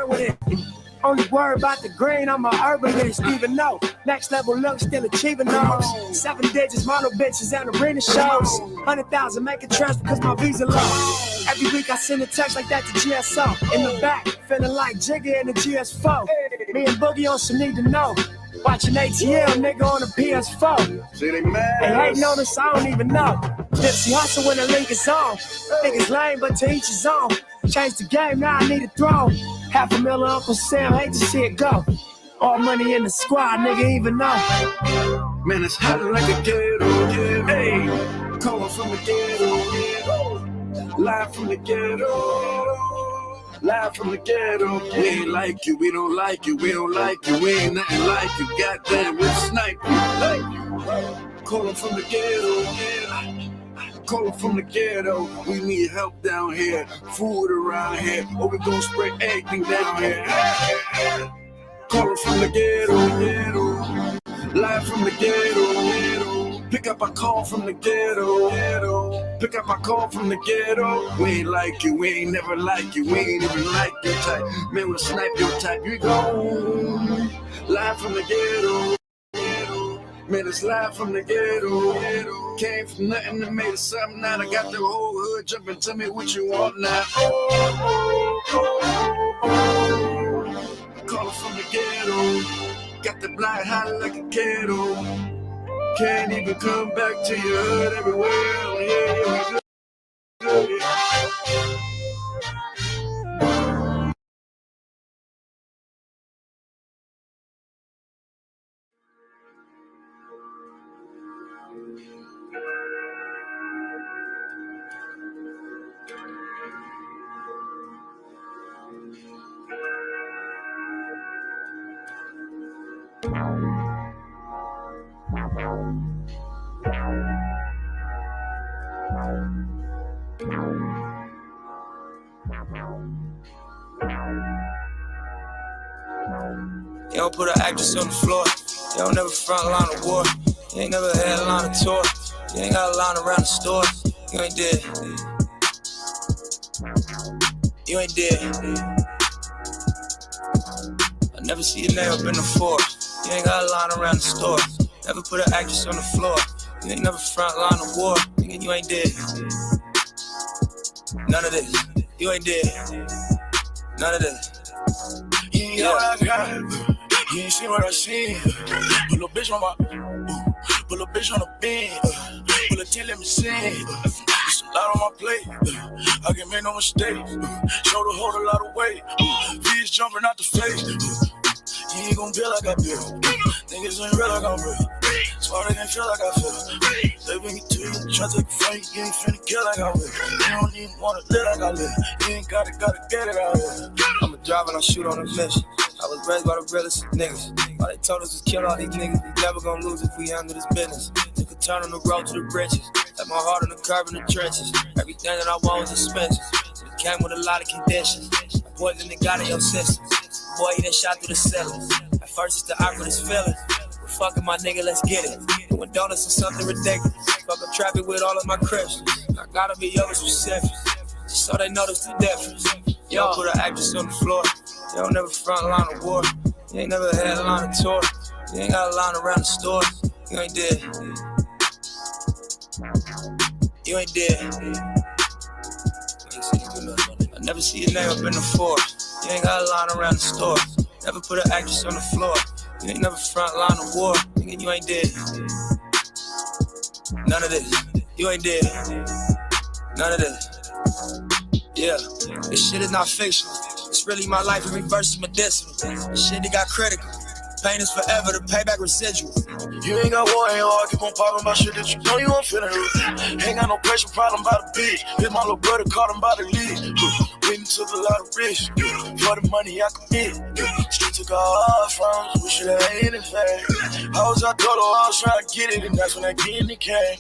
with it. Only worry about the green, I'm a herbalist, even though next level look still achieving those. 7 digits, model bitches and arena shows. 100,000 making transfer cause my visa low. Every week I send a text like that to GSO. In the back, feeling like Jigga in the GS4. Me and Buggy on some need to know. Watching ATL, nigga on the PS4. See, they mad. They hating on us, I don't even know. Nipsey hustle when the link is on. Niggas lame, but to each his own. Change the game, now I need a throne. $500,000 Uncle Sam, hate to see it go. All money in the squad, nigga, even know. Man, it's hot like a ghetto, yeah. Hey, calling from the ghetto, live from the ghetto. Live from the ghetto. We ain't like you, we don't like you, we don't like you, we ain't nothing like you. Goddamn, we'll snipe you. Like you. Calling from the ghetto, yeah. Calling from the ghetto. We need help down here, food around here, or we gon' spray everything down here. Calling from the ghetto, live from the ghetto. Pick up a call from the ghetto. Pick up a call from the ghetto. We ain't like you, we ain't never like you, we ain't even like your type. Man, we'll snipe your type. You go live from the ghetto. Man, it's live from the ghetto. Came from nothing and made it something. Now I got the whole hood jumping. Tell me what you want now. Calling from the ghetto. Got the block hot like a kettle. Can't even come back to your hood everywhere. Yeah, we good. Yeah. You don't put an actress on the floor. You don't never front line of war. You ain't never had a line of tour. You ain't got a line around the store. You ain't dead. You ain't dead. I never see your name up in the force. You ain't got a line around the store. Never put an actress on the floor. You ain't never front line of war. Nigga, you ain't dead. None of this. You ain't dead. None of this. You ain't got what I got. You ain't seen what I seen. Put a bitch on my, put a bitch on the bed. Put a 10, let me sing. It's a lot on my plate. I can make no mistakes. Shoulder hold a lot of weight. V's jumping out the face. You ain't gon' feel like I feel. Niggas ain't real like I'm real. Smart, they can't feel like I feel. They bring it to you, try to take it from you. You ain't finna kill like I will. You don't even wanna live like I live. You ain't gotta get it out here. I'm a driver and I shoot on a mission. I was raised by the realest niggas. All they told us was kill all these niggas. We never gonna lose if we handle this business. You could turn on the road to the bridges. Set my heart on the curb in the trenches. Everything that I want was expensive. So it came with a lot of conditions. Poison that got in your system. Boy, you done shot through the ceiling. At first it's the awkwardest feeling. We're fucking my nigga, let's get it. Doing donuts or something ridiculous. Fuck up traffic with all of my Christians. I gotta be over specific. Just so they notice the difference. You don't put an actress on the floor. You don't never front line of war. You ain't never had a line of tour. You ain't got a line around the store. You ain't dead. You ain't dead. I never see your name up in the force. You ain't got a line around the store. Never put an actress on the floor. You ain't never front line of war. Nigga, you ain't dead. None of this. You ain't dead. None of this. Yeah, this shit is not fictional. It's really my life in reverse is medicinal. This shit, it got critical. Pain is forever, the payback residual. You ain't got war, ain't hard, keep on popping about shit that you know you won't feelin' it. Ain't got no pressure, problem by the bitch. Hit my little brother, caught him by the lead. We done took a lot of risks. For the money I commit. Street took all from us, we should have hated it fast. I was out Dolo, I was trying to get it, and that's when that kidney came.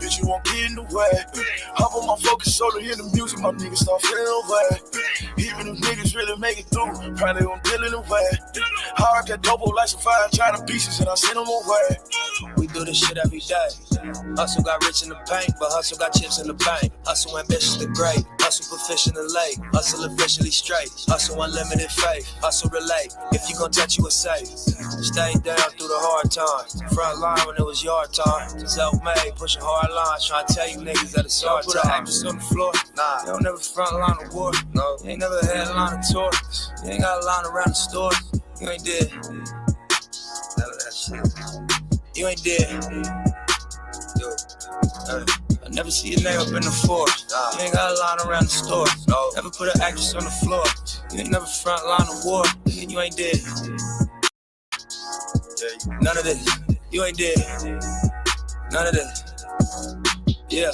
Bitch, you won't get in the way. Hop on my focus solo, hear the music, my niggas start feeling away. Even if niggas really make it through, probably won't deal in the way. I heard that dope like some fire, trying to pieces, and I sent them away. We do this shit every day. Hustle got rich in the bank, but hustle got chips in the bank. Hustle ambitious to great, hustle proficient and late. Hustle officially straight, hustle unlimited faith. Hustle relate, if you gon' touch you a safe. Stay down through the hard times. Front line when it was yard time. Self-made, pushing hard lines, trying to tell you niggas that it's hard time. Put an actress on the floor, nah. You don't never front line of war, no. You ain't never had a line of tour. You ain't got a line around the store. You ain't dead. None of that shit. You ain't dead. Yo, I never see your name up in the force. You ain't got a line around the store. No. Never put an actress on the floor. You ain't never front line of war. You ain't dead. None of this. You ain't dead. None of this. Yeah.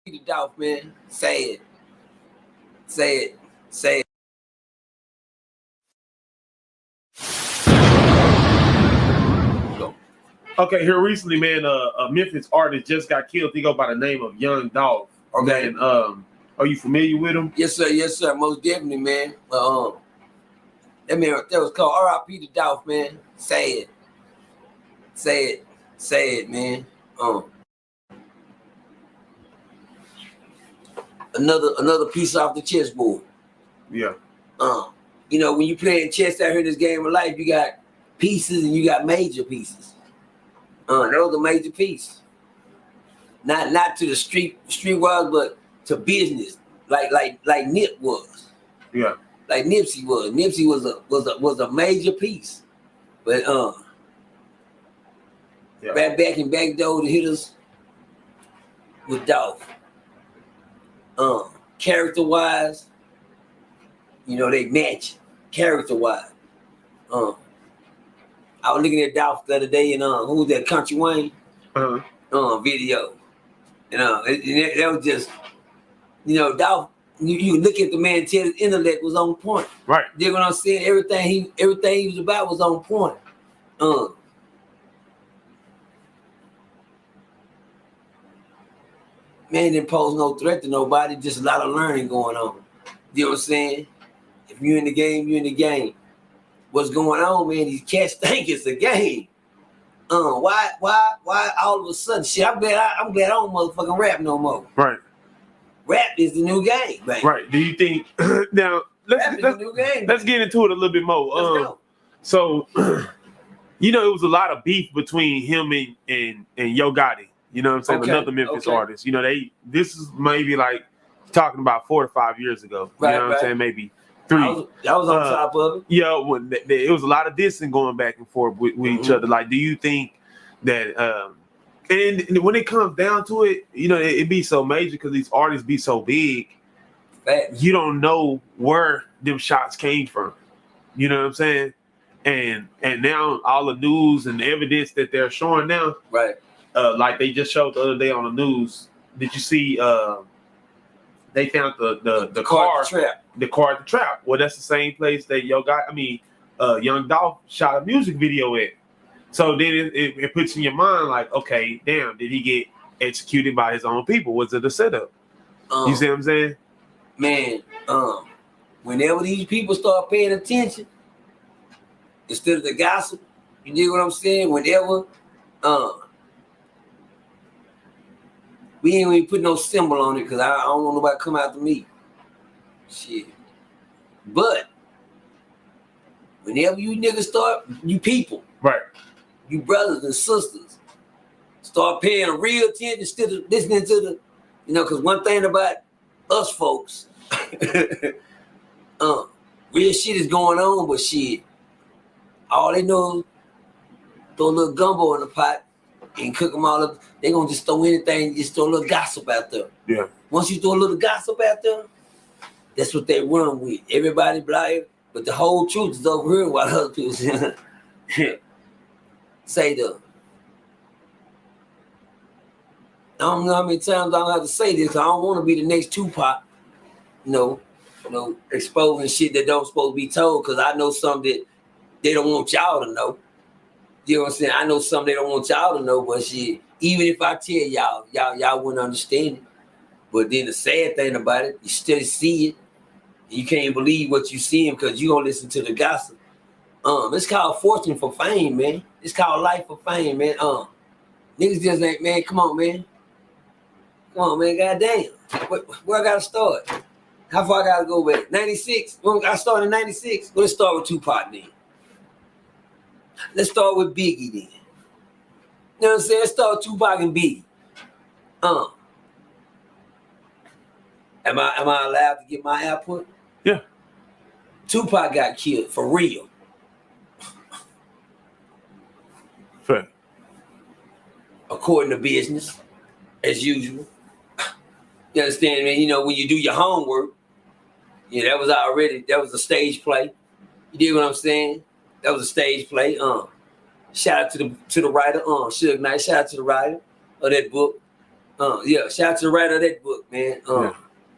The Dolph, man. Say it. Say it. Say it. Okay, here recently, man, a Memphis artist just got killed. He go by the name of Young Dolph. Okay. And, are you familiar with him? Yes, sir. Yes, sir. Most definitely, man. That man right there was called R.I.P. the Dolph, man. Say it. Say it. Say it, man. Another piece off the chessboard. Yeah. You know, when you playing chess out here in this game of life, you got pieces and you got major pieces. Those are major pieces. Not to the street wise, but to business. Like Nip was. Yeah. Like Nipsey was. Nipsey was a major piece. But Yeah. back and back door to hit us with Dolph. Character wise, you know, they match character wise. I was looking at Dolph the other day and who was that, Country Wayne? Video. And that was just, you know, Dolph, you look at the man, tell his intellect was on point. Right. You know what I'm saying? Everything he was about was on point. Man didn't pose no threat to nobody, just a lot of learning going on. You know what I'm saying? If you're in the game, you're in the game. What's going on, man? These cats think it's a game. Why all of a sudden shit? I'm glad I don't motherfucking rap no more. Right. Rap is the new game, man. Right. Do you think now let's get into it a little bit more. Let's go. So you know, it was a lot of beef between him and Yo Gotti. You know what I'm saying? Okay, Another Memphis artist. You know, this is maybe like talking about 4 to 5 years ago. Right, you know what I'm saying? Maybe 3. I was on top of it. Yeah, when it was a lot of dissing going back and forth with each other. Like, do you think that and when it comes down to it, you know, it be so major because these artists be so big, you don't know where them shots came from. You know what I'm saying? And now all the news and the evidence that they're showing now, right? Like they just showed the other day on the news. Did you see? They found the car, the car at the trap. Well, that's the same place that Young Dolph shot a music video at. So then it puts in your mind like, okay, damn, did he get executed by his own people? Was it a setup? You see what I'm saying? Man, whenever these people start paying attention, instead of the gossip, you dig what I'm saying? Whenever, we ain't even put no symbol on it because I don't want nobody to come after me. Shit. But whenever you niggas start, you people, right? You brothers and sisters, start paying real attention instead of listening to the, you know, because one thing about us folks, real shit is going on, but shit, all they know is throw a little gumbo in the pot and cook them all up. They gonna just throw anything, just throw a little gossip out there. Yeah. Once you throw a little gossip out there, that's what they run with. Everybody blind, but the whole truth is over here while other people say the. I don't know how many times I don't have to say this. I don't want to be the next Tupac, you know, exposing shit that don't supposed to be told. Because I know something that they don't want y'all to know. You know what I'm saying? I know something they don't want y'all to know, but shit, even if I tell y'all wouldn't understand it. But then the sad thing about it, you still see it. And you can't believe what you see because you gonna listen to the gossip. It's called fortune for fame, man. It's called life for fame, man. Niggas just like, man, come on, man. Come on, man, goddamn. Where I gotta start? How far I gotta go back? 96? I started in 96. Well, let's start with Tupac then. Let's start with Biggie then. You know what I'm saying? Let's start with Tupac and Biggie. Am I allowed to get my output? Yeah. Tupac got killed for real. Fair. According to business, as usual. You understand, man? You know, when you do your homework, yeah, that was a stage play. You dig what I'm saying? That was a stage play. Shout out to the writer, Suge Knight. Shout out to the writer of that book. Yeah, shout out to the writer of that book, man. Yeah.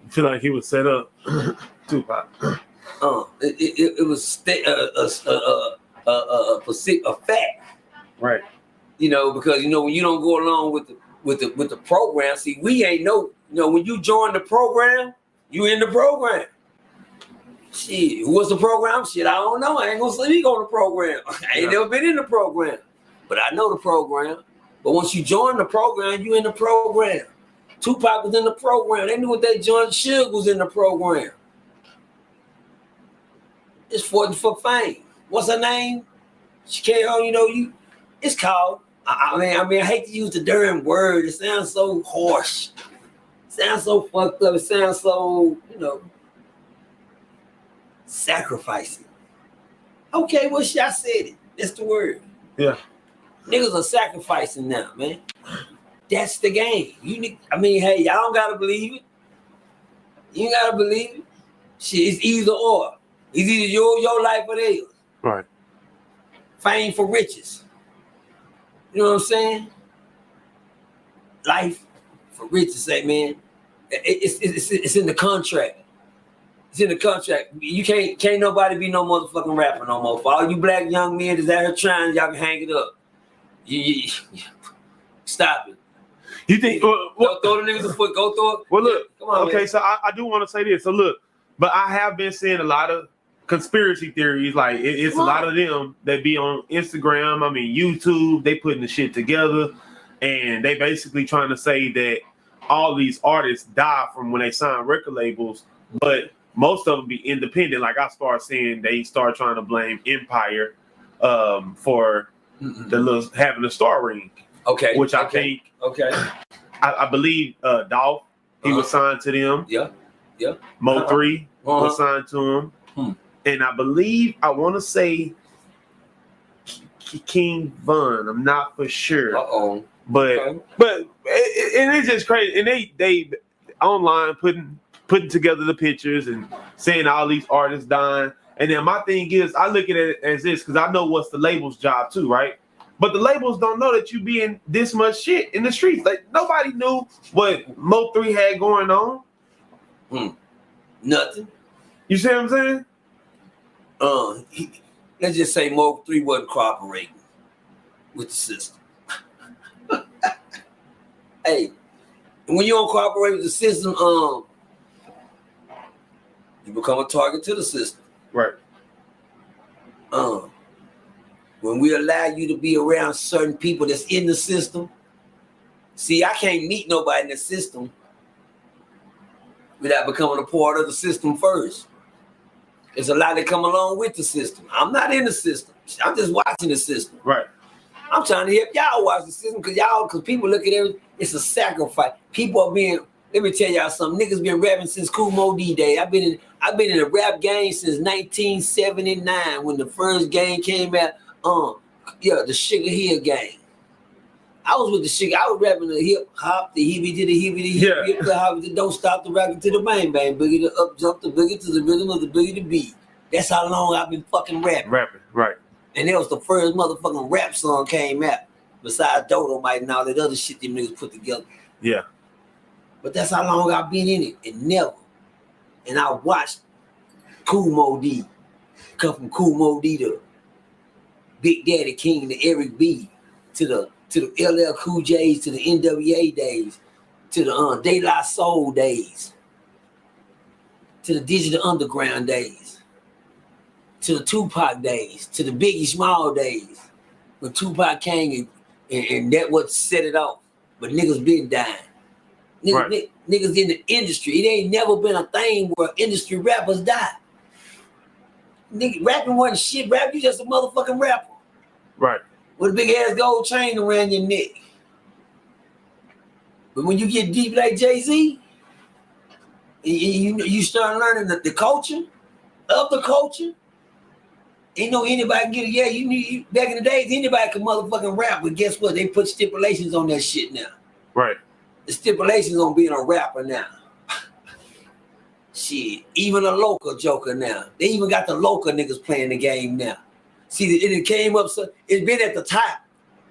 I feel like he was set up Tupac. It was a fact, right? You know, because you know when you don't go along with the program, see, we ain't know. You know, when you join the program, you in the program. Shit, what's the program? Shit, I don't know. I ain't gonna speak on the program. I ain't never been in the program, but I know the program. But once you join the program, you in the program. Tupac was in the program. They knew what they joined. Suge was in the program. It's for fame. What's her name? She came home, you know, it's called, I mean, I hate to use the damn word. It sounds so harsh. It sounds so fucked up. It sounds so, you know, sacrificing. Okay, well, I said it. That's the word. Yeah. Niggas are sacrificing now, man. That's the game. Hey, y'all don't gotta believe it. You gotta believe it. Shit, it's either or. It's either your life or theirs. Right. Fame for riches. You know what I'm saying? Life for riches, say, man. It's in the contract. It's in the contract. You can't nobody be no motherfucking rapper no more. For all you black young men that's out here trying, y'all can hang it up. You stop it. You think? Throw the niggas a foot. Go throw it. Well, look. Come on, okay, man. so I do want to say this. So look, but I have been seeing a lot of conspiracy theories. Like it's a lot of them that be on Instagram. I mean, YouTube. They putting the shit together, and they basically trying to say that all these artists die from when they sign record labels, but most of them be independent. Like I start seeing they start trying to blame Empire for the little having a star ring. Okay. Which I think. Okay. I believe Dolph, he was signed to them. Yeah. Mo 3 was signed to him. And I believe, I want to say King Von. I'm not for sure. But it's just crazy. And they online putting together the pictures and saying all these artists dying. And then my thing is, I look at it as this because I know what's the label's job too, right? But the labels don't know that you be in this much shit in the streets. Like nobody knew what Mo3 had going on. Nothing. You see what I'm saying? Let's just say Mo3 wasn't cooperating with the system. Hey, when you don't cooperate with the system, you become a target to the system. Right. When we allow you to be around certain people that's in the system, see, I can't meet nobody in the system without becoming a part of the system first. There's a lot that come along with the system. I'm not in the system. I'm just watching the system. Right. I'm trying to help y'all watch the system because people look at everything. It's a sacrifice. People are being. Let me tell y'all something. Niggas been rapping since Kool Moe Dee Day. I've been in a rap game since 1979 when the first game came out. The Sugar Hill game. I was with the Sugar. I was rapping the hip hop, the hippie to the hippie, the hip hop, the don't stop the rockin' to the bang bang, boogie to up jump the boogie to the rhythm of the boogie to beat. That's how long I've been fucking rapping. Right. And that was the first motherfucking rap song came out. Besides Dodo Mite and all that other shit them niggas put together. Yeah. But that's how long I've been in it. And never. And I watched Kool Moe Dee come from Kool Moe Dee to Big Daddy King to Eric B to the LL Cool J's to the NWA days to the De La Soul days to the Digital Underground days to the Tupac days to the Biggie Small days when Tupac came and that what set it off. But niggas been dying. Niggas in the industry. It ain't never been a thing where industry rappers die. Nigga, rapping wasn't shit. Rap, you just a motherfucking rapper. Right. With a big ass gold chain around your neck. But when you get deep like Jay-Z, you start learning the culture of the culture. Ain't no anybody can get it. Yeah, you back in the days, anybody could motherfucking rap, but guess what? They put stipulations on that shit now. Right. The stipulations on being a rapper now. Shit, even a local joker now. They even got the local niggas playing the game now. See, it came up, so it's been at the top.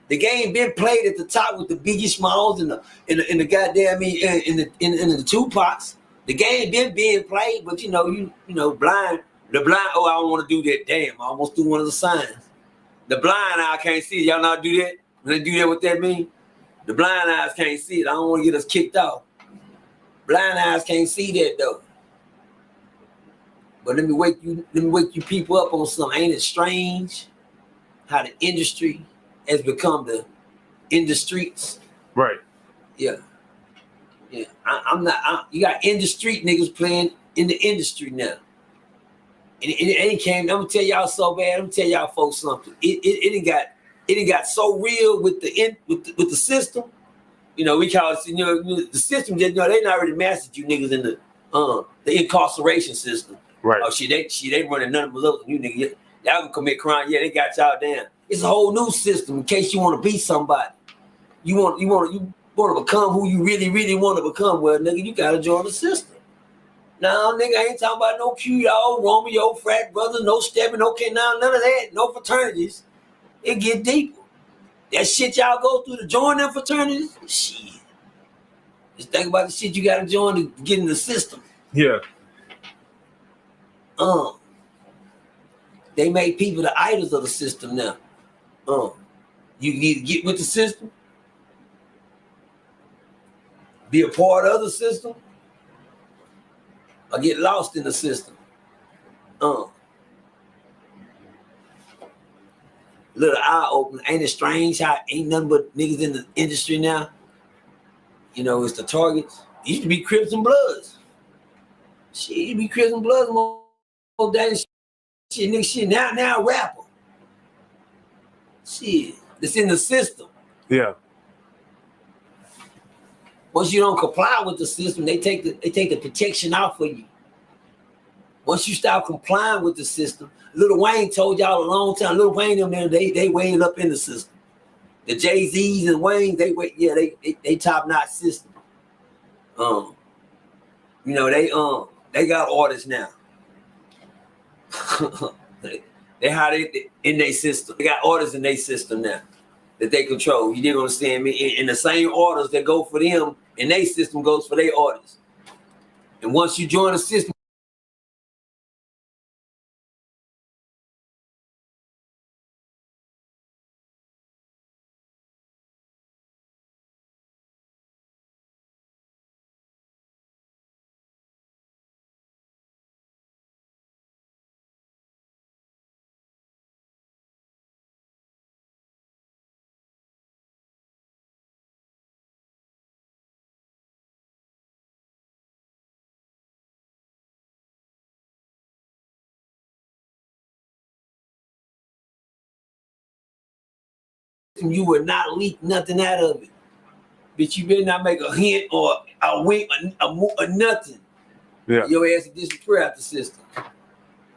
The game been played at the top with the Biggie Smalls and the goddamn in the Tupacs. The game been being played, but you know, blind. The blind. Oh, I don't want to do that. Damn, I almost threw one of the signs. The blind eye can't see it. Y'all not do that? When they do that, what that mean? The blind eyes can't see it. I don't want to get us kicked off. Blind eyes can't see that though. But let me wake you people up on something. Ain't it strange how the industry has become in the streets? Right. Yeah. I'm not. You got in the street niggas playing in the industry now. And it came. I'm gonna tell y'all so bad. I'm gonna tell y'all folks something. It got so real with the system. You know, we call it. The system. They not already mastered you niggas in the incarceration system. Right. Oh shit, they running none of us. You niggas, y'all can commit crime. Yeah, they got y'all down. It's a whole new system in case you want to be somebody. You want to become who you really, really want to become. Well, nigga, you gotta join the system. No, nigga, I ain't talking about no Q-Yo, Romeo, frat brother, no stepping, okay, none of that, no fraternities. It get deeper. That shit y'all go through to join them fraternities, shit. Just think about the shit you gotta join to get in the system. Yeah. They made people the idols of the system now. You need to get with the system, be a part of the system, or get lost in the system. Little eye open. Ain't it strange how ain't nothing but niggas in the industry now? You know, it's the targets. It used to be Crips and Bloods. Shit, used to be Crips and Bloods more than shit, nigga, shit. Now rapper. Shit, it's in the system. Yeah. Once you don't comply with the system, they take the protection out for you. Once you start complying with the system, Lil Wayne told y'all a long time. Lil Wayne them there, they weighing up in the system. The Jay-Z's and Wayne, they top notch system. You know, they got orders now. they how they in their system. They got orders in their system now that they control. You didn't understand me? And the same orders that go for them in their system goes for their orders. And once you join the system, you will not leak nothing out of it. But you better not make a hint or a wink or nothing. Yeah. Your ass will disappear out the system.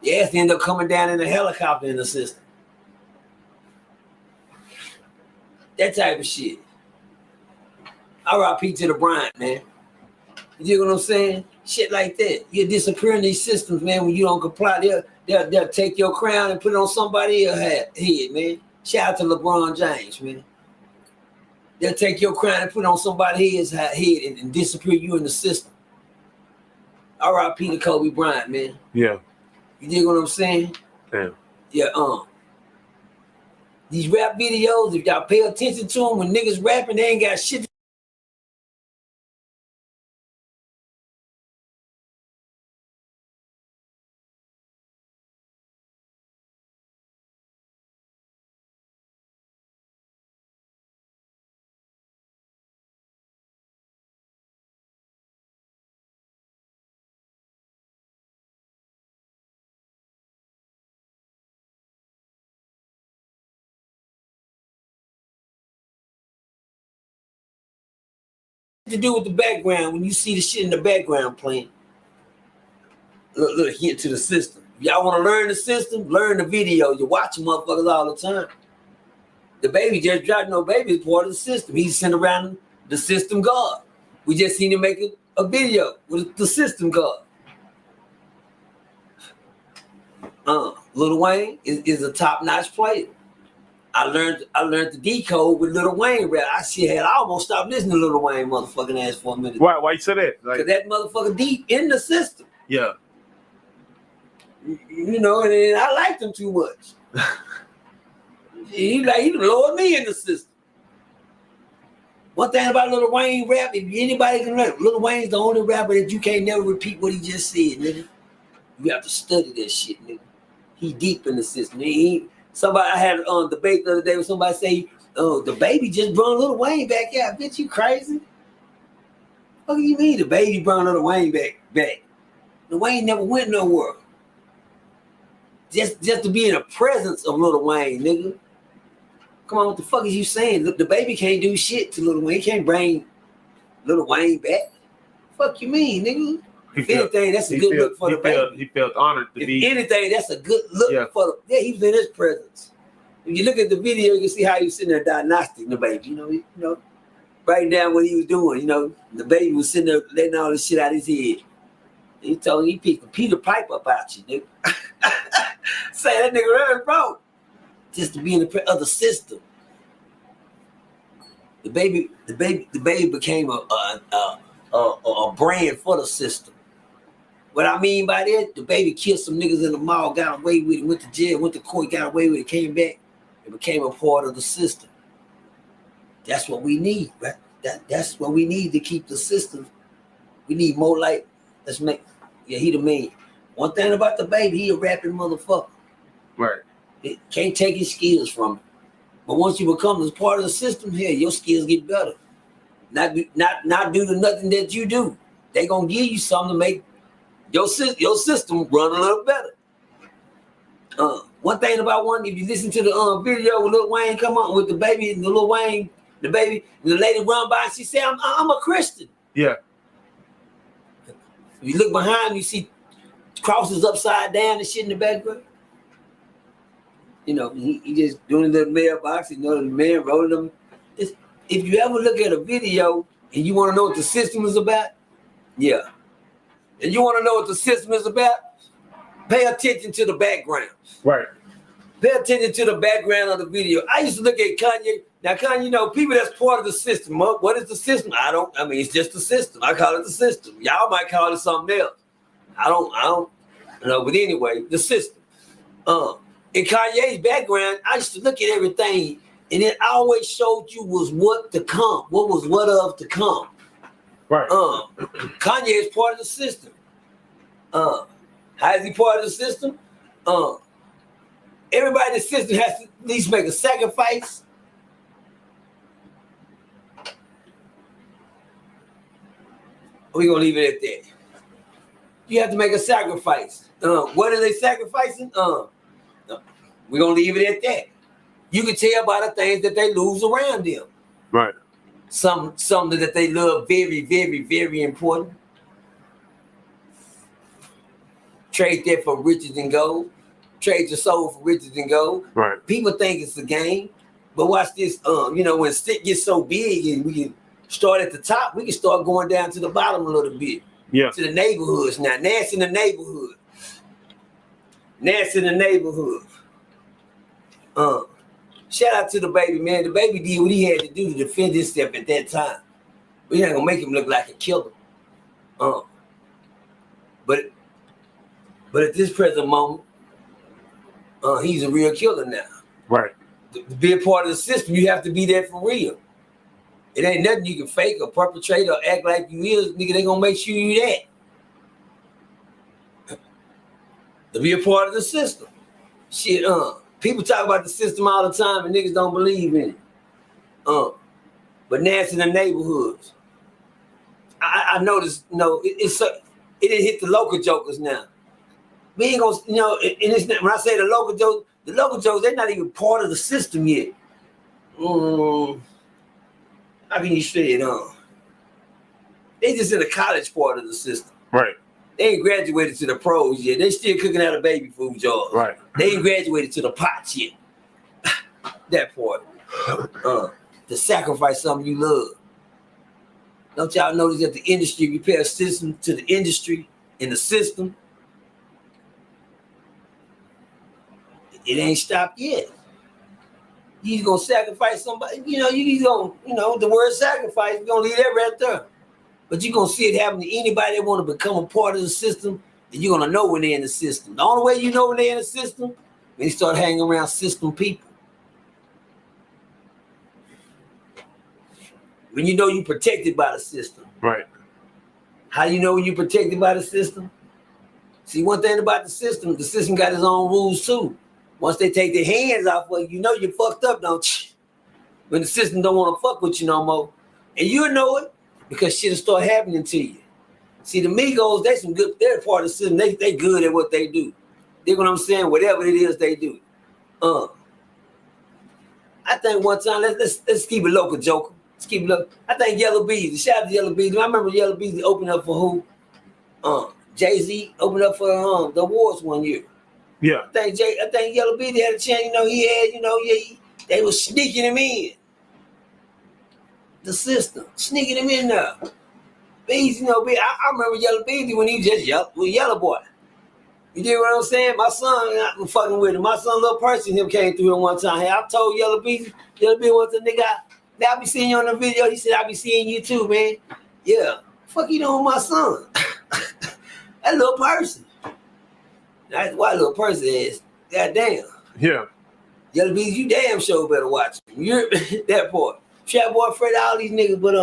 Your ass end up coming down in a helicopter in the system. That type of shit. R.I.P. to the Bryant, man. You know what I'm saying? Shit like that. You disappear in these systems, man. When you don't comply, they'll take your crown and put it on somebody else's head, man. Shout out to LeBron James, man. They'll take your crown and put it on somebody else's head and disappear you in the system. R.I.P. to Kobe Bryant, man. Yeah. You dig what I'm saying? Damn. Yeah, these rap videos, if y'all pay attention to them, when niggas rapping, they ain't got shit to do with the background. When you see the shit in the background playing, look hint to the system. If y'all want to learn the system, learn the video. You watch motherfuckers all the time. The baby just dropped. No, baby is part of the system. He's sent around the system guard. We just seen him make a video with the system guard. Lil Wayne is a top-notch player. I learned to decode with Lil Wayne rap. I almost stopped listening to Lil Wayne motherfucking ass for a minute. Why you say that? Because that motherfucker deep in the system. Yeah. You know, and I liked him too much. he lowered me in the system. One thing about Lil Wayne rap, if anybody can rap, Lil Wayne's the only rapper that you can't never repeat what he just said, nigga. You have to study that shit, nigga. He deep in the system. I had a debate the other day with somebody say, "Oh, the baby just brought Lil Wayne back." Yeah, bitch, you crazy? What do you mean the baby brought Lil Wayne back? Lil Wayne never went nowhere. Just to be in the presence of Lil Wayne, nigga. Come on, what the fuck is you saying? Look, the baby can't do shit to Lil Wayne. He can't bring Lil Wayne back. Fuck you mean, nigga? If anything, that's a good look for the baby. He felt honored to be. If anything, that's a good look for the. Yeah, he was in his presence. If you look at the video, you can see how he was sitting there diagnostic the baby. You know, writing down what he was doing. You know, the baby was sitting there letting all this shit out his head. He told him he picked the Peter Piper about you, nigga. Say that nigga really broke. Just to be in the other system. The baby became a brand for the system. What I mean by that, the baby killed some niggas in the mall, got away with it, went to jail, went to court, got away with it, came back, and became a part of the system. That's what we need, right? That's what we need to keep the system. We need more like, he the man. One thing about the baby, he a rapping motherfucker. Right. It can't take his skills from him. But once you become a part of the system, here, your skills get better. Not due to nothing that you do. They gonna give you something to make your system run a little better. One thing about if you listen to the video with Lil Wayne come on with the baby and the Lil Wayne, the baby, and the lady run by and she said, I'm a Christian. Yeah. If you look behind, you see crosses upside down and shit in the background. You know, he just doing the mailbox, you know, the man rolling them. If you ever look at a video and you want to know what the system is about, yeah. And you want to know what the system is about, pay attention to the background. Right. Pay attention to the background of the video. I used to look at Kanye. Now, Kanye, you know, people that's part of the system. What is the system? I mean, it's just the system. I call it the system. Y'all might call it something else. I don't know. But anyway, the system. In Kanye's background, I used to look at everything, and it always showed you was what to come. What was what of to come. Right. Kanye is part of the system. How is he part of the system? Everybody in the system has to at least make a sacrifice. We're gonna leave it at that. You have to make a sacrifice. What are they sacrificing? We're gonna leave it at that. You can tell by the things that they lose around them. Right. Something that they love very, very, very important. Trade that for riches and gold. Trade your soul for riches and gold. Right. People think it's a game, but watch this. You know, when stick gets so big and we can start at the top, we can start going down to the bottom a little bit. Yeah. To the neighborhoods now. Nats in the neighborhood. Nats in the neighborhood. Shout out to the baby, man. The baby did what he had to do to defend himself at that time. We're not gonna make him look like a killer. But at this present moment, he's a real killer now. Right. To be a part of the system, you have to be there for real. It ain't nothing you can fake or perpetrate or act like you is. Nigga, they gonna make sure you that. To be a part of the system. Shit, people talk about the system all the time and niggas don't believe in it. But now it's in the neighborhoods. I noticed, you know, it didn't hit the local jokers now. We ain't gonna, you know, and it's not, when I say the local jokers, they're not even part of the system yet. How can you say it? They just in the college part of the system. Right. They ain't graduated to the pros yet. They still cooking out of baby food jars. Right. They ain't graduated to the pots yet. That part. To sacrifice something you love. Don't y'all notice that the industry, we pay a system to the industry and the system. It ain't stopped yet. You gonna sacrifice somebody, you know, you gonna, you know, the word sacrifice, you're gonna leave that right there. But you're gonna see it happen to anybody that wanna become a part of the system, and you're gonna know when they're in the system. The only way you know when they're in the system, when you start hanging around system people. When you know you're protected by the system. Right. How do you know when you're protected by the system? See, one thing about the system got its own rules too. Once they take their hands off of you, know you're fucked up, don't you? When the system don't want to fuck with you no more. And you know it because shit'll start happening to you. See, the Migos, they're part of the system. They good at what they do. You know what I'm saying? Whatever it is they do. I think one time, let's keep it local, Joker. Let's keep it local. I think Yellow Beezy, shout out to Yellow Beezy. I remember Yellow Beezy opened up for who? Jay-Z opened up for the awards one year. Yeah. I think Yellow Beezy had a chance, you know, they was sneaking him in. The system, sneaking him in there. Beezy, you know, I remember Yellow Beezy when he was just Yellow Boy. You dig what I'm saying? My son, I was fucking with him. My son, little Percy, him came through here one time. Hey, I told Yellow Beezy wants a nigga, I be seeing you on the video. He said, I be seeing you too, man. Yeah. Fuck you doing with my son? That little Percy. That's why little Percy is. Goddamn. Yeah. Yellow Beezy, you damn sure better watch him. You're that boy. Trap boy, Fred, all these niggas, but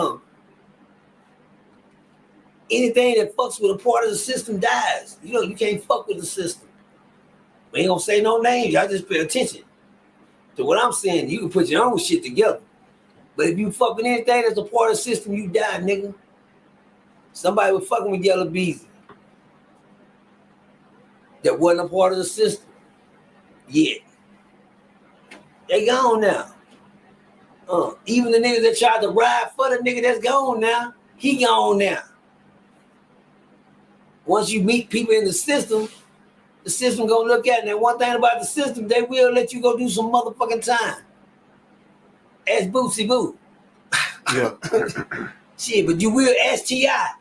anything that fucks with a part of the system dies. You know, you can't fuck with the system. We ain't gonna say no names. Y'all just pay attention to what I'm saying. You can put your own shit together. But if you fuck with anything that's a part of the system, you die, nigga. Somebody was fucking with Yellow Beezy that wasn't a part of the system yet. They gone now. Even the niggas that tried to ride for the nigga that's gone now, he gone now. Once you meet people in the system gonna look at it. And one thing about the system, they will let you go do some motherfucking time. Ask Bootsy Boo. Yeah. Shit, but you will ask T.I.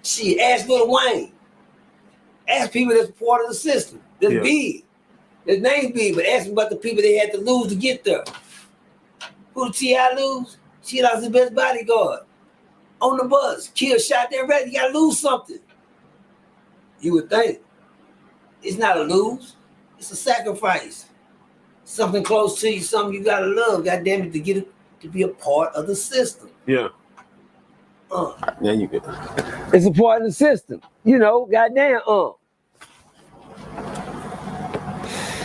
Shit, ask Lil Wayne. Ask people that's part of the system. That's big. Their name's big, but ask them about the people they had to lose to get there. Who did T.I. lose? She lost his best bodyguard. On the bus, killed, shot there, ready. You gotta lose something. You would think. It's not a lose. It's a sacrifice. Something close to you, something you gotta love, goddamn it, to get it to be a part of the system. Yeah. Yeah, you good. It's a part of the system. You know, goddamn,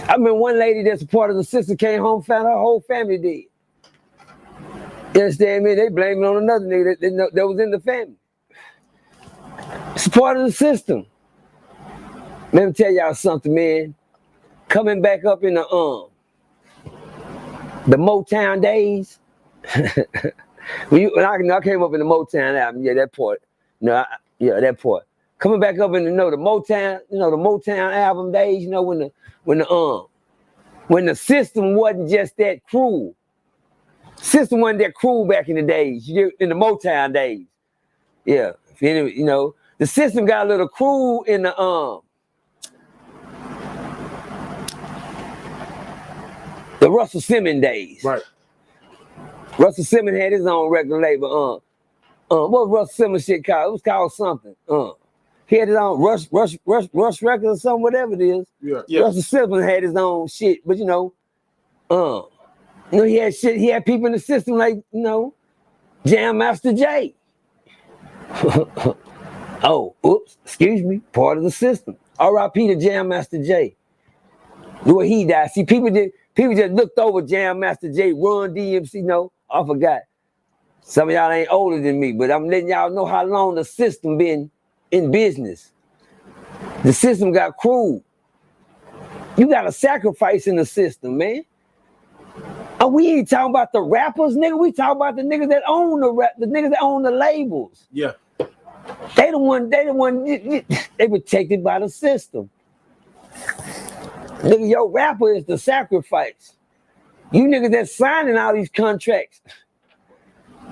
I remember one lady that's a part of the system came home, found her whole family dead. You understand me? They blame it on another nigga that was in the family. It's a part of the system. Let me tell y'all something, man. Coming back up in the Motown days. when I came up in the Motown album, yeah, that part. That part. Coming back up in the Motown, the Motown album days, when the system wasn't just that cruel. System wasn't that cruel back in the days, in the Motown days. Yeah. The system got a little cruel in the Russell Simmons days. Right. Russell Simmons had his own record label. What was Russell Simmons shit called? It was called something. He had his own Rush Records or something, whatever it is. Yeah. Russell Simmons had his own shit, but he had shit. He had people in the system like Jam Master Jay. Excuse me, part of the system. R.I.P. to Jam Master Jay. Where he died. See, people just looked over Jam Master Jay, Run DMC. I forgot. Some of y'all ain't older than me, but I'm letting y'all know how long the system been in business. The system got cruel. You got to sacrifice in the system, man. And we ain't talking about the rappers, nigga. We talking about the niggas that own the niggas that own the labels. Yeah. They protected by the system. Nigga, your rapper is the sacrifice. You niggas that's signing all these contracts,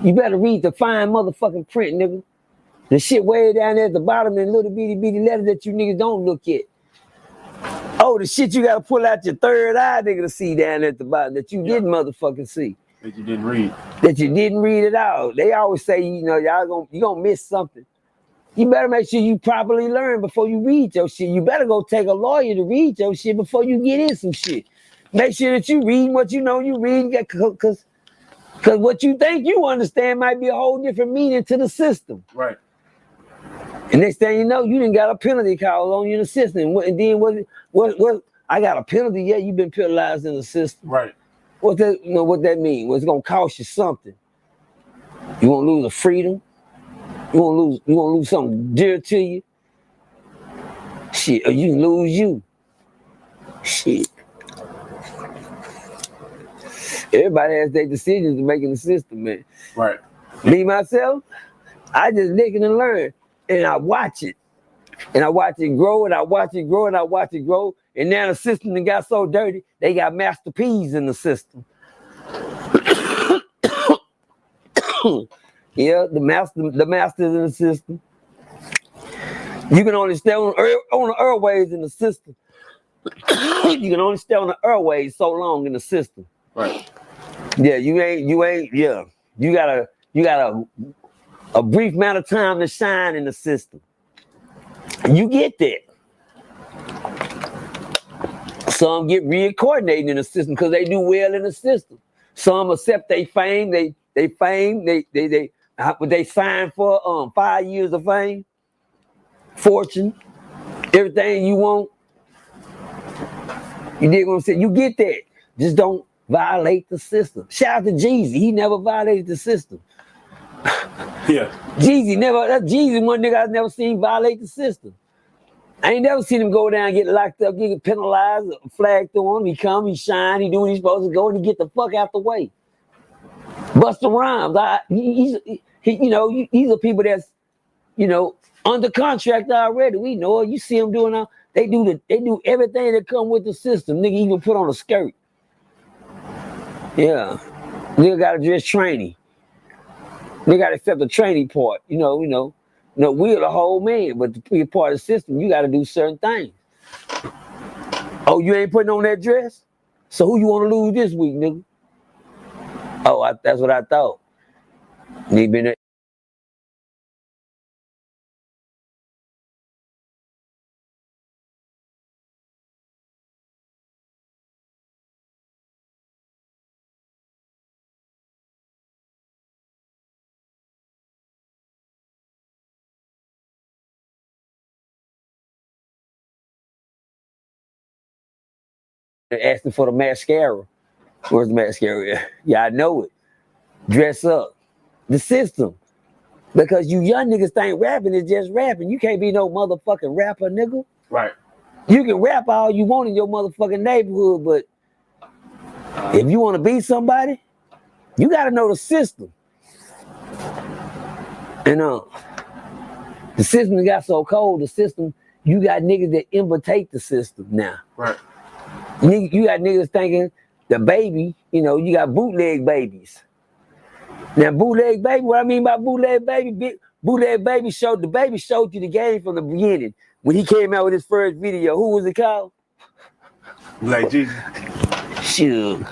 you better read the fine motherfucking print, nigga. The shit way down there at the bottom in little bitty letters that you niggas don't look at. Oh, the shit you gotta pull out your third eye, nigga, to see down there at the bottom that you didn't motherfucking see. That you didn't read. That you didn't read at all. They always say, you gonna miss something. You better make sure you properly learn before you read your shit. You better go take a lawyer to read your shit before you get in some shit. Make sure that you read what you know you read, because what you think you understand might be a whole different meaning to the system. Right. And next thing you know, you didn't got a penalty call on you in the system. And then what? I got a penalty. Yeah, you've been penalized in the system. Right. What that mean? Well, it's gonna cost you something. You won't lose a freedom. You won't lose something dear to you. Shit, or you lose you. Shit. Everybody has their decisions to make in the system, man. Right. Me, myself, I just listen and learn. And I watch it. And I watch it grow, and I watch it grow, and I watch it grow. And now the system that got so dirty, they got Master P's in the system. Yeah, the masters in the system. You can only stay on the airways in the system. You can only stay on the airways so long in the system. Right. Yeah, you ain't. Yeah, you got a brief amount of time to shine in the system. You get that. Some get reincarnated in the system because they do well in the system. Some accept their fame. They sign for 5 years of fame, fortune, everything you want. You dig what I'm saying? You get that. Just don't violate the system. Shout out to Jeezy. He never violated the system. Yeah. Jeezy one nigga I've never seen violate the system. I ain't never seen him go down, get locked up, get penalized, flag through him. He come, he shine, he do what he's supposed to go, and he get the fuck out the way. Busta Rhymes, these are people you know, under contract already. We know it. You see them doing all. They do everything that come with the system. Nigga even put on a skirt. Yeah. Nigga got to dress trainee. Nigga got to accept the training part. You know, we're the whole man, but to be a part of the system, you got to do certain things. Oh, you ain't putting on that dress? So who you want to lose this week, nigga? Oh, that's what I thought. Nigga been asking for the mascara. Where's the mascara? Yeah, I know it. Dress up. The system. Because you young niggas think rapping is just rapping. You can't be no motherfucking rapper, nigga. Right. You can rap all you want in your motherfucking neighborhood, but if you want to be somebody, you got to know the system. And the system got so cold, the system, you got niggas that imitate the system now. Right. You got niggas thinking the baby, you know, you got bootleg babies. Now, bootleg baby, what I mean by bootleg baby, bootleg baby showed you the game from the beginning. When he came out with his first video, who was it called? Like Jesus. Suge.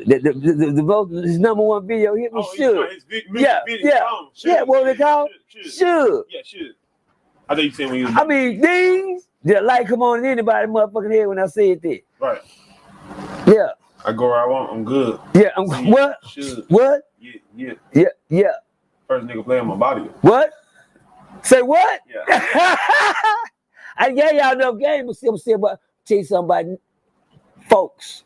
The most, his number one video hit was Suge. Yeah, what was it called? Suge. Yeah, Suge. I thought you said when you was I mean, things that light come on in anybody's motherfucking head when I said that. Right. Yeah. I go where I want, I'm good. Yeah, what? Suge. What? Yeah. First nigga playing my body. What? Say what? Yeah. I gave y'all enough game, but still tell you something about folks.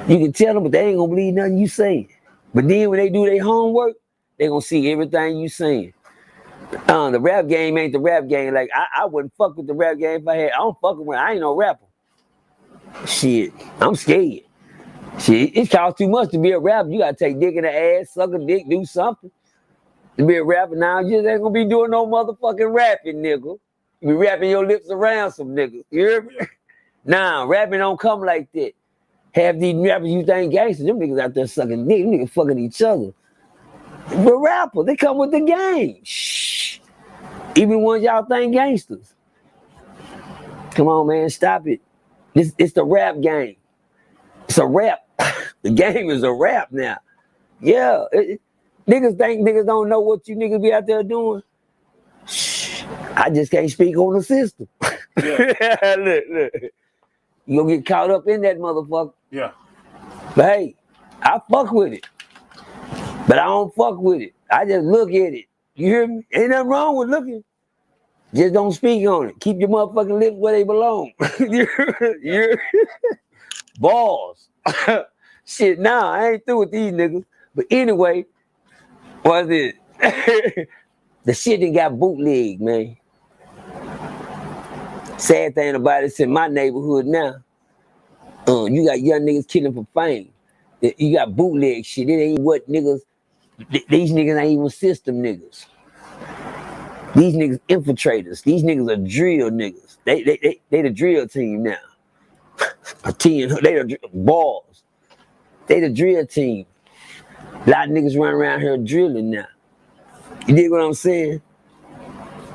You can tell them, but they ain't gonna believe nothing you saying. But then when they do their homework, they gonna see everything you saying. The rap game ain't the rap game. Like I wouldn't fuck with the rap game if I had. I don't fuck with. I ain't no rapper. Shit, I'm scared. Shit, it costs too much to be a rapper. You gotta take dick in the ass, suck a dick, do something to be a rapper. Now you just ain't gonna be doing no motherfucking rapping, nigga. You be rapping your lips around some niggas. You hear me? Nah, rapping don't come like that. Half these rappers you think gangsters, them niggas out there sucking dick, them niggas fucking each other. But rappers, they come with the game. Shh. Even ones y'all think gangsters. Come on, man, stop it. It's the rap game. It's a rap. The game is a rap now. Yeah. Niggas think niggas don't know what you niggas be out there doing. Shh. I just can't speak on the system. Yeah. Look. You gonna get caught up in that motherfucker. Yeah. But hey, I fuck with it. But I don't fuck with it. I just look at it. You hear me? Ain't nothing wrong with looking. Just don't speak on it. Keep your motherfucking lips where they belong. You're balls. Shit, nah, I ain't through with these niggas. But anyway, what's it? The shit that got bootleg, man. Sad thing about it, it's in my neighborhood now. You got young niggas killing for fame. You got bootleg shit. It ain't what niggas. These niggas ain't even system niggas. These niggas infiltrators. These niggas are drill niggas. They the drill team now. A team. They the balls. They the drill team. A lot of niggas running around here drilling now. You dig what I'm saying?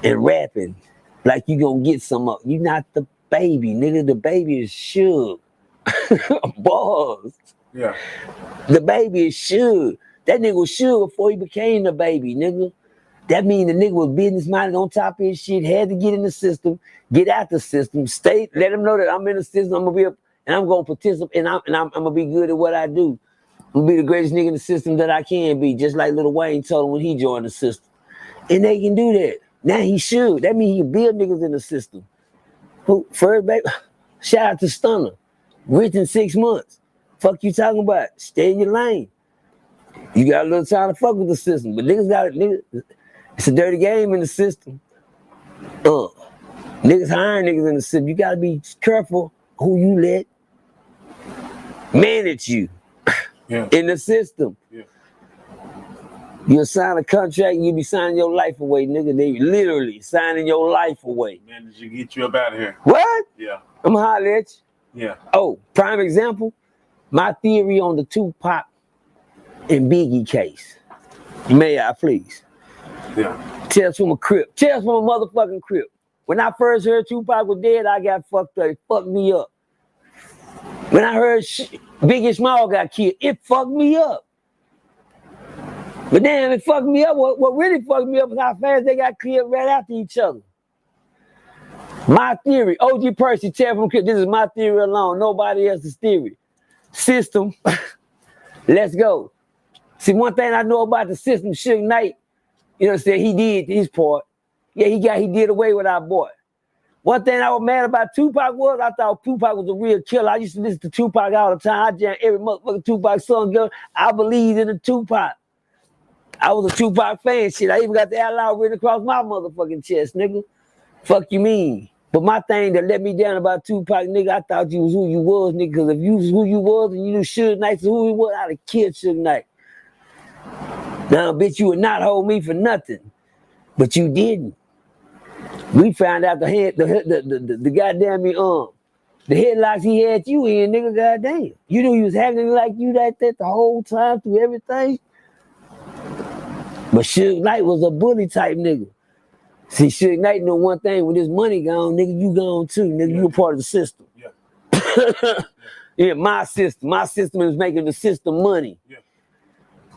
And rapping like you gonna get some up. You not the baby, nigga. The baby is Suge. Balls. Yeah. The baby is Suge. That nigga was Suge before he became the baby, nigga. That means the nigga was business minded on top of his shit, had to get in the system, get out the system, stay, let him know that I'm in the system, I'm gonna be and I'm gonna participate, and I'm gonna be good at what I do. I'm gonna be the greatest nigga in the system that I can be, just like Lil Wayne told him when he joined the system. And they can do that. Now he should. That means he can build niggas in the system. Who first baby? Shout out to Stunner. Rich in 6 months. Fuck you talking about? Stay in your lane. You got a little time to fuck with the system, but niggas got it. It's a dirty game in the system. Niggas hiring niggas in the system. You gotta be careful who you let manage you in the system. Yeah. You sign a contract, you be signing your life away, nigga. They literally signing your life away. Man, did you get you up out of here? What? Yeah. I'm holler at you. Yeah. Oh, prime example, my theory on the Tupac and Biggie case. May I please? Yeah. Tales from a Crip. Tales from a motherfucking Crip. When I first heard Tupac was dead, I got fucked up. It fucked me up. When I heard Biggie Small got killed, it fucked me up. But damn, it fucked me up. What really fucked me up is how fast they got killed right after each other. My theory, OG Percy, Tales from a Crip, this is my theory alone. Nobody else's theory. System, let's go. See, one thing I know about the system, Suge Knight, you know what I'm saying, he did his part. Yeah, he did away with our boy. One thing I was mad about Tupac was I thought Tupac was a real killer. I used to listen to Tupac all the time. I jammed every motherfucking Tupac song. Girl, I believed in the Tupac. I was a Tupac fan. Shit, I even got the outlaw written across my motherfucking chest, nigga. Fuck you mean? But my thing that let me down about Tupac, nigga, I thought you was who you was, nigga. Because if you was who you was and you knew Suge Knight was who he was, I'd have killed Suge Knight. Now, bitch, you would not hold me for nothing. But you didn't. We found out the goddamn the headlocks he had you in, nigga, goddamn. You knew he was acting like you like that the whole time through everything. But Suge Knight was a bully type nigga. See, Suge Knight know one thing, when this money gone, nigga, you gone too, nigga. Yeah. You a part of the system. Yeah. Yeah, my system. My system is making the system money. Yeah.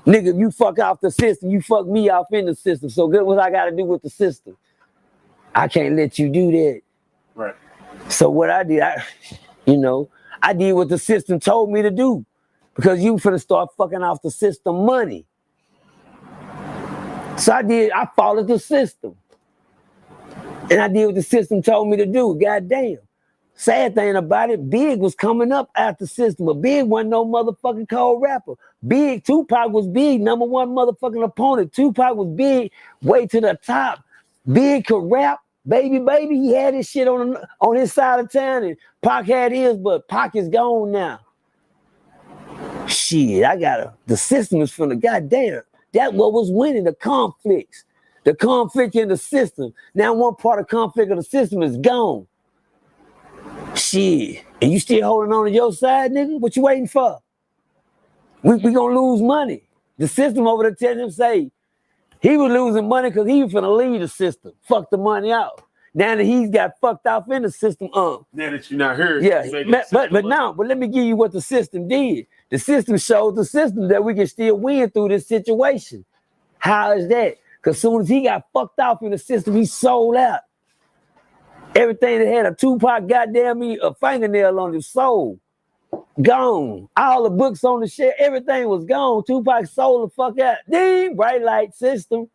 Nigga, if you fuck off the system, you fuck me off in the system. So good what I gotta do with the system. I can't let you do that. Right. So what I did, I did what the system told me to do. Because you finna start fucking off the system money. So I followed the system. And I did what the system told me to do. Goddamn. Sad thing about it, Bigg was coming up after the system, but Bigg wasn't no motherfucking cold rapper. Tupac was Bigg, number one motherfucking opponent. Tupac was Bigg, way to the top. Bigg could rap, baby, he had his shit on his side of town, and Pac had his, but Pac is gone now. Shit, the system is from the goddamn. That's what was winning, the conflicts. The conflict in the system. Now one part of conflict of the system is gone. Shit. And you still holding on to your side, nigga? What you waiting for? We gonna lose money. The system over there telling him, say, he was losing money because he was finna leave the system. Fuck the money out. Now that he's got fucked off in the system, Now that you're not here. Yeah, but let me give you what the system did. The system showed the system that we can still win through this situation. How is that? Because as soon as he got fucked off in the system, he sold out. Everything that had a Tupac goddamn a fingernail on his soul, gone. All the books on the shelf, everything was gone. Tupac sold the fuck out. Ding, bright light system.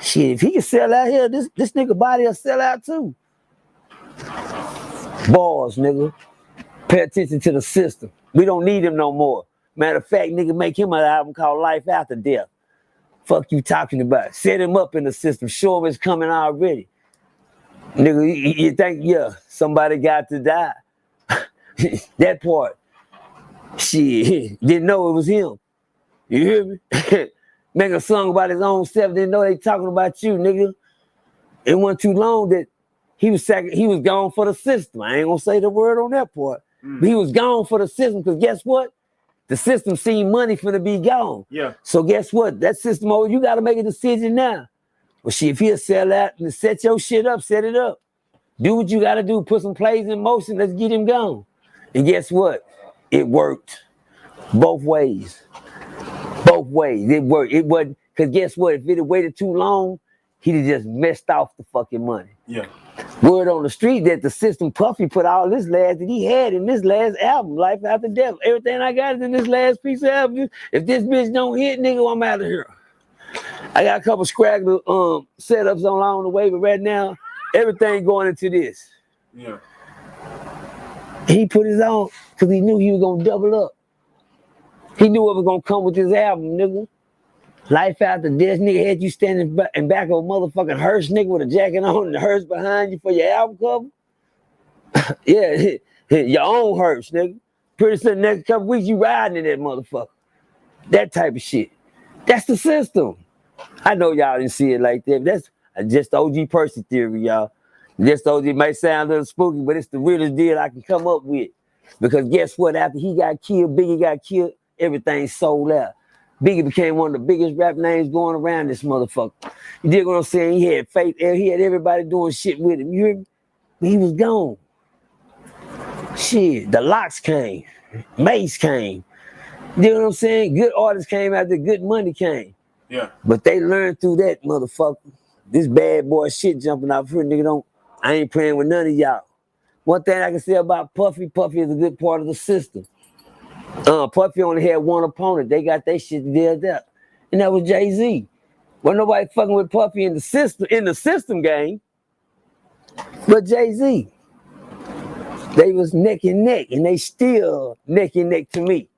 Shit, if he can sell out here, this nigga body will sell out too. Bars, nigga. Pay attention to the system. We don't need him no more. Matter of fact, nigga, make him an album called Life After Death. Fuck you talking about? Set him up in the system. Show him it's coming already. Nigga, you think, yeah, somebody got to die. That part. Shit, didn't know it was him. You hear me? Make a song about his own self, didn't know they talking about you, nigga. It wasn't too long that he was gone for the system. I ain't gonna say the word on that part. But he was gone for the system, because guess what? The system seen money finna be gone. Yeah. So guess what? That system, you gotta make a decision now. Well, shit, if he'll sell out and set your shit up, set it up. Do what you gotta do, put some plays in motion, let's get him gone. And guess what? It worked. Both ways. Both ways. It worked. It wasn't, because guess what? If it had waited too long, he'd have just messed off the fucking money. Yeah. Word on the street that the system Puffy put all this last that he had in this last album, Life After Death. Everything I got is in this last piece of album. If this bitch don't hit, nigga, I'm out of here. I got a couple scraggly setups along the way, but right now, everything going into this. Yeah. He put his on because he knew he was gonna double up. He knew what was gonna come with this album, nigga. Life After Death, nigga, had you standing in back of a motherfucking hearse, nigga, with a jacket on and the hearse behind you for your album cover. Yeah, your own hearse, nigga. Pretty soon, next couple weeks, you riding in that motherfucker. That type of shit. That's the system. I know y'all didn't see it like that. That's just OG Percy theory, y'all. Just OG may sound a little spooky, but it's the realest deal I can come up with. Because guess what? After he got killed, Biggie got killed, everything sold out. Biggie became one of the biggest rap names going around this motherfucker. You dig what I'm saying? He had faith, he had everybody doing shit with him. You hear me? But he was gone. Shit, the Locks came. Mace came. You know what I'm saying? Good artists came after good money came. Yeah. But they learned through that, motherfucker. This bad boy shit jumping out here, nigga. I ain't playing with none of y'all. One thing I can say about Puffy is a good part of the system. Puffy only had one opponent. They got their shit dealt up. And that was Jay-Z. Wasn't nobody fucking with Puffy in the system game, but Jay-Z. They was neck and neck, and they still neck and neck to me.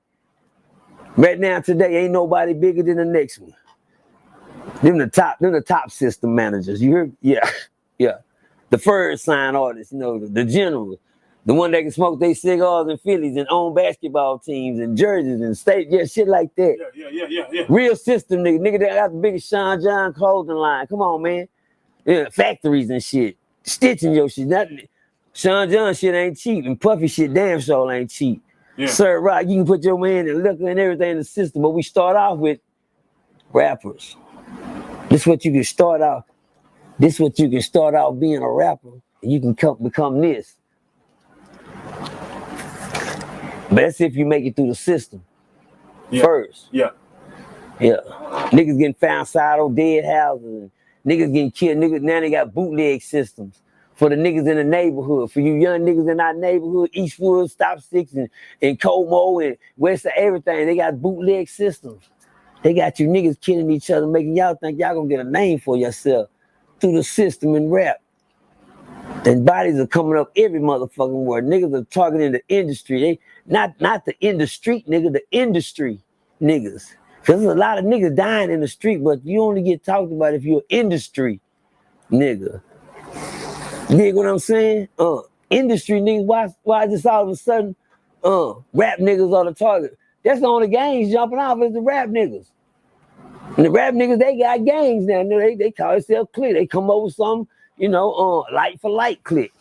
Right now, today, ain't nobody bigger than the next one. Them the top system managers. You hear? Yeah, yeah. The first sign artists, you know, the general, the one that can smoke their cigars in Phillies and own basketball teams and jerseys and state, yeah, shit like that. Yeah. Real system nigga that got the biggest Sean John clothing line. Come on, man. Yeah, factories and shit. Stitching your shit. Sean John shit ain't cheap, and Puffy shit damn sure ain't cheap. Yeah. Sir Rock, you can put your man and liquor and everything in the system, but we start off with rappers. This is what you can start out. This is what you can start out being a rapper, and you can become this. But that's if you make it through the system first. Yeah. Niggas getting found side on dead houses, and niggas getting killed. Niggas now they got bootleg systems for the niggas in the neighborhood. For you young niggas in our neighborhood, Eastwood, Stop Six, and Como, and West of everything, they got bootleg systems. They got you niggas killing each other, making y'all think y'all gonna get a name for yourself through the system and rap. And bodies are coming up every motherfucking word. Niggas are targeting the industry. They not the industry, nigga, the industry niggas. Cause there's a lot of niggas dying in the street, but you only get talked about if you're an industry nigga. You dig what I'm saying? Industry niggas, why just all of a sudden rap niggas are the target? That's the only gangs jumping off is the rap niggas. And the rap niggas, they got gangs now. They call themselves clique. They come over some, light for light clique.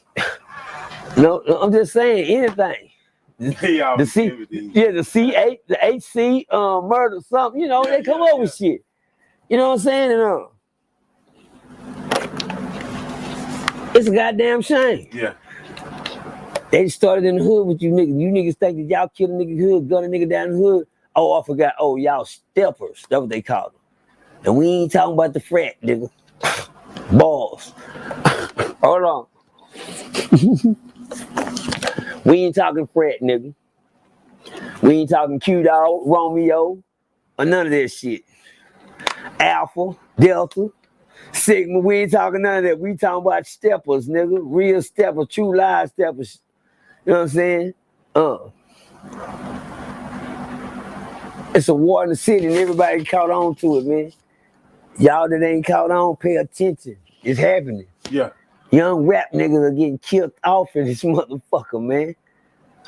I'm just saying anything. The C8, the HC, murder, something, they come over shit. You know what I'm saying? And, it's a goddamn shame. Yeah. They started in the hood with you niggas. You niggas think that y'all kill a nigga hood, gun a nigga down the hood. Oh, I forgot. Oh, y'all steppers. That's what they call them. And we ain't talking about the frat, nigga. Balls. Hold on. We ain't talking frat, nigga. We ain't talking Q-Dog, Romeo, or none of that shit. Alpha, Delta, Sigma, we ain't talking none of that. We talking about steppers, nigga. Real steppers, true live steppers. You know what I'm saying? It's a war in the city and everybody caught on to it, man. Y'all that ain't caught on, pay attention. It's happening. Yeah. Young rap niggas are getting killed off in this motherfucker, man.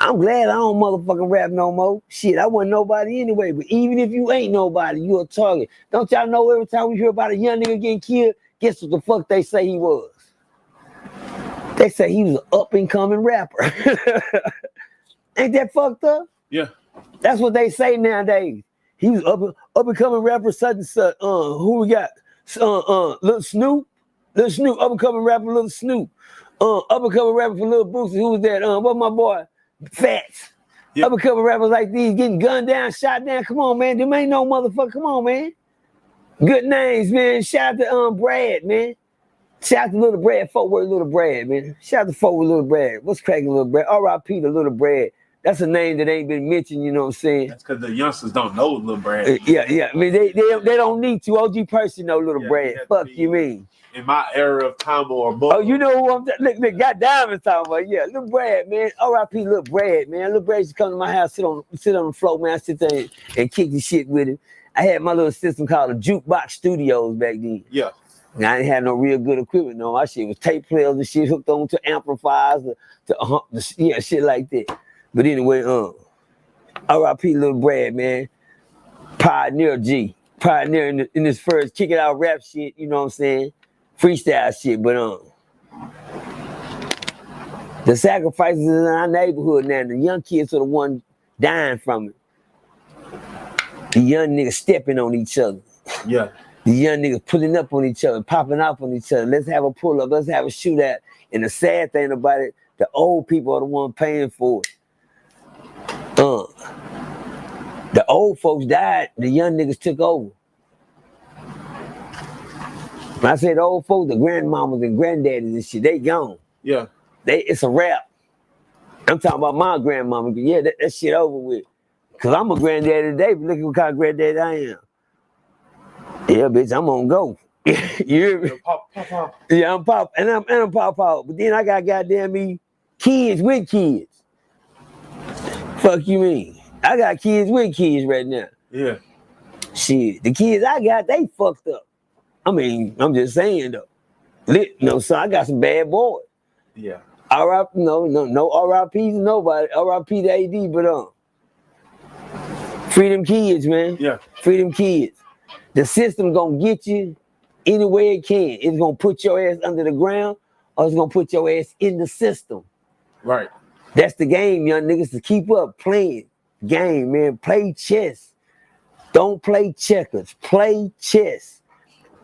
I'm glad I don't motherfucking rap no more. Shit, I wasn't nobody anyway. But even if you ain't nobody, you a target. Don't y'all know every time we hear about a young nigga getting killed, guess what the fuck they say he was? They say he was an up-and-coming rapper. Ain't that fucked up? Yeah. That's what they say nowadays. He was up-and-coming rapper such and such. Who we got? Lil Snoop. Lil Snoop, up-and-coming rapper Lil Snoop. Up-and-coming rapper for Lil Boosie. Who was that? What my boy? Fats. Yep. Up-and-coming rappers like these getting gunned down, shot down. Come on, man. Them ain't no motherfucker. Come on, man. Good names, man. Shout out to Brad, man. Shout out to Little Brad, Fort Worth Little Brad, man. Shout out to Fort Worth Little Brad. What's cracking Little Brad? R.I.P. to Little Brad. That's a name that ain't been mentioned, you know what I'm saying? That's because the youngsters don't know Little Brad. Yeah. I mean, they don't need to. OG Percy know Little Brad. Fuck you mean? In my era of time or more. Oh, you know who I'm look, got diamonds talking about. Yeah, Little Brad, man. R.I.P. Little Brad, man. Little Brad used to come to my house, sit on the floor, man. I sit there and kick the shit with him. I had my little system called the Jukebox Studios back then. Yeah. And I didn't have no real good equipment. No, my shit was tape players and shit hooked on to amplifiers, shit like that. But anyway, R.I.P. Little Brad, man. Pioneer G. pioneer in this first kick it out rap shit, you know what I'm saying? Freestyle shit, but the sacrifices in our neighborhood now, the young kids are the ones dying from it. The young niggas stepping on each other. Yeah. The young niggas pulling up on each other, popping off on each other. Let's have a pull up, let's have a shootout. And the sad thing about it, the old people are the ones paying for it. The old folks died, the young niggas took over. When I say the old folks, the grandmamas and granddaddies and shit, they gone. Yeah. It's a wrap. I'm talking about my grandmama. Yeah, that shit over with. Cause I'm a granddaddy today, but look at what kind of granddaddy I am. Yeah, bitch, I'm gonna go. You hear me? Pop. Yeah, I'm pop, and I'm pop. But then I got goddamn me kids with kids. Fuck you mean? I got kids with kids right now. Yeah. Shit, the kids I got, they fucked up. I mean, I'm just saying though. So I got some bad boys. Yeah. R.I.P. No R.I.P. to nobody. R.I.P. to AD, but free them kids, man. Yeah. Free them kids. The system gonna get you any way it can. It's gonna put your ass under the ground, or it's gonna put your ass in the system. Right. That's the game, young niggas, to keep up playing game, man. Play chess. Don't play checkers. Play chess.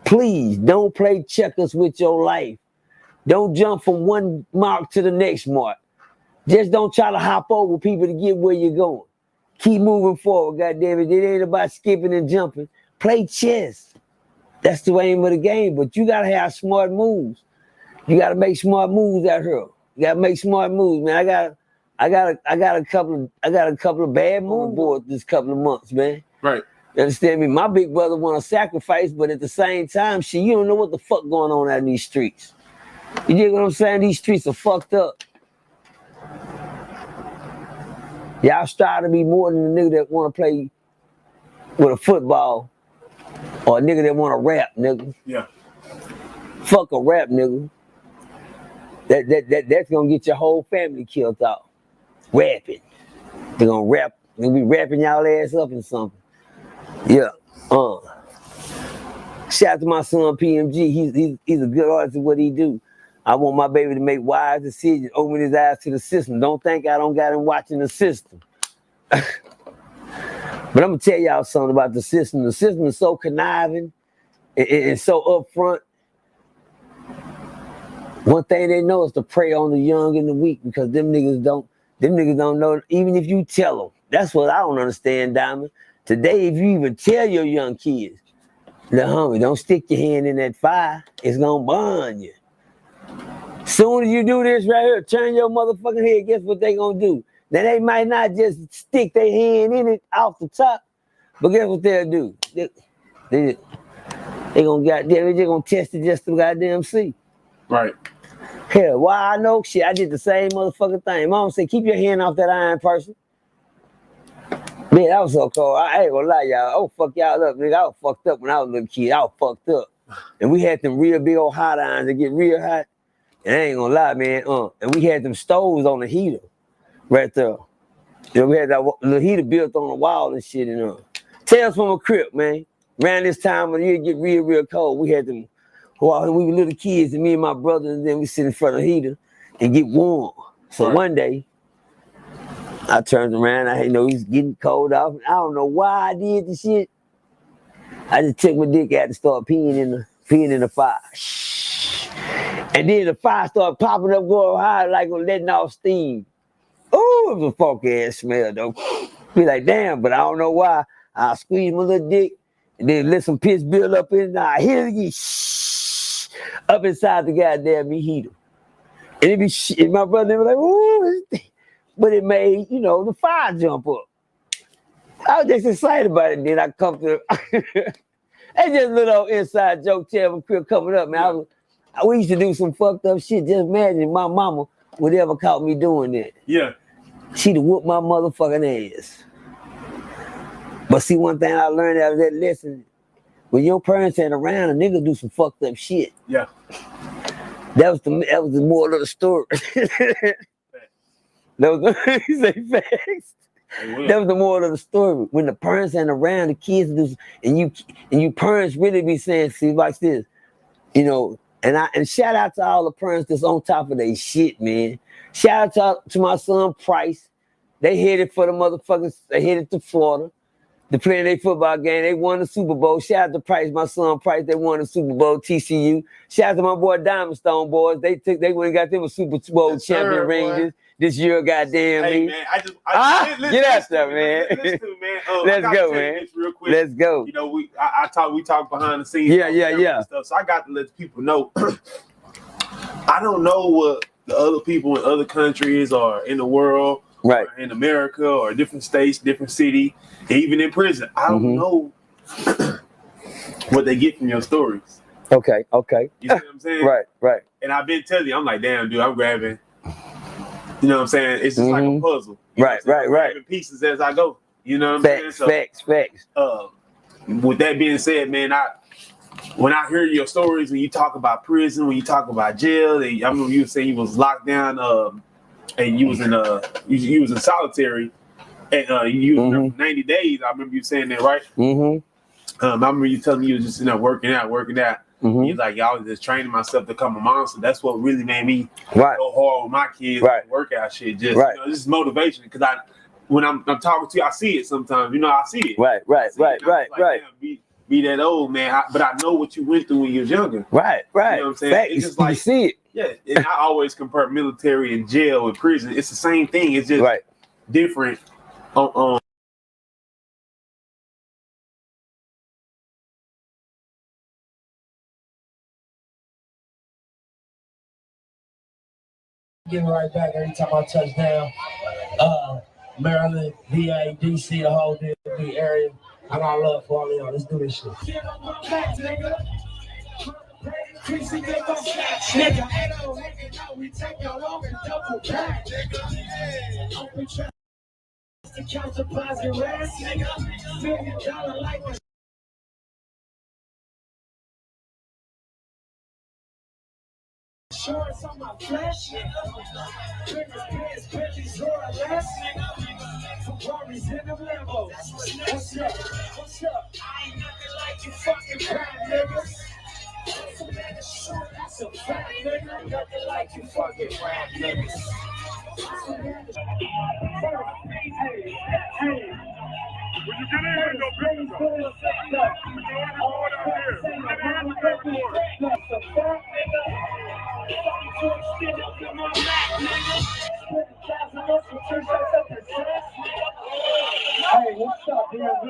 Please don't play checkers with your life. Don't jump from one mark to the next mark. Just don't try to hop over people to get where you're going. Keep moving forward, goddammit. It ain't about skipping and jumping. Play chess. That's the aim of the game. But you gotta have smart moves. You gotta make smart moves out here. You gotta make smart moves, man. I got a couple of bad mood boards this couple of months, man. Right. You understand me? My big brother want to sacrifice, but at the same time, shit, you don't know what the fuck going on out in these streets. You dig what I'm saying? These streets are fucked up. Y'all strive to be more than a nigga that want to play with a football or a nigga that want to rap, nigga. Yeah. Fuck a rap, nigga. That's gonna get your whole family killed off. Rapping. They're gonna rap. They're gonna be rapping y'all ass up and something. Yeah. Shout out to my son PMG. He's a good artist at what he do. I want my baby to make wise decisions, open his eyes to the system. Don't think I don't got him watching the system. But I'm gonna tell y'all something about the system. The system is so conniving and so upfront. One thing they know is to prey on the young and the weak, because them niggas don't know, even if you tell them. That's what I don't understand, Diamond. Today, if you even tell your young kids, little homie, don't stick your hand in that fire, it's gonna burn you. Soon as you do this right here, turn your motherfucking head, guess what they gonna do? Now they might not just stick their hand in it off the top, but guess what they'll do? They just gonna test it just to goddamn see. Right. Hell, why I know shit, I did the same motherfucking thing. Mom said, keep your hand off that iron, Percy. Man, that was so cold. I ain't gonna lie, y'all. Oh, fuck y'all up, nigga. I was fucked up when I was a little kid. I was fucked up. And we had them real big old hot irons that get real hot. And I ain't gonna lie, man. And we had them stoves on the heater right there. You know, we had that the heater built on the wall and shit. And Tales from a Crip, man. Around this time of the year, it get real, real cold. We had them, while we were little kids, and me and my brother, and then we sit in front of the heater and get warm. So right. One day, I turned around, I he's getting cold off. I don't know why I did the shit. I just took my dick out and started peeing in the fire. And then the fire started popping up, going high, like letting off steam. Oh, it was a funky ass smell though. Be like, damn, but I don't know why. I squeezed my little dick and then let some piss build up in there. I hit it again, up inside the goddamn heater. And my brother was like, ooh, but it made, the fire jump up. I was just excited about it. Then I come to, that's just a little inside joke, Tell Crib coming up, man. We used to do some fucked up shit. Just imagine my mama would ever caught me doing that. Yeah. She'd have whooped my motherfucking ass. But see, one thing I learned out of that lesson, when your parents ain't around, a nigga do some fucked up shit. Yeah. That was the moral of the story. He say facts. That was the moral of the story. When the parents ain't around, the kids do, and you parents really be saying, see, like this, you know. And shout out to all the parents that's on top of their shit, man. Shout out to my son Price. They headed for the motherfuckers. They headed to Florida to play their football game. They won the Super Bowl. Shout out to Price, my son Price. They won the Super Bowl. TCU. Shout out to my boy Diamond Stone boys. They went and got them a Super Bowl champion ring this year. Goddamn Hey me. man, Get out there, man. Listen to me, man. Let's go, man. This real quick. Let's go. You know, we talk behind the scenes. Yeah. Stuff. So I got to let people know. I don't know what the other people in other countries or in the world, right, or in America or different states, different city, even in prison. I don't know what they get from your stories. Okay. You see what I'm saying? Right. And I've been telling you, I'm like, damn, dude, I'm grabbing. You know what I'm saying? It's just like a puzzle. Right. Grabbing pieces as I go. You know what I'm saying? Facts. With that being said, man, when I hear your stories, when you talk about prison, when you talk about jail, I remember you saying you was locked down, and you was in you was in solitary, and you was there for 90 days. I remember you saying that, right? I remember you telling me you was just working out. You're like, y'all was just training myself to become a monster. That's what really made me go hard with my kids. Workout shit, just this is motivation, because when I'm talking to you, I see it sometimes. I see it. Right. Damn, be that old, man. But I know what you went through when you was younger. Right. You know what I'm saying? Fact, it's just like, you see it. Yeah, and I always compare military and jail and prison. It's the same thing. It's just different. Getting right back every time I touch down. Maryland, VA, DC, the whole DMV area. I got love for all of y'all. Let's do this shit. Shorts on my flesh, pants, Bentley's or less. Ferraris in the Lambo. What's up? I ain't nothing like you fucking rap niggas. That's a fact, nigga. Nothing like you fucking rap niggas. Hey. When you get in, no business. When you order out here, get in and pay for it. That's a fact, nigga. Hey, what's up, DMV?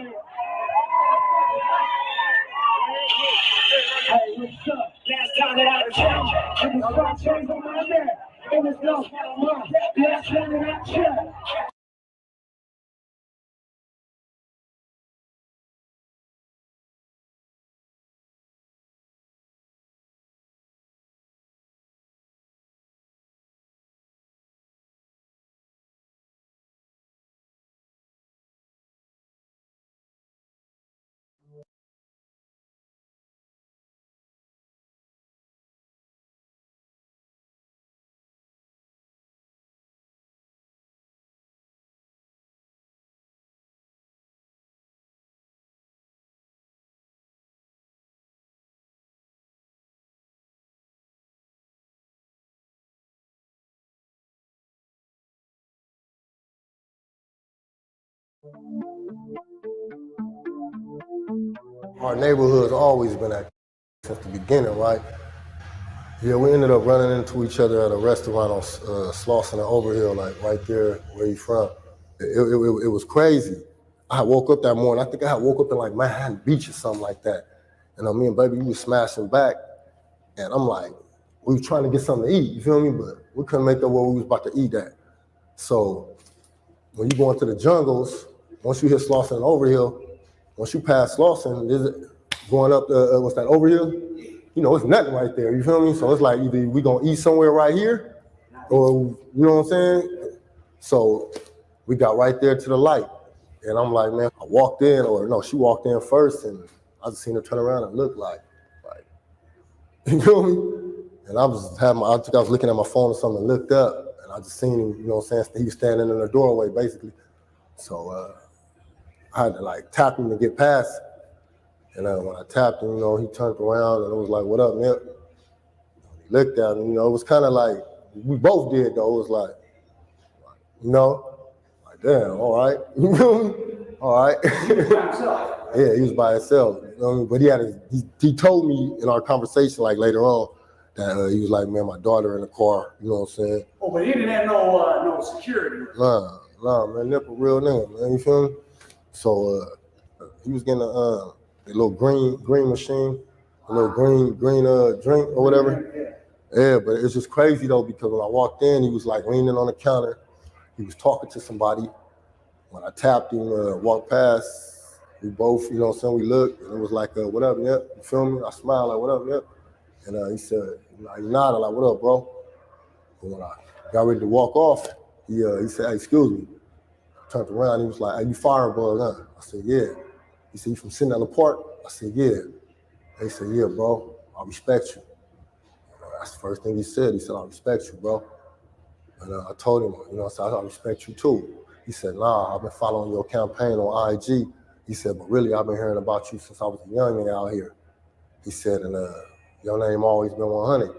Hey, what's up? Last time that I checked, it was 5 chains on my neck. It was no month. Last time that I checked. Our neighborhood's always been at since the beginning, right? Yeah, we ended up running into each other at a restaurant on Slauson and Overhill, like right there where you from. It was crazy. I woke up that morning. I think I woke up in like Manhattan Beach or something like that. And me and baby, we was smashing back. And I'm like, we were trying to get something to eat, you feel me? But we couldn't make up where we was about to eat at. So when you go into the jungles, once you hit Slauson and Overhill, once you pass Slauson, going up what's that, Overhill? It's nothing right there, you feel me? So it's like either we gonna eat somewhere right here, or, you know what I'm saying? So we got right there to the light. And I'm like, man, I walked in, or no, she walked in first, and I just seen her turn around and look like, you feel me? And I think I was looking at my phone or something and looked up, and I just seen him, you know what I'm saying? He was standing in the doorway, basically. So I had to like tap him to get past. And when I tapped him, he turned around and it was like, "What up, Nip?" He looked at him, it was kind of like, we both did though. It was like, like, damn, all right. You feel me? All right. He was by himself. Yeah, he was by himself. But he told me in our conversation, like later on, that he was like, "Man, my daughter in the car," you know what I'm saying? Oh, but he didn't have no security. Nah, man, Nip a real nigga, man, you feel me? So he was getting a little green machine, a little green drink or whatever. Yeah, but it's just crazy though, because when I walked in, he was like leaning on the counter. He was talking to somebody. When I tapped him, walked past, we both, we looked, and it was like, "What up, Nip?" You feel me? I smiled like, "What up, Nip?" And he said, he nodded like, "What up, bro?" And when I got ready to walk off, he said, "Hey, excuse me." I turned around, he was like, "Hey, you firing, bro?" Huh? I said, "Yeah." He said, "You from Centennial Park?" I said, "Yeah." He said, "Yeah, bro, I respect you." That's the first thing he said. He said, "I respect you, bro." And I told him, I said, "I respect you too." He said, "Nah, I've been following your campaign on IG." He said, "But really, I've been hearing about you since I was a youngin' out here." He said, "And your name always been 100.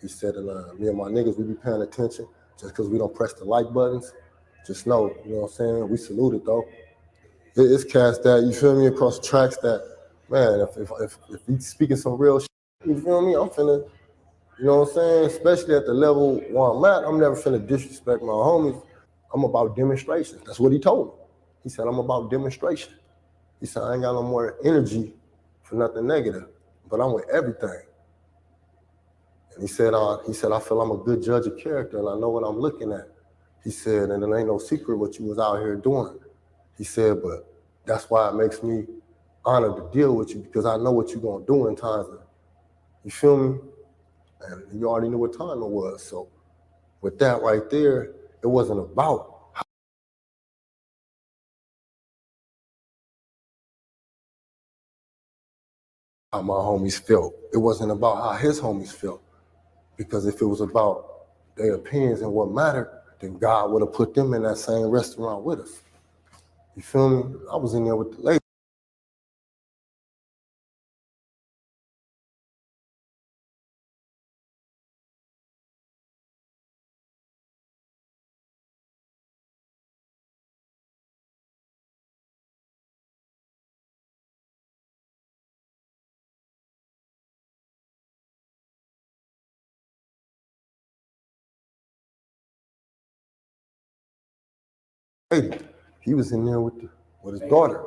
He said, "And me and my niggas, we be paying attention just because we don't press the like buttons. Just know, you know what I'm saying? We salute it though." It's cast that, you feel me, across the tracks that, man, if he's speaking some real shit, you feel me, I'm finna, you know what I'm saying? Especially at the level where I'm at, I'm never finna disrespect my homies. I'm about demonstration. That's what he told me. He said, "I'm about demonstration." He said, "I ain't got no more energy for nothing negative, but I'm with everything." And he said, "I feel I'm a good judge of character and I know what I'm looking at." He said, "And it ain't no secret what you was out here doing." He said, "But that's why it makes me honored to deal with you, because I know what you're gonna do in times of," you feel me? And you already knew what time it was. So with that right there, it wasn't about how my homies felt. It wasn't about how his homies felt. Because if it was about their opinions and what mattered, then God would have put them in that same restaurant with us. You feel me? I was in there with the lady. He was in there with his daughter.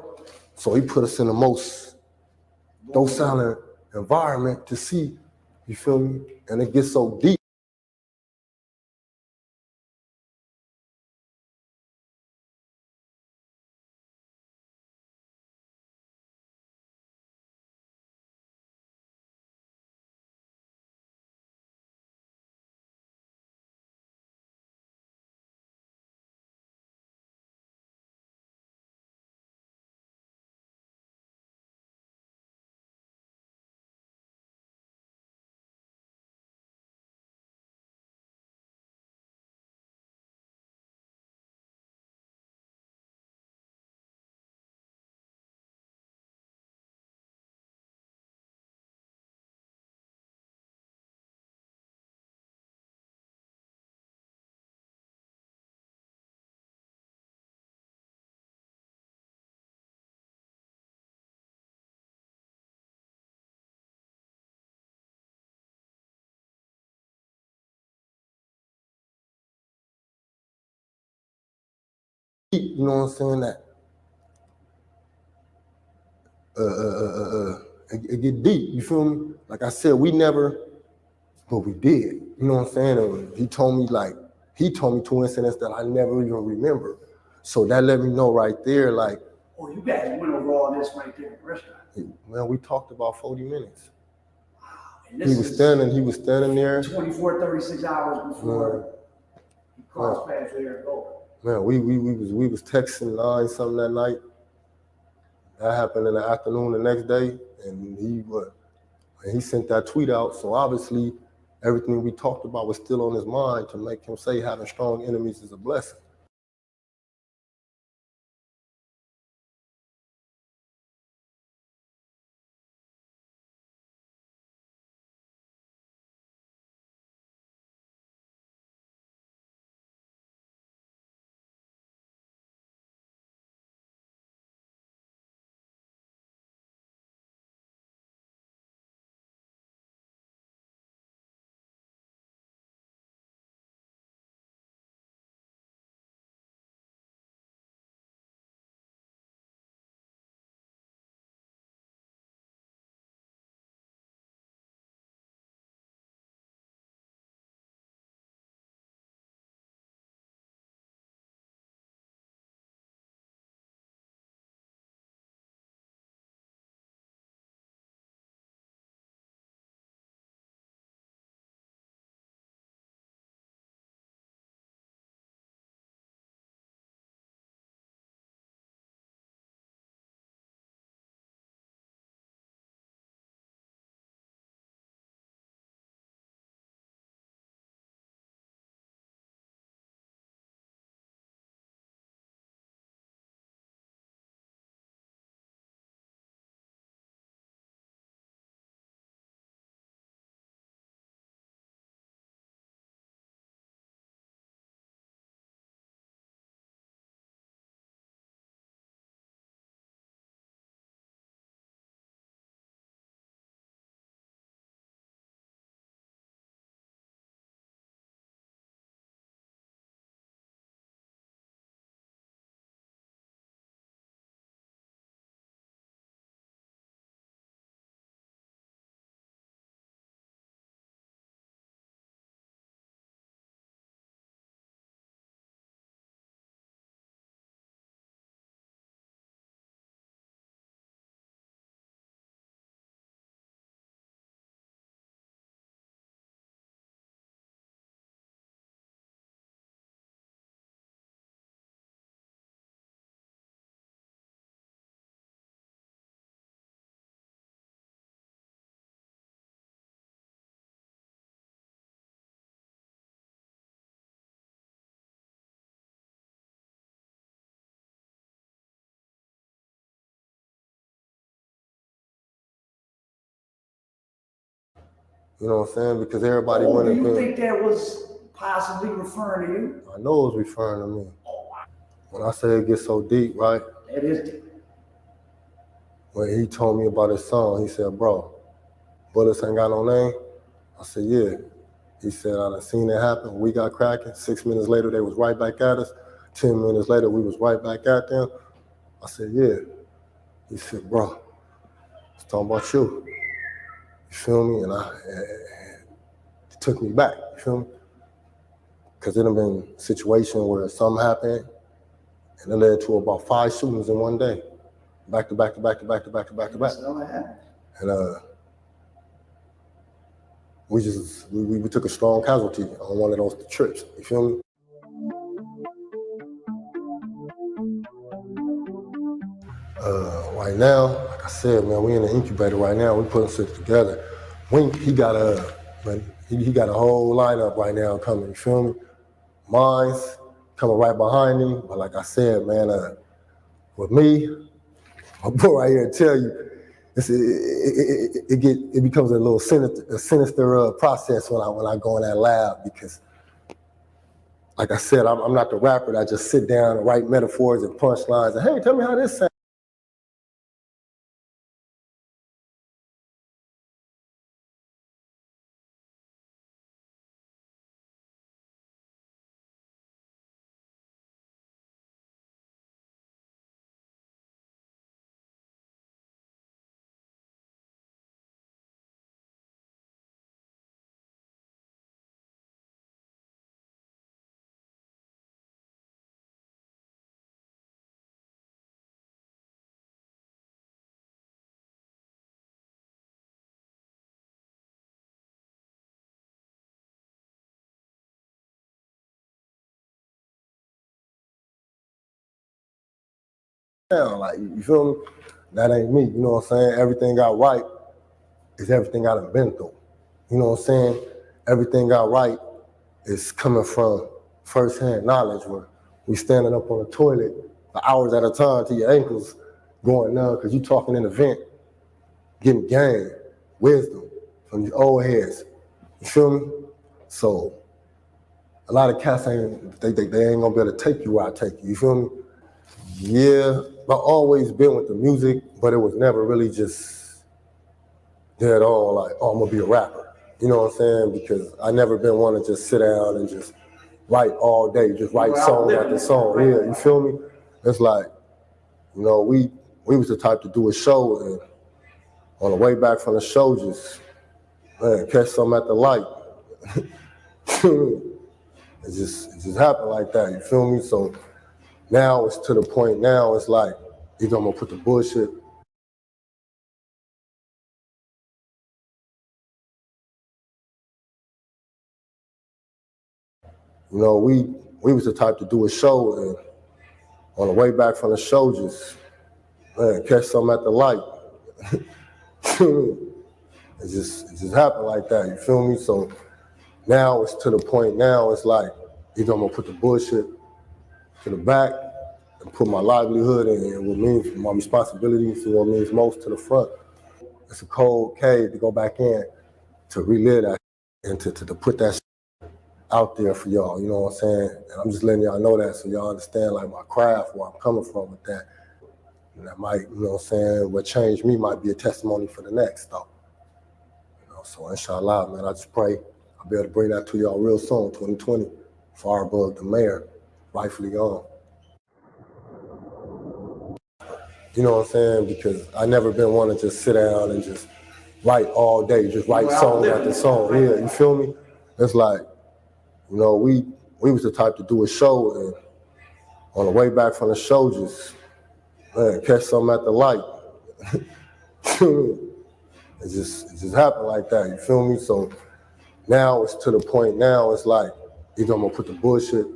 So he put us in the most docile environment to see, you feel me? And it gets so deep. You know what I'm saying? That it get deep. You feel me? Like I said, we never, but we did. You know what I'm saying? And he told me two incidents that I never even remember. So that let me know right there, like, Oh, you guys went over all this right there at the restaurant. Man, we talked about 40 minutes. And He was standing there. 24, 36 hours before he crossed paths with Eric Gold. Man, we was texting 9 something that night. That happened in the afternoon the next day, and he sent that tweet out. So obviously, everything we talked about was still on his mind to make him say having strong enemies is a blessing. You know what I'm saying? Because everybody Oh, do went you think that was possibly referring to you? I know it was referring to me. When I say it gets so deep, right? It is deep. When he told me about his song, he said, bro, bullets ain't got no name? I said, yeah. He said, I done seen it happen. We got cracking. 6 minutes later, they was right back at us. 10 minutes later, we was right back at them. I said, yeah. He said, bro, it's talking about you. You feel me? And it took me back, you feel me? Because it done been a situation where something happened, and it led to about 5 shootings in one day. Back to back to back to back to back to back to back. And we took a strong casualty on one of those trips, you feel me? Right now, like I said, man, we in the incubator right now. We putting shit together. He got a whole lineup right now coming. You feel me? Mine's coming right behind me. But like I said, man, with me, my boy right here tell you, it becomes a little sinister process when I go in that lab because, like I said, I'm not the rapper that just sit down and write metaphors and punchlines and hey, tell me how this sounds. Like, you feel me? That ain't me, you know what I'm saying? Everything got right is everything I done been through. You know what I'm saying? Everything got right is coming from firsthand knowledge where we standing up on the toilet for hours at a time till your ankles going numb because you talking in the vent, getting game, wisdom from these old heads. You feel me? So a lot of cats they ain't gonna be able to take you where I take you. You feel me? Yeah, I've always been with the music, but it was never really just dead on like, oh, I'm gonna be a rapper. You know what I'm saying? Because I never been one to just sit down and just write all day, just write song after song. Yeah, you feel me? It's like, you know, we was the type to do a show and on the way back from the show, just catch something at the light. It just happened like that. You feel me? So now it's to the point. Now it's like either I'm gonna put the bullshit. You know, we was the type to do a show and on the way back from the show, just catch something at the light. It just happened like that. You feel me? So now it's to the point. Now it's like either I'm gonna put the bullshit to the back and put my livelihood and what means my responsibilities and what means most to the front. It's a cold cave to go back in to relive that and to put that out there for y'all. You know what I'm saying? And I'm just letting y'all know that so y'all understand like my craft, where I'm coming from with that. And that might, you know what I'm saying, what changed me might be a testimony for the next though. You know, so inshallah, man, I just pray I'll be able to bring that to y'all real soon, 2020, far above the mayor, rightfully gone. You know what I'm saying? Because I never been one to just sit down and just write all day, just write song after song. Yeah, you feel me? It's like, you know, we was the type to do a show and on the way back from the show, just catch something at the light. It just happened like that. You feel me? So now it's to the point. Now it's like either I'm gonna put the bullshit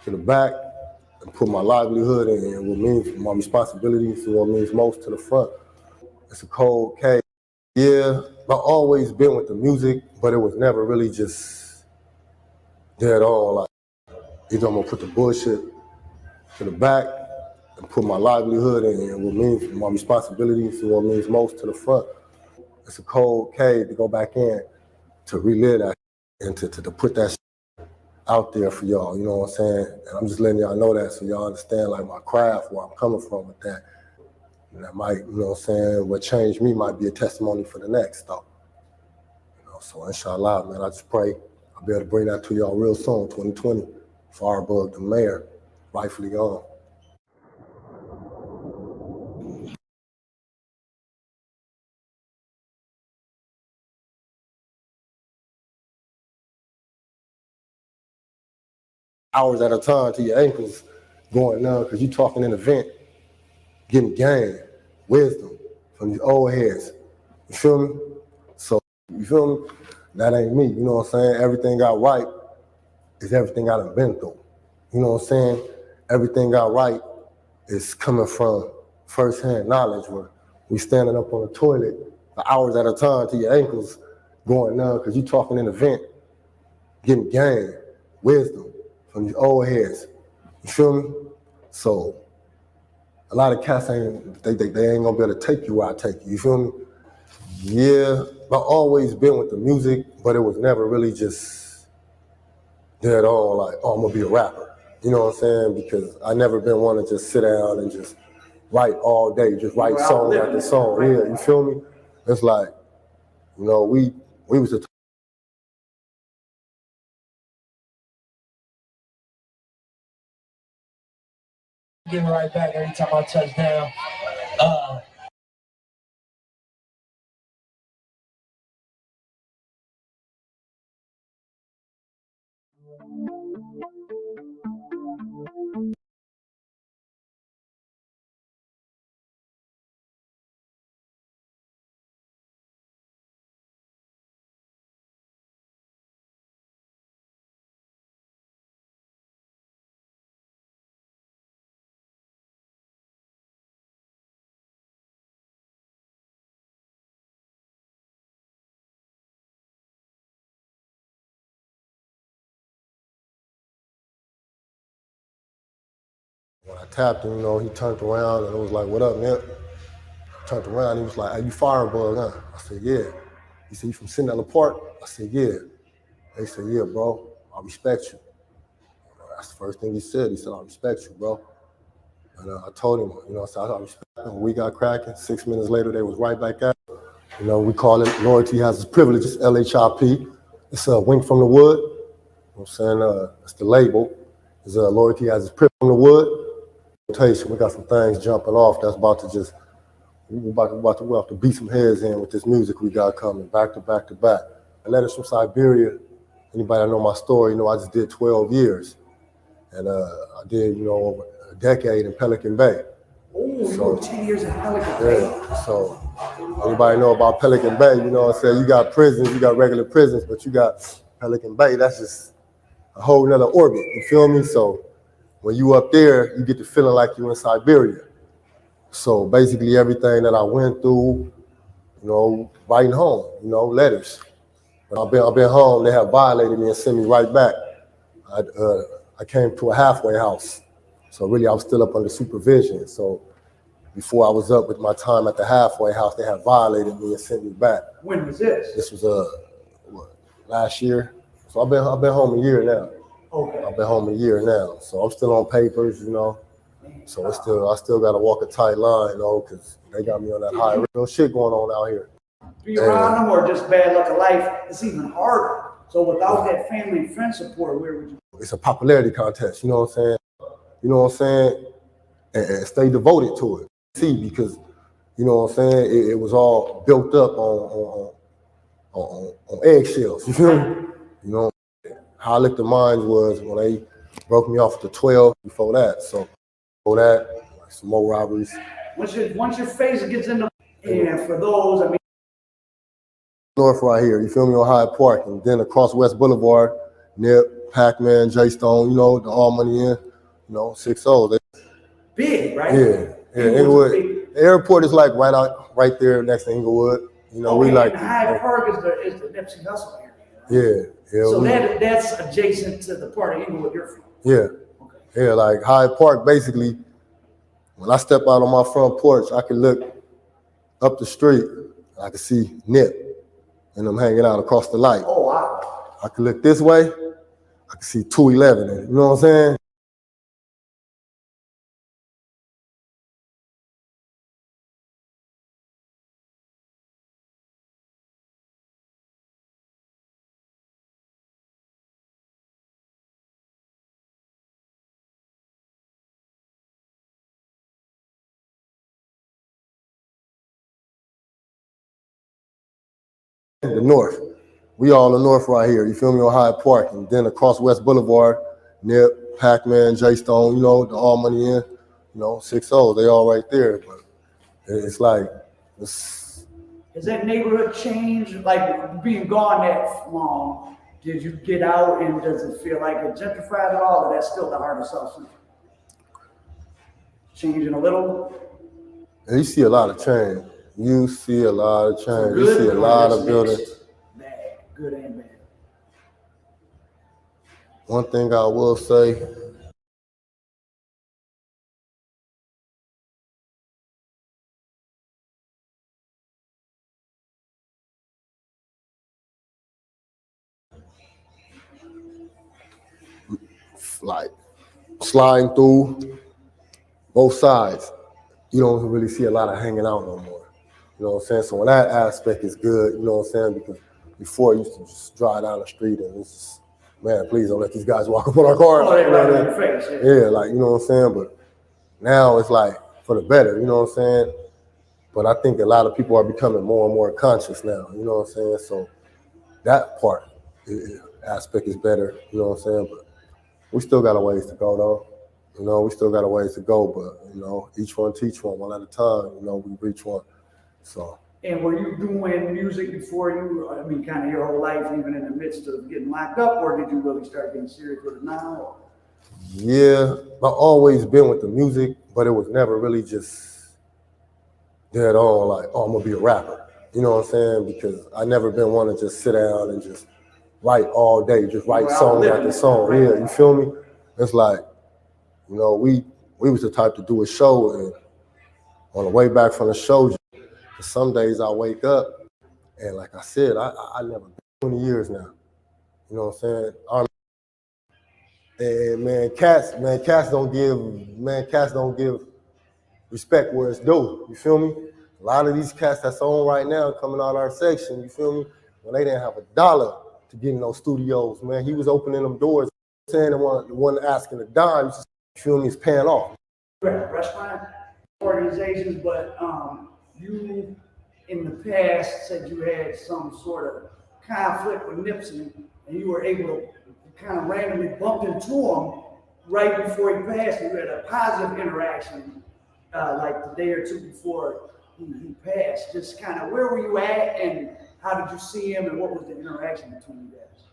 to the back and put my livelihood and what means my responsibilities and what means most to the front. It's a cold case. Yeah, I've always been with the music, but it was never really just dead on. Like either I'm gonna put the bullshit to the back and put my livelihood and what means my responsibilities and what means most to the front. It's a cold cave to go back in to relive that and to put that out there for y'all, you know what I'm saying? And I'm just letting y'all know that so y'all understand like my craft, where I'm coming from with that. And that might, you know what I'm saying, what changed me might be a testimony for the next though. You know, so inshallah, man, I just pray I'll be able to bring that to y'all real soon, 2020, far above the mayor, rightfully gone. Hours at a time to your ankles going numb because you talking in a vent, getting game, wisdom from these old heads. You feel me? So, you feel me? That ain't me, you know what I'm saying? Everything got right is everything I done been through. You know what I'm saying? Everything got right is coming from firsthand knowledge where we standing up on the toilet for hours at a time to your ankles going numb because you talking in a vent, getting game, wisdom from these old heads. You feel me? So a lot of cats ain't they ain't gonna be able to take you where I take you. You feel me? Yeah, I've always been with the music, but it was never really just dead on like, oh, I'm gonna be a rapper. You know what I'm saying? Because I never been one to just sit down and just write all day, just write song after song. Yeah, you feel me? It's like, you know, we was the Getting right back every time I touch down. when I tapped him, you know, he turned around and it was like, what up, Nip? Turned around, he was like, hey, you firing Bugg, huh? I said, yeah. He said, you from sitting at the park? I said, yeah. They said, yeah, bro, I respect you. That's the first thing he said. He said, I respect you, bro. And I told him, you know, I respect him. We got cracking. 6 minutes later, they was right back at it. You know, we call it loyalty has its privilege. It's LHIP. It's a wink from the wood. You know what I'm saying? It's the label. It's loyalty has its privilege from the wood. We got some things jumping off that's about to just, we're about to beat some heads in with this music we got coming back to back to back. Letters from Siberia. Anybody that know my story, you know I just did 12 years. And I did, you know, over a decade in Pelican Bay. Oh, so 10 years in Pelican Bay. Yeah, so anybody know about Pelican Bay, you know what I'm saying? You got prisons, you got regular prisons, but you got Pelican Bay, that's just a whole nother orbit, you feel me? So when you up there, you get the feeling like you in Siberia. So basically everything that I went through, you know, writing home, you know, letters. When I've been home, they have violated me and sent me right back. I came to a halfway house. So really I was still up under supervision. So before I was up with my time at the halfway house, they had violated me and sent me back. When was this? This was last year. So I've been home a year now. Okay. I've been home a year now. So I'm still on papers, you know. So I still got to walk a tight line, you know, because they got me on that high real shit going on out here. Be around them or just bad luck of life, it's even harder. So without that family and friend support, where would you? It's a popularity contest, you know what I'm saying? You know what I'm saying? And stay devoted to it. See, because, you know what I'm saying? It was all built up on eggshells, you feel me? You know, how I licked the mines was when they broke me off to 12 before that. So before that, like some more robberies. Once your face gets in the, and for those, I mean, North right here, you feel me, on Hyde Park, and then across West Boulevard, Nip, Pac-Man, J Stone, you know, the All Money In, you know, 6-0. Big, right? Yeah, Inglewood. The airport is like right there next to Inglewood. You know, we like Hyde Park is the Nipsey Hussle area. Yeah. So that's adjacent to the part of Inglewood you're from. Yeah. Okay. Yeah, like Hyde Park, basically, when I step out on my front porch, I can look up the street, I can see Nip. and I'm hanging out across the light. Oh, wow. I can look this way, I can see 211 in it. You know what I'm saying? The north. We all the north right here, you feel me, on Hyde Park. And then across West Boulevard, Nip, Pac-Man, J Stone, you know, the All Money In, you know, 6-0, they all right there. But it's like, Has that neighborhood changed, like being gone that long? Did you get out and does it feel like it gentrified at all, or that's still the heart of South Central? Changing a little? you see a lot of change. You see a lot of change. You see a lot of buildings. Bad, good and bad. One thing I will say, like sliding through both sides, you don't really see a lot of hanging out no more. You know what I'm saying? So when that aspect is good, you know what I'm saying? Because before, I used to just drive down the street and it's just, man, please don't let these guys walk up on our car. Oh, they right in your face. Yeah, like, you know what I'm saying? But now it's like for the better, you know what I'm saying? But I think a lot of people are becoming more and more conscious now, you know what I'm saying? So that part, aspect is better, you know what I'm saying? But we still got a ways to go though. You know, we still got a ways to go, but, you know, each one teach one at a time, you know, we reach one, so. And were you doing music before you, I mean, kind of your whole life, even in the midst of getting locked up, or did you really start getting serious with it now? Yeah, I've always been with the music, but it was never really just dead on like, oh, I'm gonna be a rapper. You know what I'm saying? Because I never been one to just sit down and just write all day, just write song after song. Yeah, you feel me? It's like, you know, we was the type to do a show, and on the way back from the show, some days I wake up and like I said, I never been 20 years now. You know what I'm saying? And man, cats don't give respect where it's due. You feel me? A lot of these cats that's on right now coming out our section, you feel me? When they didn't have $1 to get in those studios, man, he was opening them doors, saying the one asking a dime, you feel me, is paying off. Restaurant organizations, but you in the past said you had some sort of conflict with NIPSEY, and you were able to kind of randomly bump into him right before he passed. You had a positive interaction, like the day or two before he passed. Just kind of where were you at, and how did you see him, and what was the interaction between you guys?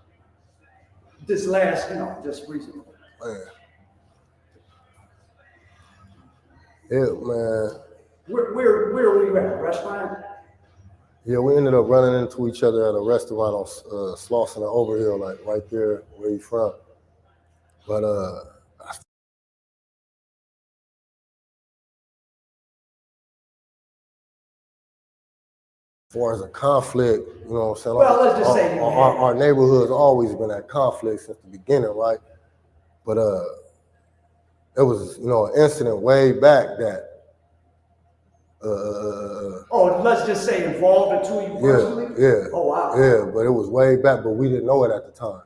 This last, just recently. Man. Yeah, man. Where were you at? Restaurant? Yeah, we ended up running into each other at a restaurant on Slauson and Overhill, like right there where he's from. But as far as a conflict, you know what I'm saying? Well, let's just say our neighborhood's always been at conflict since the beginning, right? But it was, an incident way back that let's just say involved the two of you personally? Yeah. Oh, wow. Yeah, but it was way back, but we didn't know it at the time.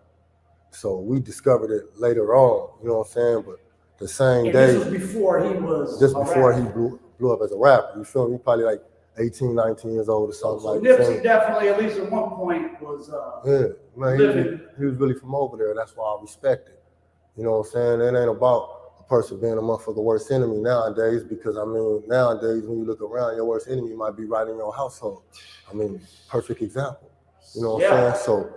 So we discovered it later on, you know what I'm saying? But the same day. This was before he was Just before he blew up as a rapper, you feel me? Probably like 18, 19 years old or something like that. Nipsey definitely, at least at one point, was man, he was really from over there. That's why I respect it. You know what I'm saying? It ain't about a person being a motherfucker worst enemy nowadays, because nowadays when you look around, your worst enemy might be right in your household. Perfect example. You know what I'm saying? So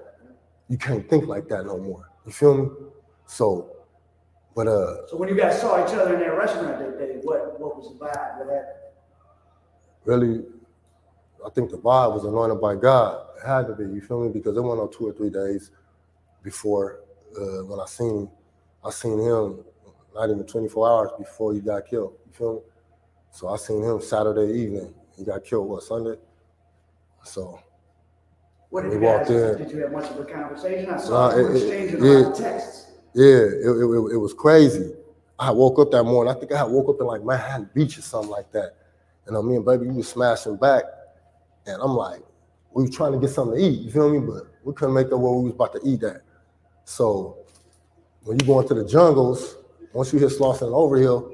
you can't think like that no more. You feel me? So when you guys saw each other in that restaurant that day, what was the vibe? What happened? Really, I think the vibe was anointed by God. It had to be, you feel me? Because it went on 2 or 3 days before when I seen him, not even 24 hours before he got killed, you feel me? So I seen him Saturday evening. He got killed, Sunday? So What did we you guys, walked in. did you have much of a conversation? I saw you were exchanging a lot of texts. Yeah, it was crazy. I woke up that morning. I think I woke up in like Manhattan Beach or something like that. And me and baby, we was smashing back. And I'm like, we was trying to get something to eat, you feel me? But we couldn't make up where we was about to eat at. So when you go into the jungles, once you hit Slauson and Overhill,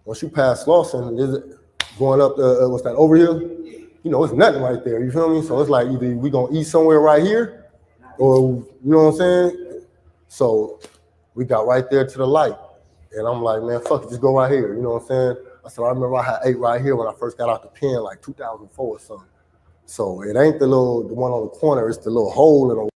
once you pass Slauson, going up the, what's that, Overhill? You know, it's nothing right there, you feel me? So it's like either we gonna eat somewhere right here, or, you know what I'm saying? So we got right there to the light. And I'm like, man, fuck it, just go right here, you know what I'm saying? I said, I remember I had ate right here when I first got out the pen, like 2004 or something. So it ain't the one on the corner, it's the little hole in the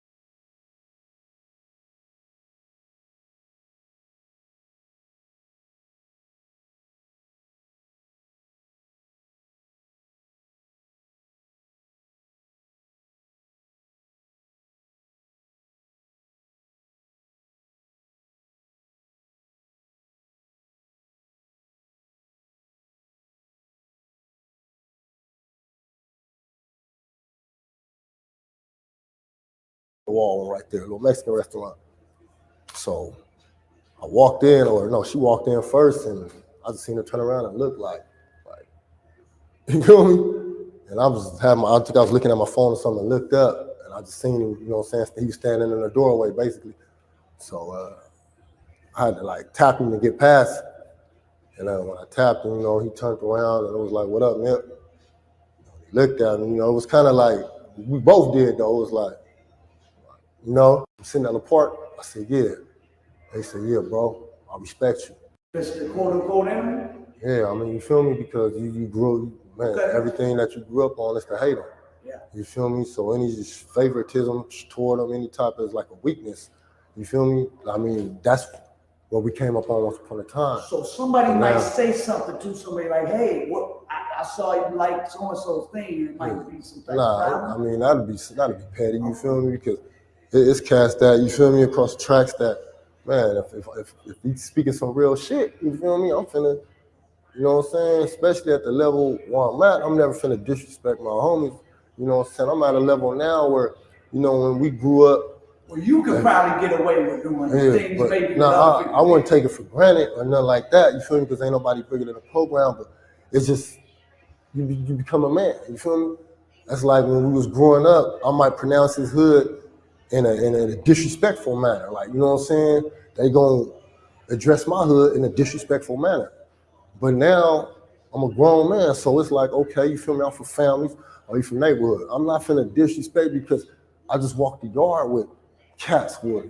wall right there, a little Mexican restaurant. So I walked in, or no, she walked in first, and I just seen her turn around and look like you feel me? And I think I was looking at my phone or something, and looked up, and I just seen him, you know what I'm saying? He was standing in the doorway, basically. So I had to like tap him to get past. And when I tapped him, you know, he turned around and it was like, what up, Nip? He looked at me, you know, it was kind of like, we both did though. It was like, you know, I'm sitting at the park. I said, yeah. They said, yeah, bro, I respect you. This is the quote unquote enemy? Yeah, I mean, you feel me? Because you grew, man, everything that you grew up on is to hate them. Yeah. You feel me? So any favoritism toward them, any type is like a weakness. You feel me? I mean, that's what we came up on once upon a time. So somebody might say something to somebody like, hey, what I saw you like so-and-so's thing, and it might be some type of problem. I mean, that'd be petty, you feel me? Because it's cast that, you feel me, across the tracks that, man, if he's speaking some real shit, you feel me? I'm finna, you know what I'm saying? Especially at the level where I'm at, I'm never finna disrespect my homies. You know what I'm saying? I'm at a level now where, you know, when we grew up. Well, you could probably get away with doing things maybe. No, I wouldn't take it for granted or nothing like that. You feel me? Because ain't nobody bigger than the program. But it's just you become a man. You feel me? That's like when we was growing up. I might pronounce his hood in a disrespectful manner. Like, you know what I'm saying? They gonna address my hood in a disrespectful manner. But now I'm a grown man, so it's like, okay, you feel me? I'm from families or you from neighborhood. I'm not finna disrespect because I just walked the yard with cats with.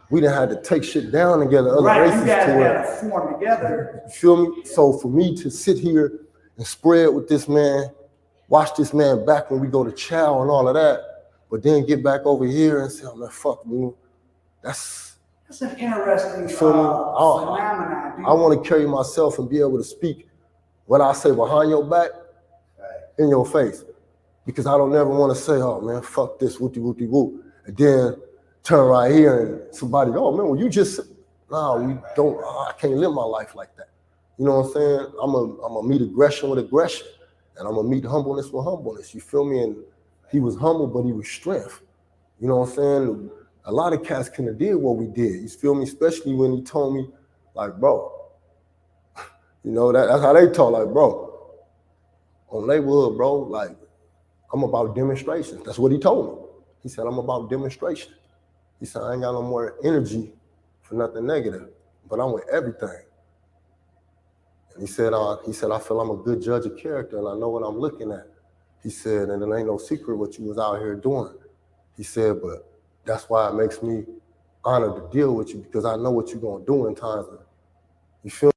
We done had to take shit down together. Other races you guys gotta form together. You feel me? So for me to sit here and spread with this man, watch this man back when we go to chow and all of that, but then get back over here and say, oh man, fuck me. That's an interesting phenomenon. I want to carry myself and be able to speak what I say behind your back in your face. Because I don't ever want to say, oh man, fuck this, whoopty-whoopty-whoop. And then turn right here and somebody, oh man, well you just, nah, we don't, I can't live my life like that. You know what I'm saying? I'm gonna meet aggression with aggression. And I'm gonna meet humbleness with humbleness. You feel me? And he was humble, but he was strength. You know what I'm saying? A lot of cats couldn't have did what we did. You feel me? Especially when he told me, like, bro, you know, that's how they talk, like, bro, on neighborhood, bro, like, I'm about demonstrations. That's what he told me. He said, I'm about demonstration. He said, I ain't got no more energy for nothing negative, but I'm with everything. And he said, I feel I'm a good judge of character and I know what I'm looking at. He said, and it ain't no secret what you was out here doing. He said, but that's why it makes me honored to deal with you because I know what you're gonna do in times of, you feel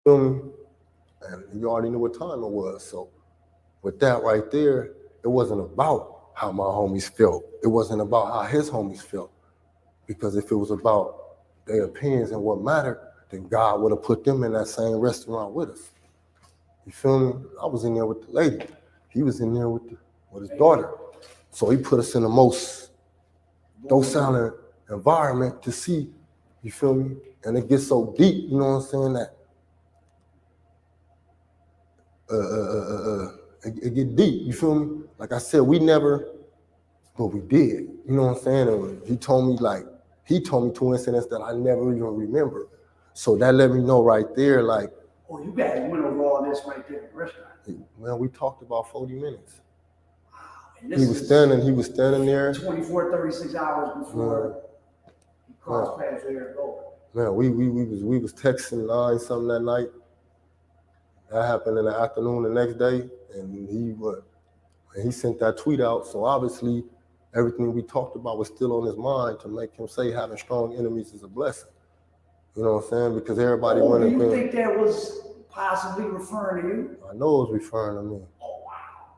Feel me? And you already knew what time it was. So with that right there, it wasn't about how my homies felt. It wasn't about how his homies felt. Because if it was about their opinions and what mattered, then God would have put them in that same restaurant with us. You feel me? I was in there with the lady. He was in there with his daughter. So he put us in the most docile environment to see, you feel me? And it gets so deep, you know what I'm saying, that it get deep, you feel me? Like I said, we never, but we did, you know what I'm saying? And he told me two incidents that I never even remember. So that let me know right there, like, Oh, you guys went over all this right there at the restaurant. Man, we talked about 40 minutes. And He was standing there. 24, 36 hours before he crossed paths with Eric Gold. Man, we was texting 9-something that night. That happened in the afternoon the next day, and he sent that tweet out. So obviously, everything we talked about was still on his mind to make him say having strong enemies is a blessing. You know what I'm saying? Because everybody do you think that was possibly referring to you? I know it was referring to me. Oh, wow.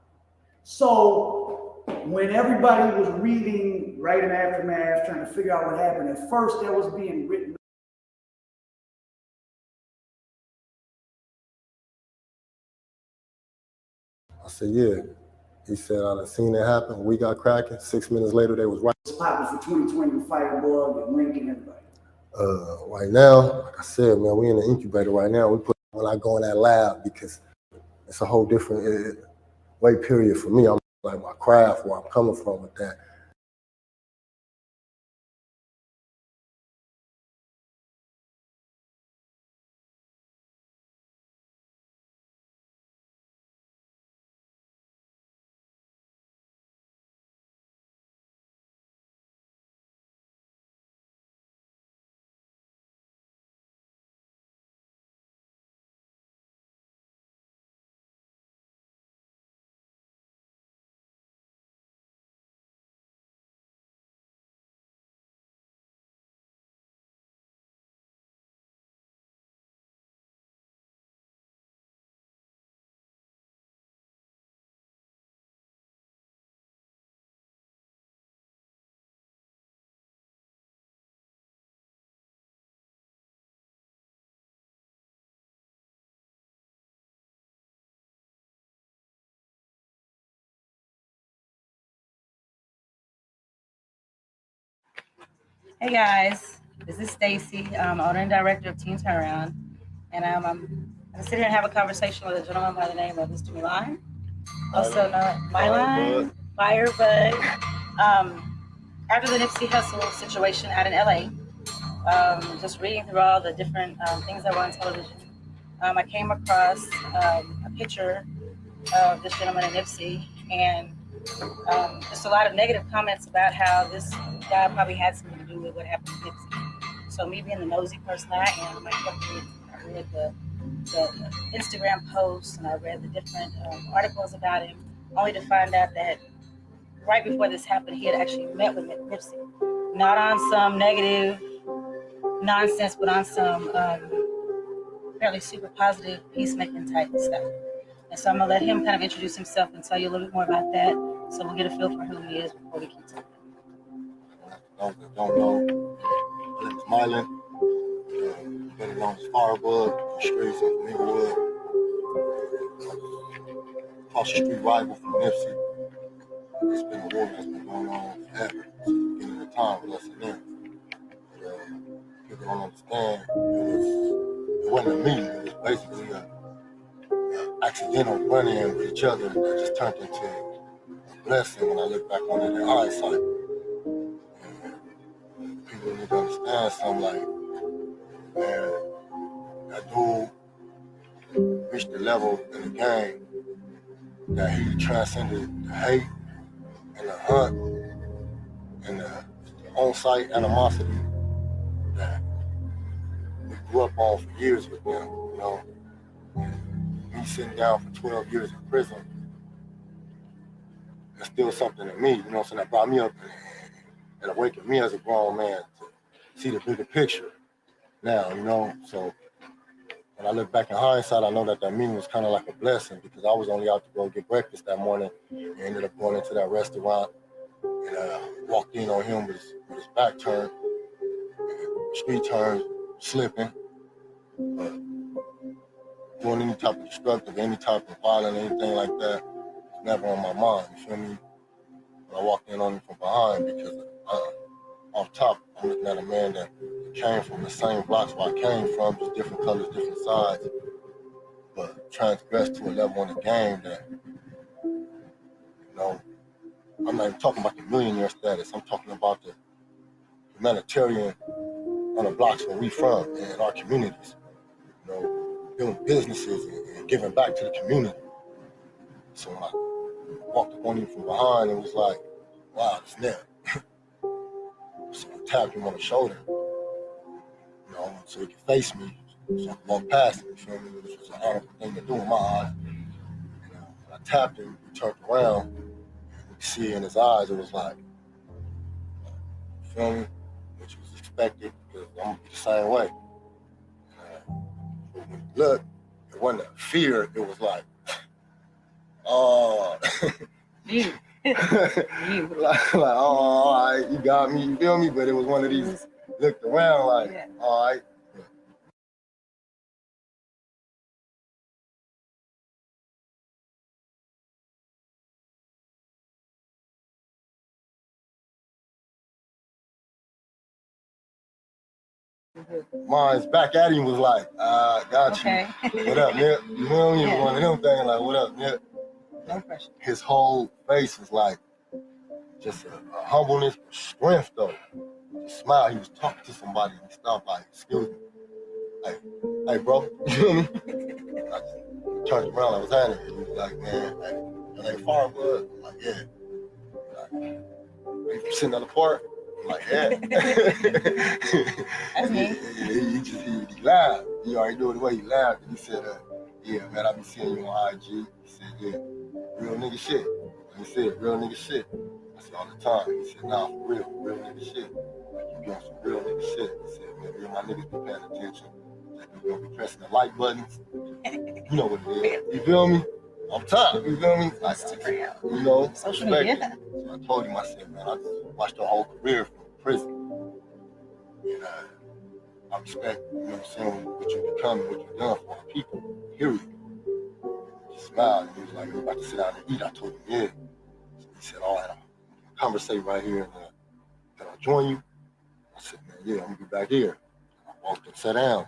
So when everybody was reading right in Aftermath, trying to figure out what happened, at first that was being written. I said, yeah. He said, I done seen it happen. We got cracking. 6 minutes later, they was right. It's popping for 2020 with Fire Bugg and Link and everybody. Right now, like I said, man, we in the incubator right now. When I go in that lab, because it's a whole different wait period for me. I'm like my craft, where I'm coming from with that. Hey guys, this is Stacy, owner and director of Teen Turnaround, and I'm going to sit here and have a conversation with a gentleman by the name of Mr. Milan, also known as Firebug. After the Nipsey Hussle situation out in LA, just reading through all the different things that were on television, I came across a picture of this gentleman and Nipsey, and just a lot of negative comments about how this guy probably had something to do with what happened to Nipsey. So me being the nosy person I am, I read the Instagram posts and I read the different articles about him, only to find out that right before this happened, he had actually met with Nipsey. Not on some negative nonsense, but on some fairly super positive peacemaking type stuff. And so I'm going to let him kind of introduce himself and tell you a little bit more about that, so we'll get a feel for who he is before we keep talking. Don't know. My name is Mylan. Better known as Firebug, the streets of Inglewood. Across the street rival from Nipsey. It's been a war that's been going on forever, since the beginning of time with us and them. But people don't understand, it wasn't a meeting, it was basically an accidental run-in with each other that just turned into a blessing when I look back on it in hindsight. And people need to understand something like, man, that dude reached the level in the game that he transcended the hate and the hunt and the on-site animosity that we grew up on for years with them, you know. Me sitting down for 12 years in prison, that's still something to me, you know what I'm saying, that brought me up and awakened me as a grown man to see the bigger picture now, you know. So when I look back in hindsight, I know that meeting was kind of like a blessing because I was only out to go get breakfast that morning and ended up going into that restaurant and walked in on him with his back turned, street turned, slipping, doing any type of destructive, any type of violent, anything like that. It's never on my mind, you feel me? But I walked in on him from behind because off top, I'm looking at a man that came from the same blocks where I came from, just different colors, different sides, but transgressed to a level in the game that, you know, I'm not even talking about the millionaire status. I'm talking about the humanitarian on the blocks where we from and our communities, you know, doing businesses and giving back to the community. So when I walked up on him from behind, it was like, wow, it's there. So I tapped him on the shoulder, you know, so he could face me, so I could walk past him, you feel me? Which was an honorable thing to do in my eyes. You know, when I tapped him, he turned around, and you could see in his eyes, it was like, you feel me? Which was expected, because I'm gonna be the same way. But when you look, it wasn't a fear, it was like, oh. You. like, oh, all right, you got me, you feel me? But it was one of these, looked around like, yeah. All right. Mine's back at him was like, got Okay. you. What up, Nip? You feel me? It was one of them things like, what up, Nip? No pressure. His whole face was like, just a humbleness, strength though. Just smile. He was talking to somebody and stopped like, excuse me. Hey, bro, you feel me? I just turned around, I was at him. He was like, man, that ain't far, bud. I'm like, yeah. Like, you sitting on the park? I'm like, yeah. That's me. He laughed. He already knew the way he laughed. And he said, yeah, man, I be seeing you on IG. He said, yeah, real nigga shit. And he said, real nigga shit. I said, all the time. He said, nah, for real nigga shit. Like, you be on some real nigga shit. He said, man, real my niggas be paying attention. Like, you gonna be pressing the like buttons. You know what it is. You feel me? I'm tired. You feel me? Like, you know, social media. So I told him, I said, man, I just watched your whole career from prison. And I respect, you know what I'm saying, what you becoming, what you've done for the people, period. He smiled and he was like, we're about to sit down and eat. I told him, yeah. So he said, all right, I'll conversate right here and can I join you? I said, man, yeah, I'm gonna be back here. I walked and sat down.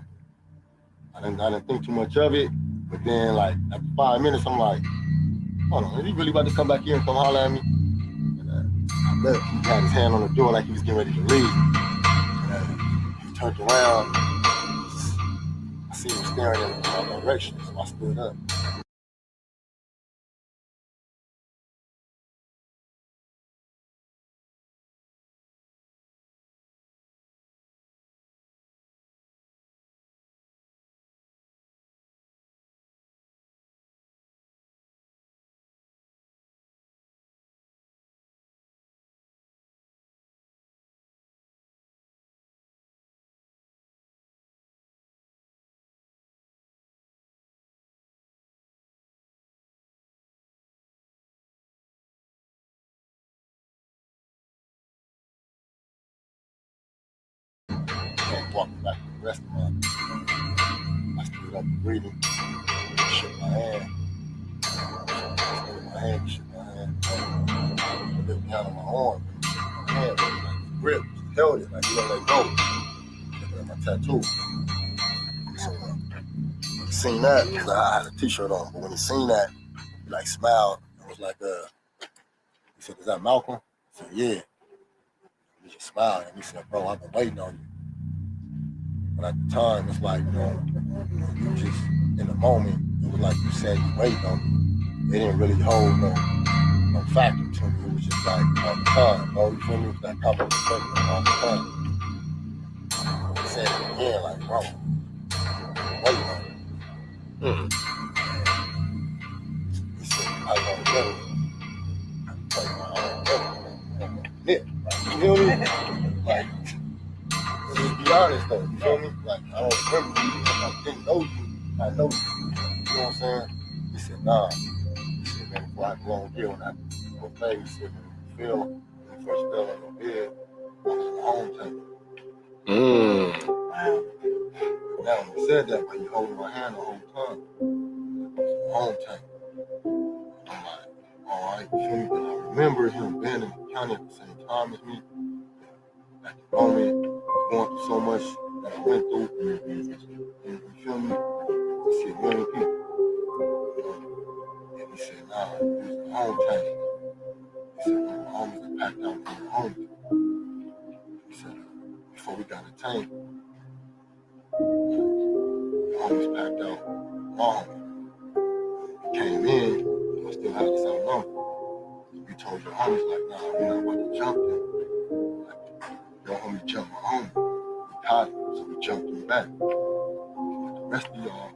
I didn't think too much of it, but then like after 5 minutes, I'm like, hold on, is he really about to come back here and come holler at me? And I looked, he had his hand on the door like he was getting ready to leave. And he turned around, I see him staring in my direction, so I stood up. And walking back to the restaurant. I stood up and greeted him, shook my hand. I stood in my hand, shook my hand. I looked behind on my arm, shook my hand, but like grip, just held it, like he don't let go. Looking at my tattoo. So when he seen that, because I had a t-shirt on, but when he seen that, he like smiled and was like, he said, is that Malcolm? I said, yeah. He just smiled and he said, bro, I've been waiting on you. But at the time, it's like, you know, you just, in the moment, it was like you said you waiting on me. It didn't really hold no factor to me. It was just like all the time, bro. You feel me? It was that couple of seconds all the time. He said it again, like, bro, waiting on you. He said, I don't get it. I don't get it. You feel me? Like, just be honest though, you feel me? Like, I don't remember you, I didn't know you. I know you. You know what I'm saying? He said, nah. He said, man, before I go on here, when I go play, he said, when you first fell on your bed, I was in the home tank. Wow. Now, when he said that, but he holding my hand the whole time. Home tank. I'm like, all right, you feel me? But I remember him being in the county at the same time as me. At the moment, going through so much that I went through. And you feel me? I see a million people. And he said, nah, it was the home tank. He said, when my homies are packed out from the homies. He said, before we got a tank, the homies packed out. My homies. We came in, we still had the same number. You told your homies, like, nah, we're not about to jump them. Like, your homie jumped my homie. We caught him, so we jumped him back. But the rest of y'all,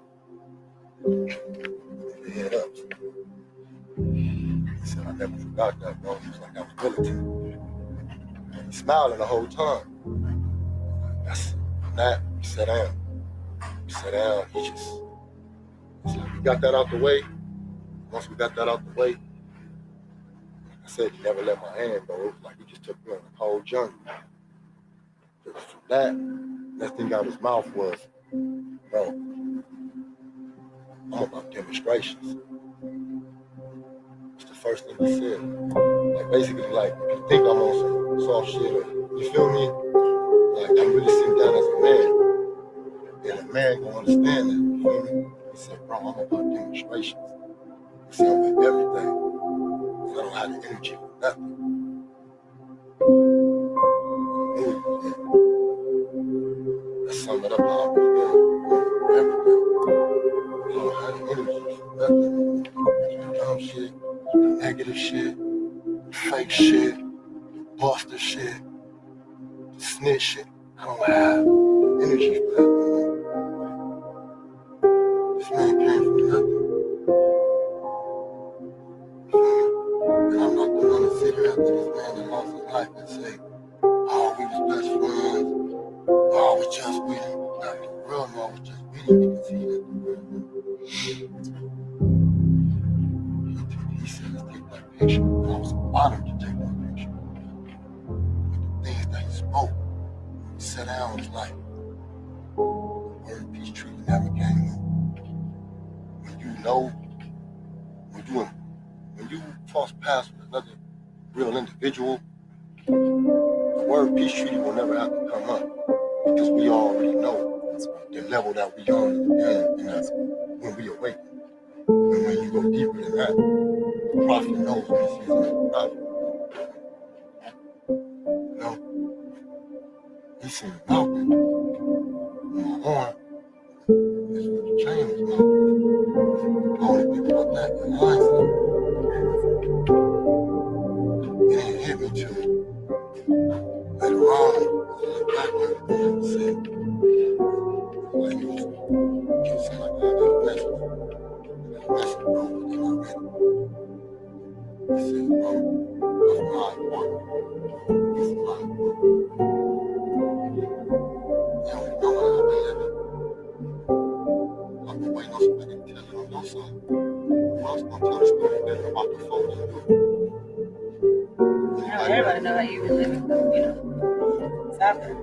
they head up. He said, I never forgot that, bro. He was like, I was militant. And he smiling the whole time. That's NIPSEY. We sat down. We sat down. It's like, we got that out the way. Once we got that out the way, like I said, he never let my hand go. It was like he just took me on a whole journey. Because from that thing out of his mouth was, bro, I'm about demonstrations. It's the first thing he said. Like, basically, like, if you think I'm on some soft shit, or, you feel me? Like, I'm really sitting down as a man. And a man gonna understand that, you feel me? He said, bro, I'm about demonstrations. He said, I'm with everything. And I don't have the energy for nothing. That summed it up how I was doing. Everything. I don't have the energy for nothing. The dumb shit, the negative shit, the fake shit, the buster shit, the snitch shit. I don't have energy for that no more. This man came from nothing. And I'm not the one to sit here after this man that lost his life and say, oh, we was best friends. Oh, I was just with him. Like, the world know I was just with him because he let the world know. He said, let's take that picture. And I was honored to take that picture. But the things that he spoke, he sat down and was like, the word peace treaty never came in. When you know, when you cross paths with another real individual, the word peace treaty will never have to come up because we already know the level that we on and that's when we awaken. And when you go deeper than that, the prophet knows when he sees another prophet. You know? He seen Malcolm on my arm. That's what the chain was Malcolm. I only think about that in hindsight. It didn't hit me till later on. I look back on everything I said. Like he was getting something like, I got a message. I got a message, bro, but they're not ready. He said, bro, that's my important. This is my important. You don't know how I've been living. I've been waiting on somebody to tell it on your side. Who else gonna tell the story better about the folks than you? Now everybody know how you been living, though, you know. It's out there.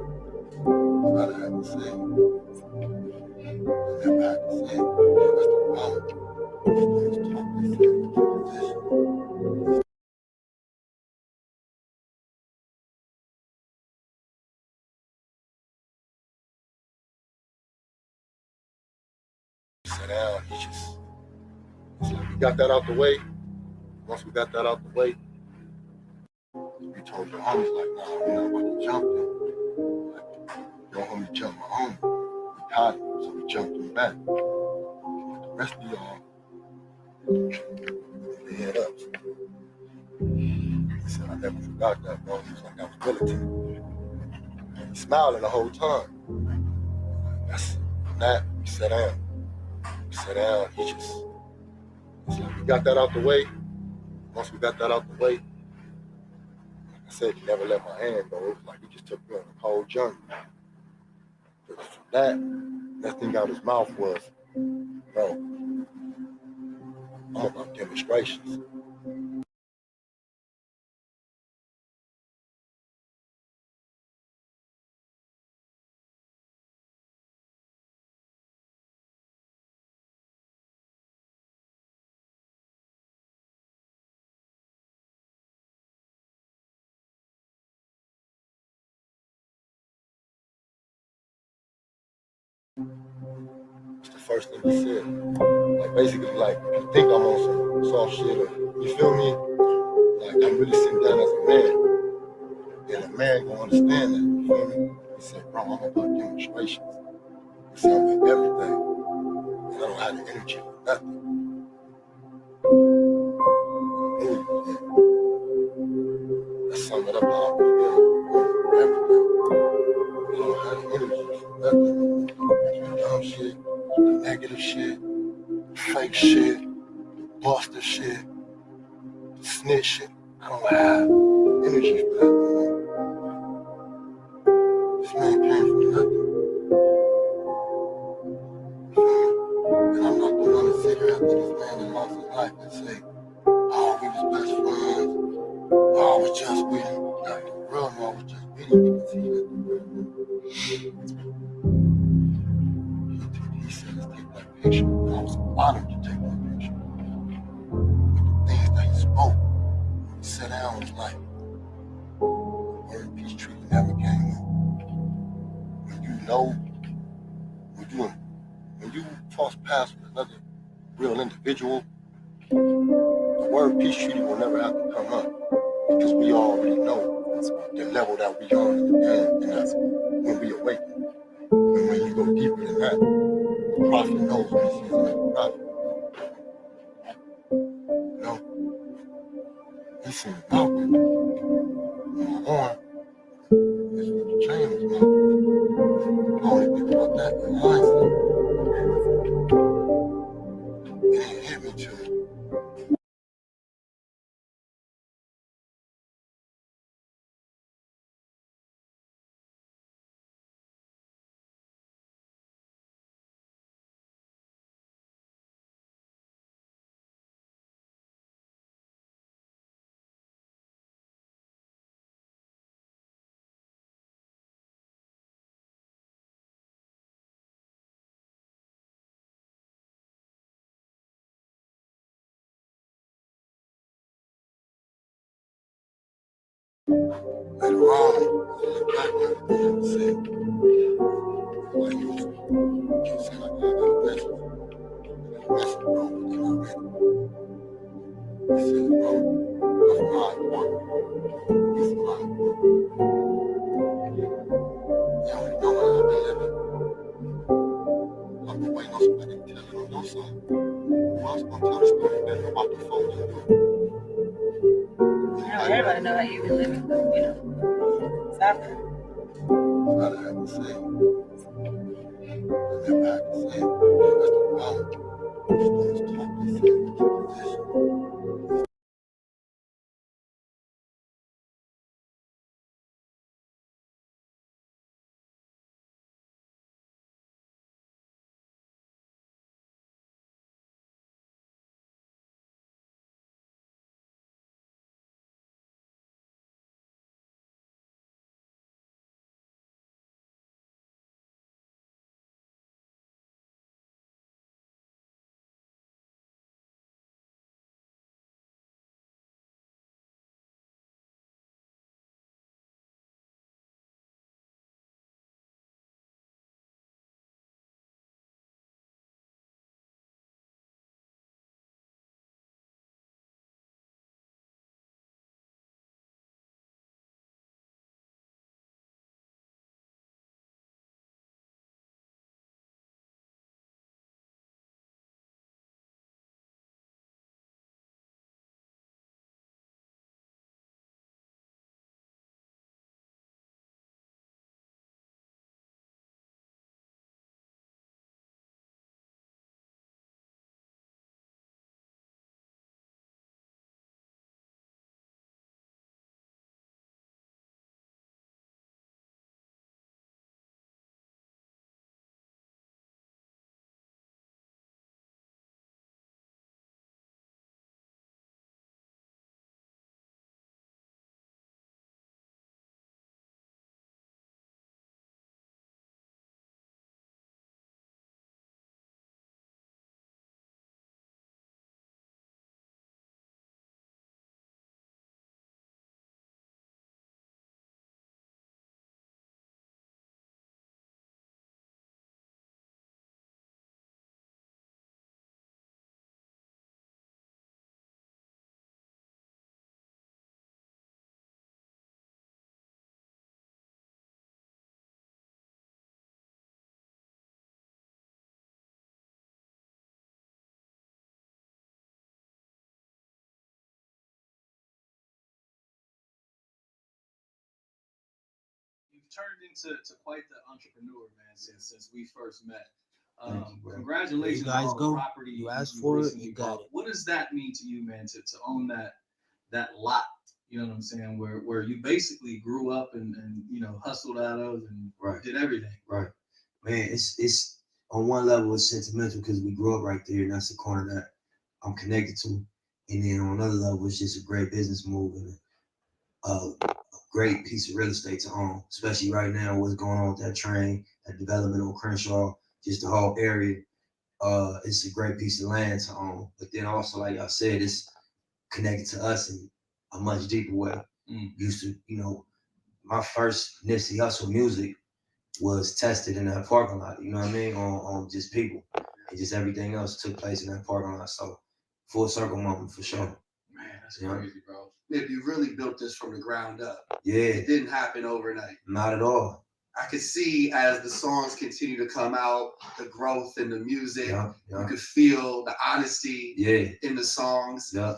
I never had to say it. I never had to say it. That's the problem. These things talk themselves into position. Sit down. It's like we got that out the way. Once we got that out the way, we told your homies, like, nah, we're not about to jump them. Like, your homie jumped my homie. We caught him, so we jumped him back. But the rest of y'all, they head up. He said, I never forgot that, bro. He was like, I was militant. And he smiling the whole time. That's NIPSEY. We sat down. We sat down. It's like, we got that out the way. Once we got that out the way, like I said, he never let my hand go. It was like he just took me on a whole journey. Because from that thing out of his mouth was, bro, I'm about demonstrations. It's the first thing he said. Like basically, like if you think I'm on some soft shit, or you feel me? Like I'm really sitting down as a man, and a man gonna understand that. You feel me? He said, bro, I'm about demonstrations. He said, I'm with everything, and I don't have the energy for nothing. That summed it up how I was feeling. Everything. I don't have the energy for nothing. Dumb shit, negative shit, fake shit, buster shit, snitch shit. I don't have energy for that. This man came from nothing. And I'm not the one to sit here after this man that lost his life and say, oh, we was best friends. Oh, I was just with him. Like, the real no, I was just with him because he had the real no. He said, let's take that picture. And I was honored to take that picture. But the things that he spoke, when he sat down, was like, the word peace treaty never came in. When you know, when you cross paths with another real individual, the word peace treaty will never have to come up because we already know the level that we are in the game, and that's when we awaken. And when you go deeper than that, the prophet knows when he sees another prophet. You know, he seen Malcolm on my arm. That's what the chain was Malcolm. I only think about that in hindsight. It didn't hit me till later on, I looked back and everything and said, like he kept saying, like, I got a message. I got a message, bro, but they're not ready. He said, bro, that's my important. This is my important. You already know how I've been living. I've been waiting on somebody to tell you on your side. Who else gonna tell the story better about the phone than you? Everybody know how you been living, but you know, it's out there. I had to say it. I never had to say it. That's the problem. These dudes talk themselves into position. turned into quite the entrepreneur, man, since we first met. Bro. Congratulations There you guys on all go. the property You asked you for it, recently you got bought. it. What does that mean to you, man, to own that lot? You know what I'm saying? Where you basically grew up and you know, hustled out of and did everything. Right. Man, it's on one level it's sentimental because we grew up right there, and that's the corner that I'm connected to. And then on another level, it's just a great business move and a great piece of real estate to own, especially right now, what's going on with that train, that development on Crenshaw, just the whole area. It's a great piece of land to own. But then also, like I said, it's connected to us in a much deeper way. Used to, you know, my first Nipsey Hussle music was tested in that parking lot, you know what I mean? On just people. And just everything else took place in that parking lot. So full circle moment for sure. Man, that's Yeah. crazy, bro. If you really built this from the ground up. Yeah. It didn't happen overnight. Not at all. I could see as the songs continue to come out, the growth in the music. Yeah. You could feel the honesty in the songs. Yeah.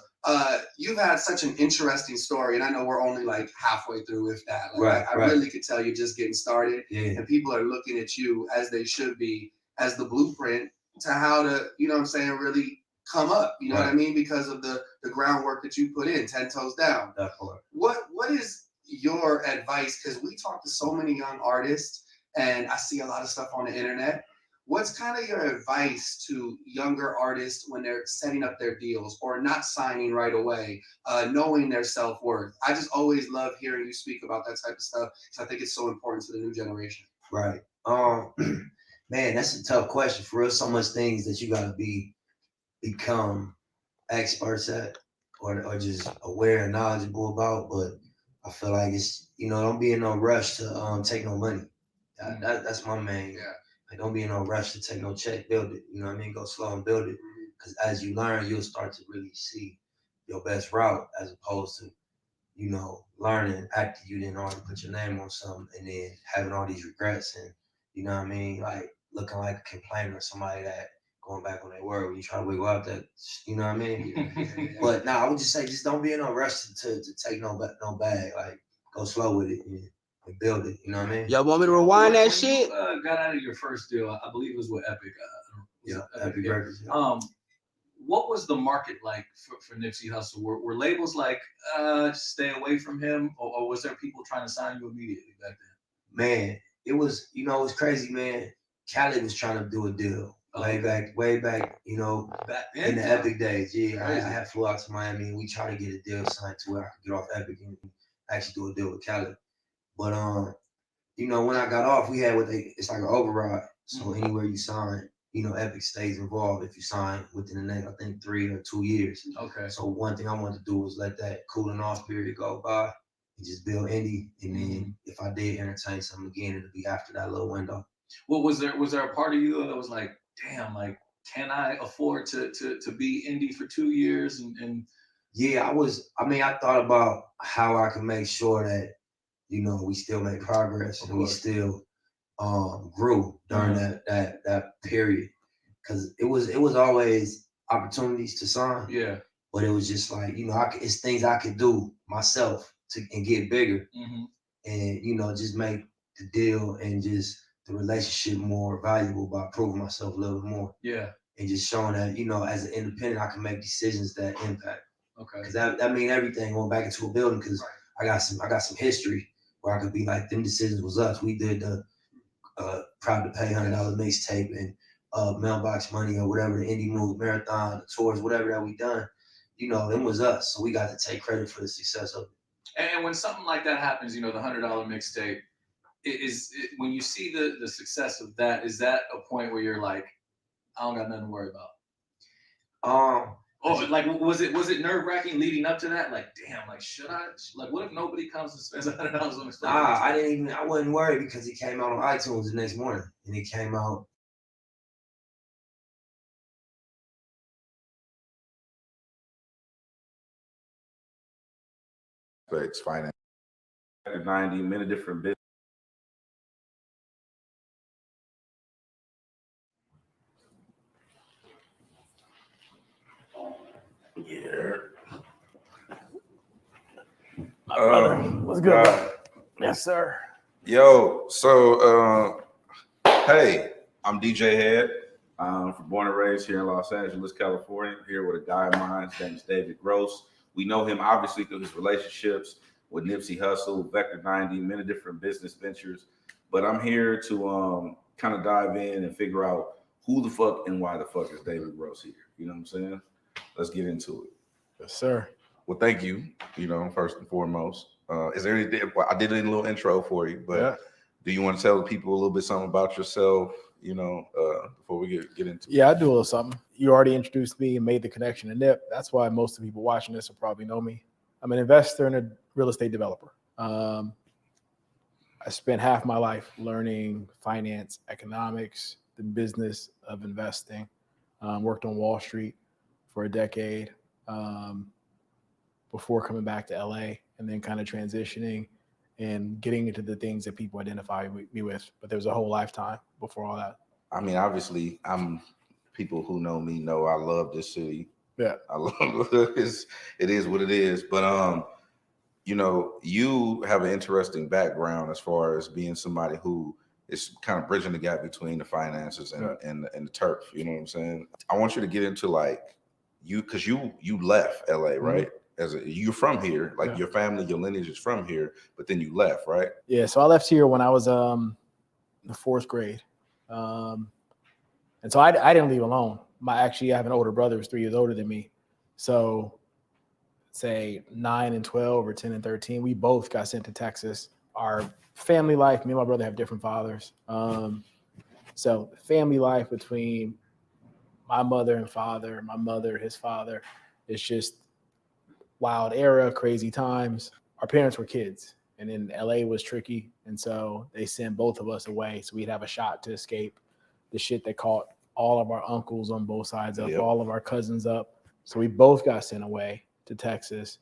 You've had such an interesting story, and I know we're only like halfway through, if that. Right, I really could tell you're just getting started, Yeah. and people are looking at you as they should be, as the blueprint to how to, you know what I'm saying, really come up. You know what I mean? Because of the groundwork that you put in, 10 toes down. That part. What is your advice? Because we talk to so many young artists, and I see a lot of stuff on the internet. What's kind of your advice to younger artists when they're setting up their deals or not signing right away, knowing their self-worth? I just always love hearing you speak about that type of stuff because I think it's so important to the new generation. Right. Man, that's a tough question. For real, so much things that you gotta become experts at or just aware and knowledgeable about. But I feel like it's, you know, don't be in no rush to take no money. That's my main. Yeah. Like, don't be in no rush to take no check, build it. You know what I mean? Go slow and build it. Because as you learn, you'll start to really see your best route as opposed to, you know, learning after you didn't already put your name on something and then having all these regrets and, you know what I mean? Like looking like a complainer, somebody that going back on their word when you try to wiggle out that, you know what I mean? But no, I would just say, just don't be in no rush to take no bag. Like, go slow with it and build it. You know what I mean? Y'all want me to rewind that When shit? You got out of your first deal, I believe it was with Epic. Epic Records. Yeah. What was the market like for Nipsey Hussle? Were labels like, just stay away from him, or was there people trying to sign you immediately back then? Man, it was, you know, it was crazy, man. Cali was trying to do a deal way back, you know, back then, in the Epic days. Yeah, I Crazy. had flew out to Miami and we tried to get a deal signed to where I could get off Epic and actually do a deal with Cali. But you know, when I got off, we had it's like an override. So anywhere you sign, you know, Epic stays involved if you sign within the next, I think, 3 or 2 years. Okay. So one thing I wanted to do was let that cooling off period go by and just build indie. And then if I did entertain something again, it'll be after that little window. Well, was there a part of you that was like, damn, like, can I afford to be indie for 2 years? And yeah, I thought about how I could make sure that, you know, we still make progress and we still grew during that period. Cause it was always opportunities to sign. Yeah. But it was just like, you know, it's things I could do myself and get bigger and, you know, just make the deal and just the relationship more valuable by proving myself a little bit more. Yeah. And just showing that, you know, as an independent, I can make decisions that impact. Okay. Cause that mean everything going back into a building. Cause I got some history where I could be like, them decisions was us. We did the Proud to Pay $100 mixtape and Mailbox Money or whatever, the indie move, marathon, the tours, whatever that we done. You know, them was us. So we got to take credit for the success of it. And when something like that happens, you know, the $100 mixtape, when you see the success of that, is that a point where you're like, I don't got nothing to worry about? Or like, was it nerve-wracking leading up to that? Like, damn, like, should I? Like, what if nobody comes and spends $100 on this? Nah, I wasn't worried because it came out on iTunes the next morning, and it came out. Finance, 90 many different business. Yeah. My brother, what's good, bro? Yes, sir. Yo, so hey, I'm DJ Head. I'm born and raised here in Los Angeles, California. Here with a guy of mine. His name is David Gross. We know him obviously through his relationships with Nipsey Hussle, Vector 90, many different business ventures. But I'm here to kind of dive in and figure out who the fuck and why the fuck is David Gross here. You know what I'm saying? Let's get into it. Yes, sir. Well, thank you. First and foremost, is there anything? I did a little intro for you, but do you want to tell the people a little bit something about yourself? Before we get into it. Yeah, I do a little something. You already introduced me and made the connection to NIP. That's why most of the people watching this will probably know me. I'm an investor and a real estate developer. I spent half my life learning finance, economics, the business of investing. Worked on Wall Street for a decade before coming back to LA and then kind of transitioning and getting into the things that people identify me with. But there was a whole lifetime before all that. I mean, obviously, people who know me know I love this city. Yeah. I love it. It is what it is. But you have an interesting background as far as being somebody who is kind of bridging the gap between the finances and the turf. You know what I'm saying? I want you to get into because you left LA, right? Mm-hmm. You're from here, your family, your lineage is from here, but then you left, right? Yeah, so I left here when I was in the fourth grade. And so I didn't leave alone. I have an older brother who's 3 years older than me. So say 9 and 12 or 10 and 13, we both got sent to Texas. Our family life, me and my brother have different fathers. So family life between my mother and father, my mother, his father, it's just wild era, crazy times. Our parents were kids, and then LA was tricky. And so they sent both of us away so we'd have a shot to escape the shit that caught all of our uncles on both sides up, all of our cousins up. So we both got sent away to Texas.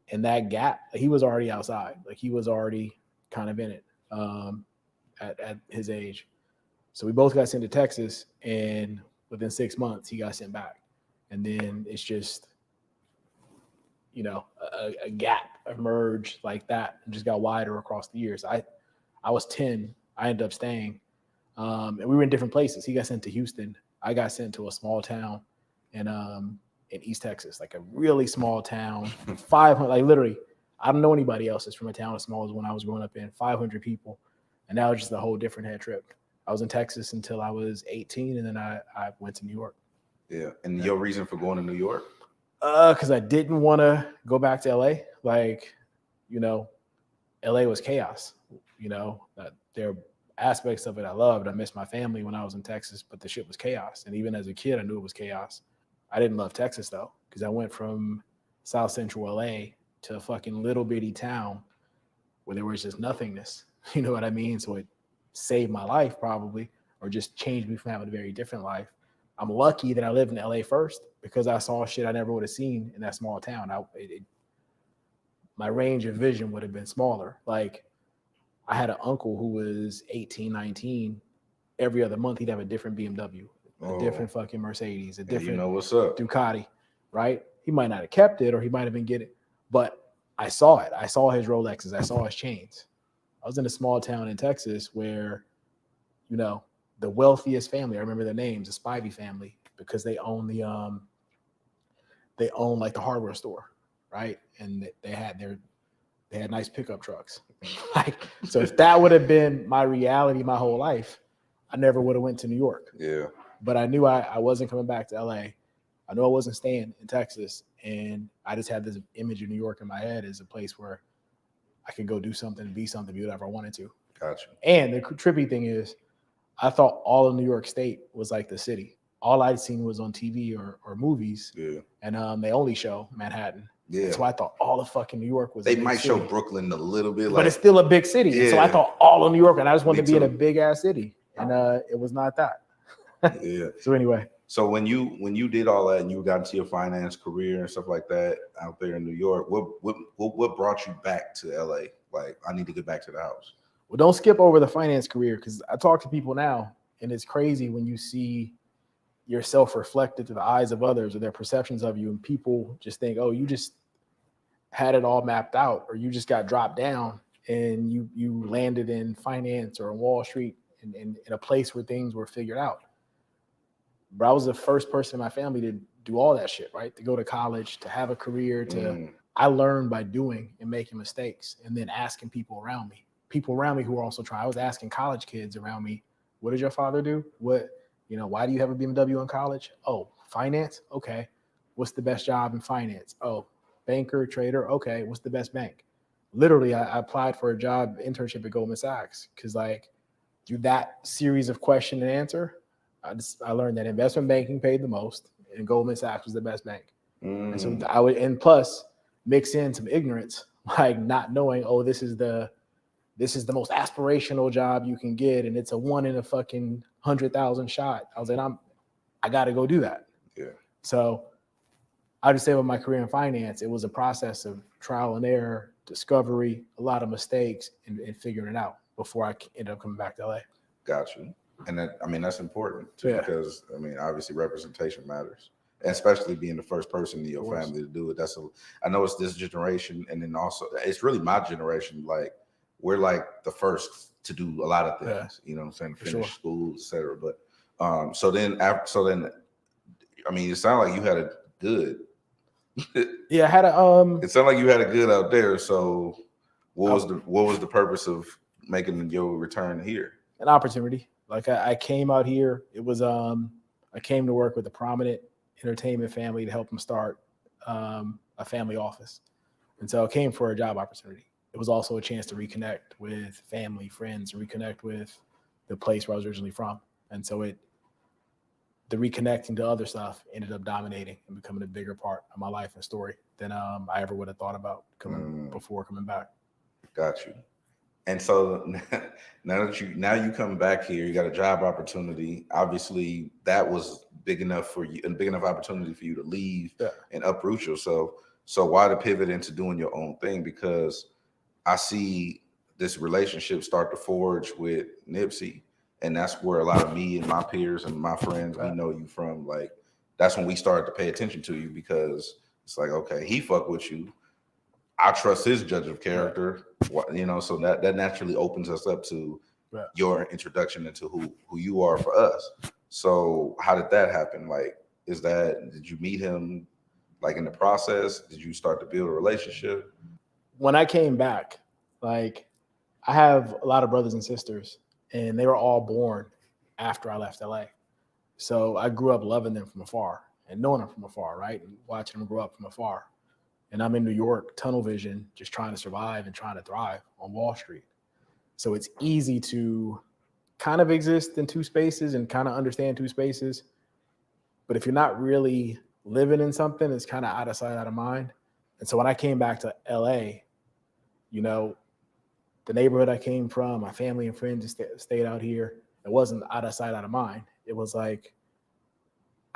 And that gap, he was already outside. He was already kind of in it at his age. So we both got sent to Texas, and within 6 months, he got sent back. And then it's just, a gap emerged like that and just got wider across the years. I was 10. I ended up staying. And we were in different places. He got sent to Houston. I got sent to a small town in East Texas, a really small town, 500, literally, I don't know anybody else that's from a town as small as when I was growing up in, 500 people. And that was just a whole different head trip. I was in Texas until I was 18, and then I went to New York. Yeah. And your reason for going to New York? Because I didn't want to go back to LA. LA was chaos. There are aspects of it I loved. I missed my family when I was in Texas, but the shit was chaos. And even as a kid, I knew it was chaos. I didn't love Texas, though, because I went from South Central LA to a fucking little bitty town where there was just nothingness. You know what I mean? So it saved my life probably, or just changed me from having a very different life. I'm lucky that I lived in LA first because I saw shit I never would have seen in that small town. My range of vision would have been smaller. I had an uncle who was 18, 19. Every other month, he'd have a different BMW, a different fucking Mercedes, a different what's up. Ducati, right? He might not have kept it or he might have been getting it, but I saw it. I saw his Rolexes. I saw his chains. I was in a small town in Texas where, the wealthiest family, I remember their names, the Spivey family, because they own the hardware store, right? And they had nice pickup trucks. So if that would have been my reality my whole life, I never would have went to New York. Yeah. But I knew I wasn't coming back to LA. I knew I wasn't staying in Texas. And I just had this image of New York in my head as a place where I could go do something, be whatever I wanted to. Gotcha. And the trippy thing is, I thought all of New York State was like the city. All I'd seen was on TV or movies. Yeah. And they only show Manhattan. Yeah. So I thought all of fucking New York was. They might show Brooklyn a little bit, but it's still a big city. Yeah. So I thought all of New York, and I just wanted to be in a big ass city, and it was not that. Yeah. So anyway. So when you did all that and you got into your finance career and stuff like that out there in New York, what brought you back to LA? I need to get back to the house. Well, don't skip over the finance career, because I talk to people now, and it's crazy when you see yourself reflected through the eyes of others or their perceptions of you, and people just think, oh, you just had it all mapped out, or you just got dropped down and you landed in finance or on Wall Street in a place where things were figured out. But I was the first person in my family to do all that shit, right? To go to college, to have a career, I learned by doing and making mistakes and then asking people around me who were also trying. I was asking college kids around me, what did your father do? Why do you have a BMW in college? Oh, finance? Okay. What's the best job in finance? Oh, banker, trader? Okay. What's the best bank? Literally, I applied for a job internship at Goldman Sachs because through that series of question and answer, I learned that investment banking paid the most and Goldman Sachs was the best bank. And so and plus mix in some ignorance, like not knowing, oh, this is the most aspirational job you can get. And it's a 1 in a fucking 100,000 shot. I was like, I got to go do that. Yeah. So I just say with my career in finance, it was a process of trial and error, discovery, a lot of mistakes and figuring it out before I ended up coming back to LA. Got you. And that's important too, because obviously representation matters, and especially being the first person in your family to do it. I know it's this generation, and then also it's really my generation. Like we're like the first to do a lot of things. You know what I'm saying? Finish school, etc. But so then it sounded like you had a good. Yeah, I had a. It sounded like you had a good out there. So what was the purpose of making your return here? An opportunity. Like I came out here. It was I came to work with a prominent entertainment family to help them start a family office, and so I came for a job opportunity. It was also a chance to reconnect with family, friends, reconnect with the place where I was originally from, and so the reconnecting to other stuff ended up dominating and becoming a bigger part of my life and story than I ever would have thought about before coming back. Got you. And so now you come back here, you got a job opportunity. Obviously, that was big enough for you, and big enough opportunity for you to leave and uproot yourself. So why the pivot into doing your own thing? Because I see this relationship start to forge with NIPSEY, and that's where a lot of me and my peers and my friends we know you from. Like that's when we started to pay attention to you, because it's like, okay, he fuck with you. I trust his judge of character, so that naturally opens us up to your introduction into who you are for us. So how did that happen? Like, did you meet him like in the process? Did you start to build a relationship? When I came back, like I have a lot of brothers and sisters, and they were all born after I left LA. So I grew up loving them from afar and knowing them from afar, right? And watching them grow up from afar. And I'm in New York, tunnel vision, just trying to survive and trying to thrive on Wall Street. So it's easy to kind of exist in two spaces and kind of understand two spaces. But if you're not really living in something, it's kind of out of sight, out of mind. And so when I came back to LA, the neighborhood I came from, my family and friends just stayed out here. It wasn't out of sight, out of mind. It was like,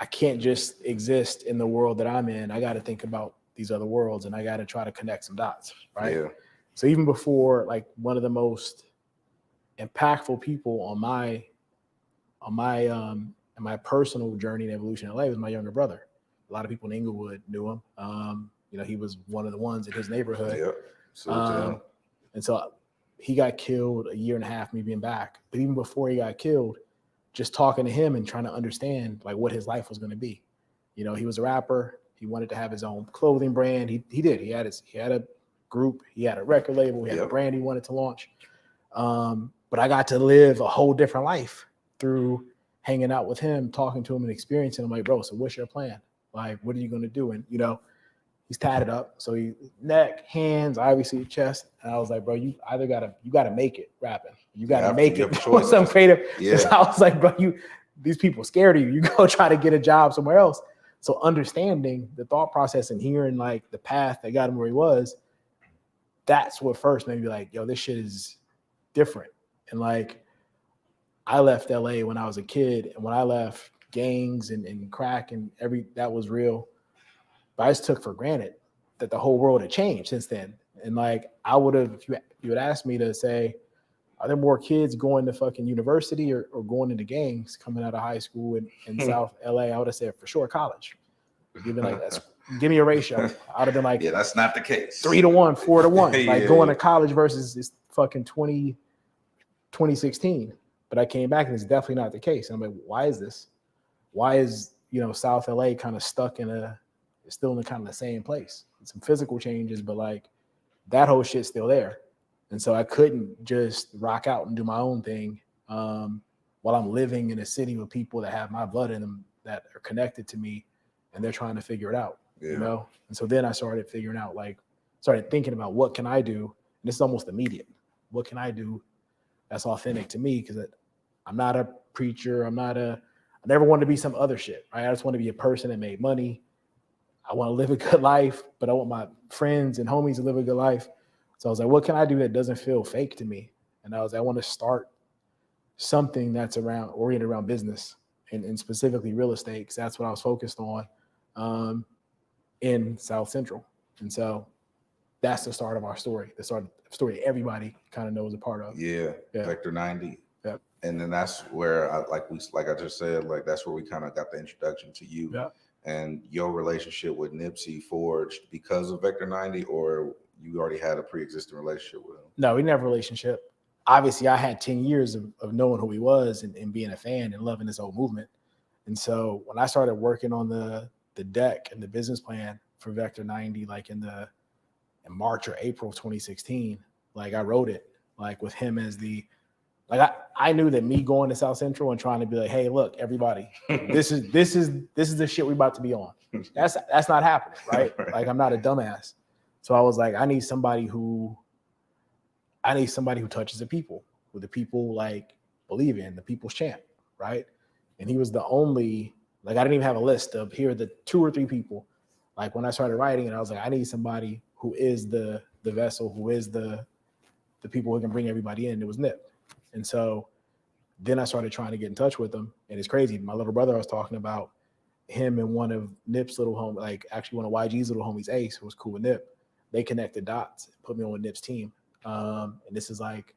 I can't just exist in the world that I'm in. I got to think about these other worlds, and I got to try to connect some dots, right? Yeah. So even before, like one of the most impactful people on my personal journey and evolution in LA was my younger brother. A lot of people in Inglewood knew him. He was one of the ones in his neighborhood. Yep. And so he got killed a year and a half, me being back. But even before he got killed, just talking to him and trying to understand like what his life was going to be. He was a rapper. He wanted to have his own clothing brand. He did. He had a group. He had a record label. He had a brand he wanted to launch. But I got to live a whole different life through hanging out with him, talking to him, and experiencing. I'm like, bro, so what's your plan? Like, what are you going to do? And he's tatted up, so he neck, hands, obviously chest. And I was like, bro, you got to make it rapping. You got to make it for some creative. Yeah. So I was like, bro, these people scared of you. You go try to get a job somewhere else. So understanding the thought process and hearing like the path that got him where he was, that's what first made me like, yo, this shit is different. And like, I left LA when I was a kid, and when I left, gangs and crack and that was real. But I just took for granted that the whole world had changed since then. And like, I would have, if you had asked me to say, are there more kids going to fucking university or going into gangs coming out of high school in South LA? I would have said for sure college. You'd be like, give me a ratio. I'd have been like, yeah, that's not the case. 3 to 1, 4 to 1. Like Yeah, going yeah. to college versus this fucking 2016. But I came back and it's definitely not the case. And I'm like, why is this? Why is, South LA kind of stuck still in kind of the same place? Some physical changes, but like that whole shit's still there. And so I couldn't just rock out and do my own thing while I'm living in a city with people that have my blood in them that are connected to me and they're trying to figure it out, And so then I started figuring out, started thinking about what can I do? And it's almost immediate. What can I do that's authentic to me? Because I'm not a preacher. I never wanted to be some other shit, right? I just want to be a person that made money. I want to live a good life, but I want my friends and homies to live a good life. So I was like, what can I do that doesn't feel fake to me? And I want to start something that's oriented around business and specifically real estate, because that's what I was focused on in South Central. And so that's the start of our story, the story everybody kind of knows a part of. Yeah. Vector 90. Yep. And then that's where I just said, like, that's where we kind of got the introduction to you. Yep. And your relationship with NIPSEY forged because of Vector 90, or you already had a pre-existing relationship with him? No, we didn't have a relationship. Obviously, I had 10 years of knowing who he was and being a fan and loving his whole movement. And so when I started working on the deck and the business plan for Vector 90, like in March or April of 2016, like I wrote it like with him as I knew that me going to South Central and trying to be like, hey, look, everybody, this is the shit we about to be on. That's not happening, right? Like I'm not a dumbass. So I was like, I need somebody who touches the people, who the people like believe in, the people's champ, right? And he was the only, I didn't even have a list of here are the 2 or 3 people. Like when I started writing it, I was like, I need somebody who is the vessel, who is the people who can bring everybody in. It was Nip. And so then I started trying to get in touch with him. And it's crazy. My little brother I was talking about, him and one of Nip's little homies, actually one of YG's little homies, Ace, who was cool with Nip, they connected dots and put me on with Nip's team. And this is like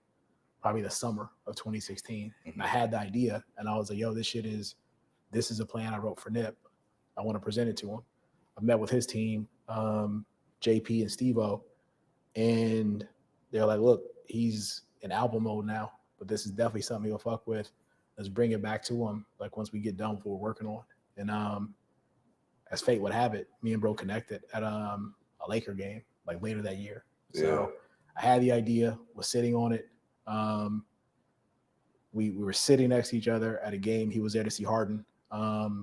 probably the summer of 2016. And I had the idea and I was like, yo, this is a plan I wrote for Nip. I want to present it to him. I met with his team, JP and Steve-O, and they're like, look, he's in album mode now, but this is definitely something he'll fuck with. Let's bring it back to him, like once we get done with what we're working on. And as fate would have it, me and bro connected at a Laker game, like later that year. So I had the idea, was sitting on it. We were sitting next to each other at a game. He was there to see Harden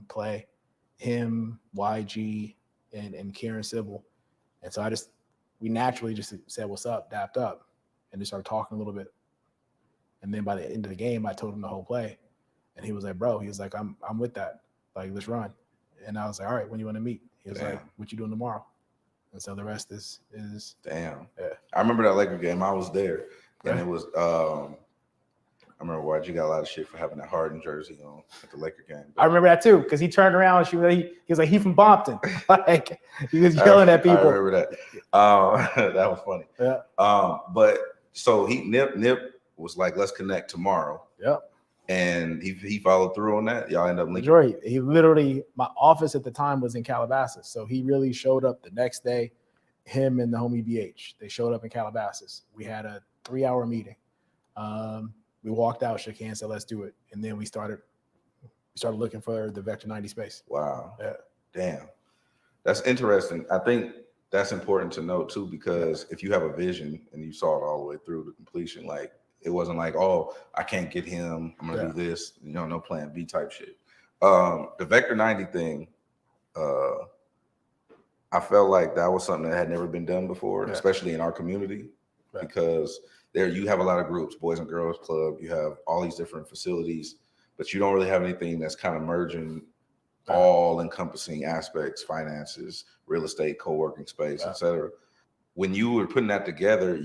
play. Him, YG, and Karen Sybil. And so we naturally just said, what's up, dapped up, and just started talking a little bit. And then by the end of the game, I told him the whole play. And he was like, bro, he was like, I'm with that. Like, let's run. And I was like, all right, when you want to meet? He was like, what you doing tomorrow? And so the rest is damn. Yeah. I remember that Laker game. I was there. And it was I remember YG got a lot of shit for having that Harden jersey on at the Laker game. But I remember that too, because he turned around and he was like, he from Bompton. Like he was yelling at people. I remember that. That was funny. Yeah. But so Nip was like, let's connect tomorrow. Yep. And he followed through on that. Y'all end up linking. Majority. He literally, my office at the time was in Calabasas. So he really showed up the next day, him and the homie BH. They showed up in Calabasas. We had a 3-hour meeting. We walked out, shook hands, said, let's do it. And then we started looking for the Vector 90 space. Wow. Yeah. Damn. That's interesting. I think that's important to know too, because if you have a vision and you saw it all the way through to completion, like it wasn't like, oh, I can't get him, I'm gonna do this, no plan B type shit. The Vector 90 thing, I felt like that was something that had never been done before, especially in our community, because there you have a lot of groups, Boys and Girls Club, you have all these different facilities, but you don't really have anything that's kind of merging all encompassing aspects, finances, real estate, co-working space, etc. When you were putting that together,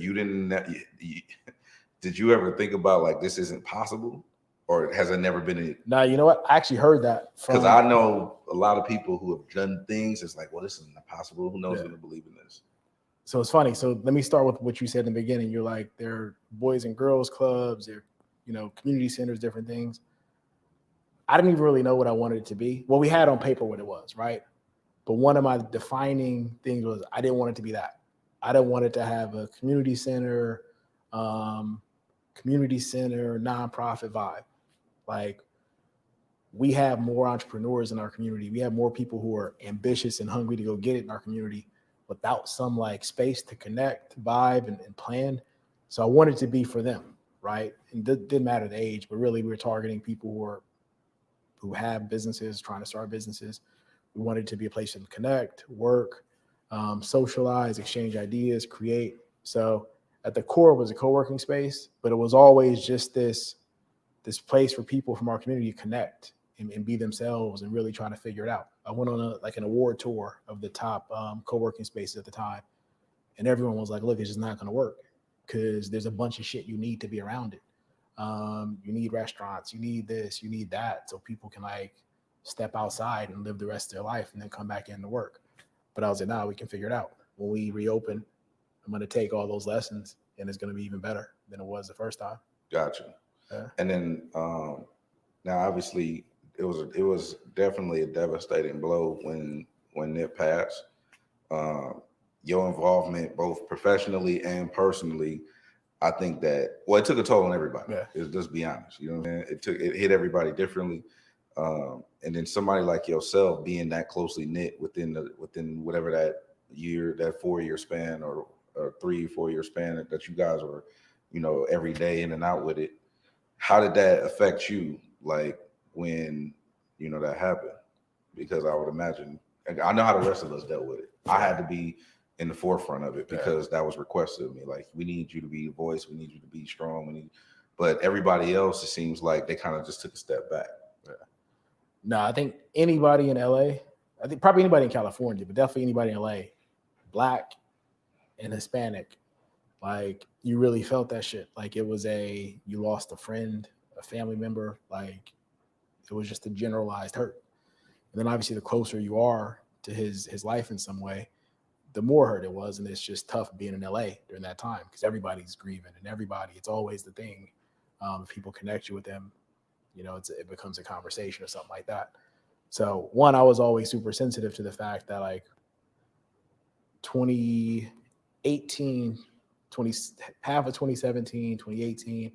did you ever think about like, this isn't possible, or has it never been? No, you know what? I actually heard that because I know a lot of people who have done things. It's like, well, this isn't possible. Who knows who's going to believe in this? So it's funny. So let me start with what you said in the beginning. You're like, there are Boys and Girls Clubs, there, community centers, different things. I didn't even really know what I wanted it to be. Well, we had on paper what it was, right? But one of my defining things was I didn't want it to be that. I didn't want it to have a community center nonprofit vibe. Like, we have more entrepreneurs in our community. We have more people who are ambitious and hungry to go get it in our community without some like space to connect, vibe, and plan. So I wanted to be for them, right? And it didn't matter the age, but really we were targeting people who have businesses, trying to start businesses. We wanted to be a place to connect, work, socialize, exchange ideas, create. So at the core was a co-working space, but it was always just this place for people from our community to connect and be themselves and really trying to figure it out. I went on an award tour of the top co-working spaces at the time, and everyone was like, look, it's just not going to work because there's a bunch of shit you need to be around it. You need restaurants, you need this, you need that, so people can like step outside and live the rest of their life and then come back into work. But I was like, nah, we can figure it out. When we reopen, I'm going to take all those lessons and it's going to be even better than it was the first time. Gotcha. Yeah. And then now obviously it was definitely a devastating blow when Nip passed. Your involvement both professionally and personally, I think that, well, it took a toll on everybody. Yeah. Let's be honest. You know what I mean? It hit everybody differently. And then somebody like yourself being that closely knit within whatever that 4-year span or 3-4 year span that you guys were, every day in and out with it. How did that affect you? Like when, that happened? Because I would imagine, I know how the rest of us dealt with it. I had to be in the forefront of it because that was requested of me. Like, we need you to be a voice. We need you to be strong. But everybody else, it seems like they kind of just took a step back. Yeah. No, I think anybody in LA, I think probably anybody in California, but definitely anybody in LA, Black and Hispanic, like, you really felt that shit. Like, it was you lost a friend, a family member. Like, it was just a generalized hurt. And then obviously the closer you are to his life in some way, the more hurt it was. And it's just tough being in LA during that time because everybody's grieving and it's always the thing. If people connect you with them, it becomes a conversation or something like that. So one, I was always super sensitive to the fact that like 2018, half of 2017, 2018,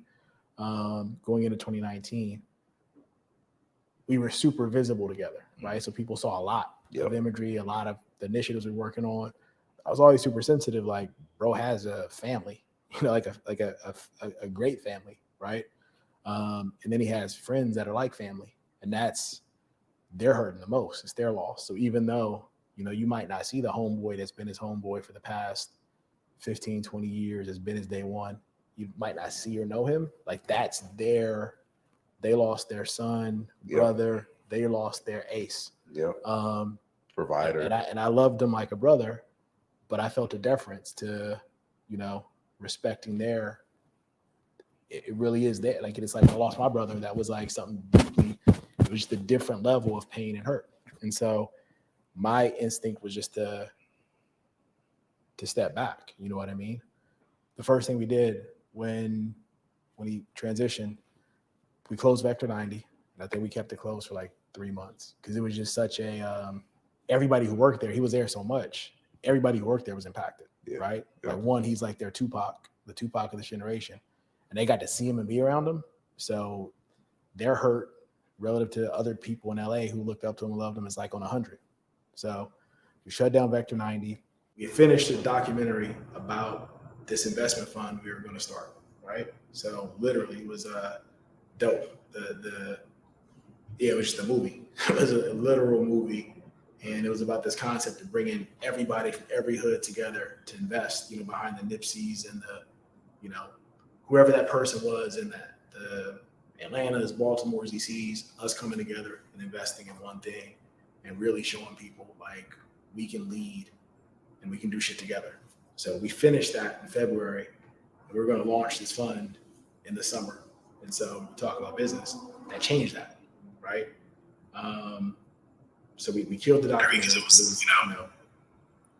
going into 2019, we were super visible together, right? So people saw a lot of imagery, a lot of the initiatives we're working on. I was always super sensitive. Like, bro has a family, like a great family, right? And then he has friends that are like family, and they're hurting the most. It's their loss. So even though, you might not see the homeboy that's been his homeboy for the past 15, 20 years, has been his day one, you might not see or know him. Like, they lost their son, brother, they lost their ace. Provider. And I loved them like a brother, but I felt a deference to, respecting it really is there. Like, it's like I lost my brother. That was like something deeply, it was just a different level of pain and hurt. And so my instinct was just to step back. You know what I mean? The first thing we did when he transitioned, we closed Vector 90. And I think we kept it closed for like 3 months because it was just such everybody who worked there, he was there so much. Everybody who worked there was impacted, right? Like, one, he's like their Tupac, the Tupac of this generation. And they got to see him and be around him. So their hurt relative to other people in LA who looked up to him and loved him is like on 100. So we shut down Vector 90. We finished a documentary about this investment fund we were going to start, right? So literally it was dope. It was just a movie. It was a literal movie. And it was about this concept of bringing everybody from every hood together to invest, behind the NIPSEYs and the, whoever that person was in that, the Atlantas, Baltimore's, DCs, us coming together and investing in one thing and really showing people like we can lead and we can do shit together. So we finished that in February. And we were going to launch this fund in the summer. And so we talk about business, that changed that, right? So we killed the documentary because it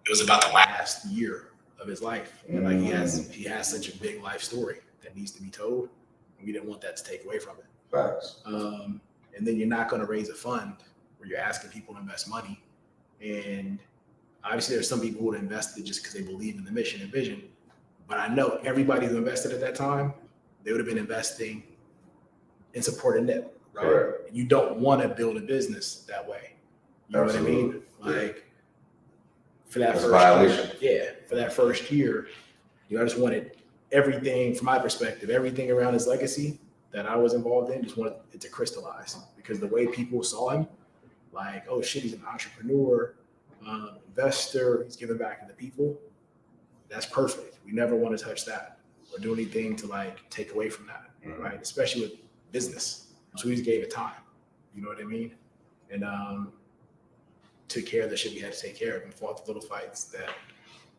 was about the last year of his life. And like he has such a big life story that needs to be told. And we didn't want that to take away from it. Facts. And then you're not going to raise a fund where you're asking people to invest money And obviously there's some people who would invested just because they believe in the mission and vision. But I know everybody who invested at that time, they would have been investing in support of NIP, right? Correct. You don't want to build a business that way. You know Absolutely. what I mean? Like for that That's first violation. year, for that first year, I just wanted everything, from my perspective, everything around his legacy that I was involved in, just wanted it to crystallize. Because the way people saw him, like, oh shit, he's an entrepreneur, investor, he's giving back to the people. That's perfect. We never want to touch that or do anything to like take away from that, right? Especially with business. So we just gave it time. You know what I mean? And took care of the shit we had to take care of and fought the little fights that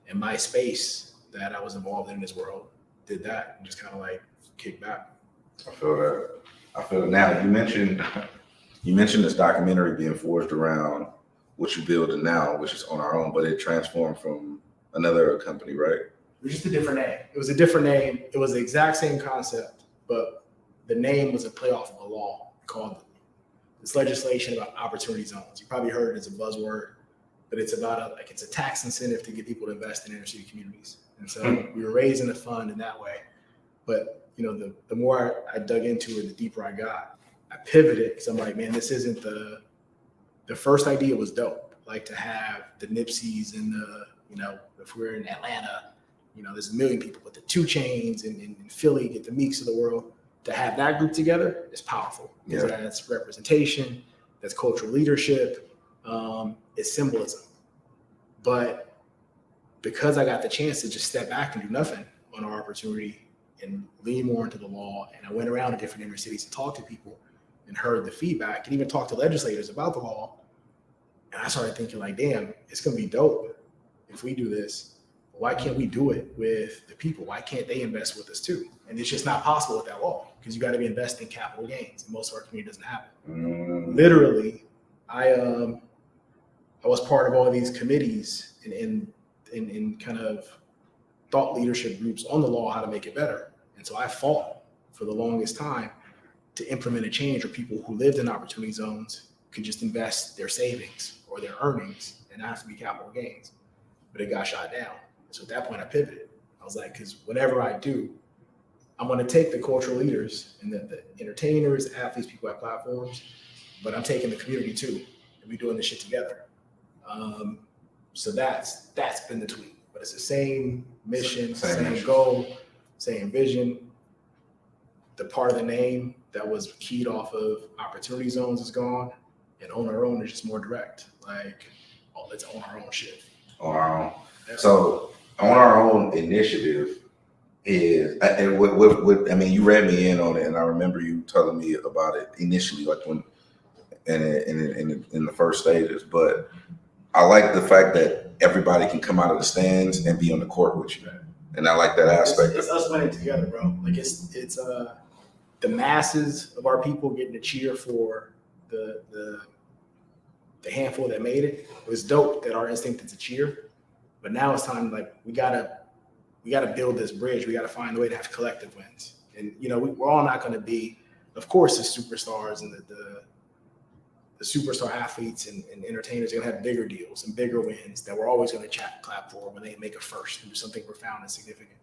in my space that I was involved in this world, did that and just kind of like kicked back. I feel that. Now you mentioned this documentary being forged around what you're building now, which is On Our Own, but it transformed from another company, right? It was just a different name. It was a different name. It was the exact same concept, but the name was a play off of a law called this legislation about opportunity zones. You probably heard it as a buzzword, but it's about it's a tax incentive to get people to invest in inner city communities. And so we were raising the fund in that way. But you know, the more I dug into it, the deeper I got. I pivoted because I'm like, man, this isn't the first idea was dope. Like to have the NIPSEYs and the, you know, if we're in Atlanta, you know, there's a million people, but the 2 Chainz in Philly, get the Meeks of the world, to have that group together is powerful. Yeah. That's representation, that's cultural leadership, it's symbolism. But because I got the chance to just step back and do nothing on our opportunity and lean more into the law, and I went around to different inner cities and talked to people and heard the feedback and even talked to legislators about the law. And I started thinking like, damn, it's gonna be dope if we do this. Why can't we do it with the people? Why can't they invest with us too? And it's just not possible with that law because you got to be investing capital gains, and most of our community doesn't have it. Literally, I was part of all these committees in kind of thought leadership groups on the law, how to make it better. And so I fought for the longest time to implement a change where people who lived in opportunity zones could just invest their savings or their earnings and not have to be capital gains. But it got shot down. So at that point I pivoted. I was like, because whatever I do, I'm going to take the cultural leaders and the entertainers, athletes, people at platforms, but I'm taking the community too, and we're doing this shit together. So that's been the tweet. But it's the same mission, same goal, same vision. The part of the name that was keyed off of opportunity zones is gone, and On Our Own is just more direct. Like, oh, let's own our own shit. On Our Own. So On Our Own initiative is, and what I mean, you read me in on it, and I remember you telling me about it initially, like when in the first stages. But I like the fact that everybody can come out of the stands and be on the court with you, and I like that aspect. It's us winning together, bro. Like it's the masses of our people getting to cheer for the handful that made it. It was dope that our instinct is to cheer, but now it's time. Like we gotta build this bridge. We gotta find a way to have collective wins. And you know, we're all not going to be, of course, the superstars and the superstar athletes and entertainers are going to have bigger deals and bigger wins that we're always going to clap for when they make a first and do something profound and significant.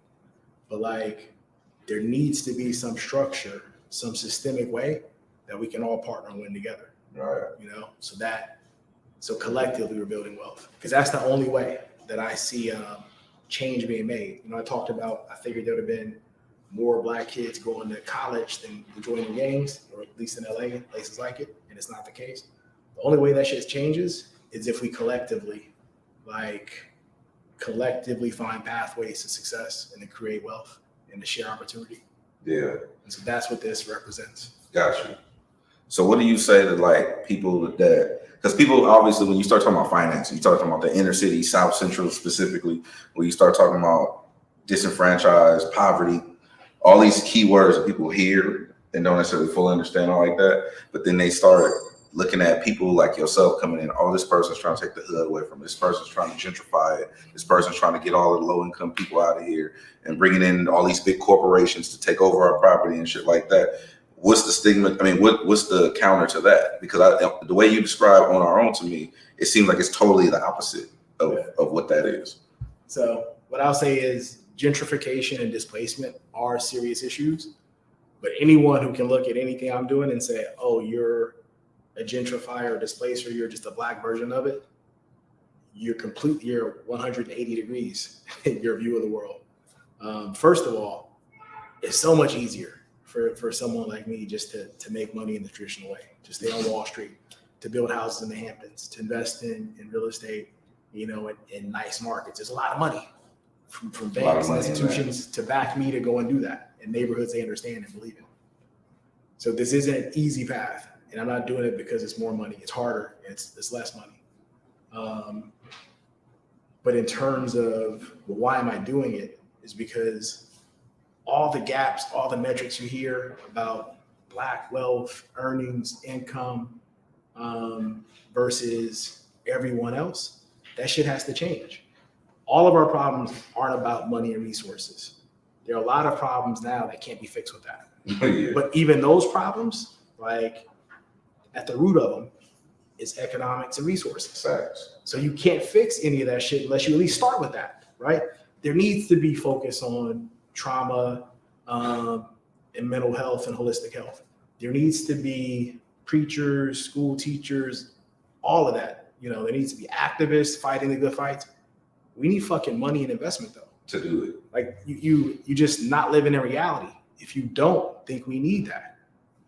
But like, there needs to be some structure, some systemic way that we can all partner and win together. Right. You know, so collectively we're building wealth, because that's the only way that I see change being made. You know, I figured there would have been more Black kids going to college than joining gangs, or at least in LA, places like it, and it's not the case. The only way that shit changes is if we collectively find pathways to success and to create wealth and to share opportunity. Yeah. And so that's what this represents. Gotcha. So what do you say to like people that, because people obviously, when you start talking about finance, you start talking about the inner city, South Central specifically, when you start talking about disenfranchised, poverty, all these keywords that people hear and don't necessarily fully understand all like that, but then they start looking at people like yourself coming in, oh, this person's trying to take the hood away from it. This person's trying to gentrify it. This person's trying to get all the low-income people out of here and bringing in all these big corporations to take over our property and shit like that. what's the stigma? I mean, what's the counter to that? Because the way you describe On Our Own to me, it seems like it's totally the opposite of what that is. So what I'll say is gentrification and displacement are serious issues, but anyone who can look at anything I'm doing and say, oh, you're a gentrifier or displacer, you're just a black version of it, you're 180 degrees in your view of the world. First of all, it's so much easier for someone like me just to make money in the traditional way, to stay on Wall Street, to build houses in the Hamptons, to invest in real estate, in nice markets. There's a lot of money from banks and institutions to back me to go and do that in neighborhoods they understand and believe in. So this isn't an easy path, and I'm not doing it because it's more money. It's harder, and it's less money. But in terms of why am I doing it is because all the gaps, all the metrics you hear about black wealth, earnings, income versus everyone else, that shit has to change. All of our problems aren't about money and resources. There are a lot of problems now that can't be fixed with that. Yeah. But even those problems, like at the root of them, is economics and resources. Facts. So you can't fix any of that shit unless you at least start with that, right? There needs to be focus on trauma and mental health and holistic health. There needs to be preachers, school teachers, all of that. There needs to be activists fighting the good fights. We need fucking money and investment though. To do it. Like you just not living in reality if you don't think we need that.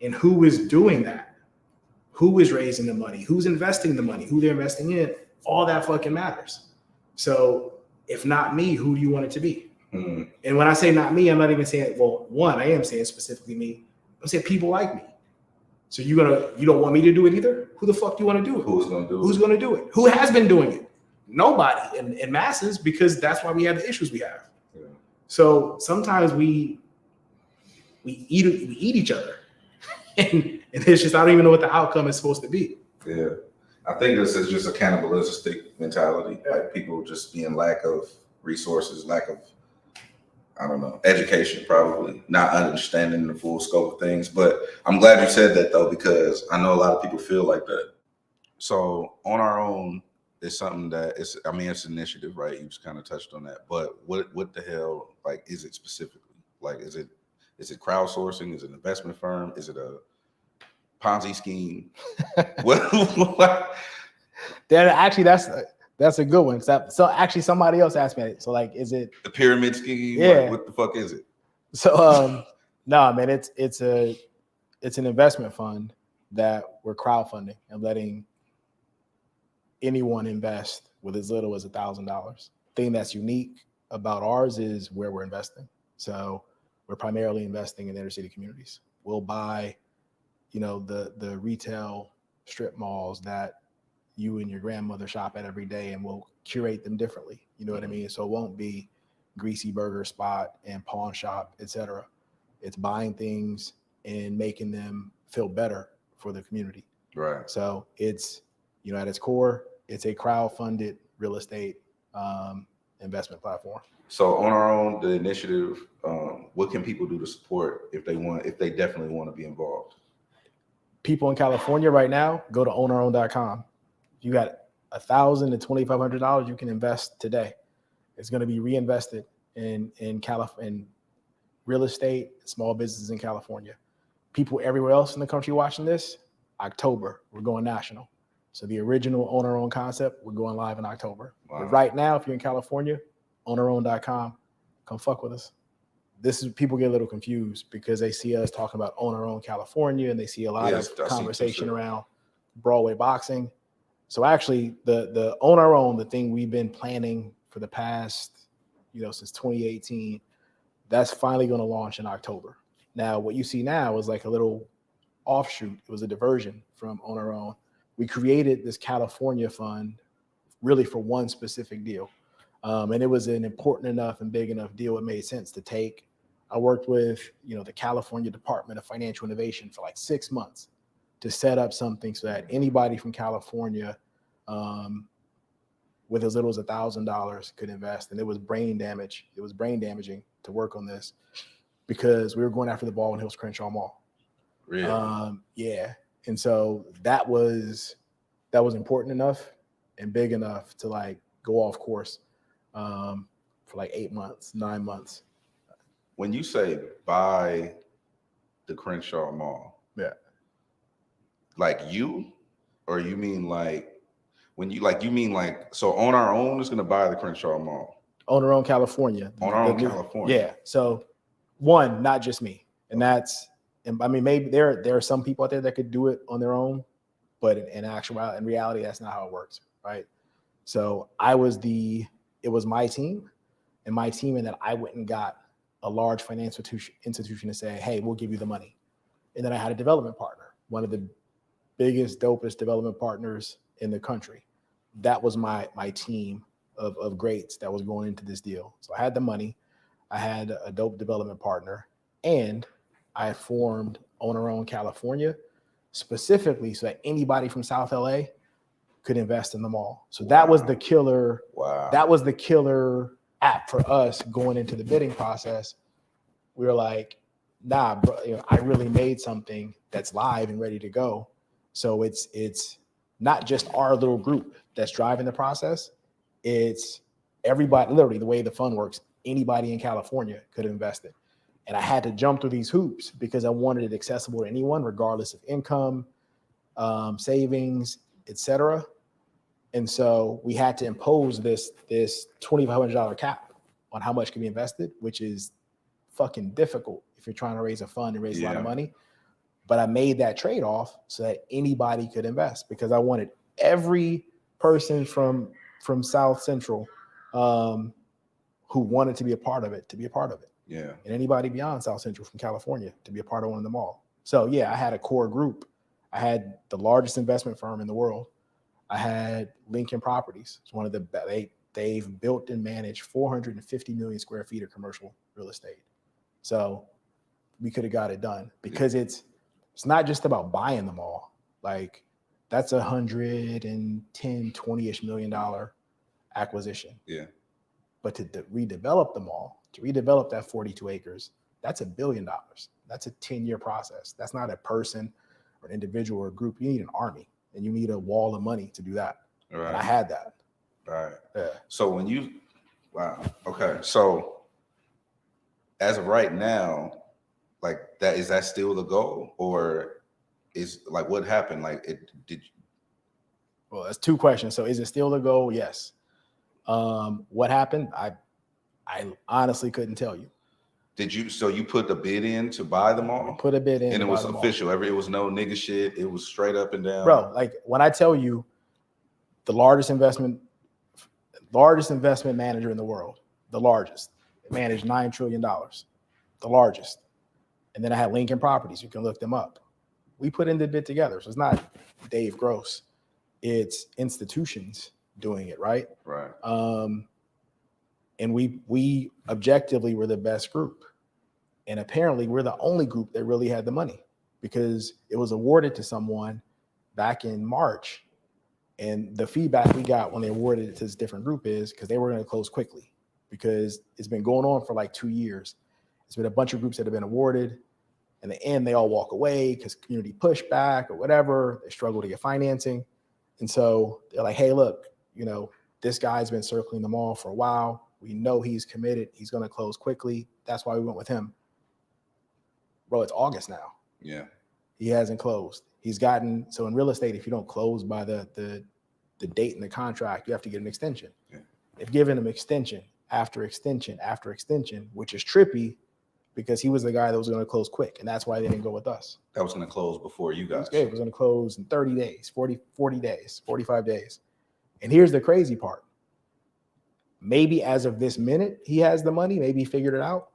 And who is doing that? Who is raising the money? Who's investing the money? Who they're investing in? All that fucking matters. So if not me, who do you want it to be? Mm-hmm. And when I say not me, I'm not even saying, well, one, I am saying specifically me. I'm saying people like me. So you don't want me to do it either? Who the fuck do you want to do it? Who's going to do it? Who's going to do it? Who has been doing it? Nobody in masses, because that's why we have the issues we have. Yeah. So sometimes we eat each other. And it's just, I don't even know what the outcome is supposed to be. Yeah. I think this is just a cannibalistic mentality. Yeah. Like people just being lack of resources, lack of, I don't know, education, probably not understanding the full scope of things. But I'm glad you said that though, because I know a lot of people feel like that. So On Our Own is something that it's an initiative, right? You just kind of touched on that. But what the hell, like, is it specifically? Like, is it crowdsourcing? Is it an investment firm? Is it a Ponzi scheme? what? That's a good one. So actually somebody else asked me it. So like, is it the pyramid scheme? Yeah. What the fuck is it? So no, man, it's an investment fund that we're crowdfunding and letting anyone invest with as little as $1,000. Thing that's unique about ours is where we're investing. So we're primarily investing in inner city communities. We'll buy, the retail strip malls that you and your grandmother shop at every day, and we'll curate them differently. You know what I mean? So it won't be greasy burger spot and pawn shop, etc. It's buying things and making them feel better for the community. Right. So it's, at its core, it's a crowd-funded real estate investment platform. So On Our Own, the initiative, what can people do to support if they definitely want to be involved? People in California right now, go to ownourOwn.com. You got $1,000 to $2,500 you can invest today. It's going to be reinvested in real estate, small businesses in California. People everywhere else in the country watching this, October, we're going national. So the original On Our Own concept, we're going live in October. Wow. But right now, if you're in California, ownourOwn.com, come fuck with us. People get a little confused because they see us talking about On Our Own California, and they see a lot of conversation around Broadway boxing. So actually, the On Our Own, the thing we've been planning for the past, since 2018, that's finally going to launch in October. Now, what you see now is like a little offshoot. It was a diversion from On Our Own. We created this California fund really for one specific deal. And it was an important enough and big enough deal. It made sense to take. I worked with, the California Department of Financial Innovation for like 6 months to set up something so that anybody from California with as little as $1,000 could invest. And it was brain damage. It was brain damaging to work on this because we were going after the ball in Hills Crenshaw Mall. Really? Yeah. And so that was important enough and big enough to like go off course for like 8 months, 9 months. When you say buy the Crenshaw Mall, Yeah. like you, or you mean like when you mean like so on our own is gonna buy the Crenshaw Mall? On our own California. On our own California. Yeah. So one, not just me. And I mean, maybe there are some people out there that could do it on their own, but in reality, that's not how it works, right? So it was my team, and that I went and got a large financial institution to say, hey, we'll give you the money. And then I had a development partner, one of the biggest, dopest development partners in the country. That was my team of greats that was going into this deal. So I had the money, I had a dope development partner, and I had formed On Our Own California specifically so that anybody from South LA could invest in the mall. So that was the killer. Wow. That was the killer app for us going into the bidding process. We were like, nah, bro, I really made something that's live and ready to go. So it's not just our little group that's driving the process. It's everybody, literally the way the fund works, anybody in California could invest it. And I had to jump through these hoops because I wanted it accessible to anyone, regardless of income, savings, etc. And so we had to impose this $2,500 cap on how much can be invested, which is fucking difficult if you're trying to raise a fund and raise a lot of money. But I made that trade-off so that anybody could invest because I wanted every person from South Central who wanted to be a part of it to be a part of it. Yeah. And anybody beyond South Central from California to be a part of one of them all. So yeah, I had a core group. I had the largest investment firm in the world. I had Lincoln Properties. It's one of they've built and managed 450 million square feet of commercial real estate. So we could have got it done because it's not just about buying the mall. Like that's $110, $20-ish million acquisition. Yeah. But to redevelop the mall, to redevelop that 42 acres, that's $1 billion. That's a 10-year process. That's not a person or an individual or a group. You need an army and you need a wall of money to do that. Right. And I had that. Right. Yeah. So wow. Okay. So as of right now, like is that still the goal, or is like what happened? Like Well, that's two questions. So is it still the goal? Yes. What happened? I honestly couldn't tell you. So you put the bid in to buy the mall? Put a bid in. And it was official. It was no nigga shit. It was straight up and down. Bro, like when I tell you the largest investment manager in the world, the largest, it managed $9 trillion, the largest. And then I had Lincoln Properties. You can look them up. We put in the bid together. So it's not Dave Gross. It's institutions doing it, right? Right. And we objectively were the best group. And apparently we're the only group that really had the money because it was awarded to someone back in March. And the feedback we got when they awarded it to this different group is because they were going to close quickly because it's been going on for like 2 years. It's been a bunch of groups that have been awarded. In the end, they all walk away because community pushback or whatever. They struggle to get financing. And so they're like, hey, look, this guy's been circling the mall for a while. We know he's committed. He's going to close quickly. That's why we went with him. Bro, it's August now. Yeah. He hasn't closed. So in real estate, if you don't close by the date in the contract, you have to get an extension. Yeah. They've given him extension after extension after extension, which is trippy because he was the guy that was going to close quick. And that's why they didn't go with us. That was going to close before you guys. It was going to close in 30 days, 40 days, 45 days. And here's the crazy part. Maybe as of this minute, he has the money. Maybe he figured it out.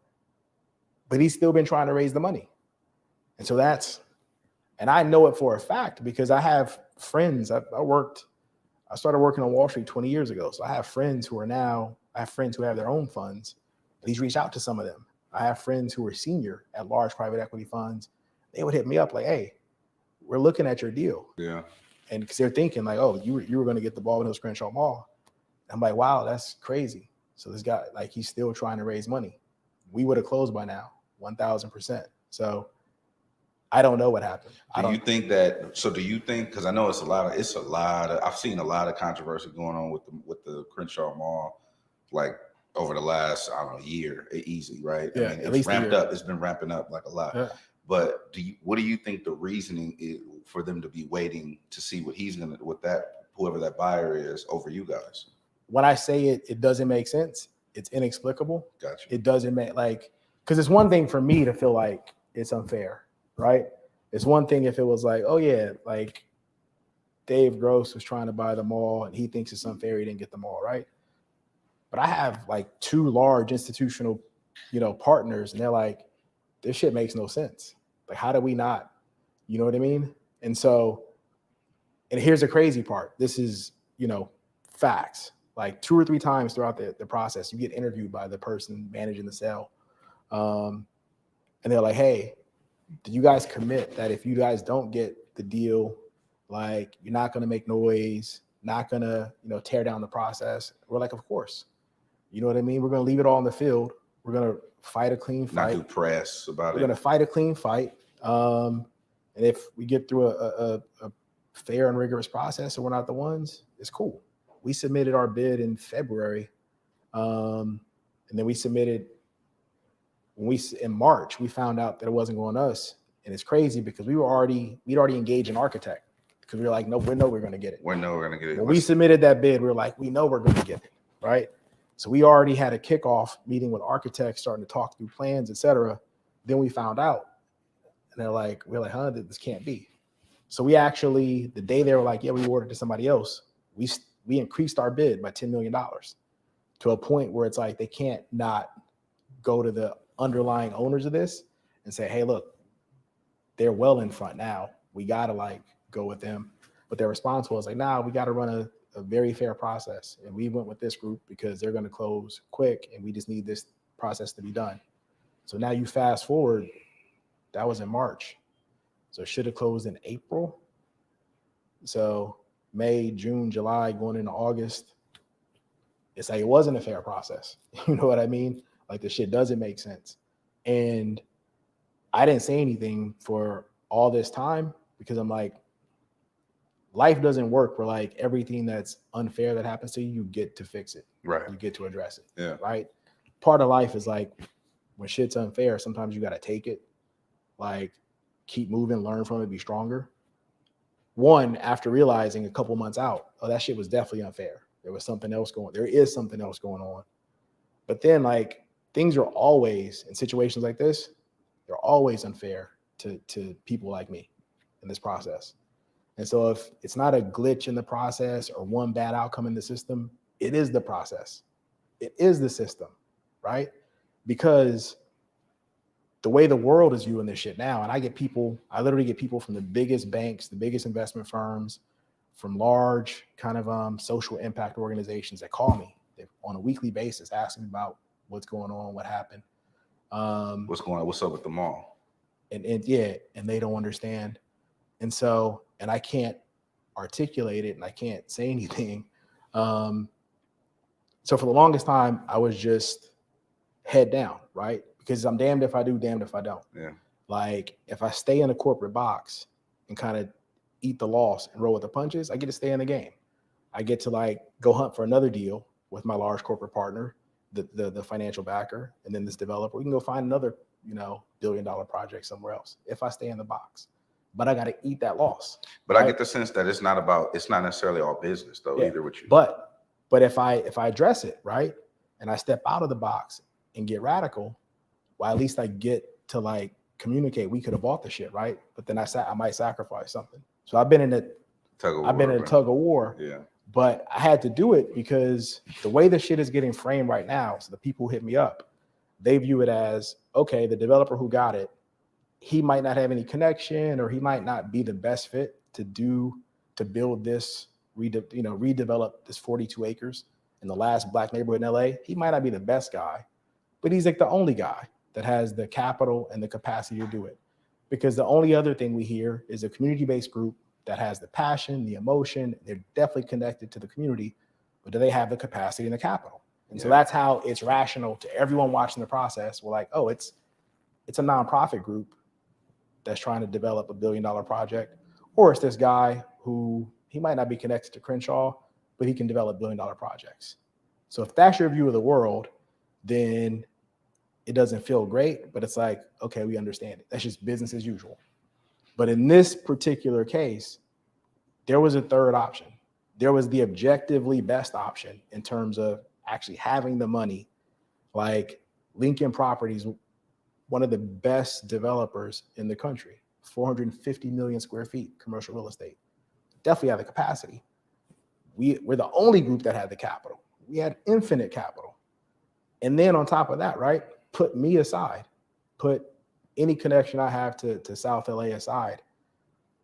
But he's still been trying to raise the money. And so and I know it for a fact because I have friends. I started working on Wall Street 20 years ago. So I have friends who have their own funds. And he's reached out to some of them. I have friends who are senior at large private equity funds. They would hit me up like, hey, we're looking at your deal. Yeah. And because they're thinking like, oh, you were going to get the Baldwin Hills Crenshaw Mall. I'm like, wow, that's crazy. So this guy, like, he's still trying to raise money. We would have closed by now, 1,000%. So I don't know what happened. Do you think that? So do you think? Because I know it's a lot of. I've seen a lot of controversy going on with the Crenshaw Mall, like over the last year, easy, right? Yeah, I mean, at it's least ramped up. It's been ramping up like a lot. Yeah. But what do you think the reasoning is for them to be waiting to see what whoever that buyer is over you guys? When I say it doesn't make sense. It's inexplicable. Gotcha. It doesn't make because it's one thing for me to feel like it's unfair, right? It's one thing if it was like, oh yeah, like Dave Gross was trying to buy the mall and he thinks it's unfair he didn't get the mall, right? But I have like 2 large institutional, partners, and they're like, this shit makes no sense. Like, how do we not? You know what I mean? And here's the crazy part. This is, facts. Like 2 or 3 times throughout the process, you get interviewed by the person managing the sale. And they're like, hey, did you guys commit that if you guys don't get the deal, like you're not going to make noise, not going to, tear down the process? We're like, of course. You know what I mean? We're going to leave it all in the field. We're going to fight a clean fight. Not do press about We're going to fight a clean fight. And if we get through a fair and rigorous process and we're not the ones, it's cool. We submitted our bid in February. And then we submitted in March, we found out that it wasn't going to us. And it's crazy because we'd already engaged an architect because we were like, no, we know we're going to get it. We're going to get it. When we submitted that bid, we were like, we know we're going to get it, right? So we already had a kickoff meeting with architects, starting to talk through plans, et cetera. Then we found out, and we're like, huh, this can't be. So we actually, the day they were like, yeah, we awarded to somebody else, we increased our bid by $10 million to a point where it's like they can't not go to the underlying owners of this and say, hey, look, they're well in front now. We got to go with them. But their response was like, nah, we got to run a very fair process. And we went with this group because they're going to close quick and we just need this process to be done. So now you fast forward, that was in March. So it should have closed in April. So May, June, July, going into August, it's like it wasn't a fair process. You know what I mean? Like the shit doesn't make sense. And I didn't say anything for all this time because I'm like, life doesn't work where like everything that's unfair that happens to you, you get to fix it. Right. You get to address it. Yeah. Right. Part of life is like when shit's unfair, sometimes you got to take it, like keep moving, learn from it, be stronger. One, after realizing a couple months out, oh, that shit was definitely unfair. There is something else going on. But then like things are always in situations like this, they're always unfair to people like me in this process. And so if it's not a glitch in the process or one bad outcome in the system, it is the process. It is the system, right? Because the way the world is viewing this shit now, and I literally get people from the biggest banks, the biggest investment firms, from large kind of social impact organizations that call me on a weekly basis, asking about what's going on, what happened. What's going on? What's up with the mall? And they don't understand. And so, and I can't articulate it and I can't say anything. So for the longest time, I was just head down, right? Because I'm damned if I do, damned if I don't. Yeah. Like if I stay in a corporate box and kind of eat the loss and roll with the punches, I get to stay in the game. I get to like go hunt for another deal with my large corporate partner, the financial backer, and then this developer. We can go find another, $1 billion project somewhere else if I stay in the box. But I got to eat that loss. But right? I get the sense that it's not necessarily all business though, either with you. But if I address it, right, and I step out of the box and get radical, well, at least I get to like communicate. We could have bought the shit, right? But then I might sacrifice something. So I've been in a tug of war. Yeah. But I had to do it because the way the shit is getting framed right now, so the people who hit me up, they view it as, okay, the developer who got it, he might not have any connection or he might not be the best fit to build this, redevelop this 42 acres in the last Black neighborhood in LA. He might not be the best guy, but he's like the only guy that has the capital and the capacity to do it. Because the only other thing we hear is a community-based group that has the passion, the emotion, they're definitely connected to the community, but do they have the capacity and the capital? And so that's how it's rational to everyone watching the process. We're like, oh, it's a nonprofit group. that's trying to develop $1 billion project, or it's this guy who he might not be connected to Crenshaw, but he can develop $1 billion projects. So if that's your view of the world, then it doesn't feel great, but it's like, okay, we understand it. That's just business as usual. But in this particular case, there was a third option. There was the objectively best option in terms of actually having the money. Like Lincoln Properties, one of the best developers in the country, 450 million square feet commercial real estate. Definitely have the capacity. We're the only group that had the capital. We had infinite capital. And then on top of that, right, put me aside, put any connection I have to South LA aside.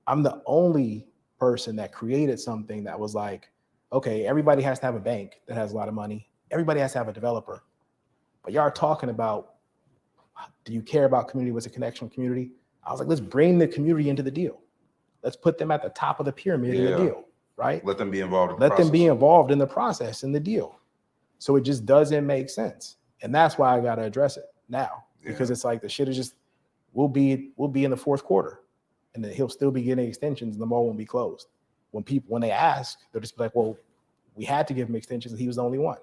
I'm the only person that created something that was like, okay, everybody has to have a bank that has a lot of money. Everybody has to have a developer. But y'all are talking about, do you care about community? What's a connection with community? I was like, let's bring the community into the deal. Let's put them at the top of the pyramid in the deal, right? Let them be involved in the Let process. them be involved in the process, in the deal. So it just doesn't make sense. And that's why I got to address it now, because it's like the shit is just, we'll be in the fourth quarter, and then he'll still be getting extensions and the mall won't be closed. When they ask, they'll just be like, well, we had to give him extensions and he was the only one.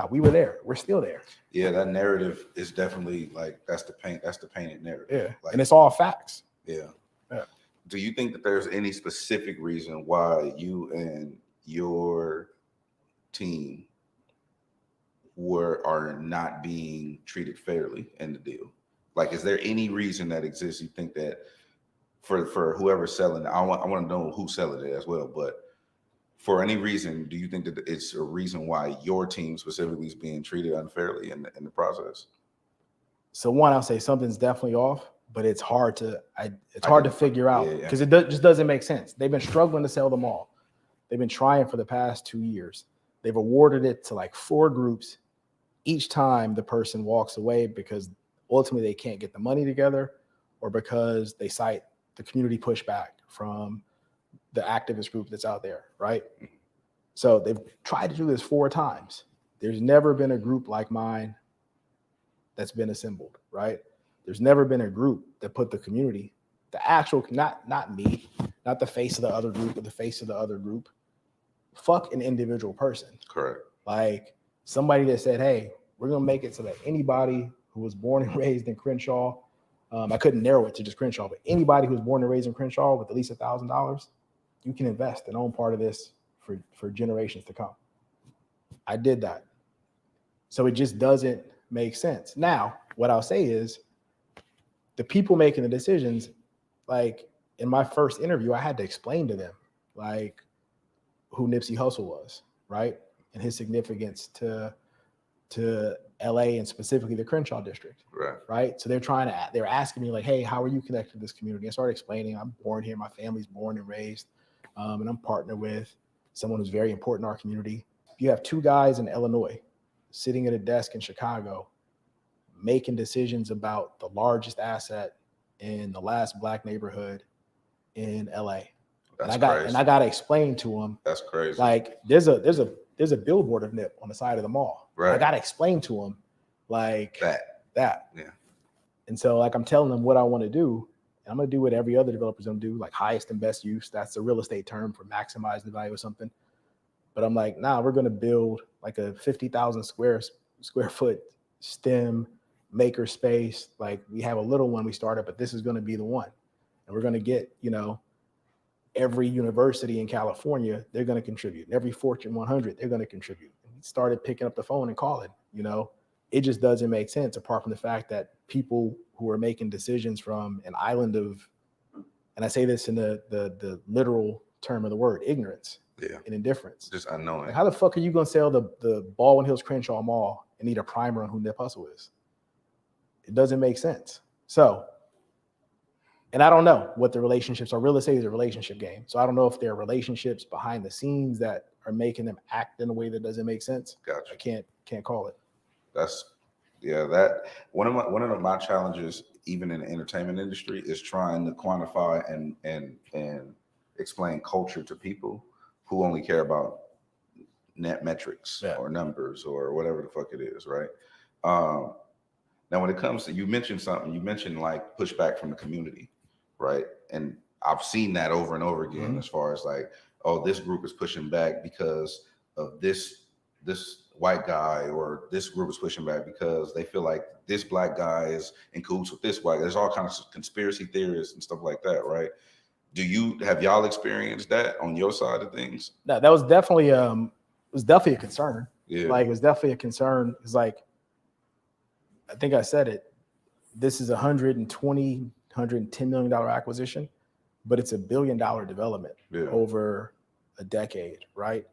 We were there. We're still there. Yeah, that narrative is definitely like, that's the painted narrative. Yeah, like, and it's all facts. Yeah. Yeah. Do you think that there's any specific reason why you and your team are not being treated fairly in the deal? Like, is there any reason that exists? You think that for whoever's selling it, I want to know who's selling it as well, but for any reason, do you think that it's a reason why your team specifically is being treated unfairly in the process? So one, I'll say something's definitely off, but it's hard to figure out because it just doesn't make sense. They've been struggling to sell them all. They've been trying for the past 2 years. They've awarded it to like 4 groups. Each time the person walks away because ultimately they can't get the money together, or because they cite the community pushback from the activist group that's out there, right? So they've tried to do this 4 times. There's never been a group like mine that's been assembled, right? There's never been a group that put the community, the actual, not me, not the face of the other group, but the face of the other group. Fuck an individual person. Correct. Like somebody that said, hey, we're gonna make it so that anybody who was born and raised in Crenshaw, I couldn't narrow it to just Crenshaw, but anybody who was born and raised in Crenshaw with at least $1,000, you can invest and own part of this for generations to come. I did that. So it just doesn't make sense. Now, what I'll say is the people making the decisions, like in my first interview, I had to explain to them like who Nipsey Hussle was, right? And his significance to LA and specifically the Crenshaw district. Right. So they're asking me like, hey, how are you connected to this community? I started explaining, I'm born here. My family's born and raised. And I'm partnered with someone who's very important in our community. You have 2 guys in Illinois sitting at a desk in Chicago, making decisions about the largest asset in the last Black neighborhood in LA. That's crazy. And I got to explain to them. That's crazy. Like there's a billboard of NIP on the side of the mall. Right. I got to explain to them like that. Yeah. And so like I'm telling them what I want to do. And I'm going to do what every other developer's going to do, like highest and best use. That's a real estate term for maximizing the value of something. But I'm like, nah, we're going to build like a 50,000 square foot STEM maker space. Like we have a little one we started, but this is going to be the one. And we're going to get, every university in California, they're going to contribute. Every Fortune 100, they're going to contribute. And he started picking up the phone and calling, It just doesn't make sense apart from the fact that people who are making decisions from an island of, and I say this in the literal term of the word, ignorance and indifference. Just unknowing. Like how the fuck are you going to sell the Baldwin Hills Crenshaw Mall and need a primer on who Nip Hussle is? It doesn't make sense. So, and I don't know what the relationships are. Real estate is a relationship game. So I don't know if there are relationships behind the scenes that are making them act in a way that doesn't make sense. Gotcha. I can't call it. That one of my challenges, even in the entertainment industry, is trying to quantify and explain culture to people who only care about net metrics or numbers or whatever the fuck it is, right? Now, when it comes to, you mentioned like pushback from the community, right? And I've seen that over and over again, as far as like, oh, this group is pushing back because of this white guy, or this group is pushing back because they feel like this black guy is in cahoots with this white guy. There's all kinds of conspiracy theories and stuff like that, right? Have y'all experienced that on your side of things? No, that was definitely a concern. Yeah. Like, it was definitely a concern. It's like, I think I said it. This is $110 million acquisition, but it's $1 billion development over a decade, right?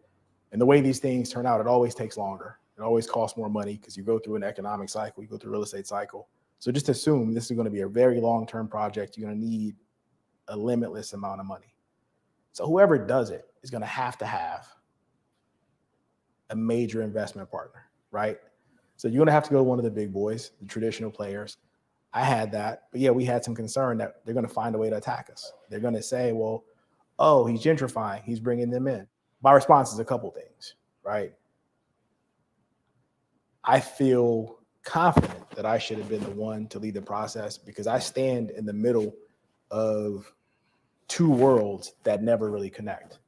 And the way these things turn out, it always takes longer. It always costs more money because you go through an economic cycle, you go through a real estate cycle. So just assume this is going to be a very long-term project. You're going to need a limitless amount of money. So whoever does it is going to have a major investment partner, right? So you're going to have to go to one of the big boys, the traditional players. I had that, but yeah, we had some concern that they're going to find a way to attack us. They're going to say, well, oh, he's gentrifying, he's bringing them in. My response is a couple things, right? I feel confident that I should have been the one to lead the process because I stand in the middle of two worlds that never really connect.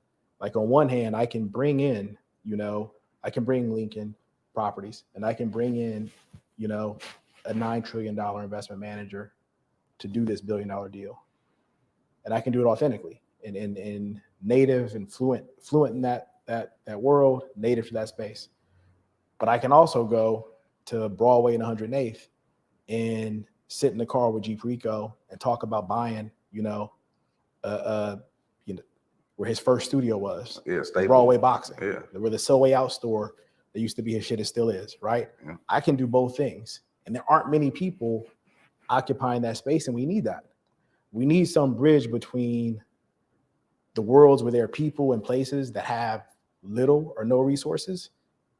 Like, on one hand, I can bring in, I can bring Lincoln Properties, and I can bring in, a $9 trillion investment manager to do this $1 billion deal. And I can do it authentically and native and fluent in that world, native to that space. But I can also go to Broadway and 108th and sit in the car with Jeep Rico and talk about buying, where his first studio was. Yeah, Broadway Boxing. Yeah. Where the Subway Out store that used to be his shit, it still is, right? Yeah. I can do both things. And there aren't many people occupying that space, and we need that. We need some bridge between the worlds where there are people and places that have little or no resources,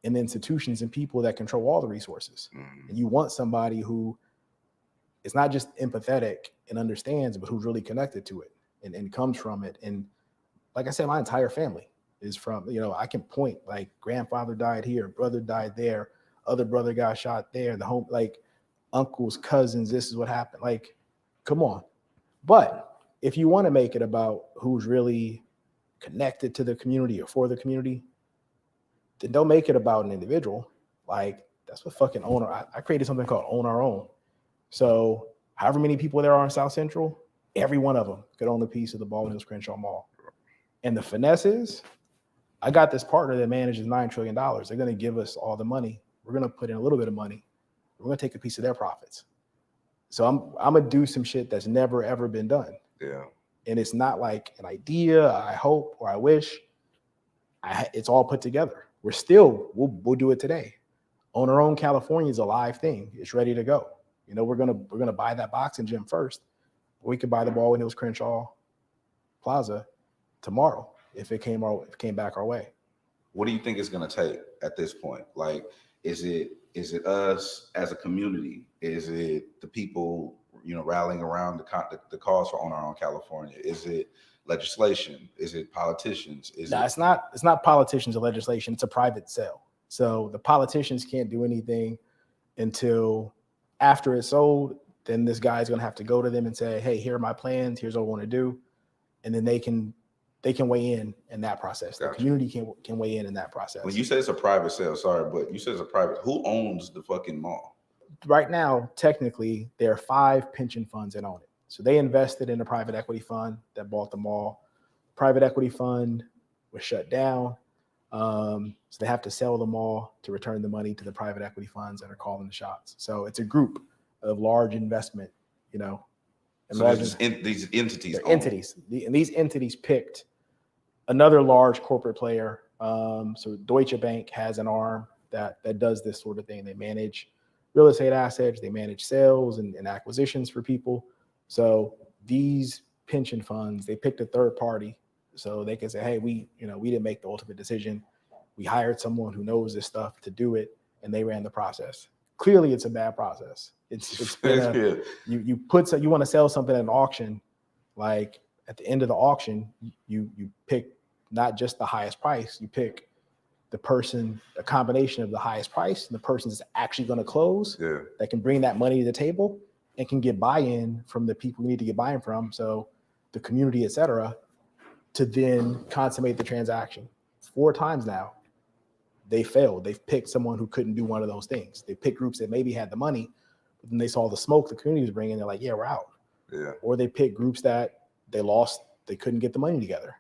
and the institutions and people that control all the resources. And you want somebody who is not just empathetic and understands, but who's really connected to it and comes from it. And like I said, my entire family is from, I can point, like, grandfather died here, brother died there, other brother got shot there, the home, like, uncles, cousins, this is what happened. Like, come on. But if you want to make it about who's really connected to the community or for the community, then don't make it about an individual. Like, that's what fucking I created something called Own Our Own. So however many people there are in South Central, every one of them could own a piece of the Baldwin Hills Crenshaw Mall. And the finesse is, I got this partner that manages $9 trillion. They're going to give us all the money. We're going to put in a little bit of money. We're going to take a piece of their profits. So I'm going to do some shit that's never, ever been done. Yeah. And it's not like an idea, I hope, or I wish. It's all put together. We'll do it today. Own Our Own California is a live thing. It's ready to go. We're gonna buy that boxing gym first. We could buy the Baldwin Hills Crenshaw Plaza tomorrow if it came back our way. What do you think it's gonna take at this point? Like, is it us as a community? Is it the people rallying around the cause for Own Our Own California? Is it legislation? Is it politicians? It's not politicians or legislation. It's a private sale. So the politicians can't do anything until after it's sold. Then this guy's going to have to go to them and say, hey, here are my plans. Here's what I want to do. And then they can weigh in that process. Gotcha. The community can weigh in that process. When you say it's a private sale, sorry, but you said it's a private, who owns the fucking mall? Right now, technically, there are 5 pension funds that own it. So they invested in a private equity fund that bought the mall. Private equity fund was shut down. So they have to sell the mall to return the money to the private equity funds that are calling the shots. So it's a group of large investment, and so these entities. And these entities picked another large corporate player. So Deutsche Bank has an arm that does this sort of thing. They manage real estate assets, they manage sales and acquisitions for people. So these pension funds, they picked a third party so they can say, hey, we didn't make the ultimate decision. We hired someone who knows this stuff to do it, and they ran the process. Clearly, it's a bad process. It's been you want to sell something at an auction, like at the end of the auction, you pick not just the highest price, you pick a combination of the highest price and the person that's actually going to close that can bring that money to the table. and can get buy-in from the people we need to get buy-in from, so the community, et cetera, to then consummate the transaction. 4 times now, they failed. They've picked someone who couldn't do one of those things. They picked groups that maybe had the money, but then they saw the smoke the community was bringing. They're like, yeah, we're out. Yeah. Or they picked groups that they lost. They couldn't get the money together.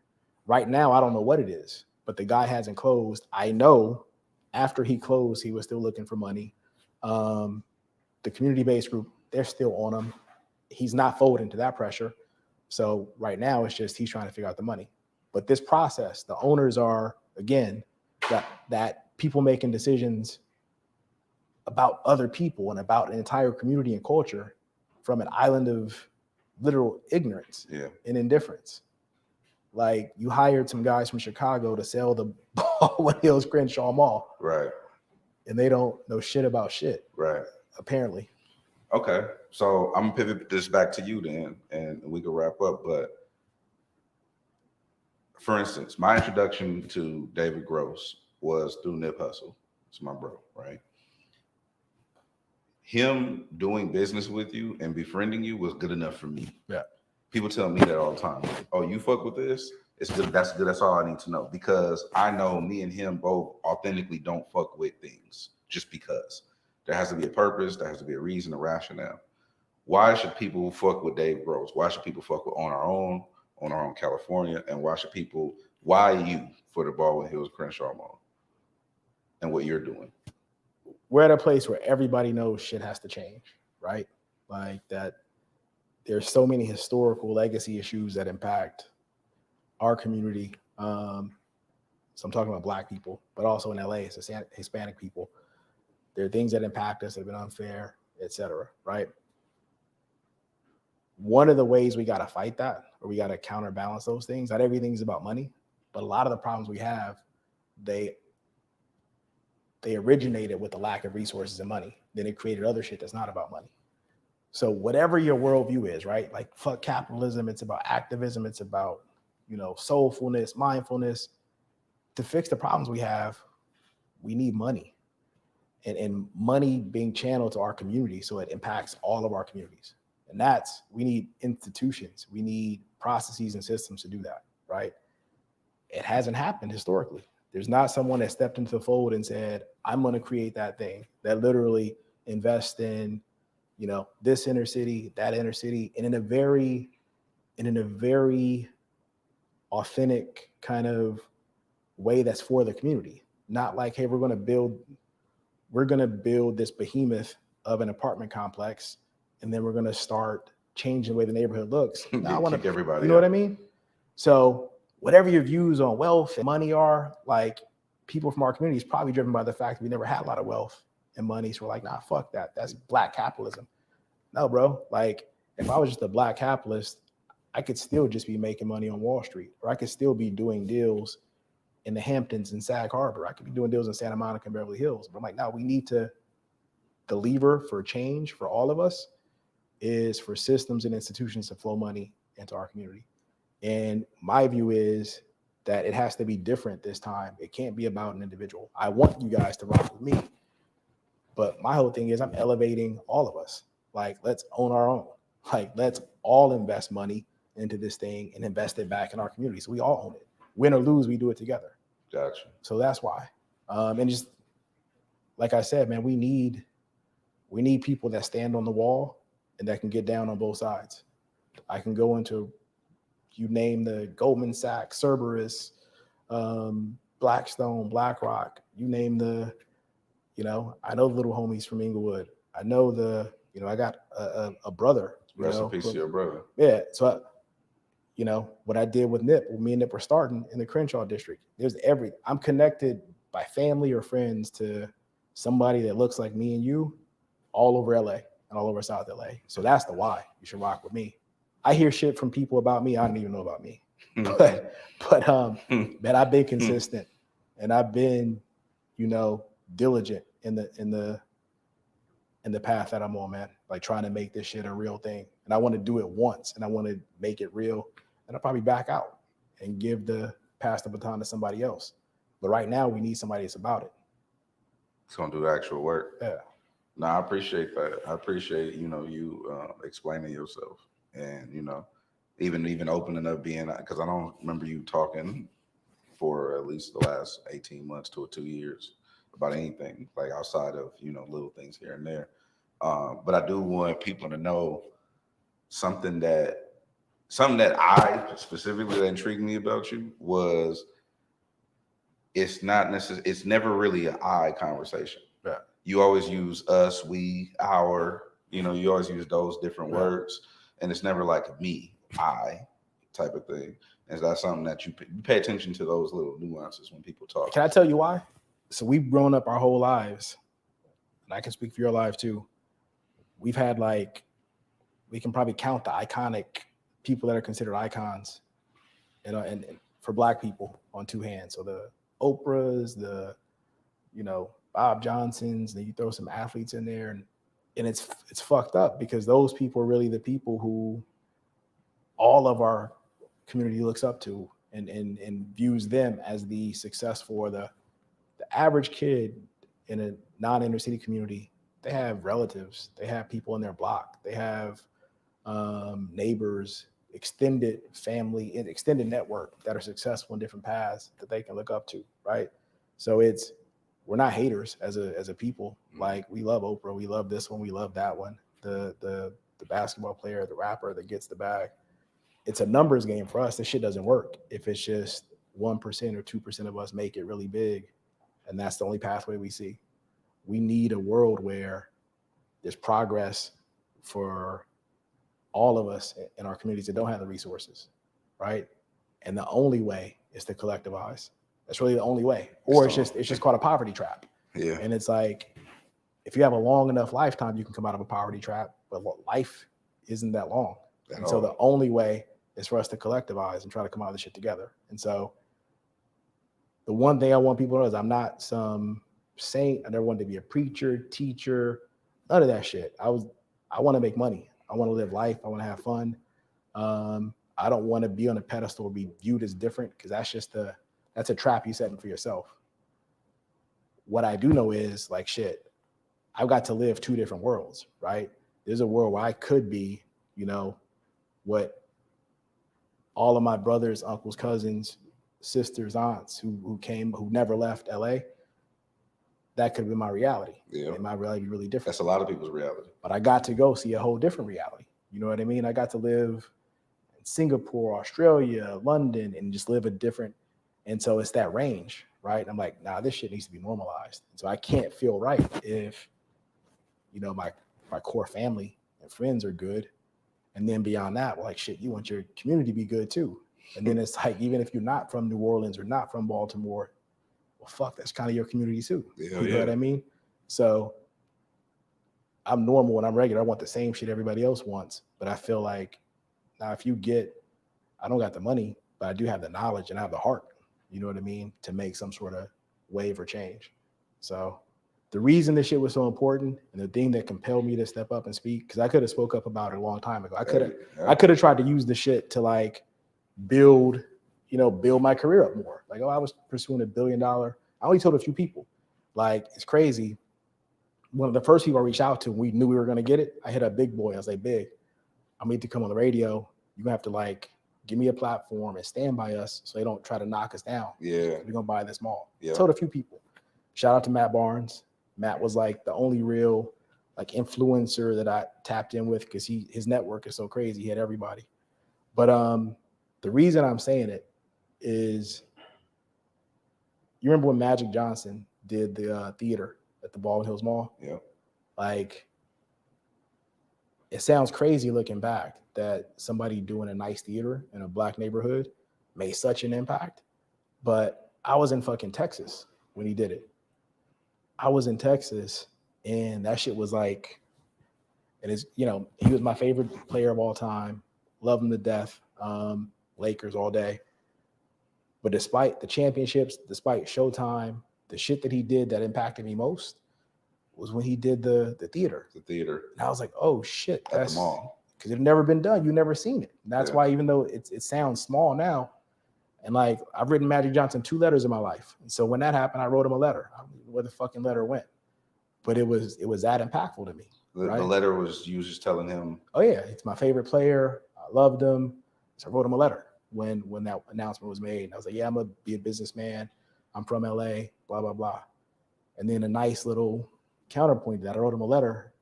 Right now, I don't know what it is, but the guy hasn't closed. I know after he closed, he was still looking for money. The community-based group, they're still on him. He's not folding to that pressure. So right now, it's just he's trying to figure out the money. But this process, the owners are, again, that people making decisions about other people and about an entire community and culture from an island of literal ignorance and indifference. Like, you hired some guys from Chicago to sell the Baldwin Hills Crenshaw Mall. Right. And they don't know shit about shit. Right. Apparently. Okay. So I'm gonna pivot this back to you then, and we can wrap up. But for instance, my introduction to David Gross was through Nip Hustle. It's my bro, right? Him doing business with you and befriending you was good enough for me. Yeah. People tell me that all the time. Oh, you fuck with this? It's good. That's good. That's all I need to know, because I know me and him both authentically don't fuck with things just because. There has to be a purpose. There has to be a reason, a rationale. Why should people fuck with Dave Gross? Why should people fuck with On Our Own California? And why you for the Baldwin Hills Crenshaw Mall and what you're doing? We're at a place where everybody knows shit has to change, right? Like that. There's so many historical legacy issues that impact our community. So I'm talking about Black people, but also in LA, it's Hispanic people. There are things that impact us that have been unfair, et cetera, right? One of the ways we got to fight that, or we got to counterbalance those things, not everything's about money, but a lot of the problems we have, they originated with the lack of resources and money. Then it created other shit that's not about money. So whatever your worldview is, right? Like, fuck capitalism. It's about activism. It's about, soulfulness, mindfulness. To fix the problems we have, we need money. And money being channeled to our community so it impacts all of our communities. And we need institutions. We need processes and systems to do that, right? It hasn't happened historically. There's not someone that stepped into the fold and said, I'm going to create that thing that literally invests in, this inner city, that inner city, and in a very authentic kind of way that's for the community. Not like, hey, we're going to build this behemoth of an apartment complex, and then we're going to start changing the way the neighborhood looks. I want to kick everybody. What I mean? So whatever your views on wealth and money are, like, people from our community is probably driven by the fact that we never had a lot of wealth and money. So we're like, nah, fuck that. That's Black capitalism. No, bro. Like, if I was just a Black capitalist, I could still just be making money on Wall Street, or I could still be doing deals in the Hamptons and Sag Harbor. I could be doing deals in Santa Monica and Beverly Hills. But I'm like, no, we need the lever for change for all of us is for systems and institutions to flow money into our community. And my view is that it has to be different this time. It can't be about an individual. I want you guys to rock with me, but my whole thing is I'm elevating all of us. Like, let's own our own. Like, let's all invest money into this thing and invest it back in our community. So we all own it. Win or lose, we do it together. Gotcha. So that's why. And just like I said, man, we need people that stand on the wall and that can get down on both sides. I can go into, you name the Goldman Sachs, Cerberus, Blackstone, BlackRock, you name the, I know the little homies from Inglewood. I know I got a brother. Rest in peace to your brother. Yeah. So, what I did with NIP, me and NIP were starting in the Crenshaw district. I'm connected by family or friends to somebody that looks like me and you all over LA and all over South LA. So that's the why you should rock with me. I hear shit from people about me I don't even know about me. but man, I've been consistent and I've been, diligent in the path that I'm on, man. Like, trying to make this shit a real thing. And I want to do it once, and I want to make it real. And I'll probably back out and pass the baton to somebody else. But right now we need somebody that's about it. It's gonna do the actual work. Yeah. No, I appreciate that. I appreciate, you explaining yourself and, even opening up being, because I don't remember you talking for at least the last 18 months to 2 years about anything like outside of, little things here and there. But I do want people to know something that I specifically that intrigued me about you was it's not necessarily, it's never really an I conversation. Yeah. You always use us, we, our, you always use those different words, and it's never like a me, I type of thing. Is that something that you pay attention to those little nuances when people talk? Can I tell you why? So we've grown up our whole lives, and I can speak for your life too. We've had we can probably count the iconic people that are considered icons, and for Black people on two hands. So the Oprahs, the Bob Johnsons, then you throw some athletes in there, and it's fucked up because those people are really the people who all of our community looks up to and views them as the successful or the average kid in a non-inner city community. They have relatives, they have people in their block, they have neighbors, extended family, and extended network that are successful in different paths that they can look up to, right? So we're not haters as a people. Like, we love Oprah, we love this one, we love that one. The basketball player, the rapper that gets the bag. It's a numbers game for us. This shit doesn't work if it's just 1% or 2% of us make it really big, and that's the only pathway we see. We need a world where there's progress for all of us in our communities that don't have the resources, right? And the only way is to collectivize. That's really the only way. Or it's just called a poverty trap. Yeah. And it's like, if you have a long enough lifetime, you can come out of a poverty trap, but life isn't that long. And so the only way is for us to collectivize and try to come out of this shit together. And so the one thing I want people to know is I'm not some saint. I never wanted to be a preacher, teacher, none of that shit. I want to make money. I want to live life. I want to have fun. I don't want to be on a pedestal or be viewed as different, because that's a trap you setting for yourself. What I do know is, like, shit, I've got to live two different worlds, right? There's a world where I could be, what all of my brothers, uncles, cousins, sisters, aunts who never left LA, that could have been my reality. Yeah. And my reality be really different. That's a lot of people's reality. But I got to go see a whole different reality. You know what I mean? I got to live in Singapore, Australia, London, and just live a different. And so it's that range, right? I'm like, nah, this shit needs to be normalized. And so I can't feel right if, my core family and friends are good. And then beyond that, well, like, shit, you want your community to be good too. And then it's like, even if you're not from New Orleans or not from Baltimore, well, fuck, that's kind of your community too. Yeah, you know what I mean? So I'm normal and I'm regular. I want the same shit everybody else wants. But I feel like, now if I don't got the money, but I do have the knowledge and I have the heart, you know what I mean, to make some sort of wave or change. So the reason this shit was so important, and the thing that compelled me to step up and speak, because I could have spoke up about it a long time ago. I could have tried to use the shit to like build my career up more. Like, I was pursuing $1 billion. I only told a few people. Like, it's crazy. One of the first people I reached out to, we knew we were going to get it. I hit up Big Boy. I was like, Big, I need to come on the radio. You're going to have to like give me a platform and stand by us so they don't try to knock us down. Yeah. We're going to buy this mall. Yeah. I told a few people. Shout out to Matt Barnes. Matt was like the only real like influencer that I tapped in with, because his network is so crazy. He had everybody. But the reason I'm saying it is, you remember when Magic Johnson did the theater at the Baldwin Hills Mall? Yeah. Like, it sounds crazy looking back that somebody doing a nice theater in a Black neighborhood made such an impact. But I was in fucking Texas when he did it. I was in Texas, and that shit was like, and it's, he was my favorite player of all time. Love him to death. Lakers all day. But despite the championships, despite Showtime, the shit that he did that impacted me most was when he did the theater. The theater. And I was like, oh shit, at the mall. Because it had never been done. You've never seen it. And that's why, even though it sounds small now, and like, I've written Magic Johnson 2 letters in my life. And so when that happened, I wrote him a letter. I don't know where the fucking letter went. but it was that impactful to me. The right? letter was you just telling him, oh yeah, it's my favorite player. I loved him. So I wrote him a letter when that announcement was made. And I was like, yeah, I'm gonna be a businessman. I'm from LA, blah, blah, blah. And then a nice little counterpoint to that, I wrote him a letter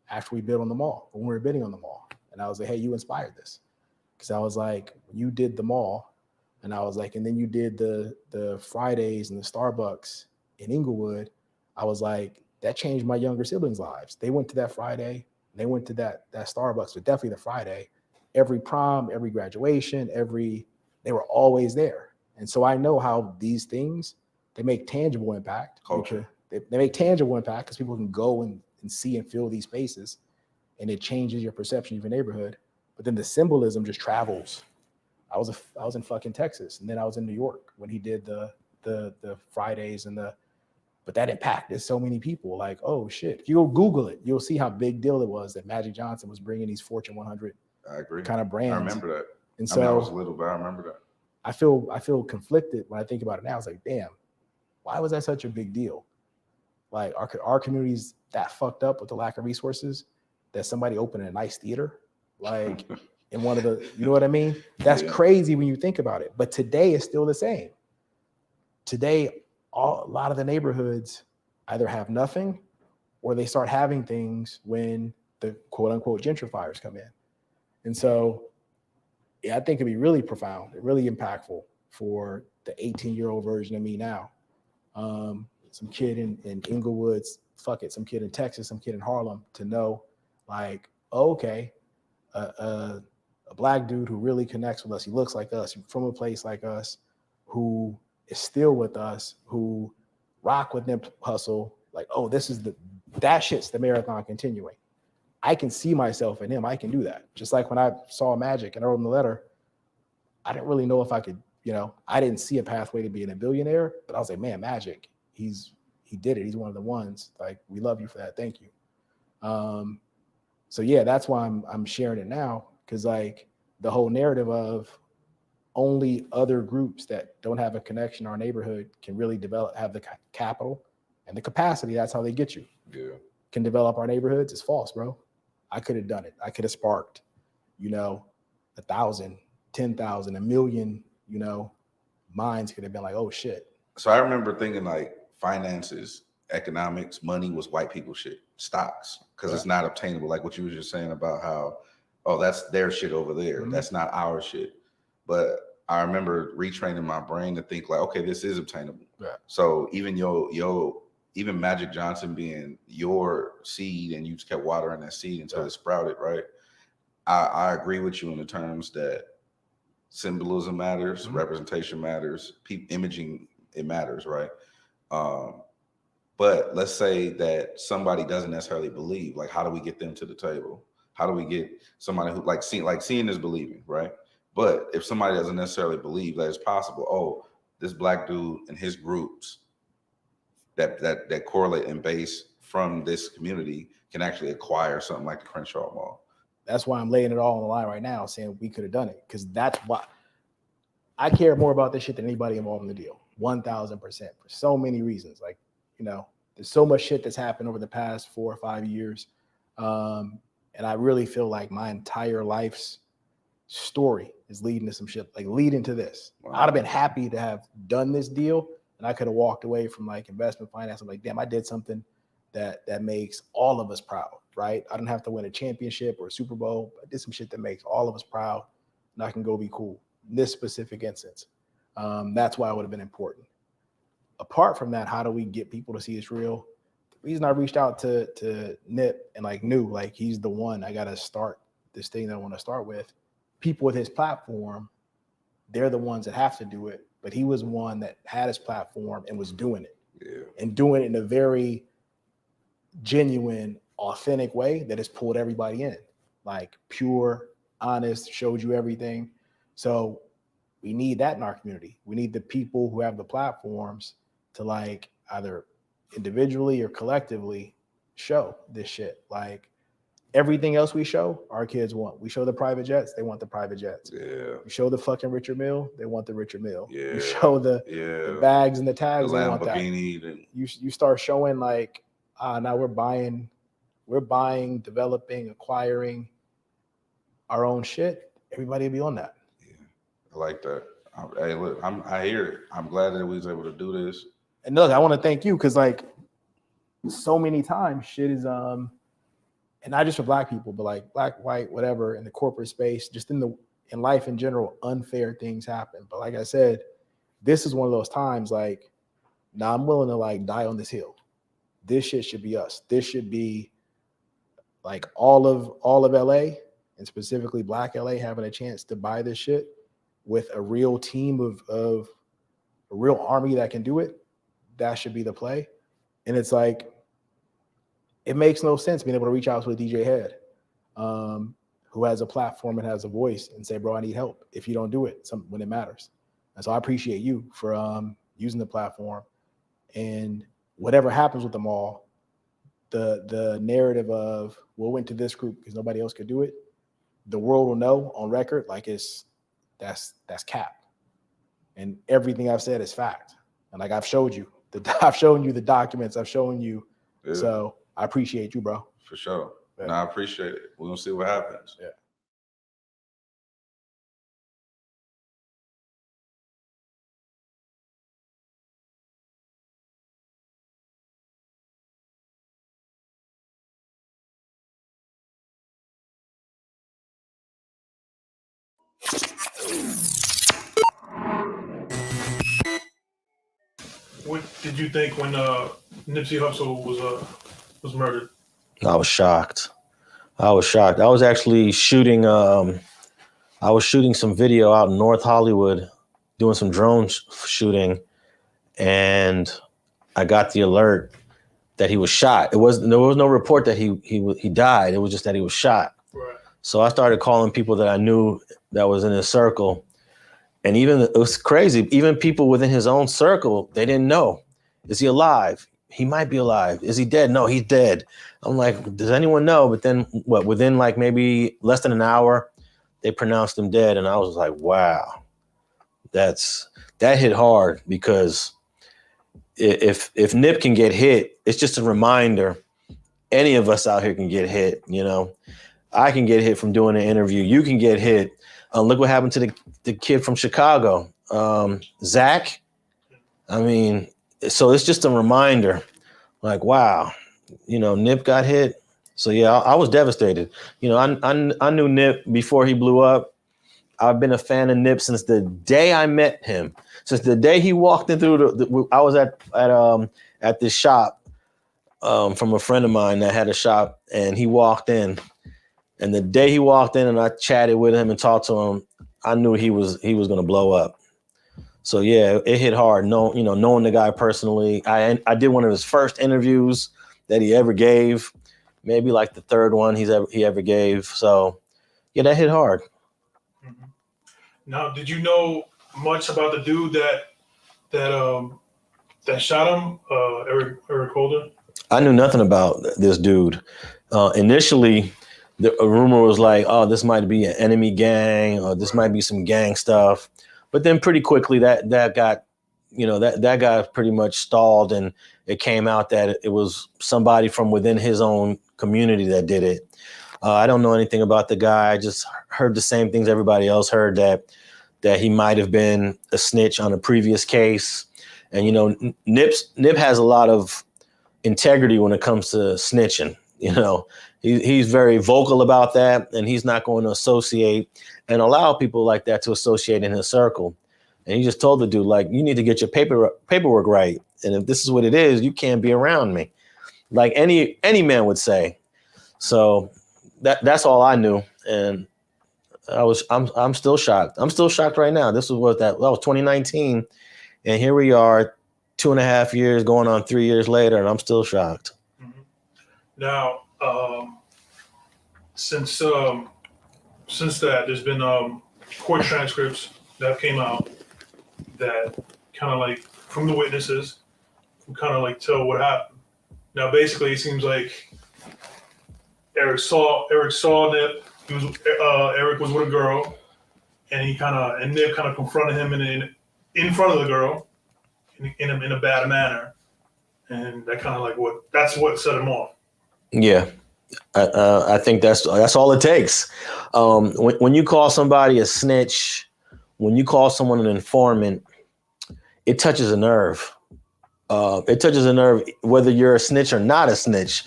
after we bid on the mall, when we were bidding on the mall. And I was like, hey, you inspired this. Because I was like, you did the mall. And I was like, and then you did the Fridays and the Starbucks in Inglewood. I was like, that changed my younger siblings' lives. They went to that Friday, they went to that Starbucks, but definitely the Friday. Every prom, every graduation, they were always there. And so I know how these things, they make tangible impact. Culture. They make tangible impact because people can go and see and feel these spaces, and it changes your perception of your neighborhood. But then the symbolism just travels. I was in fucking Texas, and then I was in New York when he did the Fridays but that impacted so many people. Like, oh shit! If you go Google it, you'll see how big deal it was that Magic Johnson was bringing these Fortune 100 I agree. kind of brands. I remember that. And I mean, I so was little, but I remember that. I feel conflicted when I think about it now. I was like, damn, why was that such a big deal? Like our community's that fucked up with the lack of resources that somebody opened a nice theater, like in one of the, you know what I mean? That's crazy when you think about it. But today is still the same. Today, a lot of the neighborhoods either have nothing or they start having things when the quote unquote gentrifiers come in. And so, yeah, I think it'd be really profound, really impactful for the 18-year-old version of me now. Some kid in Inglewood, some kid in Texas, some kid in Harlem, to know like, oh, okay, a black dude who really connects with us, he looks like us, from a place like us, who is still with us, who rock with them hustle, like, oh, that shit's the marathon continuing. I can see myself in him. I can do that. Just like when I saw Magic and I wrote him the letter, I didn't really know if I could, I didn't see a pathway to being a billionaire, but I was like, man, Magic, he did it. He's one of the ones. Like, we love you for that. Thank you. So yeah, that's why I'm sharing it now, because like the whole narrative of only other groups that don't have a connection in our neighborhood can really have the capital and the capacity. That's how they get you. Yeah. Can develop our neighborhoods. It's false, bro. I could have done it. I could have sparked, 1,000, 10,000, 1 million, minds could have been like, oh shit. So I remember thinking like finances, economics, money was white people shit, stocks, because it's not obtainable. Like what you were just saying about how, oh, that's their shit over there. Mm-hmm. That's not our shit. But I remember retraining my brain to think like, okay, this is obtainable. Yeah. So even even Magic Johnson being your seed, and you just kept watering that seed until it sprouted, right? I agree with you in the terms that symbolism matters, mm-hmm. representation matters, imaging, it matters, right? But let's say that somebody doesn't necessarily believe. Like, how do we get them to the table? How do we get somebody who seeing is believing, right? But if somebody doesn't necessarily believe that it's possible, oh, this black dude and his groups that correlate and base from this community can actually acquire something like the Crenshaw Mall. That's why I'm laying it all on the line right now, saying we could have done it, because that's why I care more about this shit than anybody involved in the deal. 1,000%, for so many reasons. Like, there's so much shit that's happened over the past 4 or 5 years. And I really feel like my entire life's story is leading to some shit, like leading to this. Wow. I'd have been happy to have done this deal, and I could have walked away from like investment finance. I'm like, damn, I did something that makes all of us proud, right? I didn't have to win a championship or a Super Bowl. I did some shit that makes all of us proud, and I can go be cool. In this specific instance, that's why it would have been important. Apart from that, how do we get people to see it's real? The reason I reached out to Nip and like knew like he's the one I got to start this thing that I want to start with. People with his platform, they're the ones that have to do it. But he was one that had his platform and was doing it. Yeah. And doing it in a very genuine, authentic way that has pulled everybody in. Like pure, honest, showed you everything. So we need that in our community. We need the people who have the platforms to like either individually or collectively show this shit. Like everything else we show, our kids want. We show the private jets, they want the private jets. Yeah. We show the fucking richer meal, they want the richer meal. Yeah. We show the bags and the tags, they want that. You start showing like now we're buying, developing, acquiring our own shit. Everybody will be on that. Yeah, I like that. Hey, look, I hear it. I'm glad that we was able to do this. And look, I want to thank you because like so many times shit is and not just for black people, but like black, white, whatever, in the corporate space, just in life in general, unfair things happen. But like I said, this is one of those times like, now I'm willing to like die on this hill. This shit should be us. This should be like all of LA and specifically Black LA having a chance to buy this shit with a real team of a real army that can do it. That should be the play. And it's like, it makes no sense being able to reach out to a DJ head who has a platform and has a voice and say, bro, I need help. If you don't do it when it matters. And so I appreciate you for using the platform. And whatever happens with them all, the narrative of, we'll went to this group because nobody else could do it, the world will know on record, like that's cap. And everything I've said is fact. And like I've shown you the documents, I've shown you. Yeah. So I appreciate you, bro. For sure. Yeah. No, I appreciate it. We're gonna see what happens. Yeah. What did you think when Nipsey Hussle was murdered? I was shocked. I was actually shooting. I was shooting some video out in North Hollywood, doing some drone shooting, and I got the alert that he was shot. There was no report that he died. It was just that he was shot. Right. So I started calling people that I knew that was in his circle. And even, it was crazy, even people within his own circle, they didn't know. Is he alive? He might be alive. Is he dead? No, he's dead. I'm like, does anyone know? But then within like maybe less than an hour, they pronounced him dead. And I was like, wow, that hit hard, because if Nip can get hit, it's just a reminder. Any of us out here can get hit, you know. I can get hit from doing an interview. You can get hit. Look what happened to the kid from Chicago, Zach. I mean, so it's just a reminder, like, wow, you know, Nip got hit. So yeah, I was devastated. You know, I knew Nip before he blew up. I've been a fan of Nip since the day I met him. Since the day he walked in through I was at this shop from a friend of mine that had a shop, and he walked in. And the day he walked in and I chatted with him and talked to him, I knew he was going to blow up. So yeah, it hit hard. Knowing the guy personally. I did one of his first interviews that he ever gave, maybe like the third one he ever gave. So yeah, that hit hard. Mm-hmm. Now, did you know much about the dude that shot him, Eric Holder? I knew nothing about this dude. Initially, a rumor was like, oh, this might be an enemy gang, or this might be some gang stuff. But then pretty quickly that got, that got pretty much stalled, and it came out that it was somebody from within his own community that did it. I don't know anything about the guy. I just heard the same things everybody else heard, that he might have been a snitch on a previous case. And, Nip has a lot of integrity when it comes to snitching. He's very vocal about that, and he's not going to associate and allow people like that to associate in his circle. And he just told the dude, like, you need to get your paperwork right. And if this is what it is, you can't be around me, like any man would say. So that's all I knew. And I'm still shocked. I'm still shocked right now. That was 2019. And here we are 2.5 years going on 3 years later, and I'm still shocked. Mm-hmm. Now, since that, there's been court transcripts that came out that kind of like, from the witnesses, kind of like tell what happened. Now, basically, it seems like Eric saw Nip. Eric was with a girl, and Nip kind of confronted him in front of the girl in a bad manner. and that kind of that's what set him off. Yeah. I think that's all it takes. When you call somebody a snitch, when you call someone an informant, it touches a nerve. It touches a nerve whether you're a snitch or not a snitch.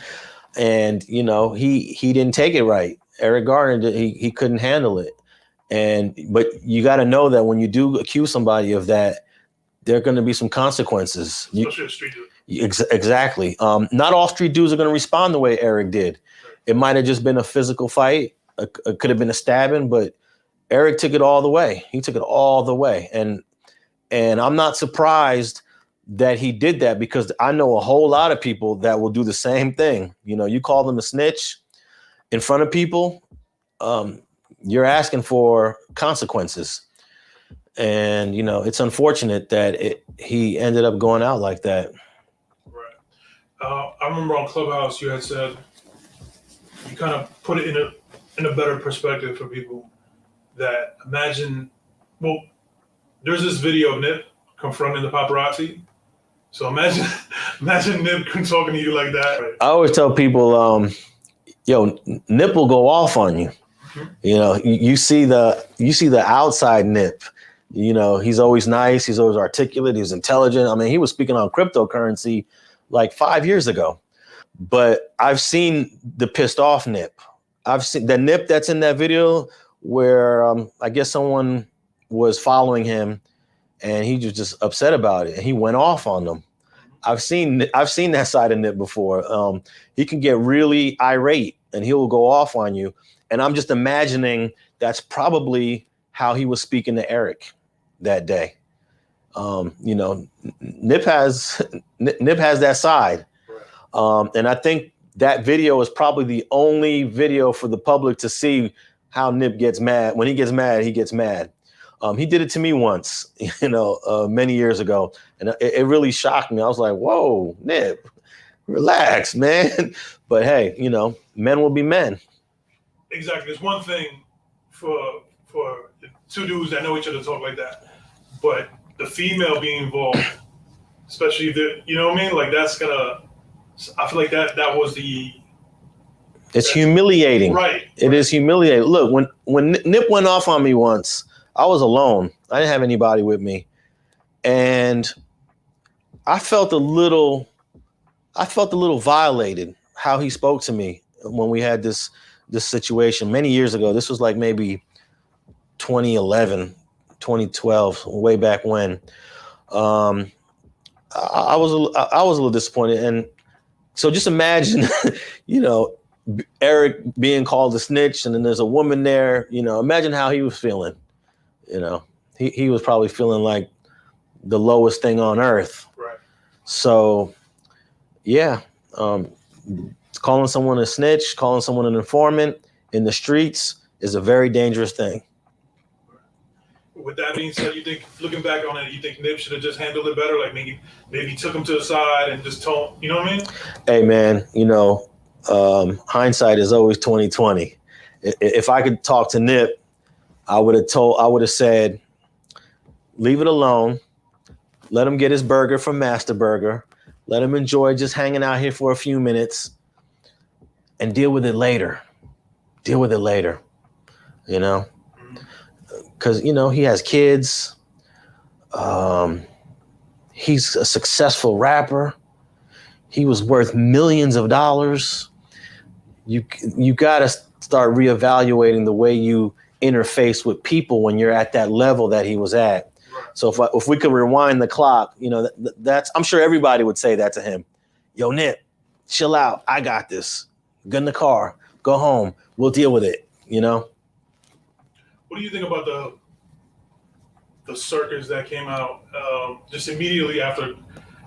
And he didn't take it right. Eric Garner, he couldn't handle it. But you got to know that when you do accuse somebody of that, there are going to be some consequences. Especially a street dude. Exactly. Not all street dudes are going to respond the way Eric did. It might have just been a physical fight. It could have been a stabbing, but Eric took it all the way. He took it all the way. And I'm not surprised that he did that, because I know a whole lot of people that will do the same thing. You call them a snitch in front of people, you're asking for consequences. And, it's unfortunate that he ended up going out like that. Right. I remember on Clubhouse, you had said, you kind of put it in a better perspective for people, that imagine, there's this video of Nip confronting the paparazzi. So imagine Nip talking to you like that. Right? I always tell people, Nip will go off on you. Mm-hmm. You see the outside Nip. He's always nice. He's always articulate. He's intelligent. I mean, he was speaking on cryptocurrency like 5 years ago. But I've seen the pissed off Nip. I've seen the Nip that's in that video where I guess someone was following him and he was just upset about it and he went off on them. I've seen that side of Nip before. He can get really irate and he will go off on you. And I'm just imagining that's probably how he was speaking to Eric that day. Nip has that side. And I think that video is probably the only video for the public to see how Nip gets mad. When he gets mad, he gets mad. He did it to me once, many years ago. And it really shocked me. I was like, whoa, Nip, relax, man. But hey, men will be men. Exactly. There's one thing for two dudes that know each other talk like that. But the female being involved, especially like that's gonna, I feel like that was it's humiliating. Right. It is humiliating. Look, when Nip went off on me once, I was alone. I didn't have anybody with me. And I felt a little violated how he spoke to me when we had this situation many years ago. This was like maybe 2011, 2012, way back when. I was a little disappointed. And so just imagine, Eric being called a snitch and then there's a woman there, imagine how he was feeling. He was probably feeling like the lowest thing on earth. Right. So, yeah, calling someone a snitch, calling someone an informant in the streets is a very dangerous thing. With that being said, you think, looking back on it, you think Nip should have just handled it better? Like maybe took him to the side and just told, you know what I mean? Hey, man, hindsight is always 20/20. If I could talk to Nip, I would have said, leave it alone. Let him get his burger from Master Burger. Let him enjoy just hanging out here for a few minutes and deal with it later. Because, he has kids. He's a successful rapper. He was worth millions of dollars. You got to start reevaluating the way you interface with people when you're at that level that he was at. So if we could rewind the clock, that's, I'm sure everybody would say that to him. Yo, Nip, chill out. I got this. Get in the car. Go home. We'll deal with it. What do you think about the circus that came out just immediately after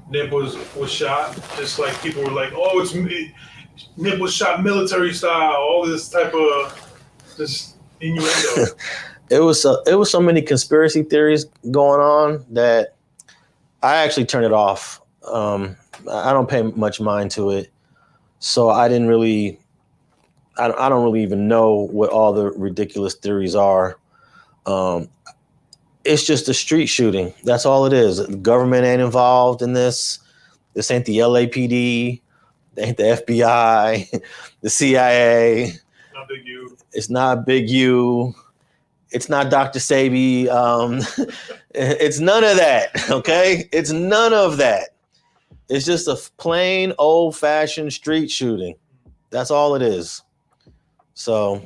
Nip was shot? Just like people were like, "Oh, Nip was shot military style." All this type of just innuendo. It was so many conspiracy theories going on that I actually turned it off. I don't pay much mind to it, so I didn't really. I don't really even know what all the ridiculous theories are. It's just a street shooting. That's all it is. The government ain't involved in this. This ain't the LAPD. They ain't the FBI, the CIA. Not Big U. It's not Big U. It's not Dr. Sabi. It's none of that, okay? It's none of that. It's just a plain old-fashioned street shooting. That's all it is. So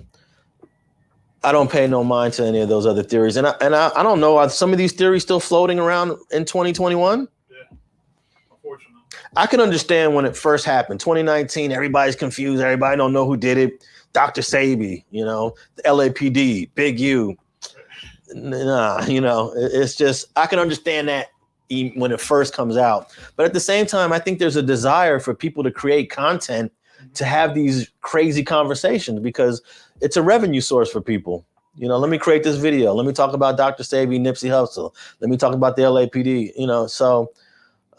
I don't pay no mind to any of those other theories. And I don't know, are some of these theories still floating around in 2021? Yeah, unfortunately. I can understand when it first happened. 2019, everybody's confused. Everybody don't know who did it. Dr. Sabi, you know, the LAPD, Big U. Nah, you know, it's just, I can understand that when it first comes out. But at the same time, I think there's a desire for people to create content to have these crazy conversations because it's a revenue source for people. You know, let me create this video. Let me talk about Dr. Sabi, Nipsey Hussle. Let me talk about the LAPD, you know, so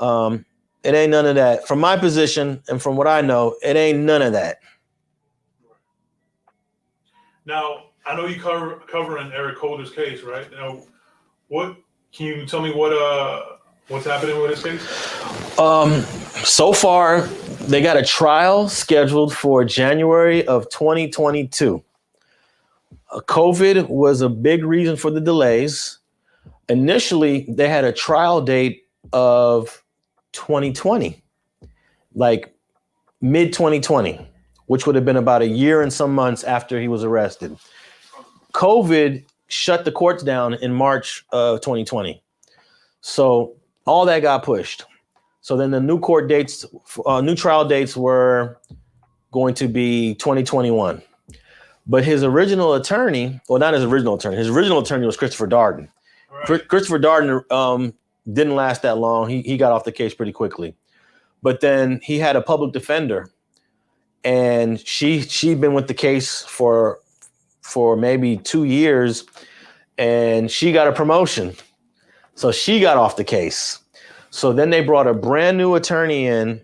it ain't none of that. From my position and from what I know, it ain't none of that. Now, I know you covering Eric Holder's case, right? Now, what can you tell me what's happening with his case? So far, they got a trial scheduled for January of 2022. COVID was a big reason for the delays. Initially, they had a trial date of 2020, like mid 2020, which would have been about a year and some months after he was arrested. COVID shut the courts down in March of 2020. So all that got pushed. So then the new court dates, new trial dates were going to be 2021. But his original attorney, well, not his original attorney was Christopher Darden. Right. Christopher Darden didn't last that long. He got off the case pretty quickly. But then he had a public defender, and she'd been with the case for maybe 2 years, and she got a promotion. So she got off the case. So then they brought a brand new attorney in,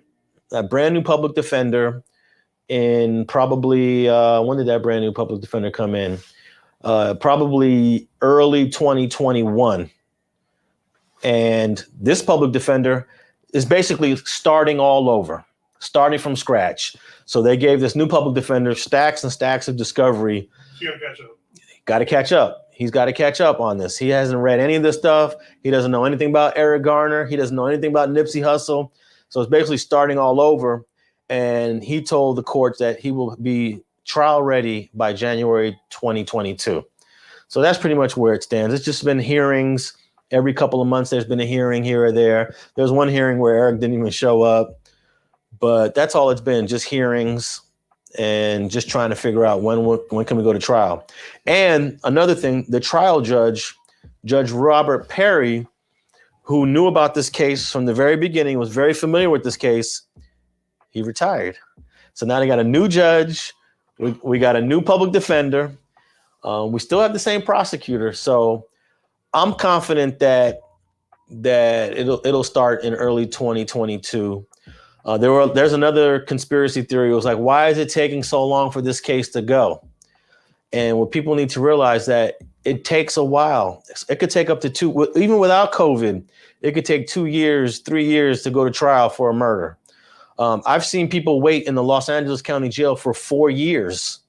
a brand new public defender in probably, when did that brand new public defender come in? Probably early 2021. And this public defender is basically starting all over, starting from scratch. So they gave this new public defender stacks and stacks of discovery. You gotta catch up. Got to catch up. He's got to catch up on this. He hasn't read any of this stuff. He doesn't know anything about Eric Garner. He doesn't know anything about Nipsey Hussle. So it's basically starting all over. And he told the courts that he will be trial ready by January 2022. So that's pretty much where it stands. It's just been hearings. Every couple of months, there's been a hearing here or there. There's one hearing where Eric didn't even show up. But that's all it's been, just hearings and just trying to figure out when can we go to trial. And another thing, the trial judge, Judge Robert Perry, who knew about this case from the very beginning, was very familiar with this case, he retired. So now they got a new judge. We got a new public defender. We still have the same prosecutor. So I'm confident that it'll start in early 2022. There's another conspiracy theory. It was like, why is it taking so long for this case to go? And what people need to realize that it takes a while. It could take up to even without COVID, it could take 2 years, 3 years to go to trial for a murder. I've seen people wait in the Los Angeles County Jail for 4 years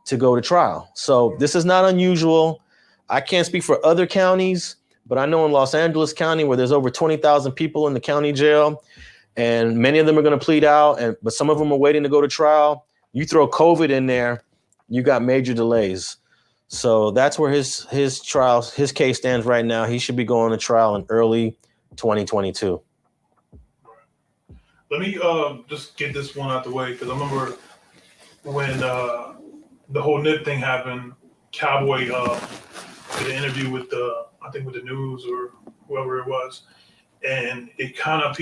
to go to trial. So this is not unusual. I can't speak for other counties, but I know in Los Angeles County, where there's over 20,000 people in the county jail, and many of them are going to plead out, but some of them are waiting to go to trial. You throw COVID in there, you got major delays. So that's where his case stands right now. He should be going to trial in early 2022. Let me just get this one out the way, because I remember when the whole NIP thing happened, Cowboy did an interview with the news or whoever it was, and it kind of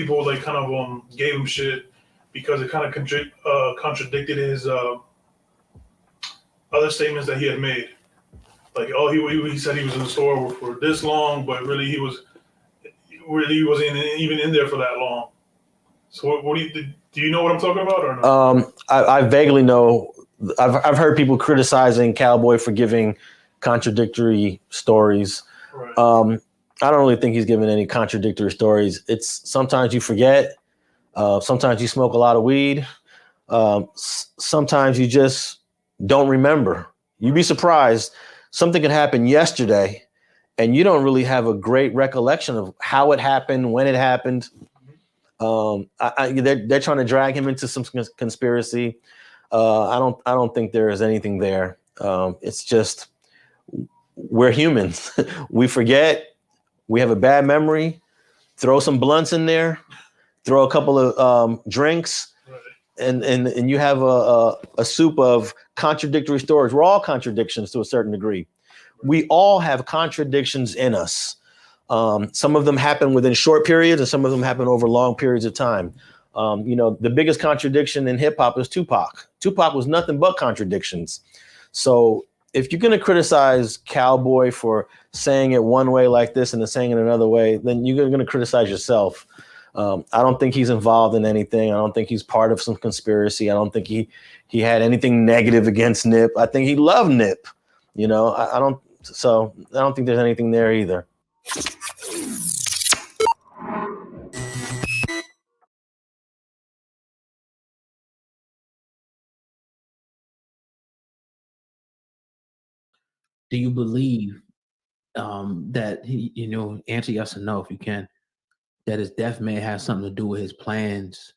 gave him shit because it kind of contradicted his other statements that he had made. Like, he said he was in the store for this long, but really he wasn't even in there for that long. So do you know what I'm talking about or no? I vaguely know. I've heard people criticizing Cowboy for giving contradictory stories. Right. I don't really think he's given any contradictory stories. It's sometimes you forget, Sometimes you smoke a lot of weed. Sometimes you just don't remember. You'd be surprised. Something could happen yesterday and you don't really have a great recollection of how it happened, when it happened. They're trying to drag him into some conspiracy. I don't think there is anything there. It's just we're humans. We forget. We have a bad memory. Throw some blunts in there. Throw a couple of drinks, and you have a soup of contradictory stories. We're all contradictions to a certain degree. We all have contradictions in us. Some of them happen within short periods, and some of them happen over long periods of time. The biggest contradiction in hip hop is Tupac. Tupac was nothing but contradictions. So if you're going to criticize Cowboy for saying it one way like this and then saying it another way, then you're going to criticize yourself. I don't think he's involved in anything. I don't think he's part of some conspiracy. I don't think he had anything negative against Nip. I think he loved Nip. I don't think there's anything there either. Do you believe that he, answer yes or no if you can, that his death may have something to do with his plans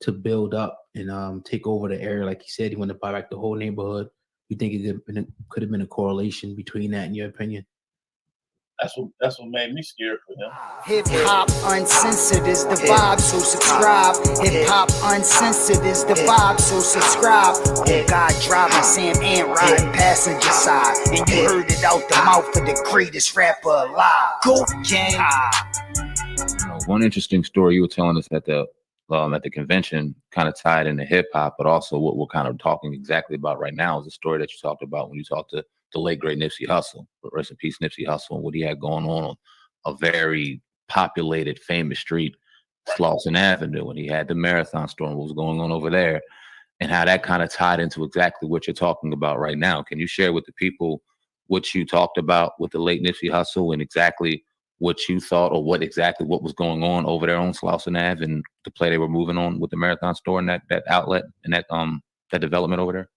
to build up and take over the area? Like he said, he wanted to buy back the whole neighborhood. You think it could have been a correlation between that, in your opinion? That's what made me scared for him. Hip hop uncensored is the vibe, so subscribe. Hip hop uncensored is the vibe, so subscribe. Oh God, driving Sam and riding passenger side, and you heard it out the mouth of the greatest rapper alive. Go gang. One interesting story you were telling us at the convention kind of tied into hip hop, but also what we're kind of talking exactly about right now is the story that you talked about when you talked to the late great Nipsey Hussle. But rest in peace, Nipsey Hussle, and what he had going on a very populated, famous street, Slauson Avenue, and he had the Marathon store and what was going on over there, and how that kind of tied into exactly what you're talking about right now. Can you share with the people what you talked about with the late Nipsey Hussle and exactly what you thought, or what was going on over there on Slauson Ave and the play they were moving on with the Marathon store and that outlet and that development over there?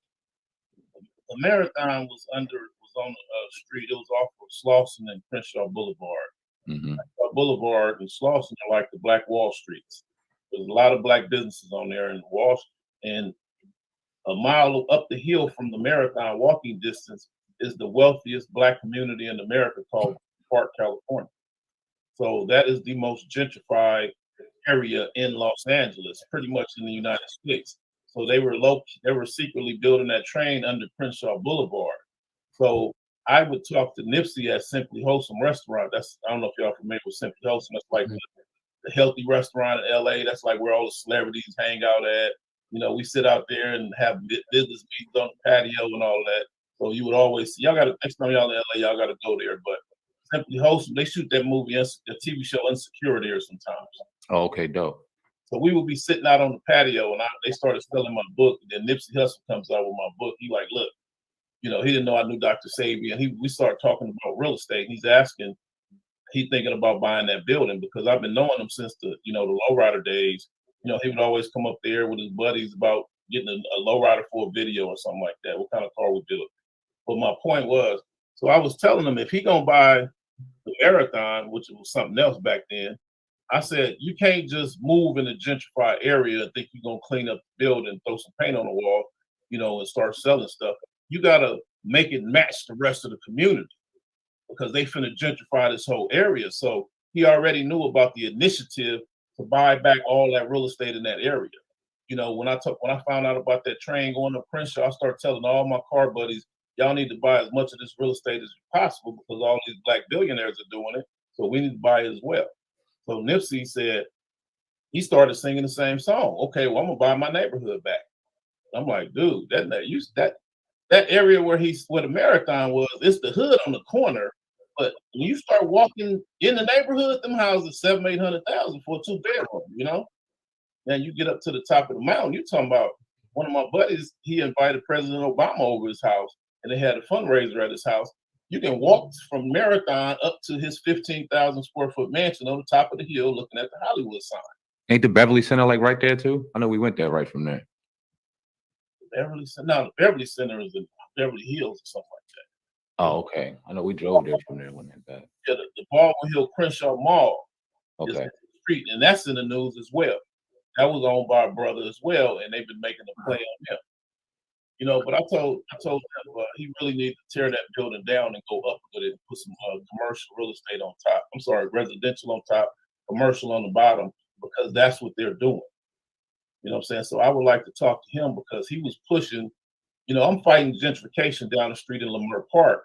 The Marathon was on a street. It was off of Slauson and Crenshaw Boulevard. Mm-hmm. Boulevard and Slauson are like the Black Wall Streets. There's a lot of black businesses on there in Wall Street, and a mile up the hill from the Marathon, walking distance, is the wealthiest black community in America called Park, California. So that is the most gentrified area in Los Angeles, pretty much in the United States. So they were secretly building that train under Crenshaw Boulevard. So I would talk to Nipsey at Simply Wholesome Restaurant. I don't know if y'all familiar with Simply Wholesome. That's like the healthy restaurant in LA. That's like where all the celebrities hang out at. We sit out there and have business meetings on the patio and all that. So you would always see, next time y'all in LA, y'all gotta go there. But Simply Wholesome, they shoot that movie, the TV show Insecure there sometimes. Oh, okay, dope. So we would be sitting out on the patio, and they started selling my book. And then Nipsey Hussle comes out with my book. He like, look, he didn't know I knew Dr. Sabi, and we started talking about real estate. And he's thinking about buying that building because I've been knowing him since the lowrider days. He would always come up there with his buddies about getting a lowrider for a video or something like that. What kind of car we build? But my point was, so I was telling him if he gonna buy the Marathon, which was something else back then, I said, you can't just move in a gentrified area and think you're going to clean up the building, throw some paint on the wall, and start selling stuff. You got to make it match the rest of the community because they finna gentrify this whole area. So he already knew about the initiative to buy back all that real estate in that area. When I found out about that train going to Crenshaw, I started telling all my car buddies, y'all need to buy as much of this real estate as possible because all these black billionaires are doing it. So we need to buy it as well. So Nipsey said, he started singing the same song. Okay, well, I'm gonna buy my neighborhood back. I'm like, dude, that area where the Marathon was, it's the hood on the corner. But when you start walking in the neighborhood, them houses $700,000-800,000 for a 2-bedroom, Then you get up to the top of the mountain, you're talking about one of my buddies, he invited President Obama over his house, and they had a fundraiser at his house. You can walk from Marathon up to his 15,000 square foot mansion on the top of the hill looking at the Hollywood sign. Ain't the Beverly Center like right there too? I know we went there right from there. Beverly Center. No, the Beverly Center is in Beverly Hills or something like that. Oh, okay. I know we drove there from there when that back. Yeah, the Baldwin Hill Crenshaw Mall is Okay. in the street, and that's in the news as well. That was owned by a brother as well, and they've been making a play on him. You know, but I told him he really needs to tear that building down and go up with it and put some commercial real estate on top. I'm sorry, residential on top, commercial on the bottom, because that's what they're doing. You know what I'm saying? So I would like to talk to him because he was pushing, you know, I'm fighting gentrification down the street in Lamar Park.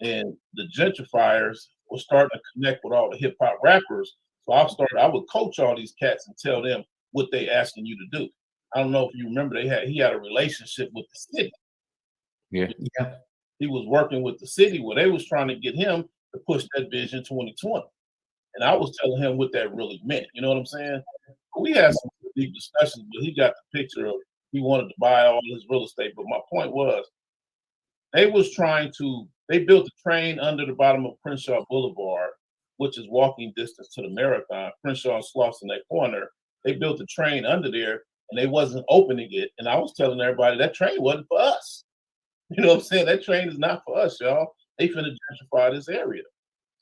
And the gentrifiers were starting to connect with all the hip hop rappers. So I would coach all these cats and tell them what they asking you to do. I don't know if you remember, he had a relationship with the city. Yeah. He was working with the city where they was trying to get him to push that Vision 2020. And I was telling him what that really meant. You know what I'm saying? We had some deep discussions, but he got the picture of he wanted to buy all his real estate. But my point was, they built a train under the bottom of Crenshaw Boulevard, which is walking distance to the Marathon. Crenshaw and Slauson, that corner. They built a train under there, and they wasn't opening it. And I was telling everybody that train wasn't for us. You know what I'm saying? That train is not for us, y'all. They finna gentrify this area.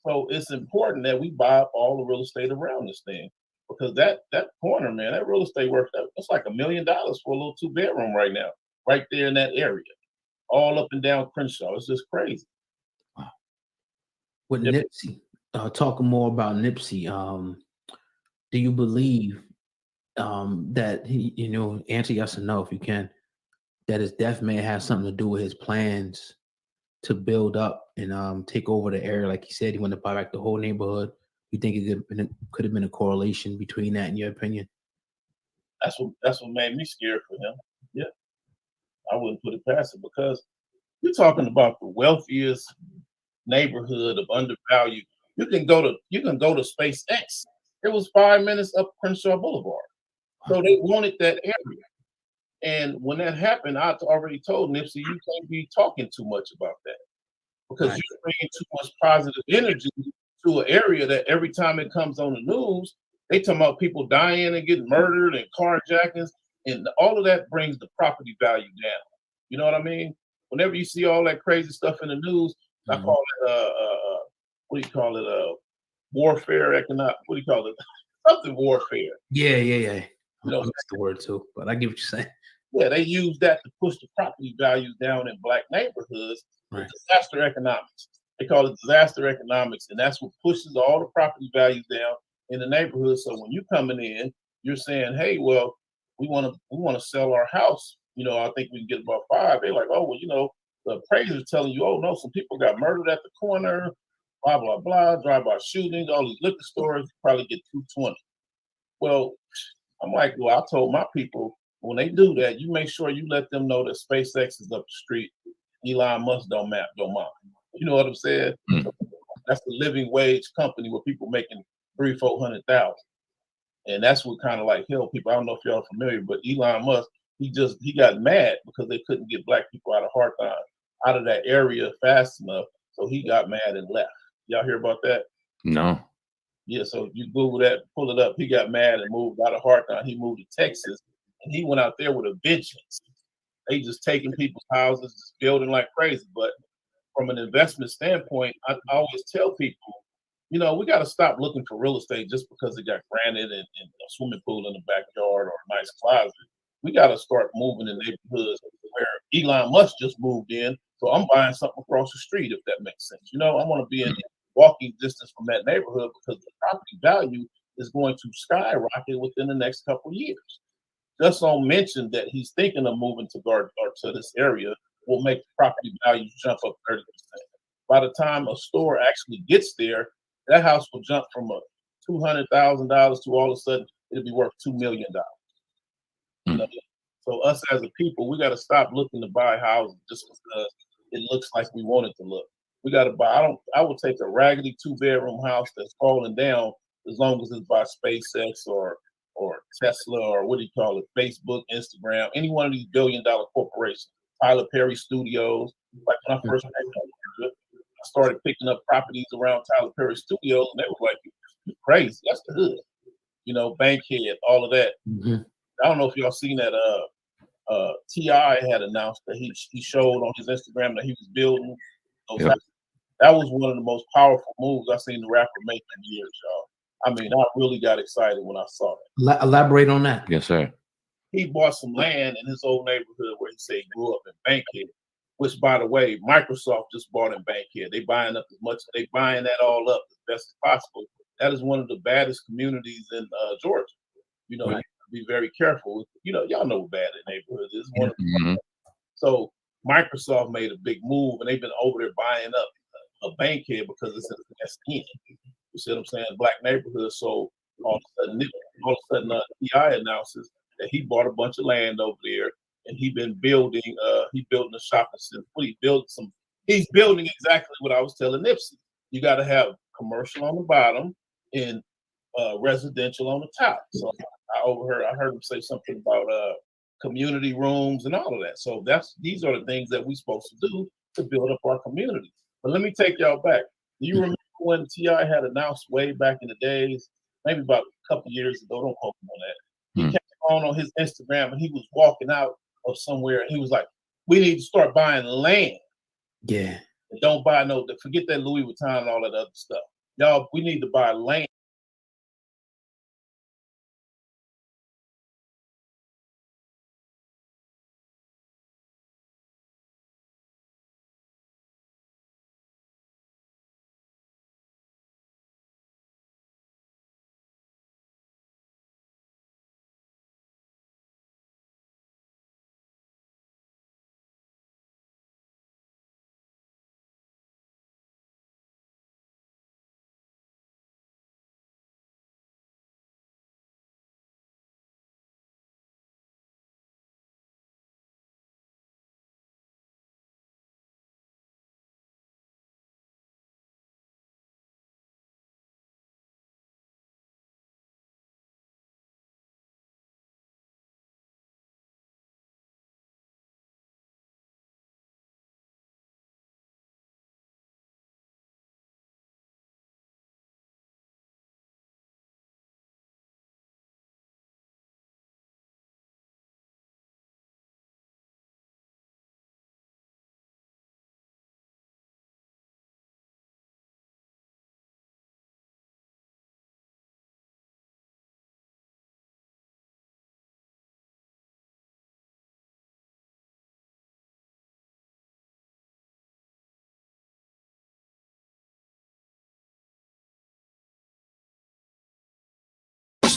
So it's important that we buy up all the real estate around this thing. Because that corner, man, that real estate worth, it's like $1 million for a little 2-bedroom right now, right there in that area. All up and down Crenshaw. It's just crazy. With Nipsey, talking more about Nipsey, do you believe that he, you know, answer yes or no if you can, that his death may have something to do with his plans to build up and take over the area? Like he said, he wanted to buy back the whole neighborhood. You think it could have been a correlation between that, in your opinion? That's what made me scared for him. Yeah, I wouldn't put it past it because you're talking about the wealthiest neighborhood of undervalued. You can go to SpaceX. It was 5 minutes up Crenshaw Boulevard, so they wanted that area. And when that happened, I already told Nipsey, you can't be talking too much about that because you're bringing too much positive energy to an area that every time it comes on the news, they talking about people dying and getting murdered and carjackings, and all of that brings the property value down. You know what I mean? Whenever you see all that crazy stuff in the news, I call it what do you call it? Warfare economic. What do you call it? Something warfare. Yeah. You know, that's the word too, but I get what you're saying. Yeah, they use that to push the property values down in black neighborhoods. Right. Disaster economics. They call it disaster economics, and that's what pushes all the property values down in the neighborhood. So when you're coming in, you're saying, "Hey, well, we want to sell our house. You know, I think we can get about 5." They're like, "Oh, well, you know, the appraiser's telling you, oh no, some people got murdered at the corner, blah blah blah, drive-by shootings, all these liquor stores probably get 220." Well, I'm like, well, I told my people, when they do that, you make sure you let them know that SpaceX is up the street. Elon Musk don't mind. You know what I'm saying? That's the living wage company where people making $300,000-$400,000, and that's what kind of like held people. I don't know if y'all are familiar, but Elon Musk, he got mad because they couldn't get black people out of that area fast enough, so he got mad and left. Y'all hear about that? No. Yeah, so you Google that, pull it up. He got mad and moved out of Hawthorne. He moved to Texas, and he went out there with a vengeance. They just taking people's houses, just building like crazy. But from an investment standpoint, I always tell people, you know, we got to stop looking for real estate just because it got granted and a swimming pool in the backyard or a nice closet. We got to start moving in neighborhoods where Elon Musk just moved in. So I'm buying something across the street, if that makes sense. You know, I want to be in walking distance from that neighborhood because the property value is going to skyrocket within the next couple of years. Just don't mention that he's thinking of moving to this area will make the property values jump up 30%. By the time a store actually gets there, that house will jump from a $200,000 to all of a sudden it'll be worth $2 million. You know? So us as a people, we got to stop looking to buy houses just because it looks like we want it to look. We got to buy. I would take a raggedy 2-bedroom house that's falling down as long as it's by SpaceX or Tesla or what do you call it, Facebook, Instagram, any one of these billion-dollar corporations. Tyler Perry Studios. Like when I first came up, I started picking up properties around Tyler Perry Studios, and they were like, "You're crazy. That's the hood." Bankhead, all of that. Mhm. I don't know if y'all seen that. T.I. had announced that he showed on his Instagram that he was building those houses. That was one of the most powerful moves I've seen the rapper make in years, y'all. I mean, I really got excited when I saw that. Elaborate on that. Yes, sir. He bought some land in his old neighborhood where he said he grew up in Bankhead, which, by the way, Microsoft just bought in Bankhead. They buying up as much. They buying that all up as best as possible. That is one of the baddest communities in Georgia. You know, you have to be very careful. Y'all know what bad that neighborhood is. One of the, so Microsoft made a big move, and they've been over there buying up a Bankhead because it's in the best end. You see what I'm saying? Black neighborhood. So all of a sudden, T.I. announces that he bought a bunch of land over there, and he building a shopping center. He's building exactly what I was telling Nipsey. You got to have commercial on the bottom and residential on the top. So I heard him say something about community rooms and all of that. So these are the things that we're supposed to do to build up our community. But let me take y'all back. Do you remember when T.I. had announced way back in the days, maybe about a couple years ago, don't quote me on that. He came on his Instagram and he was walking out of somewhere and he was like, we need to start buying land. Yeah. And don't buy forget that Louis Vuitton and all that other stuff. Y'all, we need to buy land.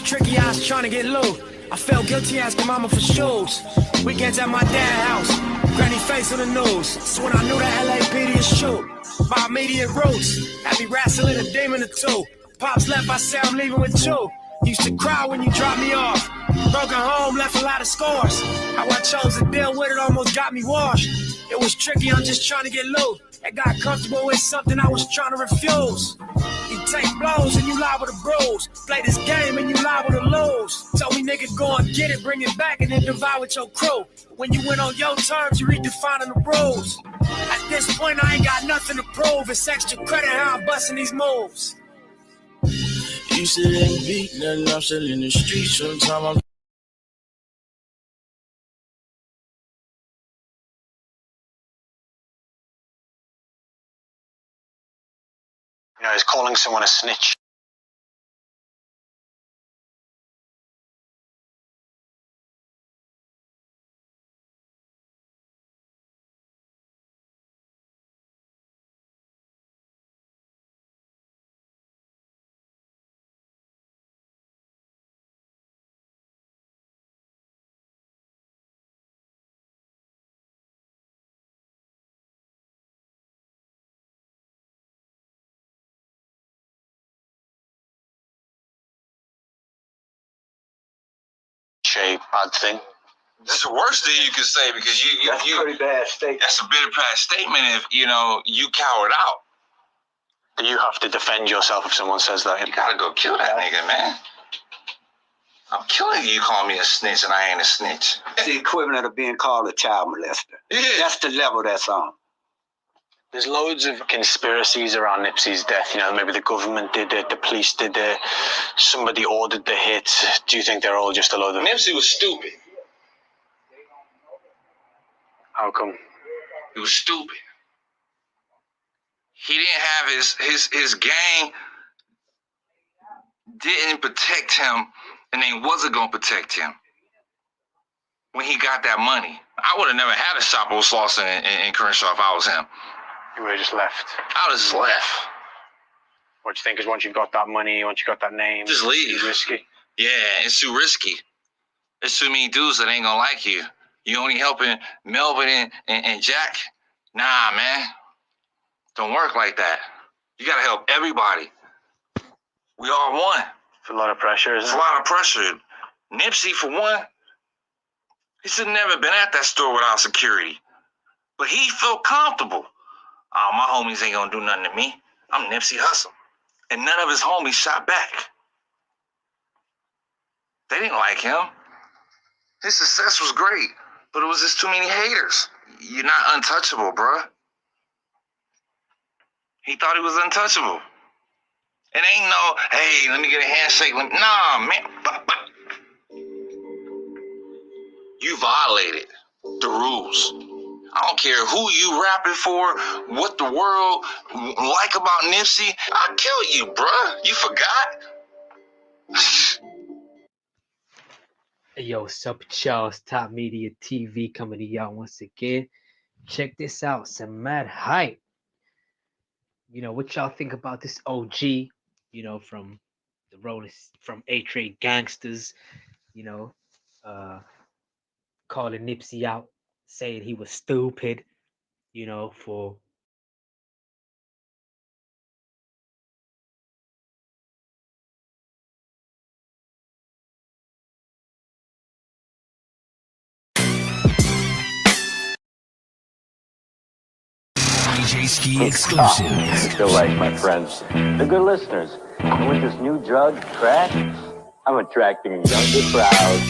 Tricky, I was trying to get low. I felt guilty asking mama for shoes. Weekends at my dad's house, granny face on the news. That's when I knew that LAPD is true. My immediate roots had me wrestling a demon or two. Pops left, I said I'm leaving with you. Used to cry when you dropped me off. Broken home, left a lot of scars. How I chose to deal with it almost got me washed. It was tricky, I'm just trying to get low. I got comfortable with something I was trying to refuse. You take blows and you liable to bruise. Play this game and you liable to lose. Told me nigga go and get it, bring it back and then divide with your crew. When you went on your terms, you redefining the rules. At this point, I ain't got nothing to prove. It's extra credit how I'm busting these moves. You said ain't beat nothing, I'm still in the streets. Sometimes I'm is calling someone a snitch. Bad thing. That's the worst thing you can say because That's a pretty bad statement. That's a bitter bad statement if you cowered out. You have to defend yourself if someone says that. You gotta go kill that nigga, man. I'm killing you calling me a snitch and I ain't a snitch. It's the equivalent of being called a child molester. Yeah. That's the level that's on. There's loads of conspiracies around Nipsey's death. You know, maybe the government did it, the police did it, somebody ordered the hit. Do you think they're all just a load of... Nipsey was stupid. How come? He was stupid. He didn't have his gang didn't protect him, and they wasn't gonna protect him when he got that money. I would have never had a shop with Slauson and Crenshaw if I was him. You would have just left. I would have just left. What do you think is once you've got that money, once you got that name, just leave. It's risky. Yeah, it's too risky. There's too many dudes that ain't gonna like you. You only helping Melvin and Jack? Nah, man. Don't work like that. You gotta help everybody. We are one. It's a lot of pressure, isn't it? It's a lot of pressure. Nipsey, for one, he should have never been at that store without security. But he felt comfortable. Oh, my homies ain't gonna do nothing to me. I'm Nipsey Hussle. And none of his homies shot back. They didn't like him. His success was great, but it was just too many haters. You're not untouchable, bruh. He thought he was untouchable. It ain't no, hey, let me get a handshake. Nah, man. You violated the rules. I don't care who you rapping for, what the world like about Nipsey. I'll kill you, bruh. You forgot? Hey, yo, what's up, Charles? Top Media TV coming to y'all once again. Check this out, some mad hype. You know, what y'all think about this OG, you know, from the road, from A-Trade Gangsters, you know, calling Nipsey out, saying he was stupid, you know, for DJ Ski exclusive. Still right, my friends. They're good listeners. And with this new drug, crack, I'm attracting a younger crowd.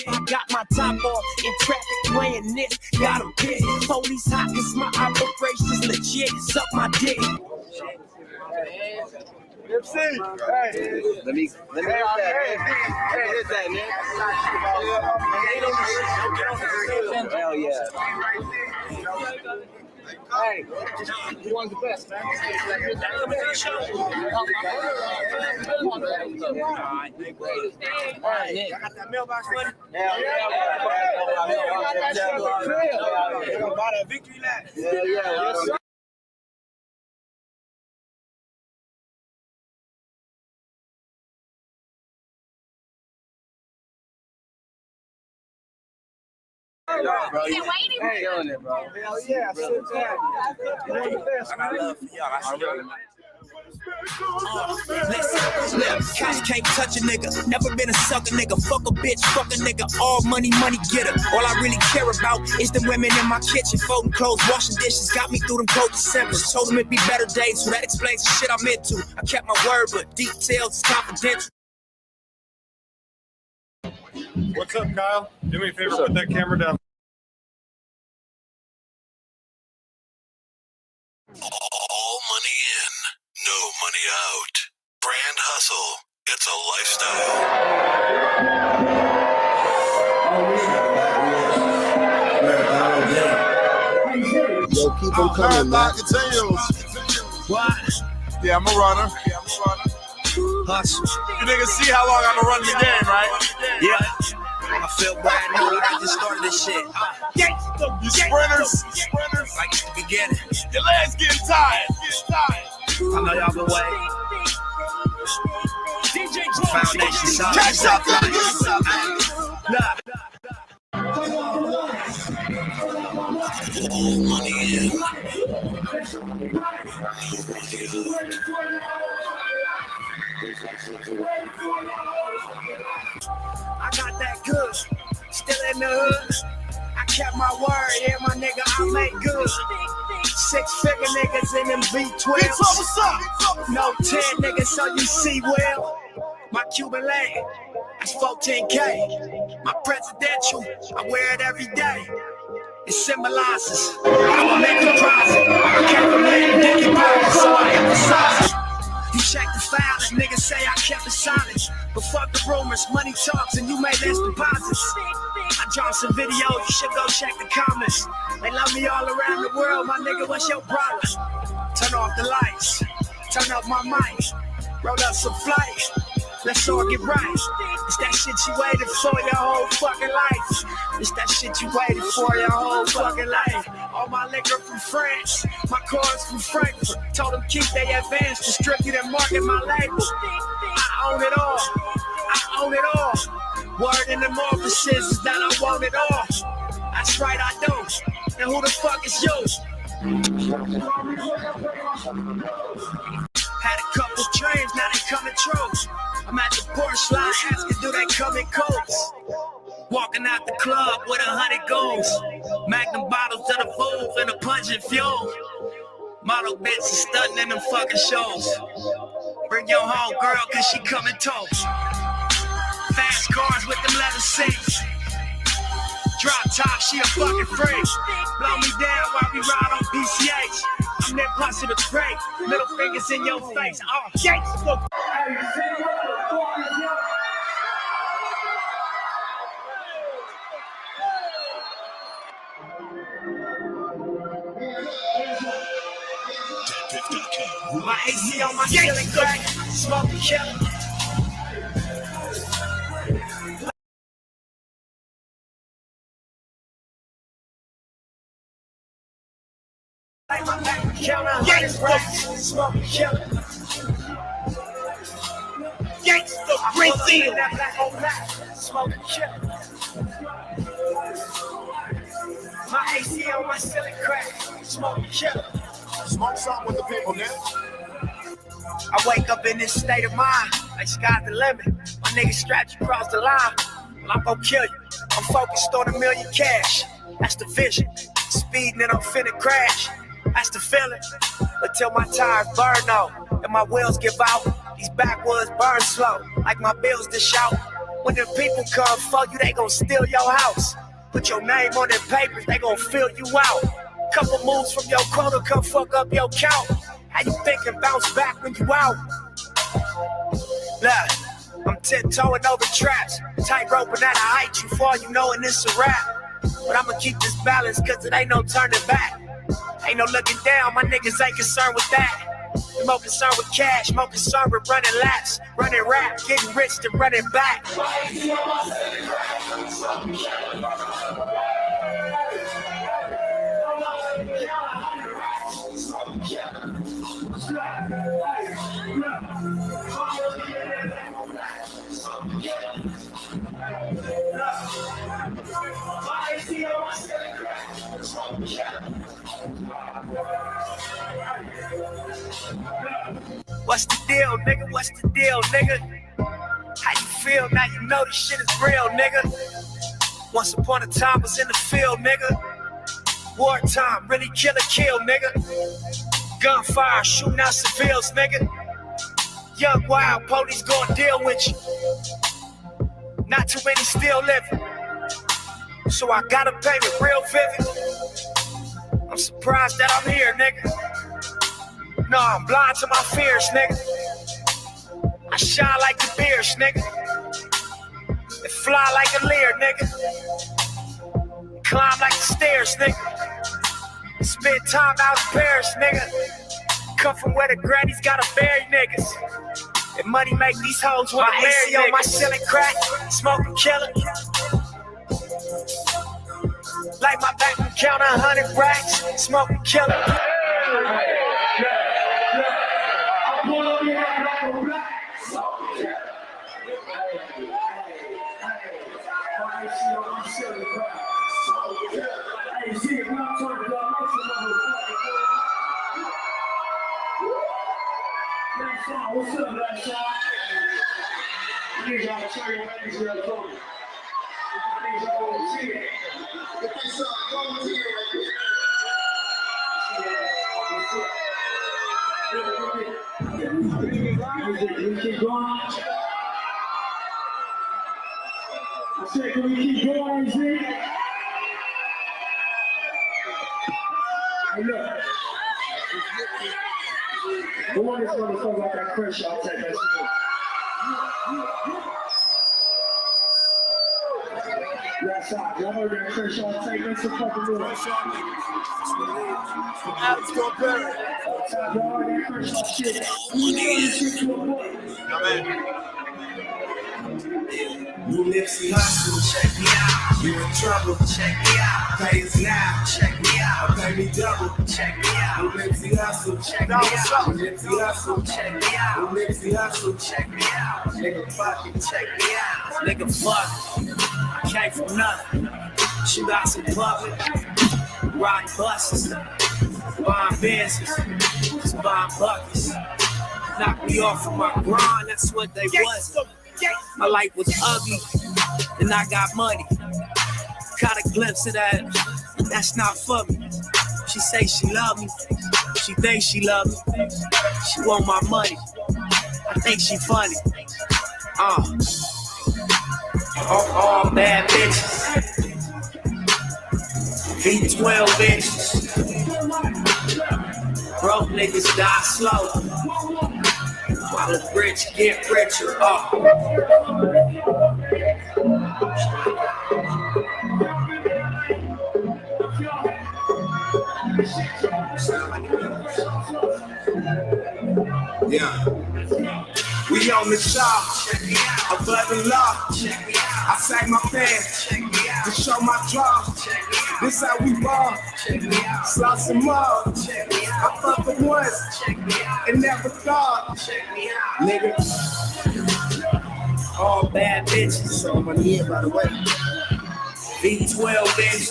I got my top off in traffic playing this. Got them pissed. Police hot cause my operation's legit. Suck my dick. NIPSEY, hey. Let me hit that, man. Hit that, man. Hell yeah. Hey, who won the best, man? Hey, I got that mailbox money. Hell yeah. Buy that victory lap. Hell yeah. Bro, you killing it, bro. Hell yeah, sit down. You're the best, man. I love y'all. Listen, cops can't touch a nigga. Never been a sucker nigga. Fuck a bitch, fuck a nigga. All money, money getter. All I really care about is the women in my kitchen, folding clothes, washing dishes. Got me through them cold Decembers. Told them it'd be better days, so that explains the shit I'm into. I kept my word, but details is confidential. What's up, Kyle? Do me a favor, put that camera down. All money in, no money out. Brand hustle. It's a Yo, keep them coming, man. What? Yeah, I'm a runner. Hustle. You niggas see how long I've been running the game, right? Yeah. I feel brand new. I just started this shit. You sprinters. Like at the beginning. Your legs getting tired. I know y'all been waiting. Foundation solid. Catch up, all money in. I got that good, still in the hood. I kept my word, yeah, my nigga, I make good. 6-figure niggas in them V12s. No 10 niggas, so you see well. My Cuban lane, that's 14K. My presidential, I wear it every day. It symbolizes I'm a making profit. I came from letting Dickie Brown, so I emphasize it. You check the files, niggas say I kept it silent. But fuck the rumors, money talks, and you made less deposits. I dropped some videos, you should go check the comments. They love me all around the world, my nigga, what's your problem? Turn off the lights, turn up my mic, roll up some flight. Let's all get right. It's that shit you waited for your whole fucking life. It's that shit you waited for your whole fucking life. All my liquor from France, my cars from Frankfurt. Told them keep they advance, distribute and market my label. I own it all, I own it all. Word in the offices is that I want it all. That's right, I don't. And who the fuck is you? Had a couple trains, now they coming true. I'm at the Porsche lot, asking do they come in coats? Walking out the club with 100 goals. Magnum bottles of the Bugg and a pungent fuel. Model bitches stunting in them fucking shows. Bring your home girl, cause she coming toast. Fast cars with them leather seats. Drop top, she a fucking freak. Blow me down while we ride on PCH. I'm that pussy to break. Middle fingers in your face. Oh, gangsta. My AC on my ceiling crack. Smoking killer. Like my back counter, 100 racks. Smoking killer. Gangsta, great deal. That black on black. Smoking killer. My AC on my ceiling crack. Smoking killer. Smoke something with the people, man. I wake up in this state of mind, like sky's the limit. My nigga strapped you across the line. Well, I'm gon' kill you. I'm focused on $1 million cash. That's the vision. Speeding and I'm finna crash. That's the feeling. Until my tires burn out and my wheels give out. These backwoods burn slow, like my bills to shout. When the people come for you, they gon' steal your house. Put your name on their papers, they gon' fill you out. Couple moves from your quota, come fuck up your count. How you think and bounce back when you out? Look, I'm tiptoeing over traps. Tight roping at a height, you fall, you know, and it's a wrap. But I'ma keep this balance, cause it ain't no turning back. Ain't no looking down, my niggas ain't concerned with that. They're more concerned with cash, more concerned with running laps. Running rap, getting rich to running back. What's the deal, nigga? What's the deal, nigga? How you feel now you know this shit is real, nigga? Once upon a time was in the field, nigga. Wartime, really kill, nigga. Gunfire, shooting out civilians, nigga. Young, wild, police gonna deal with you. Not too many still living. So I gotta paint it real vivid. I'm surprised that I'm here, nigga. No, I'm blind to my fears, nigga. I shine like the beers, nigga. And fly like a leer, nigga. Climb like the stairs, nigga. Spend time out in Paris, nigga. Come from where the grannies gotta bury niggas. And money make these hoes wanna marry niggas. On my ceiling crack, smoking killer. Like my bank account 100 racks, smoking killer. What's up, that shot? You gotta show your ladies real quick. Things I want to see it. Get this up, go to it. We keep going. I said, can we keep going, Z? Hey, look. The one that's gonna feel like that pressure, I'll take that shit. Left side, y'all heard that pressure, I'll take that shit fucking real. Alex Gilbert. Y'all heard that pressure, shit. Come in. New NIPSEY hustle, check me out. You in trouble, check me out. Pay us now, check me out. Pay me double, check me out. New NIPSEY hustle, check me out. New NIPSEY hustle, check me out. New NIPSEY hustle, check me out. Nigga fuck it, check me out. Nigga fuck it. I came from nothing. Shoot out some public. Ride buses. Buying Benzes. Just buying buckets. Knock me off from my grind, that's what they was. My life was ugly, and I got money. Caught a glimpse of that, that's not for me. She say she love me, she thinks she love me. She want my money, I think she funny. All bad bitches, V12 bitches. Broke niggas die slow, while the rich get richer. Yeah. We on the top, above the law. I sag my pants to show my draw. This how we ball. Slot some more. I fuck with once and never thought. Nigga. All bad bitches. So I'm here, by the way. V12 bitch.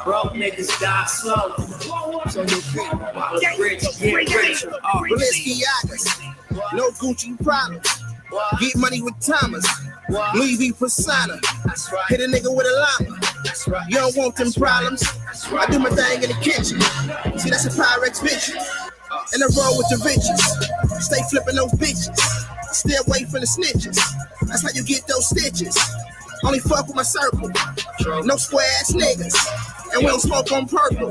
Broke niggas die slow. So you think while the rich get richer. Balenciagas, no Gucci problems. Get money with Thomas, Louis V persona. Hit a nigga with a llama. You don't want them problems. I do my thing in the kitchen. See, that's a Pyrex bitch. And I roll with the riches. Stay flipping those bitches. Stay away from the snitches. That's how you get those stitches. Only fuck with my circle. No square ass niggas. And we don't smoke on purple.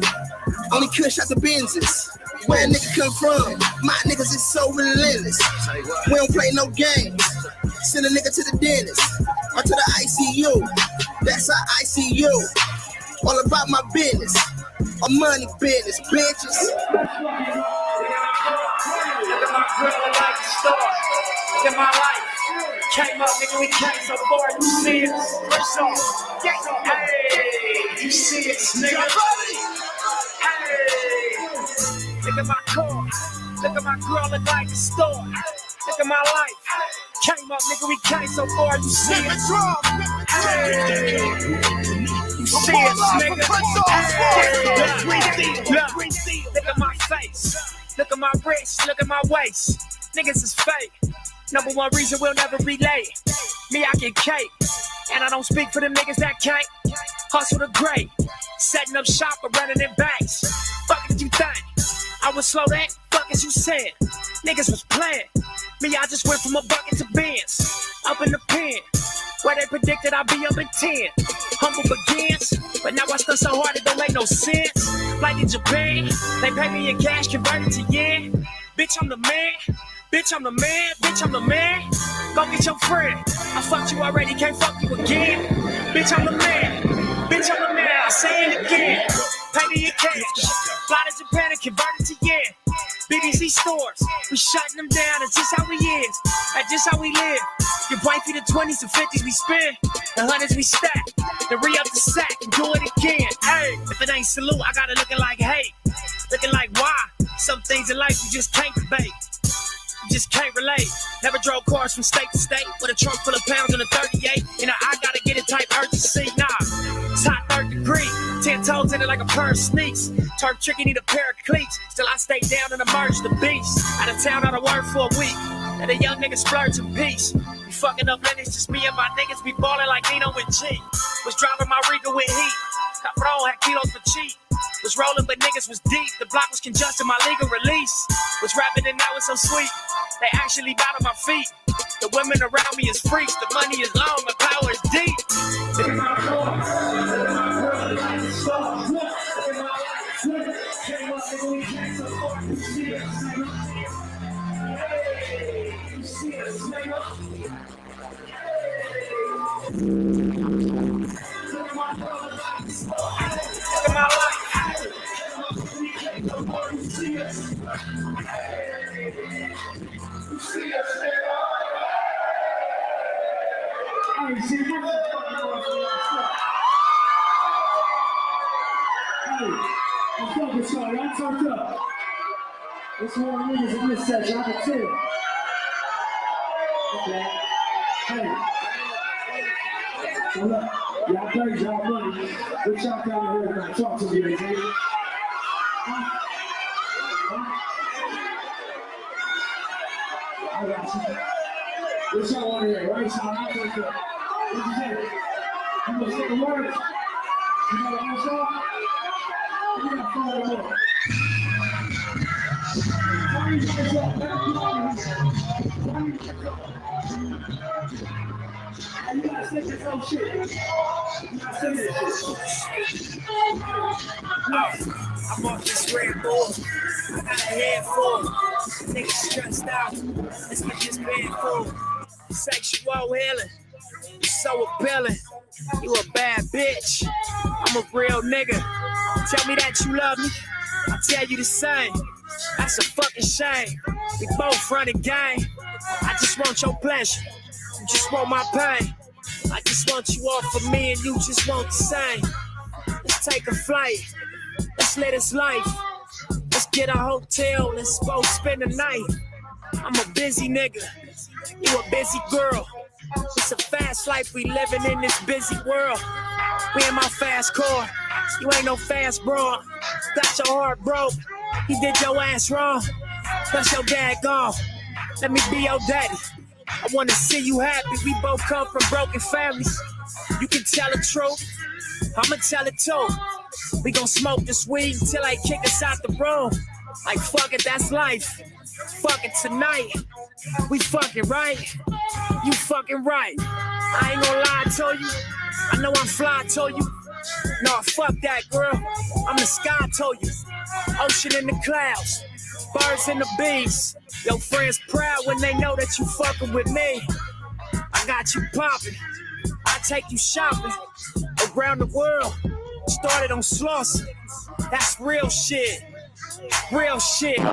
Only kush out the Benzes. Where a nigga come from? My niggas is so relentless. We don't play no games. Send a nigga to the dentist or to the ICU. That's our ICU. All about my business. A money business, bitches. Look at my girl, I like the star. Look at my life. Came up, nigga, we came so far. You see it? First off, hey, you see it, nigga. Hey, look at my car. Look at my girl, look like the store. Look at my life. Came up, nigga, we came so far. You see it? Hey, you see it, nigga. Hey, look at my face. Look at my wrist. Look at my waist. Niggas is fake. Number one reason we'll never relate. Me, I get cake. And I don't speak for them niggas that can't. Hustle the great. Setting up shop or running in banks. Fuck did you think? I was slow that? Fuck as you said. Niggas was playing. Me, I just went from a bucket to Benz. Up in the pen. Where they predicted I'd be up in 10. Humble begins. But now I stunt so hard it don't make no sense. Like in Japan. They pay me in cash converted to yen. Bitch, I'm the man. Bitch, I'm the man. Bitch, I'm the man. Go get your friend. I fucked you already, can't fuck you again. Bitch, I'm the man. Bitch, I'm the man. I say it again. Pay me in cash. Fly to Japan and convert it to yen. BBC stores, we shutting them down. It's just how we is. That's just how we live. Your wifey the 20s and 50s we spend. The hundreds we stack. Then re-up the sack and do it again. Hey, if it ain't salute, I got it looking like hate. Looking like why? Some things in life you just can't debate. You just can't relate. Never drove cars from state to state with a trunk full of pounds and a 38. You know, I gotta get it type urgency. Nah, it's hot third degree. 10 toes in it like a pair of sneaks. Turf tricky, need a pair of cleats. Still I stay down and emerge the beast. Out of town, out of work for a week. And a young nigga splurge in peace. We fucking up minutes, just me and my niggas be ballin' like Nino and G. Was driving my Riga with heat. Cabron had kilos for cheap. Was rolling, but niggas was deep. The block was congested, my legal release. Was rapping and now it's so sweet. They actually bow to my feet. The women around me is freaks. The money is long, the power is deep. I'm fucking sorry, I'm turned up. There's more niggas in this section, I can tell. Okay. Hey. So look, y'all paid y'all money. What y'all down here gonna talk to me, nigga? I got you. What y'all want to hear, right? So I'm turned up. What you say? You gonna say the words? You got an answer? You got 4 more. You gotta say this whole shit. You gotta say this shit. I'm off this Red Bull. I got a head full. Niggas stressed out. Let's get this bed full. Sexual healing. So appealing. You a bad bitch. I'm a real nigga. Tell me that you love me. I'll tell you the same. That's a fucking shame. We both running game. I just want your pleasure. You just want my pain. I just want you off of me and you just want the same. Let's take a flight. Let's live this life. Let's get a hotel. Let's both spend the night. I'm a busy nigga. You a busy girl. It's a fast life we living in this busy world. We in my fast car. You ain't no fast broad. Got your heart broke. He did your ass wrong. Plus your dad gone. Let me be your daddy. I wanna see you happy. We both come from broken families. You can tell the truth. I'ma tell it too. We gon' smoke this weed until they kick us out the room. Like fuck it, that's life. Fuck it tonight. We fucking right. You fucking right. I ain't gonna lie to you. I know I'm fly to you. No, fuck that, girl. I'm the sky to you. Ocean in the clouds. Birds and the bees. Your friends proud when they know that you fucking with me. I got you popping. I take you shopping around the world. Started on Slauson. That's real shit. Real shit. 4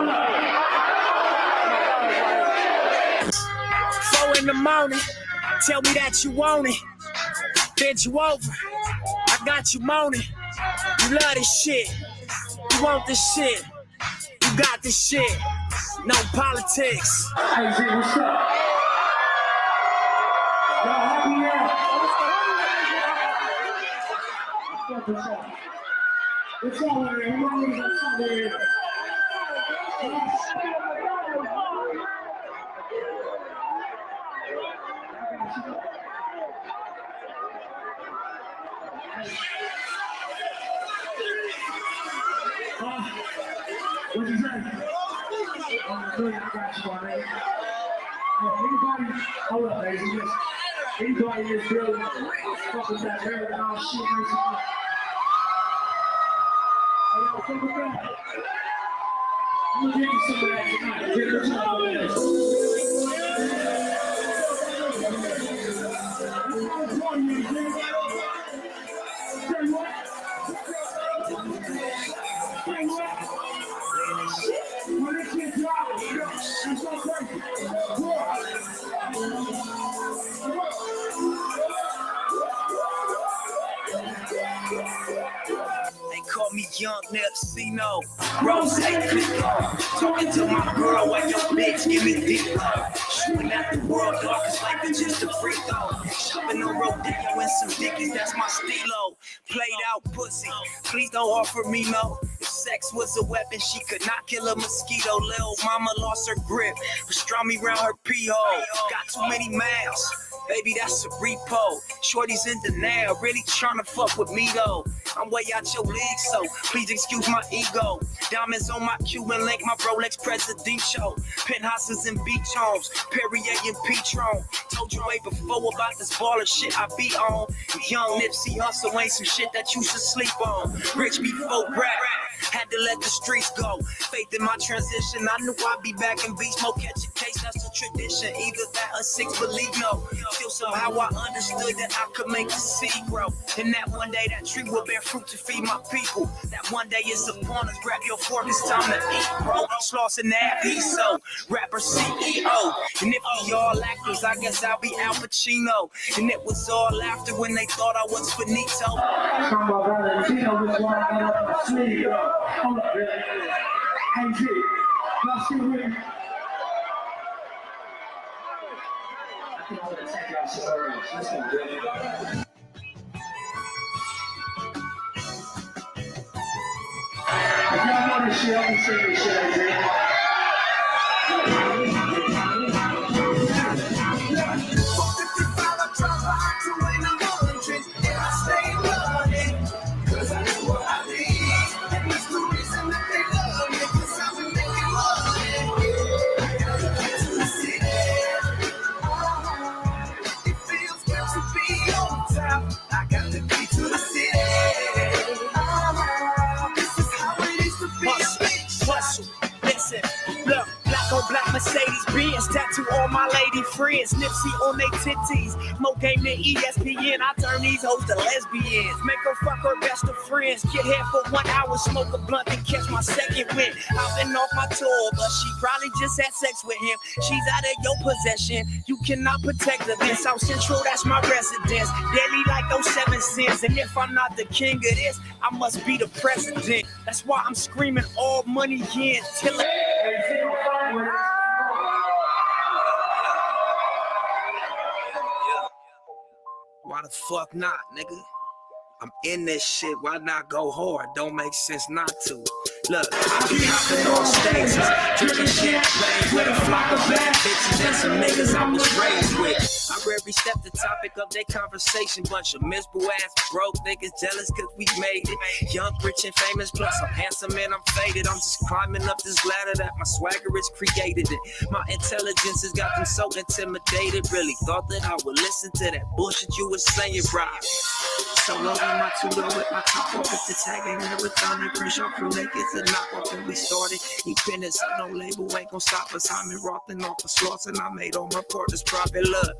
in the morning. Tell me that you want it. Bend you over. I got you moaning. You love this shit. You want this shit. You got this shit. No politics. Hey, G, what's up? Y'all happy now? What's up? What's up with it? Who knows what's up with it? What'd you say? Good, I got you already. Anybody, hold up, ladies, listen. Anybody in this building, fuck with that hair and all shit, man. Hey, yo, fuck with that. I'm gonna give you some of that tonight. Get your job with it. Say what? Say what? When this shit drops, it's so crazy. They call me Young NIPSEY, no. Rose click. Talking to my girl while your bitch give me dick. Shooting at the world dark, cause life is just a free throw. Shopping on Rodeo and some Dickies, that's my stilo. Played out pussy, please don't offer me no. If sex was a weapon, she could not kill a mosquito. Lil' mama lost her grip, pastrami round her pee hole. Got too many miles, baby, that's a repo. Shorty's in denial, really tryna fuck with me though. I'm way out your league, so please excuse my ego. Diamonds on my Cuban link, my Rolex Presidential. Penthouses and beach homes, Perrier and Patron. Told you way before about this baller shit I be on. Young Nipsey Hussle ain't some shit that you should sleep on. Rich before rap, had to let the streets go. Faith in my transition, I knew I'd be back in beast mode. Catch a case, that's a tradition. Either that or six believe no. Still somehow I understood that I could make the seed grow. And that one day that tree will bear fruit to feed my people. That one day is upon us. Grab your fork, it's time to eat, bro. Sloss and that so rapper CEO. And if we all actors, I guess I'll be Al Pacino. And it was all laughter when they thought I was finito. Hold up, man. Hey, G, y'all still with me? I think I'm gonna take y'all somewhere else. Let's go, man. If y'all know this shit, I'm gonna sing this shit, man. Mercedes Benz, tattoo all my lady friends. Nipsey on they titties, more game than ESPN. I turn these hoes to lesbians, make her fuck her best of friends. Get head for 1 hour, smoke a blunt and catch my second win. I've been off my tour, but she probably just had sex with him. She's out of your possession, you cannot protect her. Then South Central, that's my residence. Daily like those 7 cents. And if I'm not the king of this, I must be the president. That's why I'm screaming all money in till Why the fuck not, nigga? I'm in this shit, why not go hard? Don't make sense not to. Look, I be hopping on stages, drinking champagne with a flock of bad bitches and some niggas I was raised with. I rarely step the topic of their conversation. Bunch of miserable ass broke niggas jealous cause we made it. Young, rich, and famous, plus I'm handsome and I'm faded. I'm just climbing up this ladder that my swagger has created it. My intelligence has got them so intimidated. Really thought that I would listen to that bullshit you was saying, right? Solo in my two-door with my top off with the tag and marathon and Crenshaw crew naked to knock off when we started. Independence, no label ain't gon' stop us. I'm in Rothen off the slots and I made all my partners profit. Look,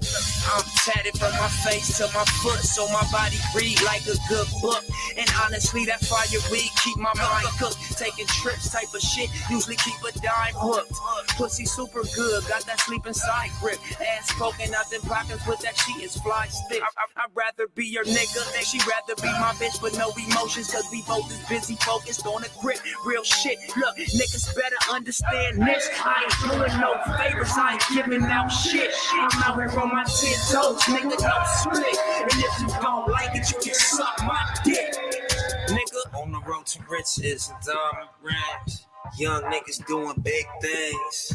I'm tatted from my face to my foot, so my body read like a good book. And honestly, that fire weed keep my mind cooked. Taking trips type of shit, usually keep a dime hooked. Pussy super good, got that sleeping side grip. Ass poking out them pockets with that she is fly stick. I'd rather be your nigga, she'd rather be my bitch, but no emotions, cause we both is busy focused on the grip. Real shit, look, niggas better understand this. I ain't doing no favors, I ain't giving out shit. I'm out here on my 10 toes, nigga, no split. And if you don't like it, you can suck my dick. Nigga, on the road to riches and diamond rings. Young niggas doing big things.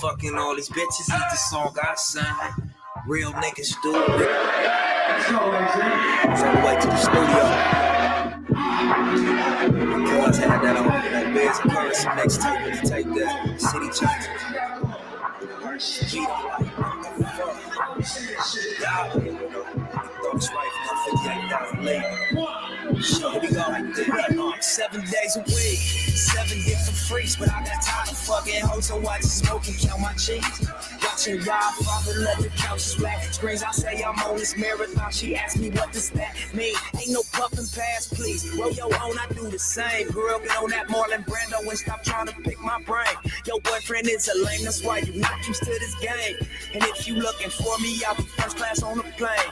Fucking all these bitches is the song I sang. Real niggas do it. Let's go, so on the way to the studio. Cuz had that on that Biz and Percy next tape when he take that city changes. Beat on like, thought it's right for 58,000 later. So here we go. 7 days a week, 7 different freaks, but I got time to fucking hoes, so I just smoke and count my cheeks. Watching Godfather, leather couches, black screens. I say I'm on this marathon. She asked me what does that mean? Ain't no puffin' pass, please. Roll your own, I do the same. Girl, get on that Marlon Brando and stop trying to pick my brain. Your boyfriend is a lame, that's why you not used to this game. And if you looking for me, I'll be first class on the plane.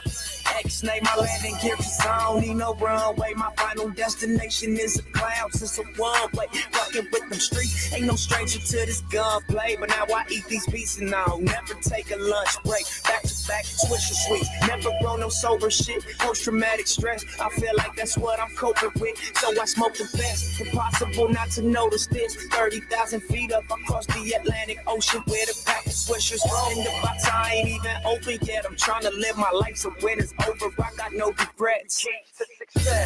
X, name my landing gear, cause I don't need no runway. My final destination is a cloud, since a one-way. Fucking with them streets, ain't no stranger to this gunplay. But now I eat these beats and I'll never take a lunch break. Back to back, switch your sweet. Never roll no sober shit. Post-traumatic stress, I feel like that's what I'm coping with. So I smoke the best. Impossible not to notice this. 30,000 feet up across the Atlantic Ocean with a pack of swishers. And the box I ain't even open yet. I'm trying to live my life so when it's over, I got no regrets.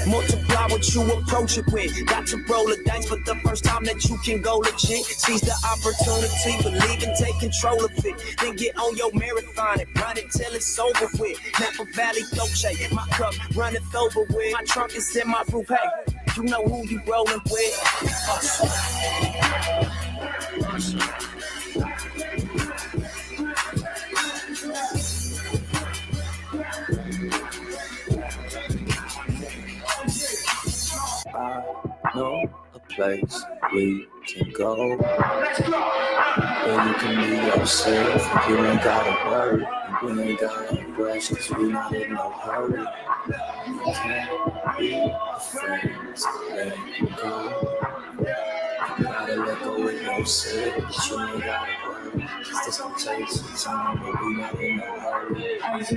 Multiply what you approach it with. Got to roll the dice, but the first time that you can go legit. Seize the opportunity, believe and take control of it. Then get on your marathon and run it till it's over with. Napa Valley Dolce, my cup runneth over with. My trunk is in my roof, hey, you know who you rolling with. I know a place we can go where you can be yourself. You ain't gotta worry, we ain't gotta rush, cause we not in no hurry. You can't be afraid to let go. You gotta let go of yourself, but you ain't gotta worry, cause this gon' take some time, but we not in no hurry. Let's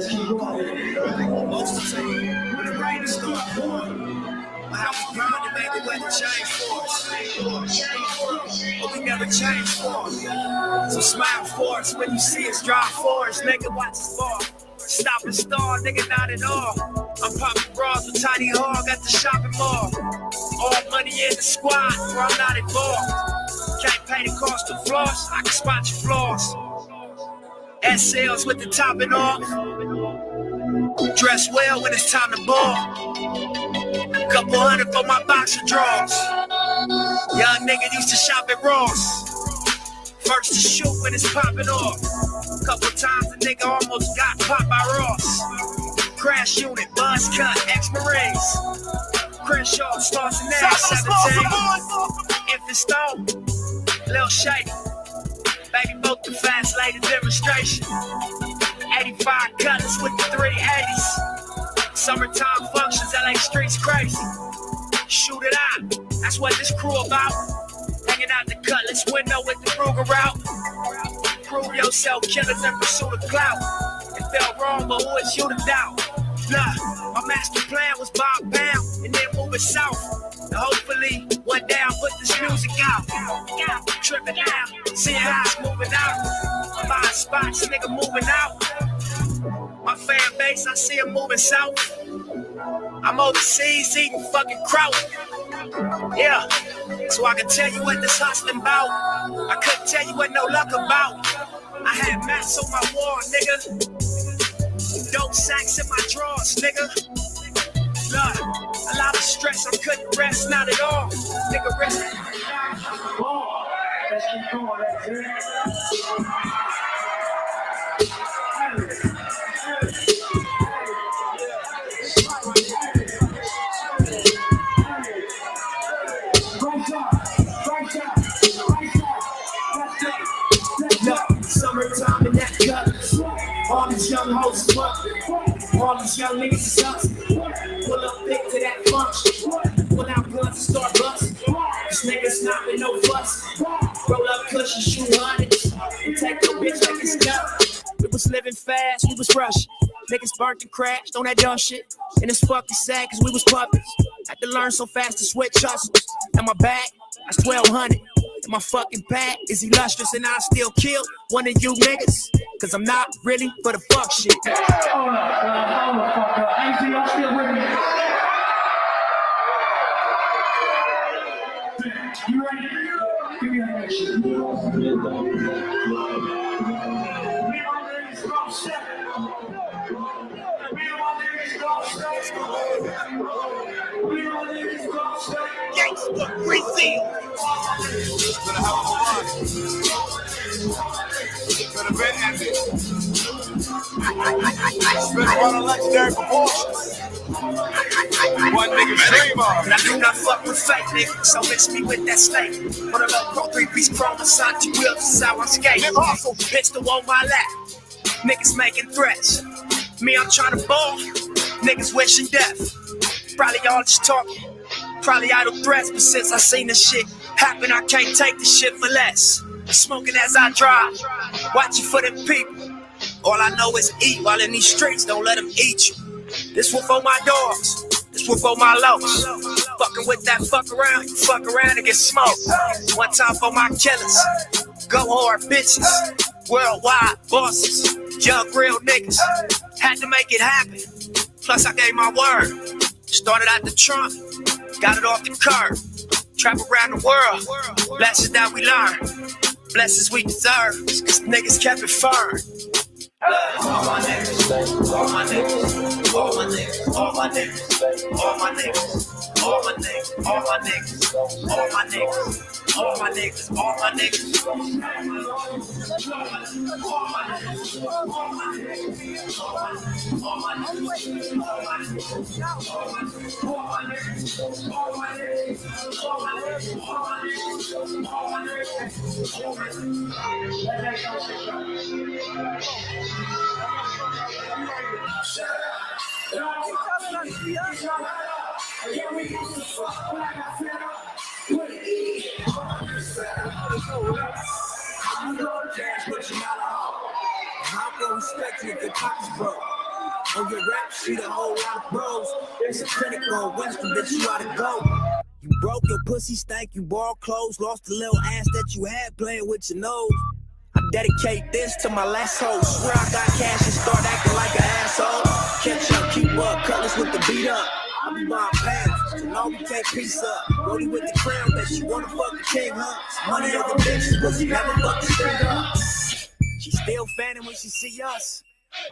keep going. Most of the time, when the rain starts pouring, my house is grounded, baby, when the change for us. But we never change for us. So smile for us when you see us, drive for us, nigga, watch us fall. Stop and start, nigga, not at all. I'm popping bras with Tiny Hog at the shopping mall. All money in the squad, where I'm not involved. Can't pay the cost of floss, I can spot your flaws. SLs with the topping off. Dress well when it's time to ball. Couple hundred for my boxer drawers. Young nigga used to shop at Ross. First to shoot when it's popping off. Couple times the nigga almost got popped by Ross. Crash unit, buzz cut, ex-Marines. Crenshaw starts in there, 17. Infant Stone, Lil Shady. Baby, both the fast lady demonstration. 85 cutters with the 380s. Summertime functions, LA streets crazy. Shoot it out, that's what this crew about. Hanging out the cutlass window with the Ruger out. Prove yourself, killers in pursuit of clout. It felt wrong, but who is you to doubt? Nah, my master plan was Bob Pound and then move it south. And hopefully, one day I'll put this music out. Tripping out, seeing how it's moving out. Buying spots, nigga moving out. My fan base, I see them moving south. I'm overseas eating fucking kraut. Yeah, so I can tell you what this hustling about. I couldn't tell you what no luck about. I had mats on my wall, nigga. Dope sacks in my drawers, nigga. Lord, a lot of stress, I couldn't rest, not at all. Nigga, rest. Let's keep going, that's it. Summertime in that cut. All these young hoes is fucking. All these young niggas is hustling. Pull up thick to that function. Pull out guns and start busting. This nigga's not with no fuss. Roll up cushion, shoot hundreds. And take your bitch like it's cut. We was living fast, we was rushing. Niggas burnt and crashed on that dumb shit. And it's fucking sad cause we was puppets. Had to learn so fast to switch hustles. And my back, that's 1200. And my fucking pack is illustrious and I still kill one of you niggas. Cause I'm not really for the fuck shit. Hold up, ain't y'all still with me? You ready? Give me that shit. Gangsta Brazil. Been a hell of a run. Been a bit ended. Been a run of legendary proportions. One nigga dream on. And I do not fuck with fake niggas, so mix me with that snake. Put a little pro 3-piece chrome inside 2 wheels, that's how I'm skating. Also, pistol on my lap. Niggas making threats. Me, I'm trying to ball. Niggas wishing death. Probably all just talking. Probably idle threats, but since I seen this shit happen, I can't take this shit for less. Smoking as I drive, watching for them people. All I know is eat while in these streets, don't let them eat you. This one for my dogs, this one for my lows. Fucking with that fuck around, you fuck around and get smoked. One time for my killers, go hard bitches. Worldwide bosses, young real niggas. Had to make it happen, plus I gave my word. Started out the trunk, got it off the curb. Travel around the world, blessings that we learn. Blessings we deserve, cause niggas kept it firm. All my niggas, all my niggas, all my niggas, all my niggas, all my niggas, all my niggas, all my niggas, all my niggas, all my niggas, all my niggas, all How can respect you if your pockets broke? On your rap sheet, a whole lot of bros. It's a critic on Western, bitch, you oughta go. You broke, your pussy stank, you borrowed clothes, lost the little ass that you had playing with your nose. I dedicate this to my last hoe. Swear I got cash and start acting like an asshole. Catch up, keep up, cutlass with the beat up. I be buying pants, so long we can't piece up. Rolling with the crown that she wanna fuck the king, huh? Money other bitches, but she never fuck the thing up. She still fanning when she see us.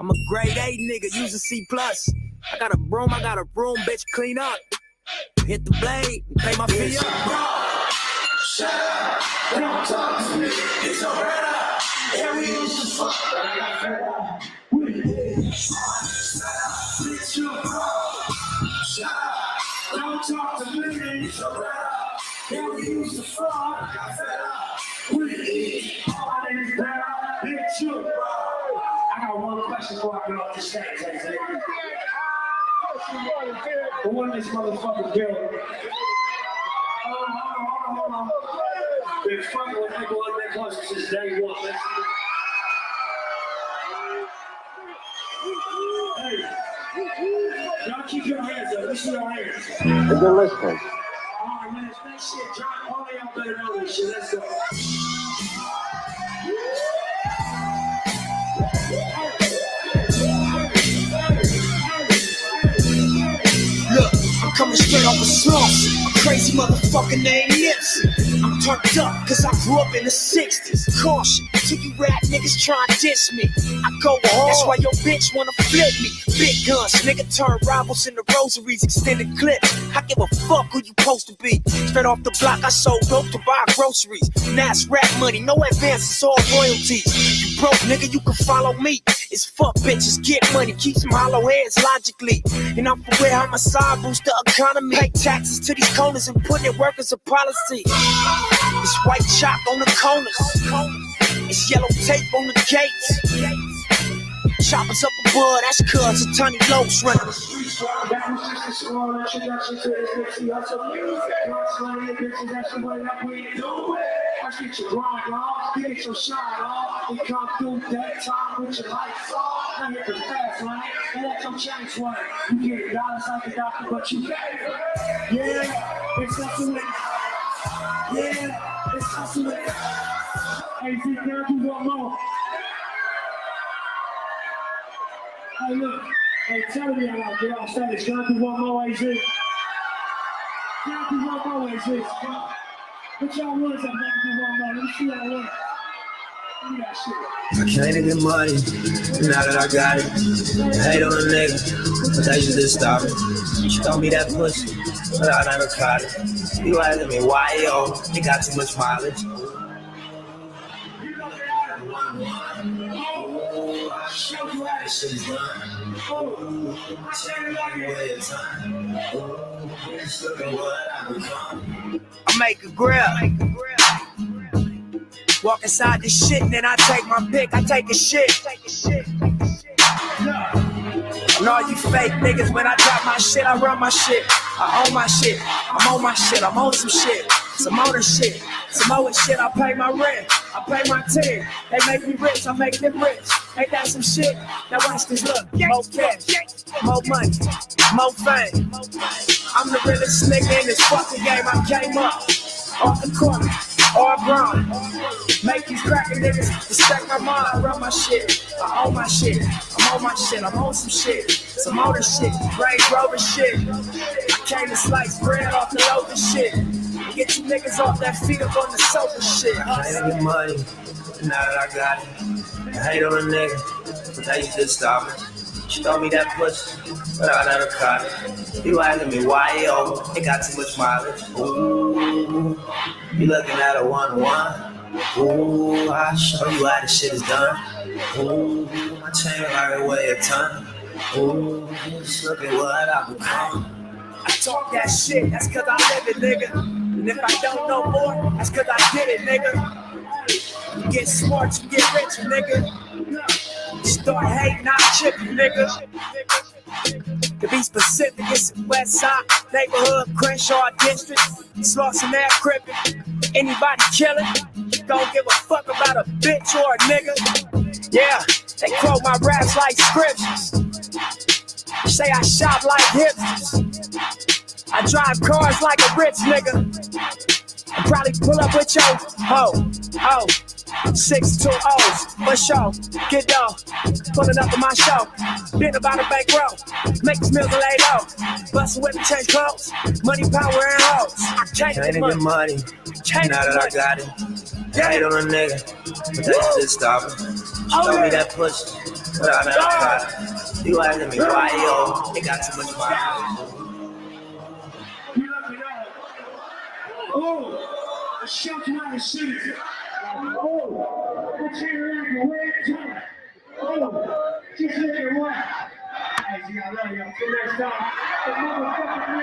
I'm a grade A nigga, use a C+. I got a broom, bitch, clean up. Hit the blade, and pay my fee up. Shut up, don't talk to me, it's a red and we used to fuck. Bitch, you shut up, don't talk to me, it's a red and we used to fuck. Bitch, you I got one question before I get off the stage. The one this motherfucker built. Hold on. Been fucking with people like that closet since day one. Hey, y'all keep your hands up. Listen to your hands. The good listeners. All right, man, that shit, John. All of y'all better know this shit. Let's go. Look, I'm coming straight off the sauce. A crazy motherfucker named NIPSEY. I'm turned up cause I grew up in the 60s. Caution, to you rap niggas try and diss me. I go hard, that's why your bitch wanna flip me. Big guns, nigga turn rivals into rosaries, extended clips. I give a fuck who you supposed to be. Straight off the block, I sold dope to buy groceries. Now it's rap money, no advances, all royalties. You broke, nigga, you can follow me. It's fuck bitches, get money, keep some hollow heads logically. And I'm for where homicide boost the economy. Pay taxes to these corners and put in work as a policy. It's white chalk on the corners. It's yellow tape on the gates. Choppers up above, that's cuz a tiny lows running. Let's get your grind on, get your shine on, and come through that time with your lights on. Now hit the fast lane, and let your change one. You get dollars like a doctor, but you can't. Yeah, it's hustling. Yeah, it's hustling. Hey, see, can I do one more? Hey, look. Hey, tell me I gotta get off stage. Can I do one more, AZ? Can I do one more, AZ? What y'all want is I'm about to do one more. Let me see y'all want. Give me that shit. I came to get money, now that I got it. I hate on a nigga, but they just stop it. She told me that pussy, but I never caught it. You asking me why, yo, it got too much mileage. Show you how this shit is done. I make a grill. Walk inside this shit and then I take my pick. I take a shit. And all you fake niggas, when I drop my shit, I run my shit. I own my shit. I'm on my shit. I'm on some shit. Some other shit. Some other shit. I pay my rent. I pay my team. They make me rich. I make them rich. Ain't that some shit? Now watch this look. More cash. More money. More fame. I'm the realest nigga in this fucking game. I came up off the corner. All grown. Make these crackin' niggas respect my mind. I run my shit. I own my shit. I'm on my shit. I'm on some shit. Some other shit. Range Rover shit. I came to slice bread off the loaf shit. Get you niggas off that feet up on the sofa shit. I ain't get money. Now that I got it. I hate on a nigga. But now you just stop it. She told me that pussy, but I never caught it. You asking me why, yo, it got too much mileage. Ooh, you looking at a 1-1. Ooh, I'll show you how this shit is done. Ooh, my chain like a weigh a ton. Ooh, just look at what I become. I talk that shit, that's cause I live it, nigga. And if I don't know more, that's cause I did it, nigga. You get smart, you get rich, nigga. Start hating, not chipping, nigga. To be specific, it's the West Side neighborhood, Crenshaw district. Slauson there, crippin'. Anybody killin'? Don't give a fuck about a bitch or a nigga. Yeah, they quote my raps like scriptures. Say I shop like hipsters. I drive cars like a rich nigga. I probably pull up with your ho. 6 2 O's, for sure. Get dough, pulling up to my show. Been about a bankroll, make this meal lay low. Bustin' with the change clothes, money, power, and hoes. I Can't get money, now that I got it. I hate on a nigga, but that's just stop it. She told me that pussy, but I never caught it. You asking me why, yo, it got too much mileage. Oh, I shot you out of city. Oh, I can't remember where it's at. Oh, just look at what. Hey, G, I love you. Until next time. The motherfucking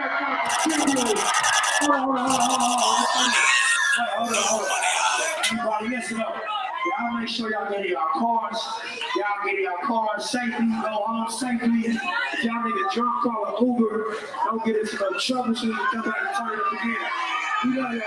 everybody, listen up. Y'all make sure y'all get in your cars. Y'all get in your cars safely. Go home safely. If y'all nigga drunk, call an Uber. Don't get into no trouble so you can come back and turn it up again. We love y'all.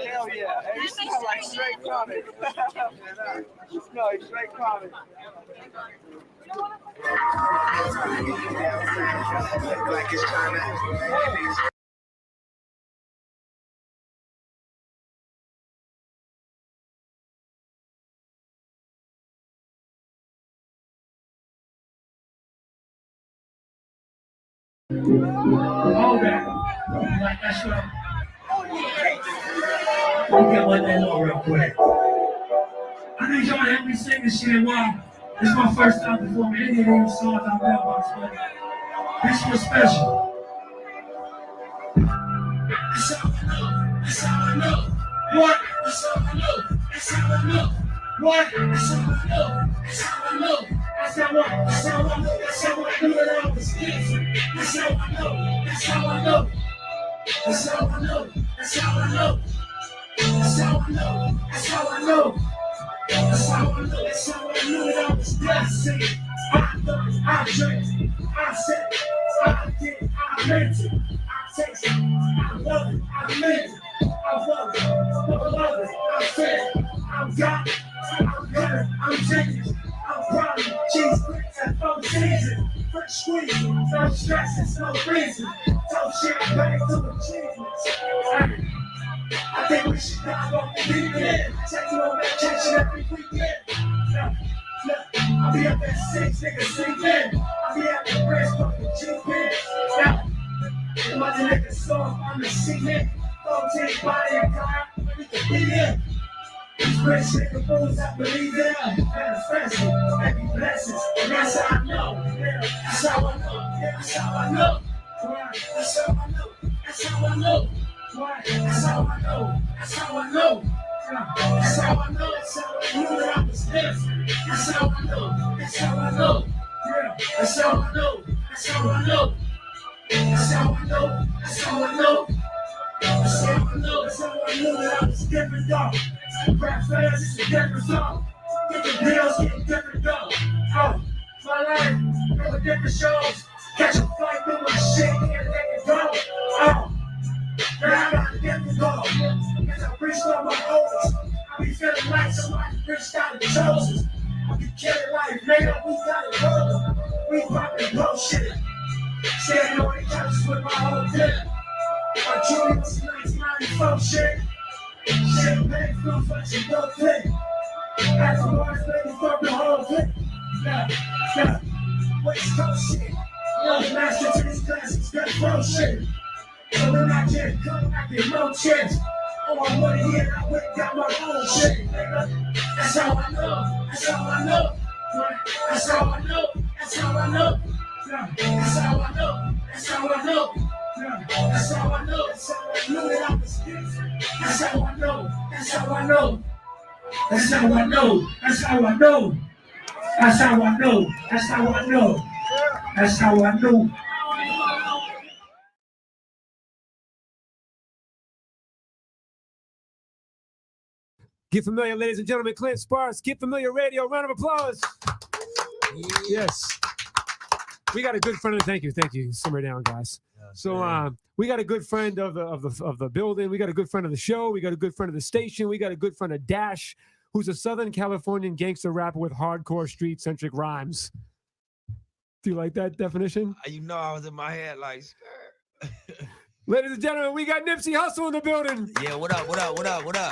Hell yeah. Hey, you smell like straight comic. You smell like straight comic. Like it's trying to. Hold that. Like that's what I'm get one that real quick. I need y'all to help me sing this shit. Why? This is my first time performing any of these songs on Mailbox, but this was special. That's how I know. That's how I know. What? That's how I know. That's how I know. What? That's how I know. That's how I know. That's how I know. That's how I know. That's how I knew that I was dancing. That's how I know. That's how I know. That's how I know. That's how I know. That's how I know. That's how I know. That's how I know. That's how I knew that I was dancing. I thought, I dreamt, I said, I did, I meant it. I tasted, I love it, I meant it. I love it, I love it, I fed, I'm got it, I'm better, I'm changing, I'm proud of cheese grits and 4 seasons. Fresh squeeze, no stress, it's no reason. Told shit back to achievements. I think we should dive off the deep end. Take you on vacation every weekend. I'll be up at 6, niggas sleep in. I'll be at the rest fucking G-Pins. Now, imagine niggas soft on the cement. 14 body and car, we can be in. rich nigga fools, I believe in them. Manifesting, many blessings, and that's how I know. Yeah, that's how I know. Yeah, that's how I know. That's how I know. That's how I know. That's how I know. That's how I know. That's how I know. That's how I knew that I was different. That's how I know. That's how I know. Yeah, that's how I know. That's how I know. That's how I know. That's how I know. That's how I know. That's how I knew that I was different, dog. Rap fans, it's a different song. Different deals, getting different dough. Oh, my life, go to different shows. Catch a flight, do my shit, can't let it go. Oh, now I got a different goal. Cause I reached all my goals. I be feeling like somebody reached out and chose us. I be killing life, nigga, we got it rolling. We poppin' bullshit. Standing on the couch with my whole dinner. My jewelry was 1994 shit. Champagne flows like she don't take. Afterwards, baby, fuck the whole thing. Yeah. West Coast shit. Young master to these classics, got pro shit. So when I get come, I get no chance. Oh, I want to hear, I went and got my own shit, nigga. That's how I know. That's how I know. That's how I know. That's how I know. That's how I know. That's how I know. That's how I know. That's how I knew that I was different. That's how I know. That's how I know. That's how I know. That's how I know. That's how I know. That's how I know. That's how I know. Get familiar, ladies and gentlemen. Clint Sparks, Get Familiar Radio. Round of applause. Yes. We got a good friend. Thank you. Simmer down, guys. So we got a good friend of the building. We got a good friend of the show. We got a good friend of the station. We got a good friend of Dash, who's a Southern Californian gangster rapper with hardcore street-centric rhymes. Do you like that definition? You know, I was in my head like, Ladies and gentlemen, we got Nipsey Hussle in the building. yeah, what up?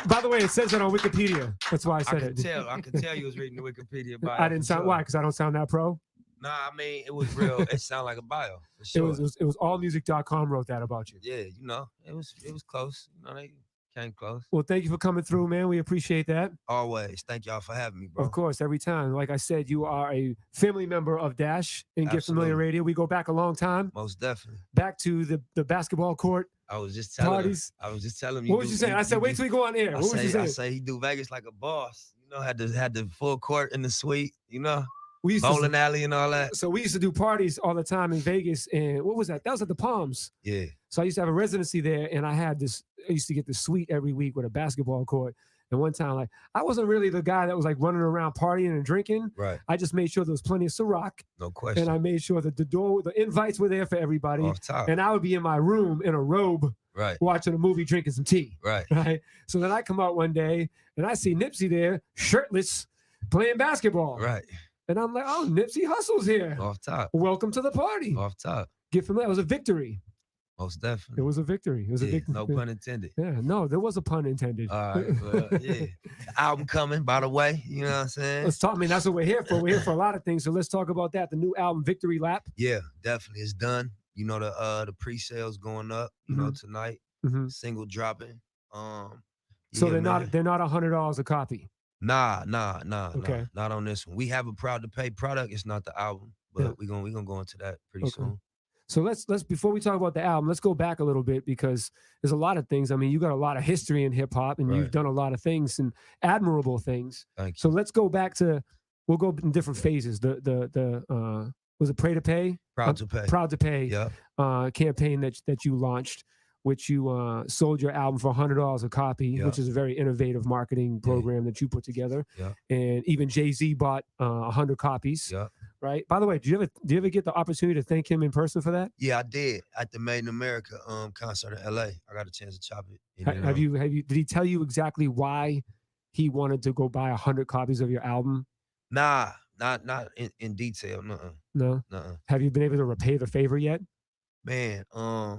By the way, it says that on Wikipedia. That's why I said it. I can tell you was reading the Wikipedia bio. I didn't sound, why? Because I don't sound that pro? Nah, I mean, it was real. It sounded like a bio. For sure. It was allmusic.com wrote that about you. Yeah, you know, it was close. You know, they came close. Well, thank you for coming through, man. We appreciate that. Always. Thank y'all for having me, bro. Of course, every time. Like I said, you are a family member of Dash and Get Familiar Radio. We go back a long time. Most definitely. Back to the basketball court. I was just telling parties. him. I was just telling you. What was you saying? I said, wait till we go on air. What was you saying? I say he do Vegas like a boss. You know, had the full court in the suite. You know, we used bowling alley and all that. So we used to do parties all the time in Vegas. And what was that? That was at the Palms. Yeah. So I used to have a residency there, and I used to get the suite every week with a basketball court. And one time, like, I wasn't really the guy that was like running around partying and drinking. Right. I just made sure there was plenty of Ciroc. No question. And I made sure that the invites were there for everybody. Off top. And I would be in my room in a robe, right, watching a movie, drinking some tea. Right. Right. So then I come out one day and I see Nipsey there, shirtless, playing basketball. Right. And I'm like, oh, Nipsey Hussle's here. Off top. Welcome to the party. Off top. Get familiar. It was a victory. Most definitely. It was a victory. It was a victory. No pun intended. Yeah, no, there was a pun intended. All right, well, yeah. The album coming, by the way. You know what I'm saying? Let's talk. I mean, that's what we're here for. We're here for a lot of things. So let's talk about that. The new album, Victory Lap. Yeah, definitely. It's done. You know, the pre-sales going up, you know, tonight. Single dropping. So they're not $100 a copy. Nah. Okay. Not on this one. We have a Proud to Pay product. It's not the album, but we're gonna go into that pretty soon. So let's before we talk about the album, let's go back a little bit because there's a lot of things. I mean, you got a lot of history in hip hop, and you've done a lot of things and admirable things. Thank you. So let's go back to. We'll go in different phases. The was it Pray to Pay? Proud to Pay. Proud to Pay. Yeah. Campaign that you launched, which you sold your album for $100 a copy, which is a very innovative marketing program that you put together. Yeah. And even Jay-Z bought 100 copies. Yeah. Right. By the way, do you ever get the opportunity to thank him in person for that? Yeah, I did at the Made in America concert in LA. I got a chance to chop it. Have you? Did he tell you exactly why he wanted to go buy 100 copies of your album? Nah, not in detail. No. Nuh-uh. Have you been able to repay the favor yet? Man, nah,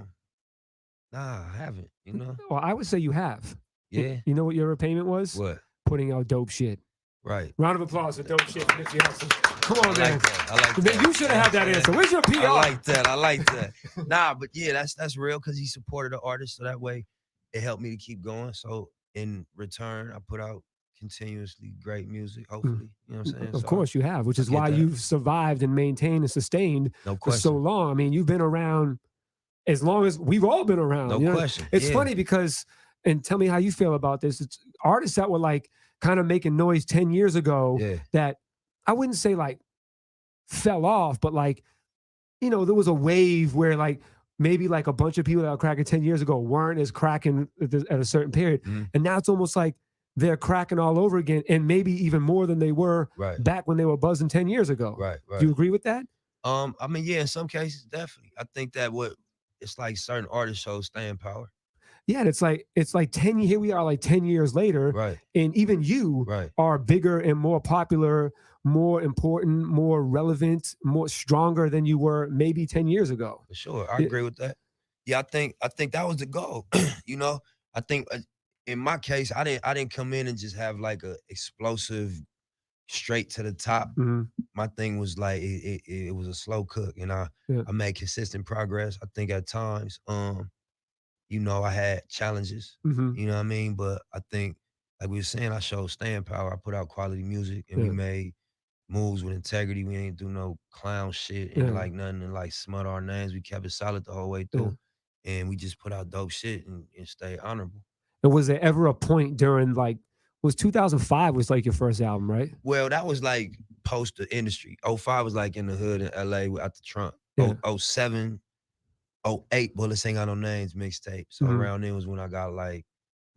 I haven't. You know. Well, I would say you have. Yeah. You know what your repayment was? What? Putting out dope shit. Right. Round of applause for dope shit. Nipsey Hussle. Come on, man. I like that. You should have had that answer. Where's your PR? I like that. Nah, but yeah, that's real because he supported the artist, so that way it helped me to keep going. So in return, I put out continuously great music, hopefully. You know what I'm saying? Of course you have, which is why that. you've survived and maintained and sustained No for so question. long. I mean, you've been around as long as we've all been around. No you know? question. It's Yeah. funny because, and tell me how you feel about this. It's artists that were like kind of making noise 10 years ago that I wouldn't say like fell off, but like, you know, there was a wave where like maybe like a bunch of people that were cracking 10 years ago weren't as cracking at a certain period. And now it's almost like they're cracking all over again, and maybe even more than they were back when they were buzzing 10 years ago. Right. Do you agree with that? I mean, yeah, in some cases, definitely. I think that it's like certain artists show staying power. Yeah, and it's like 10. Here we are, like 10 years later, and even you are bigger and more popular, more important, more relevant, more stronger than you were maybe 10 years ago. For sure, I agree with that. Yeah, I think that was the goal. You know, I think in my case, I didn't come in and just have like a explosive, straight to the top. My thing was like it was a slow cook, and I made consistent progress. I think at times, you know, I had challenges. You know what I mean? But I think, like we were saying, I showed staying power. I put out quality music, and we made moves with integrity. We ain't do no clown shit and like nothing and like smut our names. We kept it solid the whole way through, and we just put out dope shit and stay honorable. And was there ever a point during like, was 2005 was like your first album, right? Well, that was like post the industry. 05 was like in the hood in LA at the trunk. 07, 08, Bullets Ain't Got No Names mixtape. So around then was when I got like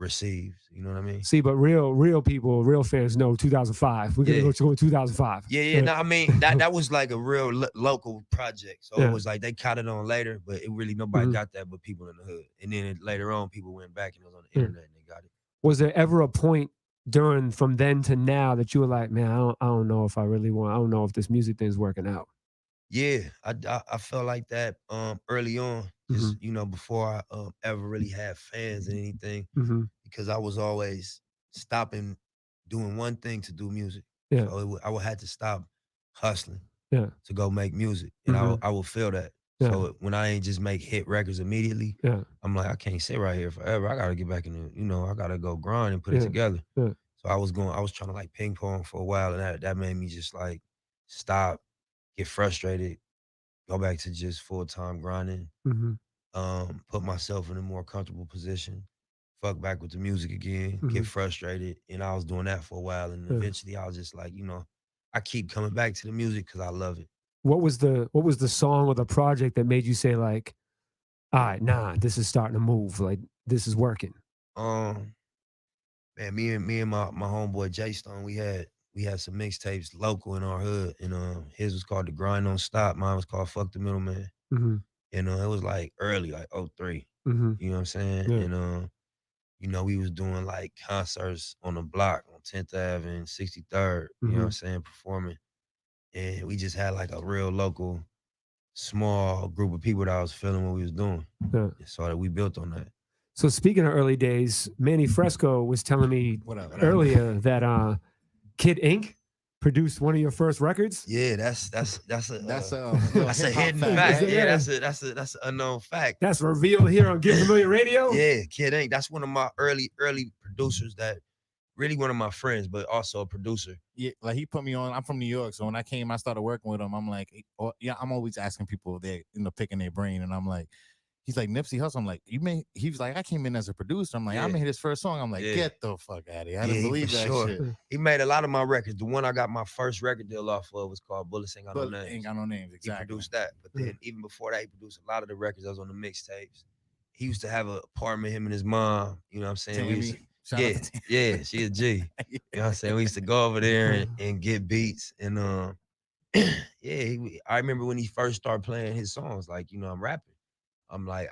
received. You know what I mean? See, but real people, real fans know 2005. We're gonna go to 2005. Yeah. No, I mean that was like a real local project. So it was like they caught it on later, but it really nobody got that but people in the hood. And then later on, people went back and it was on the internet and they got it. Was there ever a point during from then to now that you were like, man, I don't know if I really want. I don't know if this music thing's working out. Yeah, I felt like that early on, just you know, before I ever really had fans and anything, because I was always stopping doing one thing to do music. Yeah. So I would have to stop hustling. Yeah. To go make music, and I will feel that. Yeah. So when I ain't just make hit records immediately, I'm like, I can't sit right here forever. I gotta get back in the, you know, I gotta go grind and put it together. Yeah. So I was trying to like ping pong for a while, and that made me just like stop, get frustrated, go back to just full-time grinding, put myself in a more comfortable position, fuck back with the music again, get frustrated. And I was doing that for a while. And eventually I was just like, you know, I keep coming back to the music because I love it. What was the song or the project that made you say like, all right, nah, this is starting to move, like this is working? Man, me and my homeboy Jay Stone, we had some mixtapes local in our hood, and his was called The Grind Don't Stop. Mine was called Fuck the Middleman. And it was like early, like 03. You know what I'm saying? Yeah. And you know, we was doing like concerts on the block on 10th Ave and 63rd, you know what I'm saying, performing. And we just had like a real local, small group of people that was feeling what we was doing. Yeah. So that we built on that. So speaking of early days, Manny Fresco was telling me earlier that Kid Ink produced one of your first records. Yeah, that's a hidden fact. Yeah, that's an unknown fact. That's revealed here on Get Familiar Radio. Yeah, Kid Ink. That's one of my early producers. That really one of my friends, but also a producer. Yeah, like he put me on. I'm from New York, so when I came, I started working with him. I'm like, I'm always asking people if they picking their brain, and I'm like. He's like, Nipsey Hussle. I'm like, he was like, I came in as a producer. I'm like, I made his first song. I'm like, get the fuck out of here. I didn't believe that shit. He made a lot of my records. The one I got my first record deal off of was called Bullets Ain't Got No Names. Ain't Got No Names, exactly. He produced that. But then even before that, he produced a lot of the records that was on the mixtapes. He used to have an apartment, him and his mom. You know what I'm saying? She a G. You know what I'm saying? We used to go over there and get beats. And I remember when he first started playing his songs, like, you know, I'm rapping. I'm like,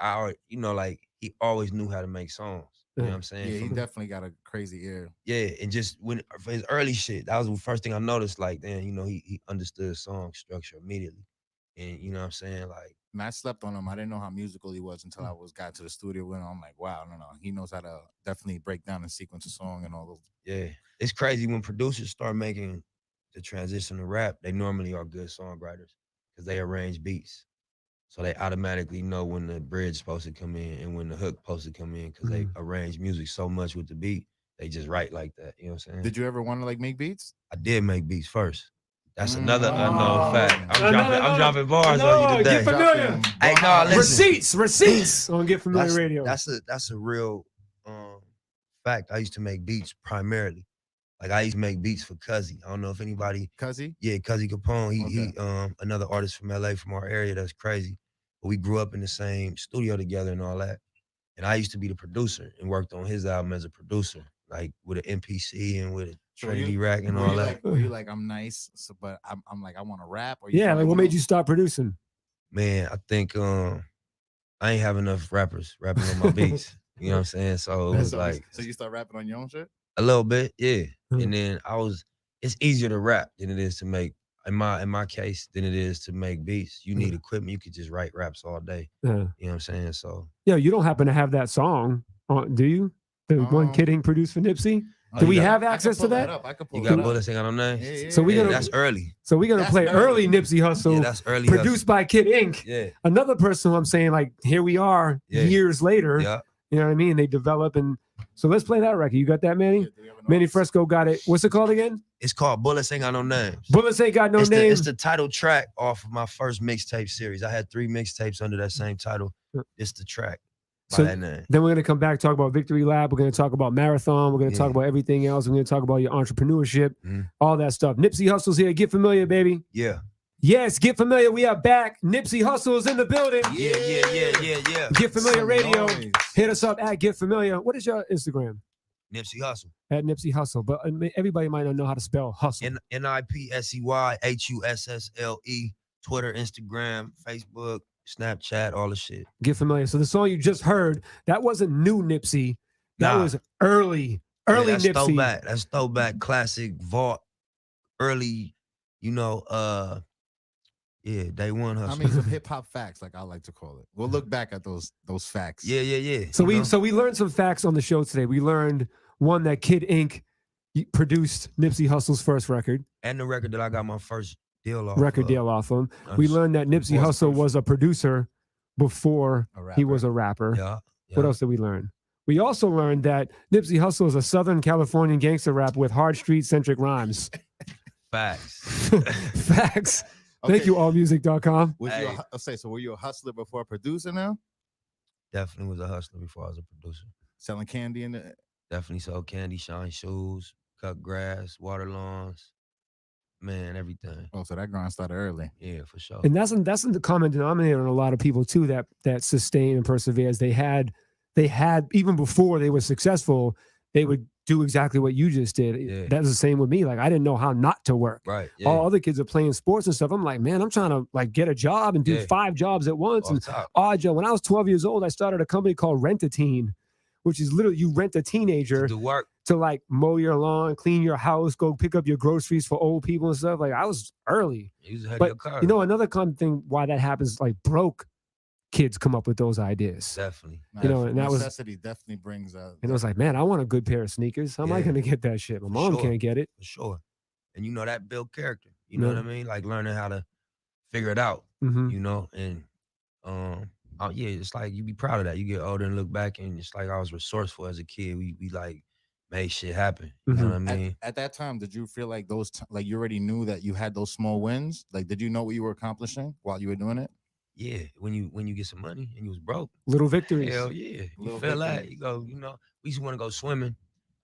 he always knew how to make songs. You know what I'm saying? Yeah, he definitely got a crazy ear. Yeah, and just for his early shit, that was the first thing I noticed. Like, then, you know, he understood song structure immediately. And you know what I'm saying? Like, and I slept on him. I didn't know how musical he was until I got to the studio with him. I'm like, wow, no, he knows how to definitely break down and sequence a song and all those. Yeah, it's crazy when producers start making the transition to rap. They normally are good songwriters because they arrange beats. So they automatically know when the bridge is supposed to come in and when the hook supposed to come in because they arrange music so much with the beat. they just write like that. You know what I'm saying? Did you ever want to like make beats? I did make beats first. That's another unknown fact. I'm dropping bars No, on you today. Get Familiar. Hey, no, listen. Receipts on Get Familiar Radio. That's a real fact. I used to make beats primarily. Like I used to make beats for Cuzzy. I don't know if anybody. Cuzzy? Yeah, Cuzzy Capone. He another artist from LA from our area that's crazy. But we grew up in the same studio together and all that. And I used to be the producer and worked on his album as a producer, like with an MPC and with a Trinity Rack and all that. Were you like, I'm nice, but I'm like, I want to rap? Or Yeah, like what made you start producing? Man, I think I ain't have enough rappers rapping on my beats. You know what I'm saying? So it was like. So you start rapping on your own shit? A little bit, yeah. And then it's easier to rap than it is to make, in my case, than it is to make beats. You need equipment. You could just write raps all day. Yeah. You know what I'm saying? So. Yo, you don't happen to have that song, do you? The one Kid Ink produced for Nipsey? Do we have access to that? You got Bullets Ain't Got No Names? Yeah. So we're gonna that's early. So we're gonna play early Nipsey Hussle. Yeah, that's early. Produced by Kid Ink. Yeah. Another person who I'm saying, like, here we are years later. Yeah. You know what I mean? They develop and so let's play that record. You got that, Manny? Manny Fresco got it. What's it called again? It's called Bullets Ain't Got No Names. Bullets Ain't Got No Names. It's the title track off of my first mixtape series. I had 3 mixtapes under that same title. It's the track by that name. Then we're gonna come back, talk about Victory Lab. We're gonna talk about Marathon. We're gonna talk about everything else. We're gonna talk about your entrepreneurship, all that stuff. Nipsey Hussle's here. Get familiar, baby. Yeah. Yes, get familiar. We are back. Nipsey Hussle is in the building. Yeah. Get Familiar Radio. Hit us up at Get Familiar. What is your Instagram? Nipsey Hussle. At Nipsey Hussle. But everybody might not know how to spell hustle. NIPSEYHUSSLE. Twitter, Instagram, Facebook, Snapchat, all the shit. Get familiar. So the song you just heard, that wasn't new Nipsey. That was early that's Nipsey. Throwback. That's throwback, classic, vault, early, day one hustle. I mean, some hip hop facts, like I like to call it. We'll look back at those facts. Yeah. So we learned some facts on the show today. We learned one that Kid Ink produced Nipsey Hussle's first record. And the record that I got my first deal off. Deal off him. We learned that Nipsey Hussle was a producer before he was a rapper. Yeah. What else did we learn? We also learned that Nipsey Hussle is a Southern Californian gangster rap with hard street-centric rhymes. Facts. Facts. Thank you, allmusic.com. So were you a hustler before a producer now? Definitely was a hustler before I was a producer. Selling candy in the... Definitely sold candy, shine shoes, cut grass, water lawns, man, everything. Oh, so that grind started early. Yeah, for sure. And that's the common denominator in a lot of people too that sustain and perseveres. They had even before they were successful, they would do exactly what you just did. Yeah. That's the same with me. Like I didn't know how not to work. Right. Yeah. All other kids are playing sports and stuff. I'm like, man, I'm trying to like get a job and do 5 jobs at once. And odd job. When I was 12 years old, I started a company called Rent a Teen, which is literally you rent a teenager to work to like mow your lawn, clean your house, go pick up your groceries for old people and stuff. Like I was early. But you know, another common thing why that happens, like broke kids come up with those ideas. Definitely. You know, and that was necessity definitely brings out. And it was like, man, I want a good pair of sneakers. How am I going to get that shit? My mom can't get it. For sure. And you know, that build character. You know what I mean? Like learning how to figure it out. You know, and it's like you be proud of that. You get older and look back, and it's like I was resourceful as a kid. We like made shit happen. You know what I mean? At that time, did you feel like like you already knew that you had those small wins? Like, did you know what you were accomplishing while you were doing it? Yeah, when you get some money and you was broke. Little victories. Hell yeah. You feel like you go, we used to want to go swimming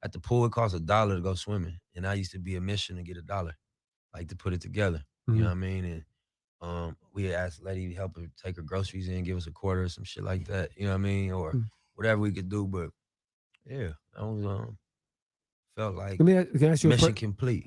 at the pool. It costs $1 to go swimming. And I used to be a mission to get $1, like to put it together. You know what I mean? And we had asked lady to help her take her groceries in, give us $0.25 or some shit like that. You know what I mean? Or whatever we could do. But yeah, that was felt like can I ask you mission complete,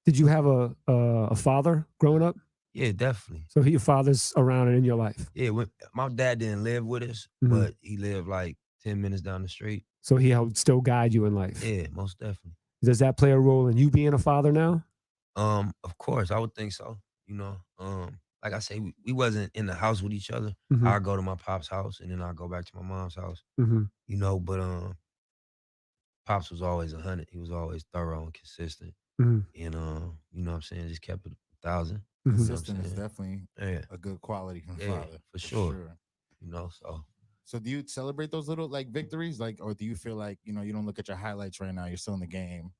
Did you have a father growing up? Yeah, definitely. So your father's around and in your life? Yeah, my dad didn't live with us, but he lived like 10 minutes down the street. So he helped still guide you in life? Yeah, most definitely. Does that play a role in you being a father now? Of course, I would think so. Like I say, we wasn't in the house with each other. I'd go to my pop's house and then I'd go back to my mom's house. But Pops was always 100. He was always thorough and consistent. And you know what I'm saying, just kept it 1,000. Consistent is definitely a good quality from father. For sure. So So do you celebrate those little like victories, like, or do you feel like you don't look at your highlights right now? You're still in the game.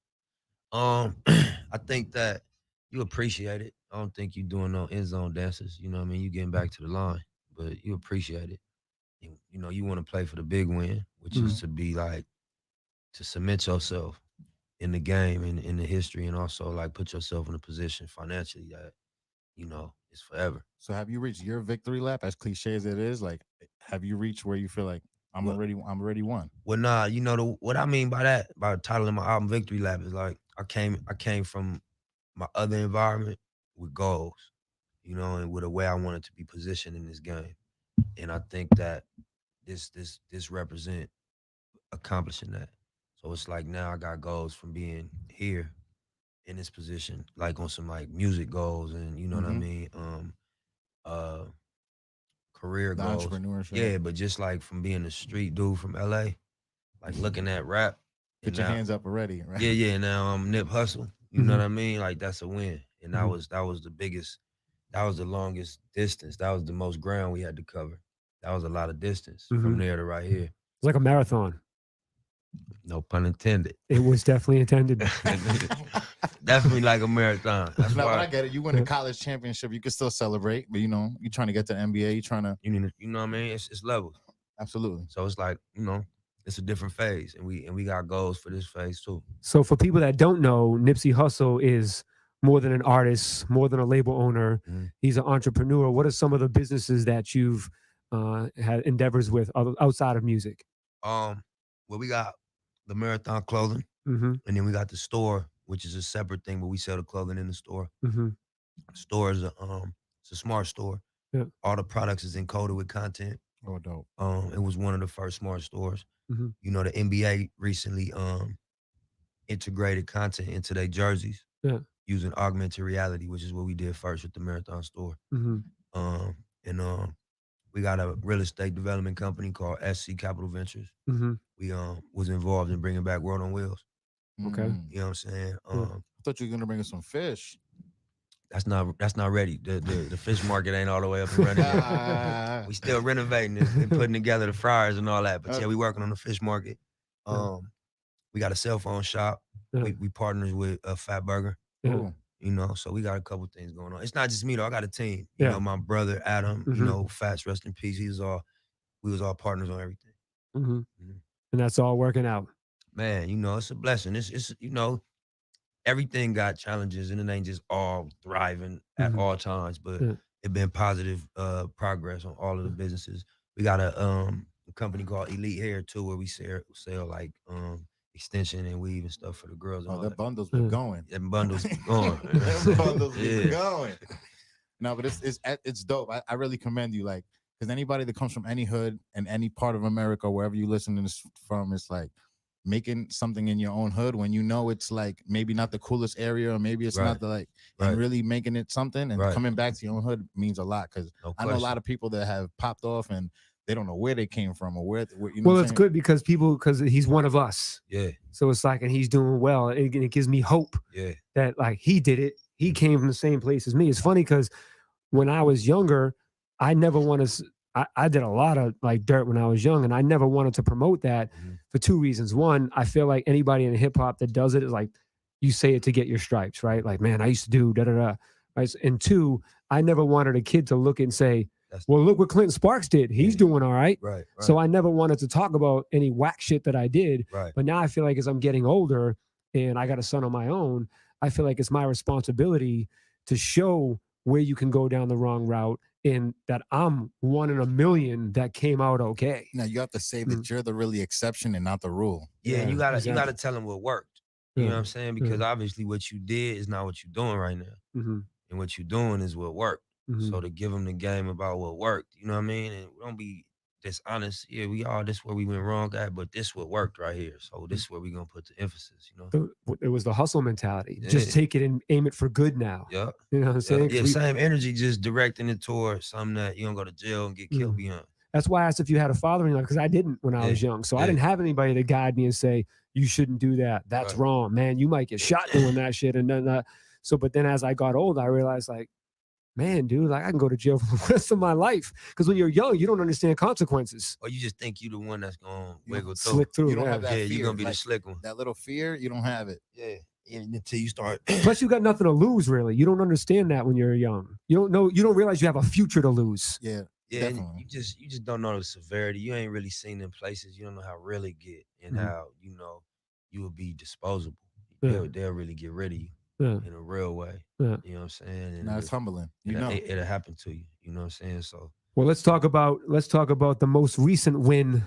I think that you appreciate it. I don't think you doing no end zone dances. You know what I mean? You getting back to the line, but you appreciate it. You want to play for the big win, which is to be like to cement yourself in the game and in the history, and also like put yourself in a position financially that is forever. So have you reached your victory lap? As cliche as it is, like, have you reached where you feel like I'm already won? Well, nah, what I mean by that, by titling my album "Victory Lap" is like I came from my other environment with goals, and with a way I wanted to be positioned in this game, and I think that this represent accomplishing that. So it's like now I got goals from being here in this position, like on some like music goals, and you know what I mean, career The goals. entrepreneurship. Yeah, but just like from being a street dude from LA, like looking at rap. Put your hands up already, right? Yeah. Now I'm Nip Hustle. You know what I mean? Like that's a win, and that was the biggest. That was the longest distance. That was the most ground we had to cover. That was a lot of distance from there to right here. It's like a marathon. No pun intended. It was definitely intended. Definitely like a marathon. That's No, why I get it. You win a college championship, you can still celebrate, but you're trying to get to the NBA. You're trying to, you know what I mean? It's levels. Absolutely. So it's like it's a different phase, and we got goals for this phase too. So for people that don't know, Nipsey Hussle is more than an artist, more than a label owner. He's an entrepreneur. What are some of the businesses that you've had endeavors with outside of music? Well, we got the Marathon Clothing, and then we got the store, which is a separate thing, but we sell the clothing in the store. The store is it's a smart store. Yeah. All the products is encoded with content. Oh, dope. It was one of the first smart stores. Mhm. The NBA recently integrated content into their jerseys. Yeah. Using augmented reality, which is what we did first with the Marathon store. We got a real estate development company called SC Capital Ventures. We was involved in bringing back World on Wheels. Okay. You know what I'm saying? I thought you were gonna bring us some fish. That's not ready. The fish market ain't all the way up and running yet. We still renovating it and putting together the fryers and all that. But yeah, we working on the fish market. We got a cell phone shop. We partners with Fat Burger. So we got a couple things going on. It's not just me though. I got a team. You know, my brother Adam. Fats, rest in peace. We was all partners on everything. And that's all working out. Man, it's a blessing. It's everything got challenges, and it ain't just all thriving at all times. But it been positive progress on all of the businesses. We got a company called Elite Hair too, where we sell like extension and weave and stuff for the girls. And all that bundles been going. Them bundles been going. Them bundles been going. No, but it's dope. I really commend you, like, because anybody that comes from any hood and any part of America, wherever you listen to this from, it's like making something in your own hood when it's like maybe not the coolest area, or maybe it's not the like, and really making it something and coming back to your own hood means a lot. Because I know a lot of people that have popped off and they don't know where they came from or where well, it's good because he's one of us. Yeah. So it's like, and he's doing well. It gives me hope. Yeah. That like he did it. He came from the same place as me. It's funny because when I was younger, I never wanted to. I did a lot of like dirt when I was young, and I never wanted to promote that for two reasons. One, I feel like anybody in hip hop that does it is like, you say it to get your stripes, right? Like, man, I used to do da-da-da. Right? And two, I never wanted a kid to look and say, well, look what Clinton Sparks did. He's doing all right. Right. So I never wanted to talk about any whack shit that I did. Right. But now I feel like as I'm getting older and I got a son on my own, I feel like it's my responsibility to show where you can go down the wrong route, and that I'm one in a million that came out okay. Now you have to say that you're the really exception and not the rule. Yeah, you gotta tell them what worked. You know what I'm saying? Because obviously what you did is not what you're doing right now. And what you're doing is what worked. So to give them the game about what worked, you know what I mean? And don't be dishonest. Yeah, this where we went wrong at, but this what worked right here. So this is where we gonna put the emphasis, It was the hustle mentality. Just take it and aim it for good now. Yeah. You know what I'm saying? Yeah, same energy, just directing it towards something that you don't go to jail and get killed behind. That's why I asked if you had a father in your life, because I didn't when I was young. So I didn't have anybody to guide me and say, you shouldn't do that. That's wrong, man. You might get shot doing that shit. And then but then as I got older, I realized like, man, dude, like I can go to jail for the rest of my life. Because when you're young, you don't understand consequences. Or you just think you the one that's gonna wiggle through. Slick through. You don't have that fear. you're gonna be the like, slick one. That little fear, you don't have it. Yeah. Until you start. Plus, you got nothing to lose, really. You don't understand that when you're young. You don't know. You don't realize you have a future to lose. Yeah. Yeah, you just don't know the severity. You ain't really seen them places. You don't know how real it get and how you will be disposable. Yeah. They'll really get rid of you in a real way. Yeah. You know what I'm saying? And No, it's humbling. You know, it'll happen to you. You know what I'm saying? So well, let's talk about the most recent win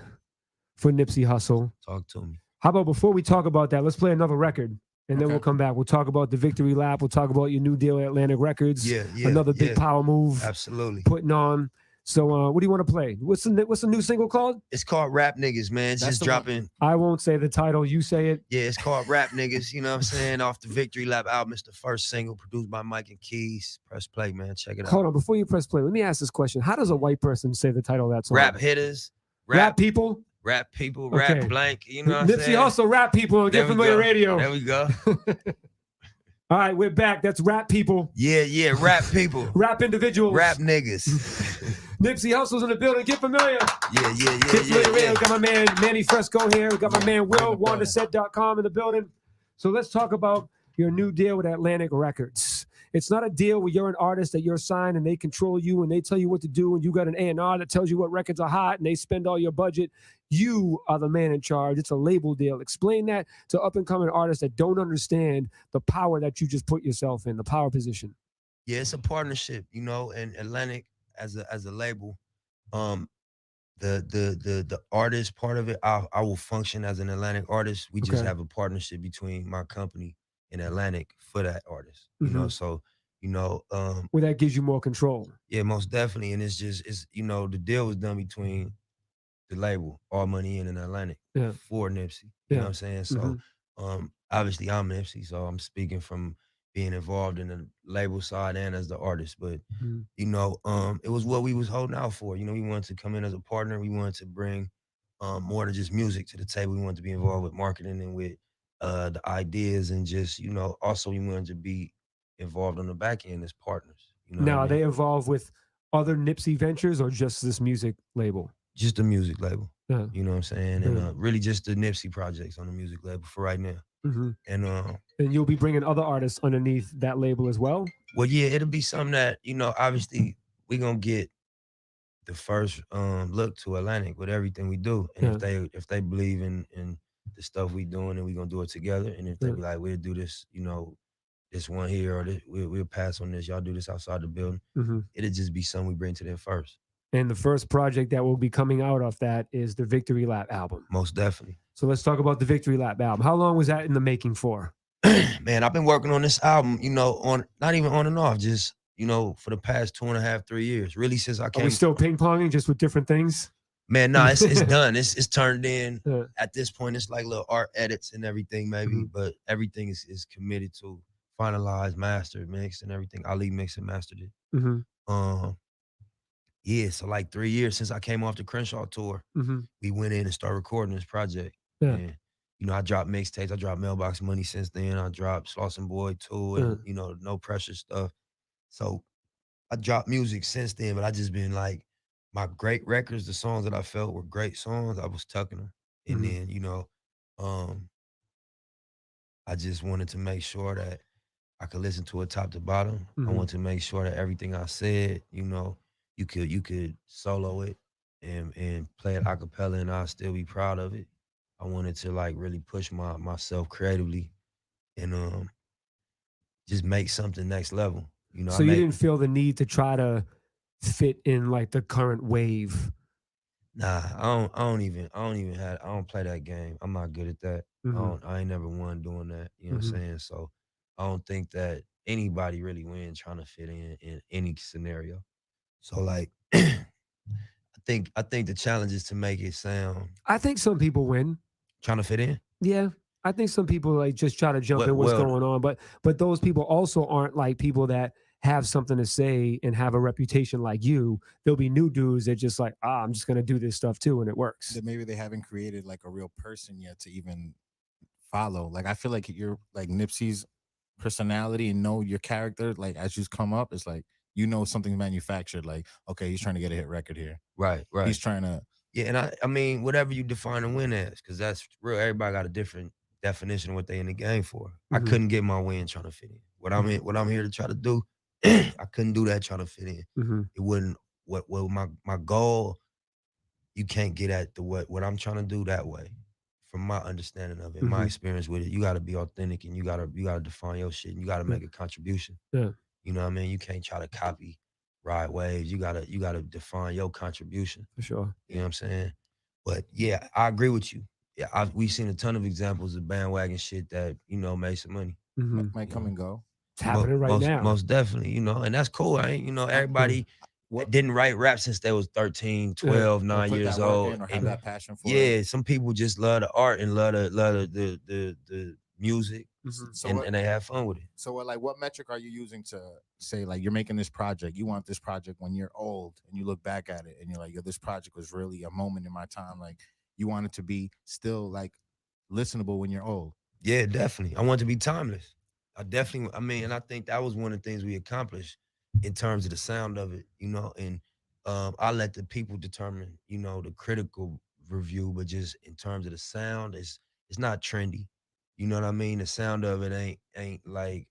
for Nipsey Hussle. Talk to me. How about before we talk about that, let's play another record. And then we'll come back. We'll talk about the victory lap. We'll talk about your new deal at Atlantic Records. Yeah. Another big power move. Absolutely. Putting on. So what do you want to play? What's the new single called? It's called Rap Niggas, man. It's just dropping. I won't say the title. You say it. Yeah, it's called Rap Niggas. You know what I'm saying? Off the Victory Lap album. It's the first single produced by Mike and Keys. Press play, man. Check it out. Hold on. Before you press play, let me ask this question. How does a white person say the title of that song? Rap hitters. Rap people. Rap people. Rap blank. You know what I'm Nipsey saying? also rap people on Get Familiar Radio. There we go. All right, we're back. That's rap people. Yeah. Rap people. Rap individuals. Rap niggas. Nipsey Hussle's in the building. Get familiar. Yeah. Get familiar radio. We got my man Manny Fresco here. We got my man Will, WandaSet.com in the building. So let's talk about your new deal with Atlantic Records. It's not a deal where you're an artist that you're signed and they control you and they tell you what to do and you got an A&R that tells you what records are hot and they spend all your budget. You are the man in charge. It's a label deal. Explain that to up-and-coming artists that don't understand the power that you just put yourself in, the power position. Yeah, it's a partnership, and Atlantic as a label, the artist part of it, I will function as an Atlantic artist. We just have a partnership between my company and Atlantic for that artist. So well, that gives you more control. Yeah, most definitely. And it's the deal was done between the label, All Money In and Atlantic for Nipsey. You know what I'm saying? So obviously I'm Nipsey, so I'm speaking from being involved in the label side and as the artist. But it was what we was holding out for. We wanted to come in as a partner. We wanted to bring more than just music to the table. We wanted to be involved with marketing and with the ideas, and just also we wanted to be involved on the back end as partners. Now, are they involved with other Nipsey ventures or just this music label? Just a music label. Yeah. You know what I'm saying? And really just the Nipsey projects on the music label for right now. And you'll be bringing other artists underneath that label as well? Well, yeah, it'll be something that, obviously we're going to get the first look to Atlantic with everything we do. And if they believe in the stuff we doing, and we're going to do it together. And if they be like, we'll do this, this one here, or this, we'll pass on this. Y'all do this outside the building. It'll just be something we bring to them first. And the first project that will be coming out of that is the Victory Lap album. Most definitely. So let's talk about the Victory Lap album. How long was that in the making for? Man, I've been working on this album, on not even on and off, just, for the past 2.5, 3 years. Really, since I came. Are we still ping-ponging just with different things? Man, no, it's done. It's turned in. At this point, it's like little art edits and everything, maybe, but everything is committed to finalized, mastered, mixed, and everything. Ali mixed and mastered it. Yeah, so like 3 years since I came off the Crenshaw tour, we went in and started recording this project. Yeah. And, I dropped mixtapes. I dropped Mailbox Money since then. I dropped Sloss and Boy too, and, No Pressure stuff. So I dropped music since then, but I just been like, my great records, the songs that I felt were great songs, I was tucking them. And then, I just wanted to make sure that I could listen to it top to bottom. I wanted to make sure that everything I said, you could solo it and play it a cappella, and I'll still be proud of it. I wanted to like really push myself creatively and just make something next level. So you didn't feel the need to try to fit in like the current wave? Nah, I don't play that game. I'm not good at that. I ain't never won doing that. You know what I'm saying? So I don't think that anybody really wins trying to fit in any scenario. So like, I think the challenge is to make it sound. I think some people win trying to fit in. Yeah, I think some people like just try to jump in what's going on, but those people also aren't like people that have something to say and have a reputation like you. There'll be new dudes that just like, I'm just gonna do this stuff too, and it works. That maybe they haven't created like a real person yet to even follow. Like I feel like you're like Nipsey's personality and know your character. Like as you come up, it's like you know something's manufactured. Like, okay, he's trying to get a hit record here. Right. He's trying to. Yeah, and I mean, whatever you define a win as, because that's real. Everybody got a different definition of what they in the game for. I couldn't get my win trying to fit in. What I'm here to try to do, I couldn't do that trying to fit in. It wouldn't. What my goal, you can't get at the what I'm trying to do that way. From my understanding of it, my experience with it, you got to be authentic and you got to define your shit and you got to make a contribution. Yeah. You know what I mean? You can't try to copy Ride Waves. You gotta define your contribution. For sure. You know what I'm saying? But yeah, I agree with you. Yeah, we've seen a ton of examples of bandwagon shit that, you know, made some money. Might come and go. It's happening right now. Most definitely, you know, and that's cool. I ain't, you know, everybody didn't write rap since they was 13, 12, 9 years old. Or have that passion for it. Some people just love the art and love the music, and they have fun with it. So what metric are you using to say, like, you're making this project, you want this project when you're old and you look back at it and you're like, yo, this project was really a moment in my time. Like, you want it to be still like listenable when you're old. Yeah, definitely. I want it to be timeless. I mean, and I think that was one of the things we accomplished in terms of the sound of it, you know, and I let the people determine, you know, the critical review, but just in terms of the sound, it's not trendy. You know what I mean? The sound of it ain't like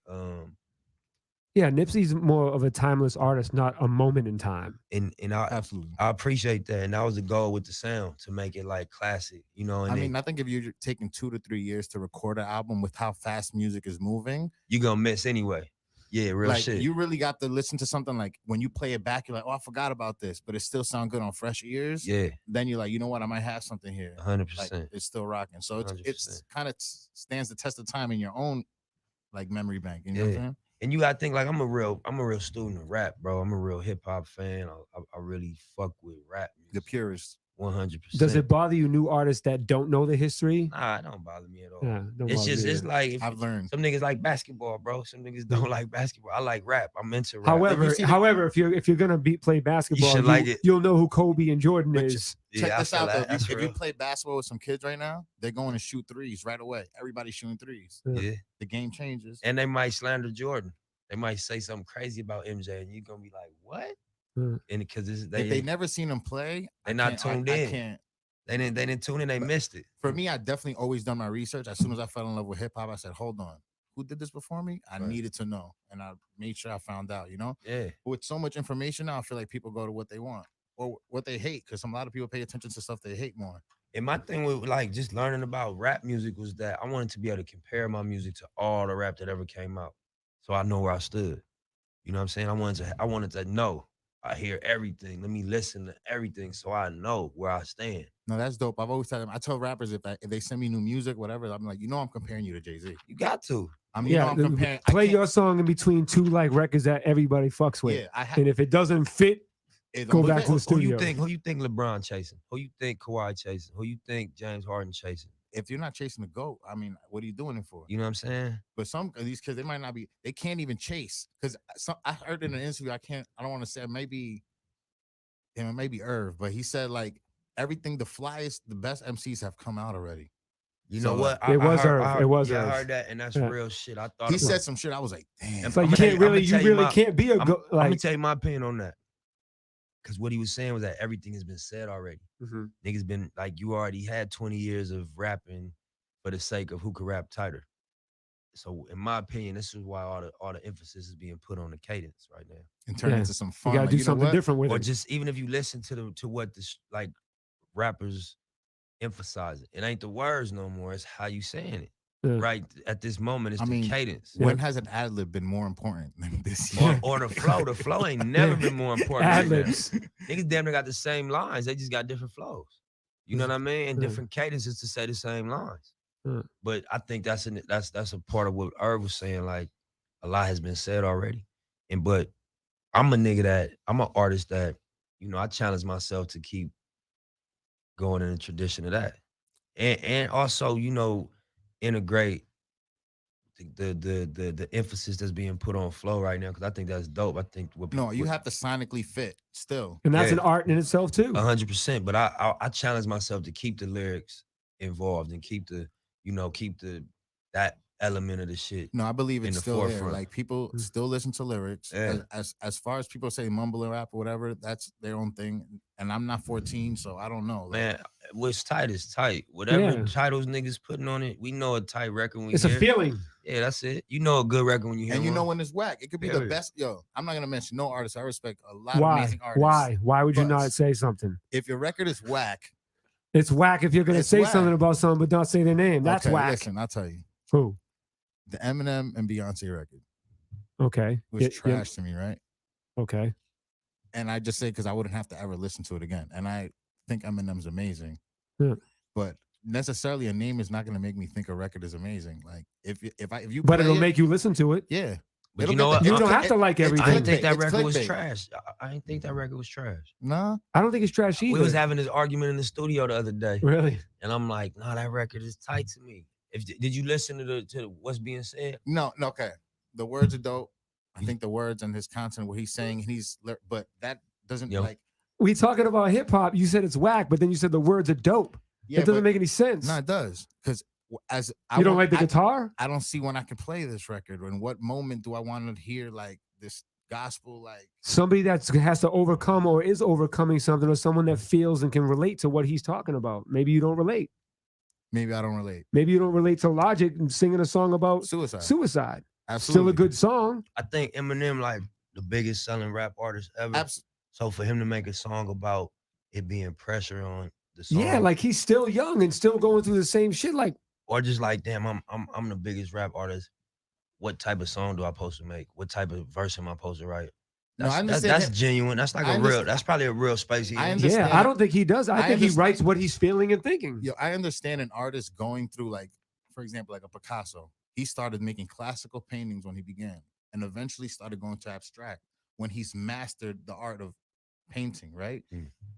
yeah, Nipsey's more of a timeless artist, not a moment in time. And absolutely, I appreciate that. And that was the goal with the sound, to make it like classic, you know. And I mean, I think if you're taking 2 to 3 years to record an album with how fast music is moving, you're gonna miss anyway. Yeah, real like, shit. You really got to listen to something, like when you play it back, you're like, oh, I forgot about this, but it still sound good on fresh ears. Yeah. Then you're like, you know what, I might have something here. 100%. Like, it's still rocking. So it's kind of stands the test of time in your own like memory bank. You know what I'm saying? And you gotta think, like, I'm a real student of rap, bro. I'm a real hip hop fan. I really fuck with rap music. The purist. 100%. Does it bother you, new artists that don't know the history? Nah, it don't bother me at all. Yeah, It's like, I've learned. Some niggas like basketball, bro. Some niggas don't like basketball. I like rap. I'm into rap. However, if you're gonna play basketball, should like it. You'll know who Kobe and Jordan is. Check this out, though. If you play basketball with some kids right now, they're going to shoot threes right away. Everybody's shooting threes. Yeah. The game changes. And they might slander Jordan. They might say something crazy about MJ, and you're gonna be like, "What?" And because if they never seen him play, they're not tuned in. I can't. They didn't tune in. They missed it. For me, I definitely always done my research. As soon as I fell in love with hip hop, I said, "Hold on, who did this before me?" I needed to know, and I made sure I found out. You know, yeah. But with so much information now, I feel like people go to what they want or what they hate, because a lot of people pay attention to stuff they hate more. And my thing with like just learning about rap music was that I wanted to be able to compare my music to all the rap that ever came out, so I know where I stood. You know what I'm saying? I wanted to know. I hear everything. Let me listen to everything so I know where I stand. No, that's dope. I've always told them. I tell rappers if they send me new music, whatever, I'm like, I'm comparing you to Jay-Z. You got to. I mean, I'm comparing. Play your song in between two like records that everybody fucks with. Yeah, and if it doesn't fit, go back to the studio. Who you think LeBron chasing? Who you think Kawhi chasing? Who you think James Harden chasing? If you're not chasing the GOAT, I mean, what are you doing it for? You know what I'm saying? But some of these kids, they might not be. They can't even chase, because I heard in an interview. I don't want to say maybe Irv, but he said like everything, the flyest, the best MCs have come out already. You know what? It was Irv. I heard that, and that's real shit. I thought he said some shit. I was like, damn. It's like you really can't be a GOAT. I'm gonna tell you my opinion on that. Because what he was saying was that everything has been said already. Niggas been like, you already had 20 years of rapping for the sake of who could rap tighter. So in my opinion, this is why all the emphasis is being put on the cadence right now. And turn into some fun. You gotta do something different with it. Or just even if you listen to what this like rappers emphasize, it ain't the words no more. It's how you saying it. Right at this moment, it's the cadence. When has an ad lib been more important than this year? Or the flow? The flow ain't never been more important. Ad libs. Niggas damn near got the same lines. They just got different flows. You know what I mean? And different cadences to say the same lines. But I think that's a part of what Irv was saying. Like, a lot has been said already. But I'm an artist that, I challenge myself to keep going in the tradition of that, and also, integrate the emphasis that's being put on flow right now, because I think that's dope. I think you have to sonically fit still, and that's an art in itself too. 100%. But I challenge myself to keep the lyrics involved and keep that element of the shit. No, I believe in it's the still there. forefront. Like people still listen to lyrics. Yeah. As far as people say mumble and rap or whatever, that's their own thing. And I'm not 14, so I don't know. Like, Man, what's tight is tight. Whatever Yeah. titles niggas putting on it, we know a tight record when we It's a hear it. feeling. Yeah, that's it. You know a good record when you hear and you know one. when it's whack. It could be the Period. best. Yo, I'm not gonna mention no artist. I respect a lot of Why? amazing artists. Why would you But not say something? if your record is whack, It's whack if you're going to It's say whack. something about someone but not say their name. That's okay, whack. Listen, I'll tell you. Who? The Eminem and Beyonce record Okay. was trash to me, right? Okay. And I just say because I wouldn't have to ever listen to it again. And I think Eminem's amazing, Yeah. but necessarily a name is not going to make me think a record is amazing. Like if you, But play it'll it, make you listen to it. yeah. But It'll you know get what? the- You don't have to like it's everything. I didn't think that It's record was clickbait. trash. I didn't think that record was trash. No, I don't think it's trash either. We was having this argument in the studio the other day. Really? And I'm like, nah, that record is tight to me. Did you listen to what's being said? No, okay. The words are dope. I think the words and his content, what he's saying, but that doesn't like. We talking about hip hop. You said it's whack, but then you said the words are dope. Yeah, it doesn't but- make any sense. No, it does because as You don't like the guitar? I don't see when I can play this record. In what moment do I want to hear like this gospel? Like Somebody that has to overcome or is overcoming something, or someone that feels and can relate to what he's talking about. Maybe you don't relate. maybe I don't relate. Maybe you don't relate to Logic and singing a song about Suicide. Still a Absolutely. good song. I think Eminem like the biggest selling rap artist ever. So for him to make a song about it being pressure on the song, Yeah, like he's still young and still going through the same shit. Like, or just like, damn, I'm the biggest rap artist. What type of song do I supposed to make? What type of verse am I supposed to write? No, I That's understand. genuine. That's like I a real. understand. That's probably a real space. I understand. yeah, I don't think he does. I I think he understand. writes what he's feeling and thinking. Yo, I understand an artist going through, like, for example, like a Picasso. He started making classical paintings when he began, and eventually started going to abstract when he's mastered the art of painting. Right?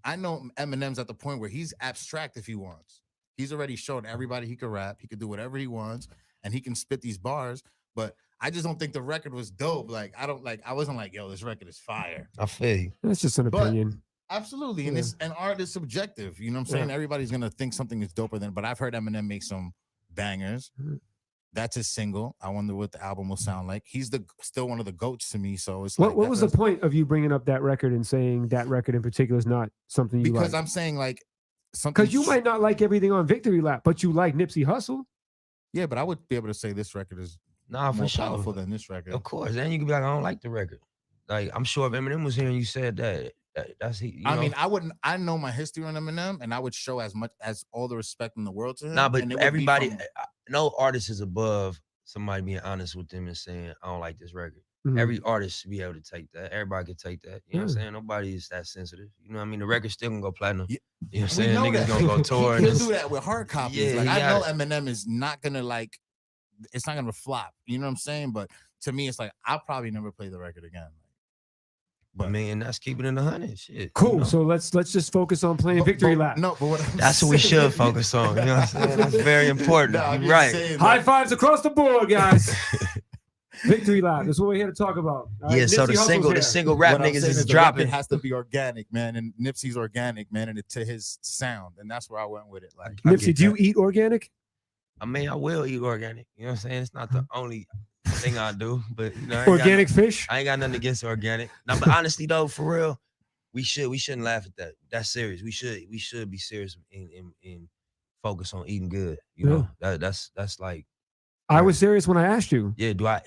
I know Eminem's at the point where he's abstract if he wants. He's already showed everybody he could rap. He could do whatever he wants, and he can spit these bars. But I just don't think the record was dope. Like I wasn't like, yo, this record is fire. I feel you. That's just an But- opinion. Absolutely. And it's and art is subjective. You know what I'm saying? Yeah. Everybody's gonna think something is doper than, but I've heard Eminem make some bangers. That's his single. I wonder what the album will sound like. He's still one of the GOATs to me. So it's like What was the point of you bringing up that record and saying that record in particular is not something you because like? I'm saying like something Because you might not like everything on Victory Lap, but you like Nipsey Hussle. Yeah, but I would be able to say this record is Nah, for more sure. powerful than this record. Of course. And you can be like, I don't like the record. Like, I'm sure if Eminem was here and you said that, that's he. You I know? mean, I know my history on Eminem, and I would show as much as all the respect in the world to him. Nah, but and it would be everybody, from- no artist is above somebody being honest with them and saying, I don't like this record. Mhm. Every artist should be able to take that. Everybody can take that. You know what I'm Yeah. saying? Nobody is that sensitive. You know what I mean? The record's still gonna go platinum. You know what I'm We saying? know Niggas that. gonna go tour. and He'll it's- do that with hard copies. Yeah, like he I know got it. Eminem is not gonna like. It's not gonna flop. You know what I'm saying? But to me, it's like I'll probably never play the record again. But man, that's keeping it 100. Shit. Cool. you know? So let's just focus on playing Victory Lap. No, but what I'm That's what we saying- should focus on. You know what I'm saying? That's very important. No, I'm You're just right. saying, High like, fives across the board, guys. Victory Lap. That's what we're here to talk about. All Yeah, right, so Nipsey the Hussle's single, here. the single rap what I'm niggas saying is the record dropping. has to be organic, man, and Nipsey's organic, man, and to his sound, and that's where I went with it. Like Nipsey, do you eat organic? I mean, I will eat organic. You know what I'm saying? It's not the only thing I do, but you know, I ain't got- Organic fish? I ain't got nothing against organic. No, but honestly though, for real, we shouldn't laugh at that. That's serious. We should be serious and focus on eating good. You know, that's like I was serious when I asked you. yeah. Do I?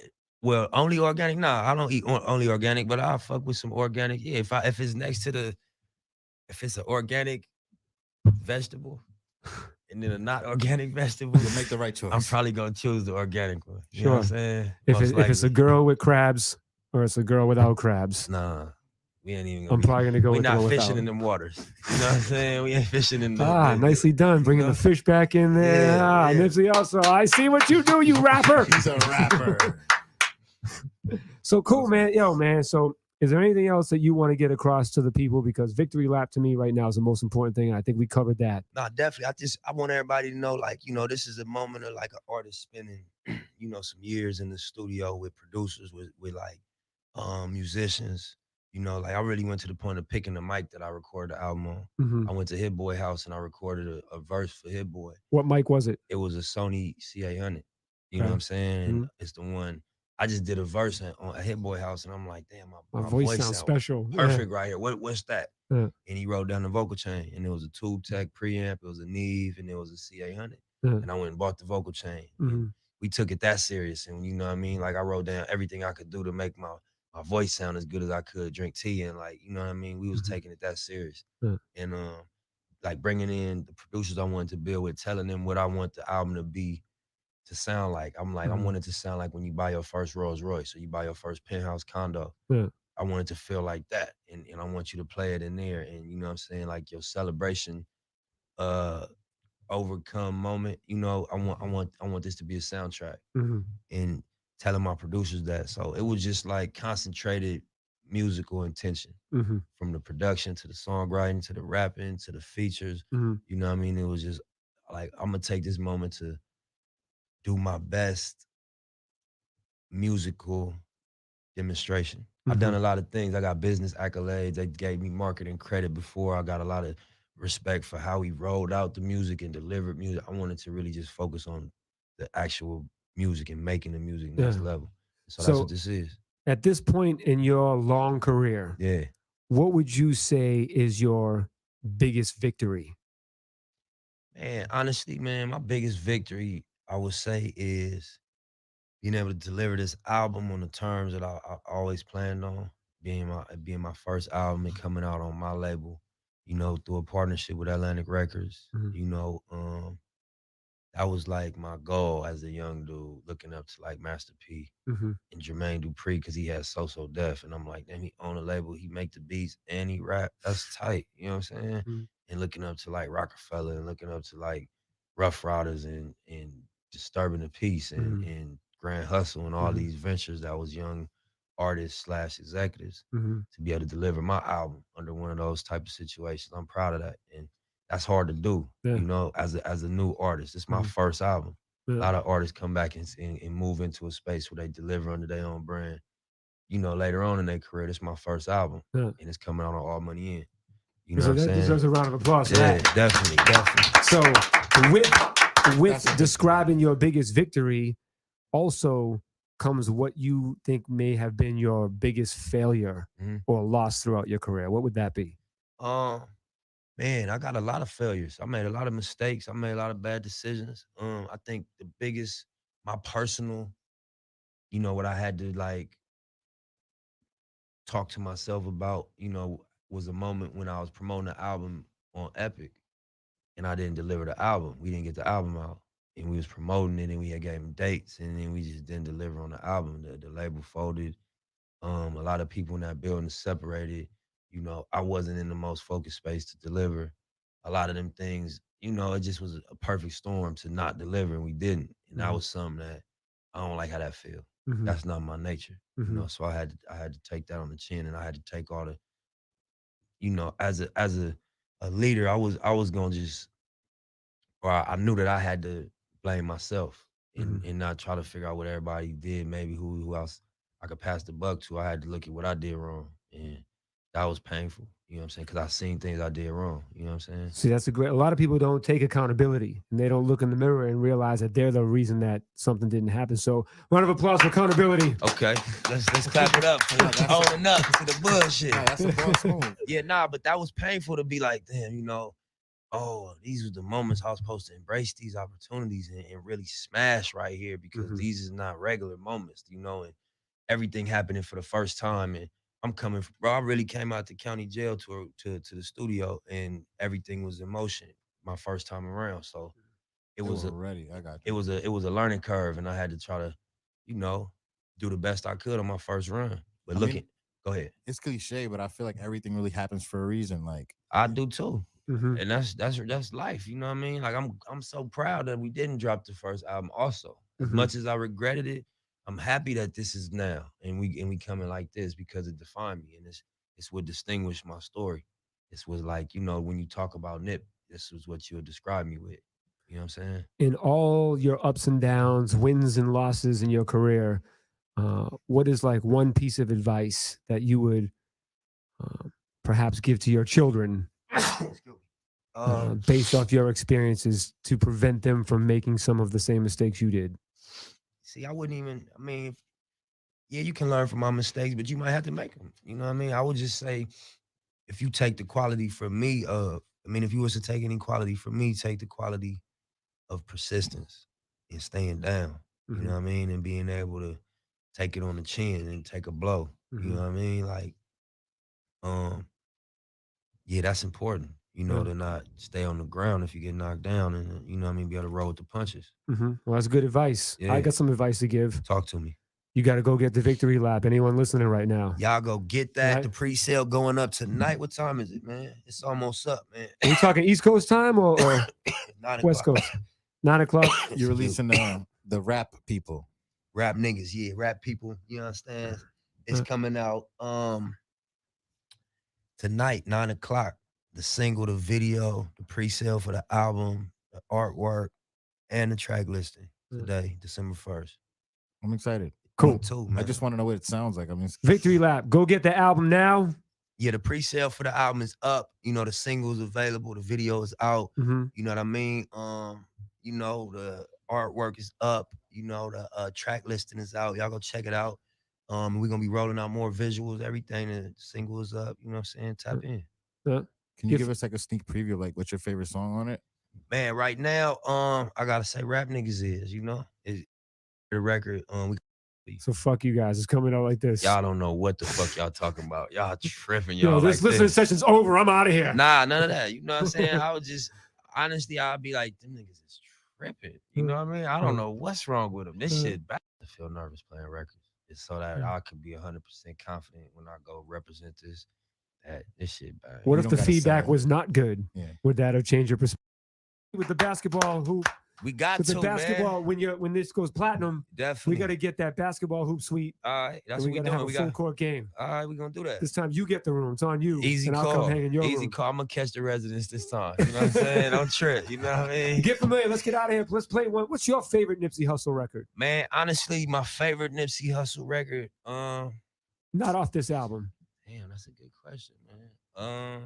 Well, only organic? Nah, I don't eat only organic, but I'll fuck with some organic. Yeah, if it's next to if it's an organic vegetable and then a not organic vegetable, you make the right choice. I'm probably gonna choose the organic one. You know what I'm saying? If Most it's a likely. girl with crabs or it's a girl without crabs. Nah, we ain't even. I'm probably gonna go We with the not one fishing without. in them waters. You know what I'm saying? We ain't fishing in the. Nicely done, bringing the fish back in there. Yeah, Nipsey also. I see what you do, you rapper. He's a rapper. So cool, man. Yo, man. So is there anything else that you want to get across to the people? Because Victory Lap to me right now is the most important thing. And I think we covered that. No, definitely. I want everybody to know, like, you know, this is a moment of like an artist spending, you know, some years in the studio with producers, with like musicians. You know, like I really went to the point of picking the mic that I recorded the album on. Mhm. I went to Hit Boy house and I recorded a verse for Hit Boy. What mic was it? It was a Sony CA100. You know what Okay. I'm saying? And it's the one I just did a verse on a Hit Boy House, and I'm like, damn, My voice sounds special. perfect right here. What's that? Yeah. And he wrote down the vocal chain, and it was a Tube Tech preamp, it was a Neve, and it was a C800. Yeah. And I went and bought the vocal chain. Mhm. We took it that serious, and you know what I mean? Like I wrote down everything I could do to make my voice sound as good as I could, drink tea, and like, you know what I mean? We was taking it that serious. Yeah. And like bringing in the producers I wanted to build with, telling them what I want the album to be, to sound like. I'm like, I want it to sound like when you buy your first Rolls Royce or you buy your first penthouse condo. Yeah. I want it to feel like that. And I want you to play it in there. And you know what I'm saying? Like your celebration, overcome moment. You know, I want this to be a soundtrack. Mhm. And telling my producers that. So it was just like concentrated musical intention. Mhm. From the production to the songwriting to the rapping to the features. Mhm. You know what I mean? It was just like, I'm gonna take this moment to do my best musical demonstration. I've done a lot of things. I got business accolades. They gave me marketing credit before. I got a lot of respect for how he rolled out the music and delivered music. I wanted to really just focus on the actual music and making the music next Yeah. level. So that's what this is. At this point in your long career, Yeah. what would you say is your biggest victory? Man, honestly, man, my biggest victory, I would say, is being able to deliver this album on the terms that I always planned on, being my first album and coming out on my label, you know, through a partnership with Atlantic Records. Mhm. You know, that was like my goal as a young dude, looking up to like Master P Mhm. and Jermaine Dupri, because he has So Def, and I'm like, damn, he own a label, he make the beats and he rap. That's tight. You know what I'm saying? Mhm. And looking up to like Rockefeller and looking up to like Rough Riders and Disturbing the Peace Mhm. and Grand Hustle and all Mhm. these ventures that was young artists / executives, Mhm. to be able to deliver my album under one of those type of situations. I'm proud of that. And that's hard to do, Yeah. you know, as a new artist. It's my Mhm. first album. Yeah. A lot of artists come back and move into a space where they deliver under their own brand. You know, later on in their career, this is my first album, Yeah. and it's coming out on All Money In. You know So what I'm that saying? deserves a round of applause for Yeah, that. definitely. So with describing your biggest victory, also comes what you think may have been your biggest failure or loss throughout your career. What would that be? Man, I got a lot of failures. I made a lot of mistakes. I made a lot of bad decisions. I think the biggest, my personal, you know, what I had to like talk to myself about, you know, was a moment when I was promoting the album on Epic, and I didn't deliver the album. We didn't get the album out, and we was promoting it, and we had gave them dates, and then we just didn't deliver on the album. The label folded. A lot of people in that building separated. You know, I wasn't in the most focused space to deliver. A lot of them things, you know, it just was a perfect storm to not deliver, and we didn't. And that was something that I don't like how that feel. Mhm. That's not my nature, you Mhm. know. So I had to take that on the chin, and I had to take all the, you know, as a leader, I was gonna just, or I knew that I had to blame myself and not try to figure out what everybody did, maybe who else I could pass the buck to. I had to look at what I did wrong, and that was painful. You know what I'm saying? Because I seen things I did wrong. You know what I'm saying? See, that's a lot of people don't take accountability and they don't look in the mirror and realize that they're the reason that something didn't happen. So round of applause for accountability. Okay, let's clap it up for owning up to the bullshit. Yeah, that's a boss move. Yeah, nah, but that was painful to be like, damn, you know, oh, these were the moments I was supposed to embrace these opportunities and really smash right here, because these is not regular moments, you know, and everything happening for the first time. And I'm coming from, bro, I really came out the county jail to the studio, and everything was in motion my first time around. So it was ready. I got it was a learning curve, and I had to try to, you know, do the best I could on my first run. But go ahead. It's cliche, but I feel like everything really happens for a reason. Like I do too. Mhm. And that's life, you know what I mean? Like I'm so proud that we didn't drop the first album also. As Mhm. much as I regretted it, I'm happy that this is now, and we coming like this, because it defined me, and it's what distinguished my story. This was like, you know, when you talk about Nip, this was what you would describe me with. You know what I'm saying? In all your ups and downs, wins and losses in your career, what is like one piece of advice that you would perhaps give to your children based off your experiences to prevent them from making some of the same mistakes you did? see, I wouldn't even. I mean, yeah, you can learn from my mistakes, but you might have to make them. You know what I mean? I would just say, if you take the quality from me, if you was to take any quality from me, take the quality of persistence and staying down. You know what I mean? And being able to take it on the chin and take a blow. You know what I mean? Like, yeah, that's important. You know, to not stay on the ground if you get knocked down, and you know what I mean, be able to roll with the punches. Well, that's good advice. Yeah. I got some advice to give. Talk to me. You got to go get the victory lap. Anyone listening right now? Y'all go get that. Right. The pre-sale going up tonight. What time is it, man? It's almost up, man. Are we talking East Coast time or 9 West o'clock. Coast? 9 o'clock. You're releasing the rap people. Rap niggas, yeah, rap people. You understand? It's coming out tonight, 9 o'clock. The single, the video, the pre-sale for the album, the artwork, and the track listing today, December 1st. I'm excited. Cool. Me too, man. I just want to know what it sounds like. I mean, Victory lap. Go get the album now. Yeah, the pre-sale for the album is up. You know, the single's available, the video is out. You know what I mean? You know, the artwork is up. You know, the track listing is out. Y'all go check it out. We're gonna be rolling out more visuals, everything. The single is up. You know what I'm saying? Tap in. Can you give us like a sneak preview of like what's your favorite song on it? Man, right now, I gotta say Rap Niggas is, you know, is the record. So fuck you guys. It's coming out like this. Y'all don't know what the fuck y'all talking about. Y'all tripping, Yo, y'all. this like listening this. session's over. I'm out of here. Nah, none of that. You know what I'm saying? I would just, honestly, I'd be like, them niggas is tripping. You know what I mean? I don't know what's wrong with them. This shit bad. I feel nervous playing records. It's so that I could be 100% confident when I go represent this, that this shit bad. What if the feedback was not good? Would that have changed your perspective? With the basketball hoop. We got with the to, basketball, man. when this goes platinum, Definitely. we got to get that basketball hoop suite. All right, that's and what we we got to doing. have a full court game. All right, we're gonna do that. This time you get the room. It's on you. Easy and call. I'll come hang in your Easy room. call. I'm gonna catch the residents this time. You know what I'm saying? Don't trip. You know what I mean? Get familiar. Let's get out of here. Let's play one. What's your favorite Nipsey Hussle record? Man, honestly, my favorite Nipsey Hussle record. Not off this album. Damn, that's a good question, man.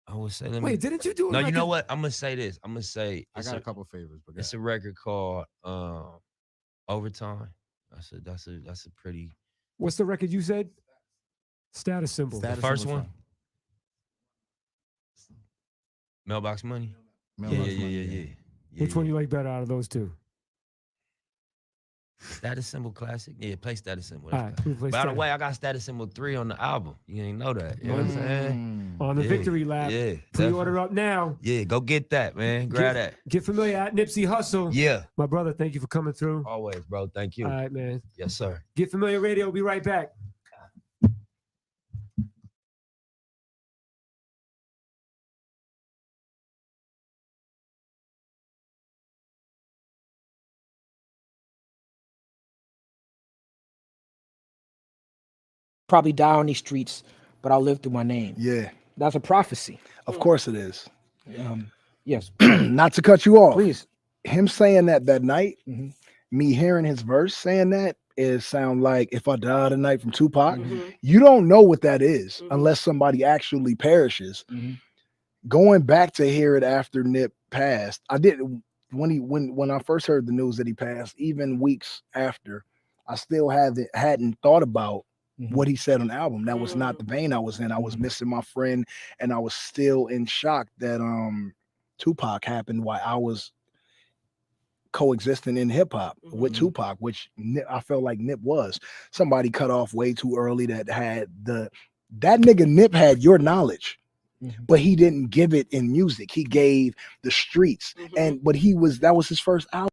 I would say. Wait, didn't you do it? No, you like know what? I'm gonna say this. I'm gonna say I got a couple favorites, but it's a record called Overtime. That's a pretty. What's the record you said? Status Symbol. The first one. Mailbox Money. Yeah. Which one you like better out of those two? Status Symbol Classic. Yeah, play Status Symbol. All right, we'll play By the Status. way, I got Status Symbol 3 on the album. You ain't know that. You know what I'm saying? On the victory lap. Yeah. Pre-order up now. Yeah, go get that, man. Grab that. Get familiar at Nipsey Hussle. Yeah. My brother, thank you for coming through. Always, bro. Thank you. All right, man. Yes, sir. Get Familiar Radio. We'll be right back. Probably die on these streets, but I'll live through my name. Yeah. That's a prophecy. Of course it is. Yes. Not to cut you off. Please. Him saying that night, me hearing his verse saying that is sound like If I Die Tonight from Tupac. You don't know what that is unless somebody actually perishes. Going back to hear it after Nip passed, I did when I first heard the news that he passed, even weeks after, I still hadn't thought about what he said on the album. That was not the vein I was in. I was missing my friend, and I was still in shock that Tupac happened while I was coexisting in hip hop with Tupac, which I felt like Nip was. Somebody cut off way too early that nigga Nip had your knowledge. But he didn't give it in music. He gave the streets. But that was his first album.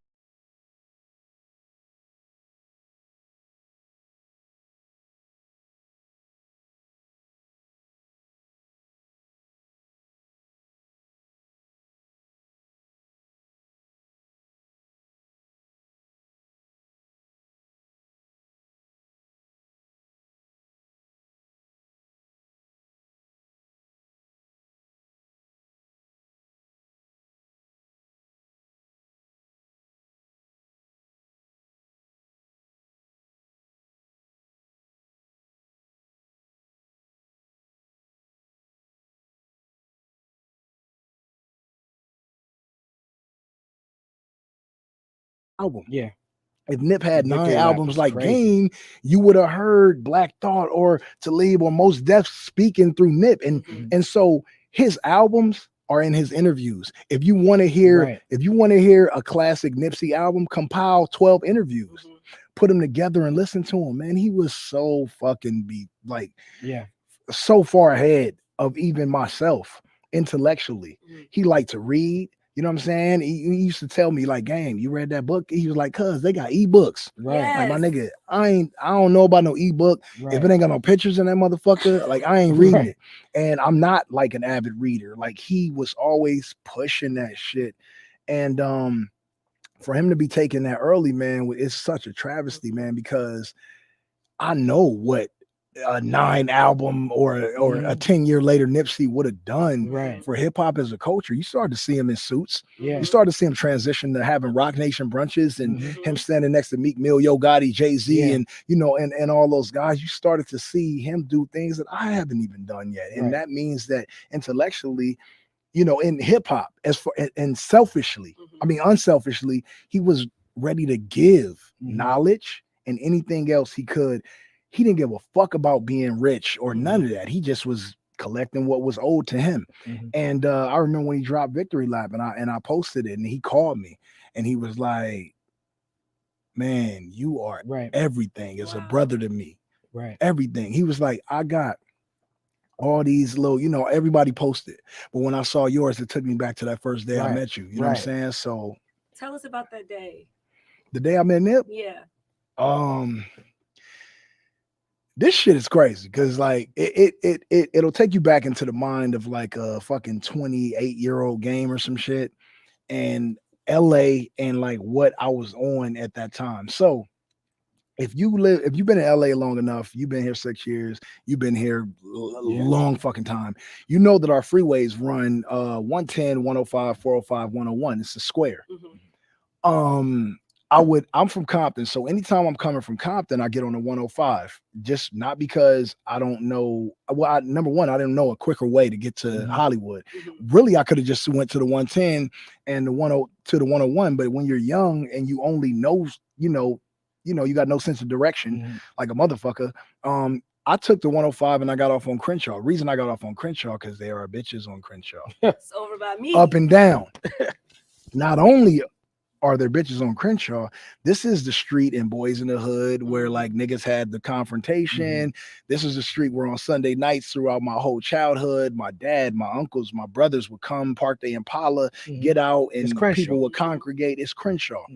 Album. Yeah. If Nip had 9 Victory Lap albums was like crazy. Game, you would have heard Black Thought or Talib or Mos Def speaking through Nip. And so his albums are in his interviews. If you want to hear, Right. if you want to hear a classic Nipsey album, compile 12 interviews, put them together and listen to him. Man, he was so fucking Yeah. so far ahead of even myself intellectually. He liked to read. You know what I'm saying? He used to tell me like, "Gang, you read that book?" He was like, "Cuz they got ebooks." Right. Like my nigga, I don't know about no ebook. If it ain't got no pictures in that motherfucker, like I ain't reading it. And I'm not like an avid reader. Like he was always pushing that shit. And for him to be taking that early, man, it's such a travesty, man, because I know what a 9 album or a 10-year later Nipsey would have done for hip hop as a culture. You started to see him in suits. Yeah. You started to see him transition to having Rock Nation brunches and him standing next to Meek Mill, Yo Gotti, Jay-Z, and you know, and all those guys. You started to see him do things that I haven't even done yet. And that means that intellectually, you know, in hip hop, as for and selfishly, I mean unselfishly, he was ready to give knowledge and anything else he could. He didn't give a fuck about being rich or none of that. He just was collecting what was owed to him. And I remember when he dropped Victory Lap and I posted it and he called me and he was like, "Man, you are everything as a brother to me." Right. Everything. He was like, "I got all these little, you know, everybody posted. But when I saw yours, it took me back to that first day I met you. You know what I'm saying? So Tell us about that day. the day I met Nip, Yeah. this shit is crazy because like it'll take you back into the mind of like a fucking 28-year-old game or some shit and LA and like what I was on at that time. So if you've been in LA long enough, you've been here 6 years, you've been here long fucking time, you know that our freeways run 110, 105, 405, 101. It's a square. I'm from Compton, so anytime I'm coming from Compton, I get on the 105. Just not because I don't know. Well, number one, I didn't know a quicker way to get to Hollywood. Really, I could have just went to the 110 and the 10 to the 101. But when you're young and you only know, you got no sense of direction, like a motherfucker. I took the 105 and I got off on Crenshaw. Reason I got off on Crenshaw because there are bitches on Crenshaw. It's over by me. Up and down. Not only are there bitches on Crenshaw, this is the street in Boys in the Hood where like niggas had the confrontation. This is the street where on Sunday nights throughout my whole childhood, my dad, my uncles, my brothers would come park their Impala, get out, and people would congregate. It's Crenshaw.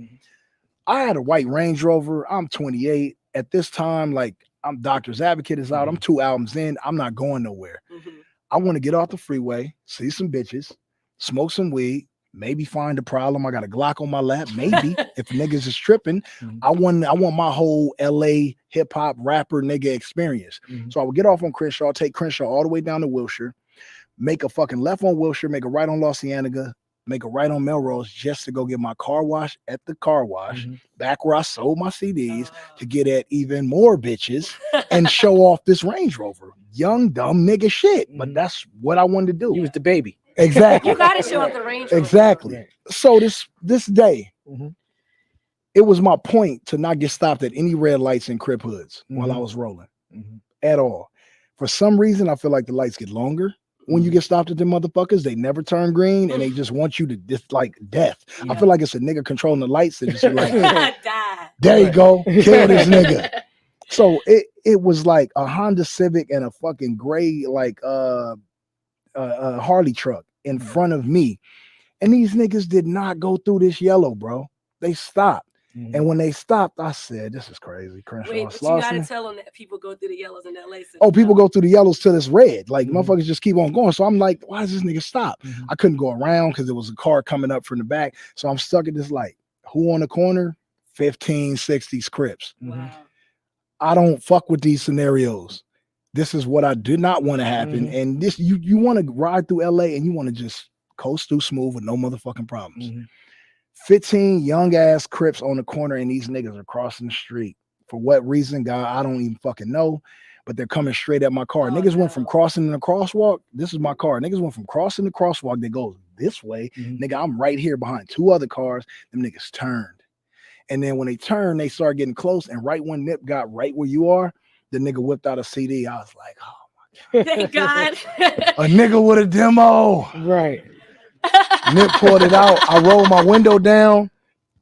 I had a white Range Rover. I'm 28 at this time. Like I'm Doctor's Advocate is out. I'm 2 albums in. I'm not going nowhere. I want to get off the freeway, see some bitches, smoke some weed, maybe find a problem. I got a Glock on my lap. Maybe if niggas is tripping, I want my whole LA hip hop rapper nigga experience. So I would get off on Crenshaw, take Crenshaw all the way down to Wilshire, make a fucking left on Wilshire, make a right on La Cienega, make a right on Melrose just to go get my car wash at the car wash, back where I sold my CDs to get at even more bitches and show off this Range Rover. Young, dumb nigga shit. But that's what I wanted to do. He was the baby. Exactly. You gotta show up the Range Rover. Exactly. So this day, it was my point to not get stopped at any red lights in Crip hoods while I was rolling at all. For some reason, I feel like the lights get longer when you get stopped at them motherfuckers. They never turn green and they just want you to like death. I feel like it's a nigga controlling the lights that just like, there you go, kill this nigga. So it was like a Honda Civic and a fucking gray like Harley truck in front of me. And these niggas did not go through this yellow, bro. They stopped. And when they stopped, I said, this is crazy. Crenshaw, Wait, but you Slauson. gotta tell them that people go through the yellows in LA. Oh, people go through the yellows till it's red. Like motherfuckers just keep on going. So I'm like, why does this nigga stop? I couldn't go around because there was a car coming up from the back. So I'm stuck at this light. Who on the corner? 1560 Crips. I don't fuck with these scenarios. This is what I did not want to happen. And this, you want to ride through LA and you want to just coast through smooth with no motherfucking problems. 15 young ass Crips on the corner and these niggas are crossing the street. For what reason, God, I don't even fucking know. But they're coming straight at my car. Niggas went from crossing in the crosswalk. This is my car. Niggas went from crossing the crosswalk that goes this way. Nigga, I'm right here behind 2 other cars. Them niggas turned. And then when they turned, they started getting close. And right when Nip got right where you are, the nigga whipped out a CD. I was like, oh Thank God. a nigga with a demo. Right. Nip pulled it out. I rolled my window down.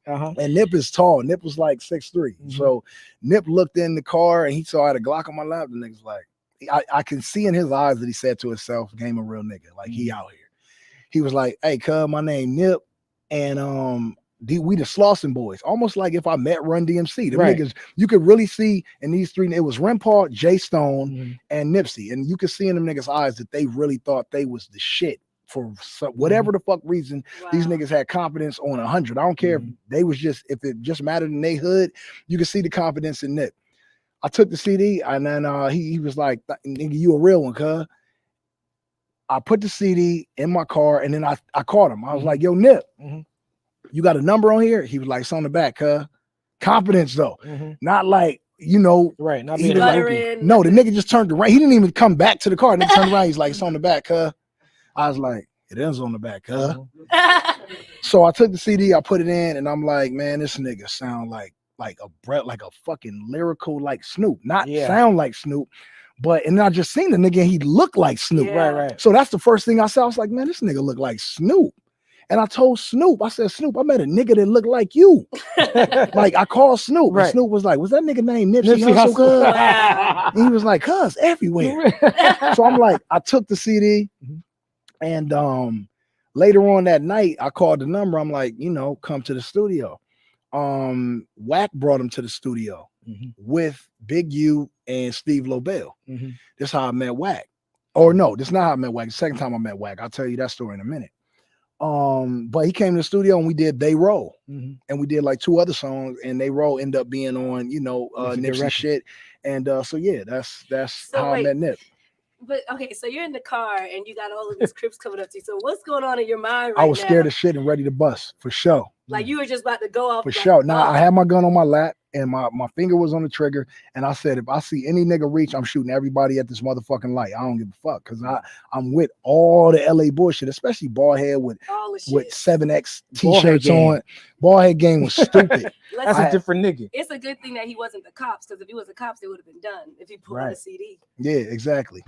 And Nip is tall. Nip was like 6'3". So Nip looked in the car and he saw I had a Glock on my lap. The nigga's like, I can see in his eyes that he said to himself, game a real nigga. Like he out here. He was like, hey, cuz, my name Nip. And we the Slauson boys. Almost like if I met Run DMC. The Right. niggas, you could really see in these three, it was Ren Paul, Jay Stone, and Nipsey. And you could see in them niggas' eyes that they really thought they was the shit. For whatever the fuck reason, these niggas had confidence on 100. I don't care if they was if it just mattered in their hood, you could see the confidence in Nip. I took the CD and then he was like, nigga, you a real one, cuz. I put the CD in my car and then I called him. I was like, yo, Nip, you got a number on here? He was like, it's on the back, cuz. Confidence though. Not like, you know, right. Not he being was like, no, the nigga just turned around. He didn't even come back to the car. The nigga turned around. He's like, it's on the back, cuz. I was like, it is on the back, huh? So I took the CD, I put it in, and I'm like, man, this nigga sound like a fucking lyrical like Snoop. Not sound like Snoop, but and then I just seen the nigga and he looked like Snoop. Right. So that's the first thing I saw. I was like, man, this nigga look like Snoop. And I told Snoop, I said, Snoop, I met a nigga that looked like you. Like I called Snoop, and Snoop was like, was that nigga named Nipsey Hussle, cuz? And he was like, cuz everywhere. So I'm like, I took the CD. And later on that night, I called the number. I'm like, you know, come to the studio. Wack brought him to the studio with Big U and Steve Lobel. This is how I met Wack. Or no, this is not how I met Wack. The second time I met Wack. I'll tell you that story in a minute. But he came to the studio and we did They Roll. And we did like 2 other songs, and They Roll ended up being on, you know, Nipsey shit. And so yeah, that's how I met Nip. But okay, so you're in the car and you got all of these Crips coming up to you. So what's going on in your mind right now? I was scared as shit and ready to bust for sure. Like you were just about to go off. For sure. Now I had my gun on my lap and my finger was on the trigger. And I said, if I see any nigga reach, I'm shooting everybody at this motherfucking light. I don't give a fuck. Cause I'm with all the LA bullshit, especially bald head with 7X t-shirts on. Bald head game was stupid. That's a different nigga. It's a good thing that he wasn't the cops, because if he was the cops, it would have been done if he pulled out a CD. Yeah, exactly.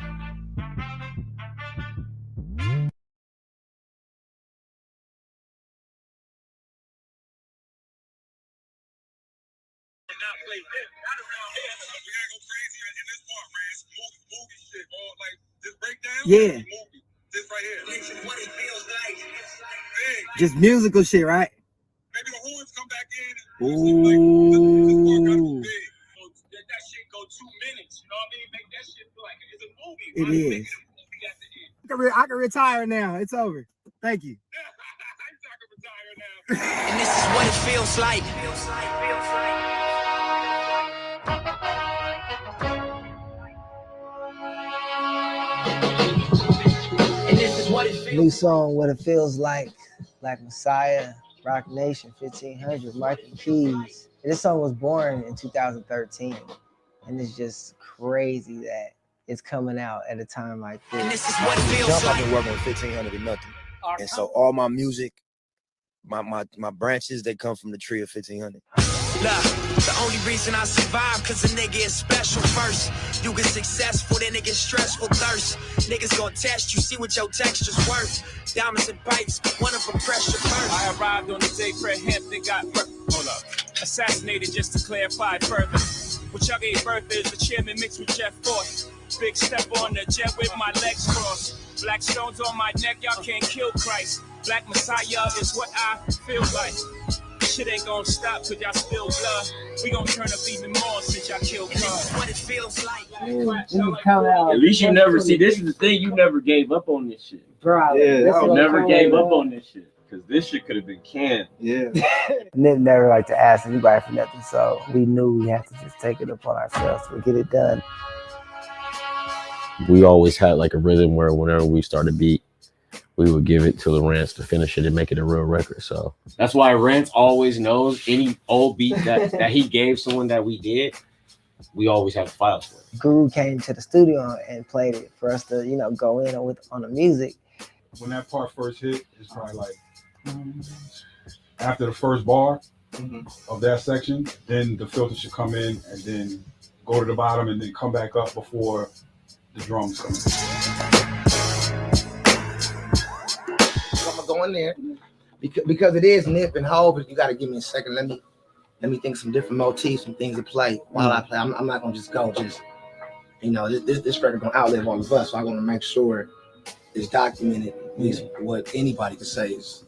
Yeah. Just musical shit, right? Ooh. It is. I can retire now. It's over. Thank you. And this is what it feels like. New song, What It Feels Like, Black Messiah, Rock Nation, 1500, Mike and Keys. And this song was born in 2013. And it's just crazy that it's coming out at a time like this. And this is what it feels I've been working with 1500 and nothing. And so all my music, my branches, they come from the tree of 1500. Look, the only reason I survive, cause a nigga is special first. You get successful, then it gets stressful thirst. Niggas gon' test you, see what your texture's worth. Diamonds and pipes, one of them pressure first. I arrived on the day Fred Hampton got hold up, assassinated, just to clarify further. What y'all gave birth is the chairman mixed with Jeff Fort. Big step on the jet with my legs crossed. Black stones on my neck, y'all can't kill Christ. Black Messiah is what I feel like. Shit ain't gonna stop till y'all spill blood. We gonna turn up even more since y'all kill God. What it feels like. At least you never see. This is the thing. You never gave up on this shit. Bro, you never gave up on this shit, because this shit could have been canned. Yeah. Nick never like to ask anybody for nothing, so we knew we had to just take it upon ourselves to get it done. We always had like a rhythm where whenever we start a beat, we would give it to the Rance to finish it and make it a real record. So that's why Rance always knows any old beat that he gave someone that we did, we always have files for it. Guru came to the studio and played it for us to, you know, go in on the music. When that part first hit, it's probably like after the first bar, of that section, then the filter should come in and then go to the bottom and then come back up before the drums come in. So I'm gonna go in there because it is nip and hold, but you got to give me a second. Let me think some different motifs, some things to play while I play. I'm not gonna just go this record gonna outlive all of us, so I want to make sure it's documented, at least what anybody could say is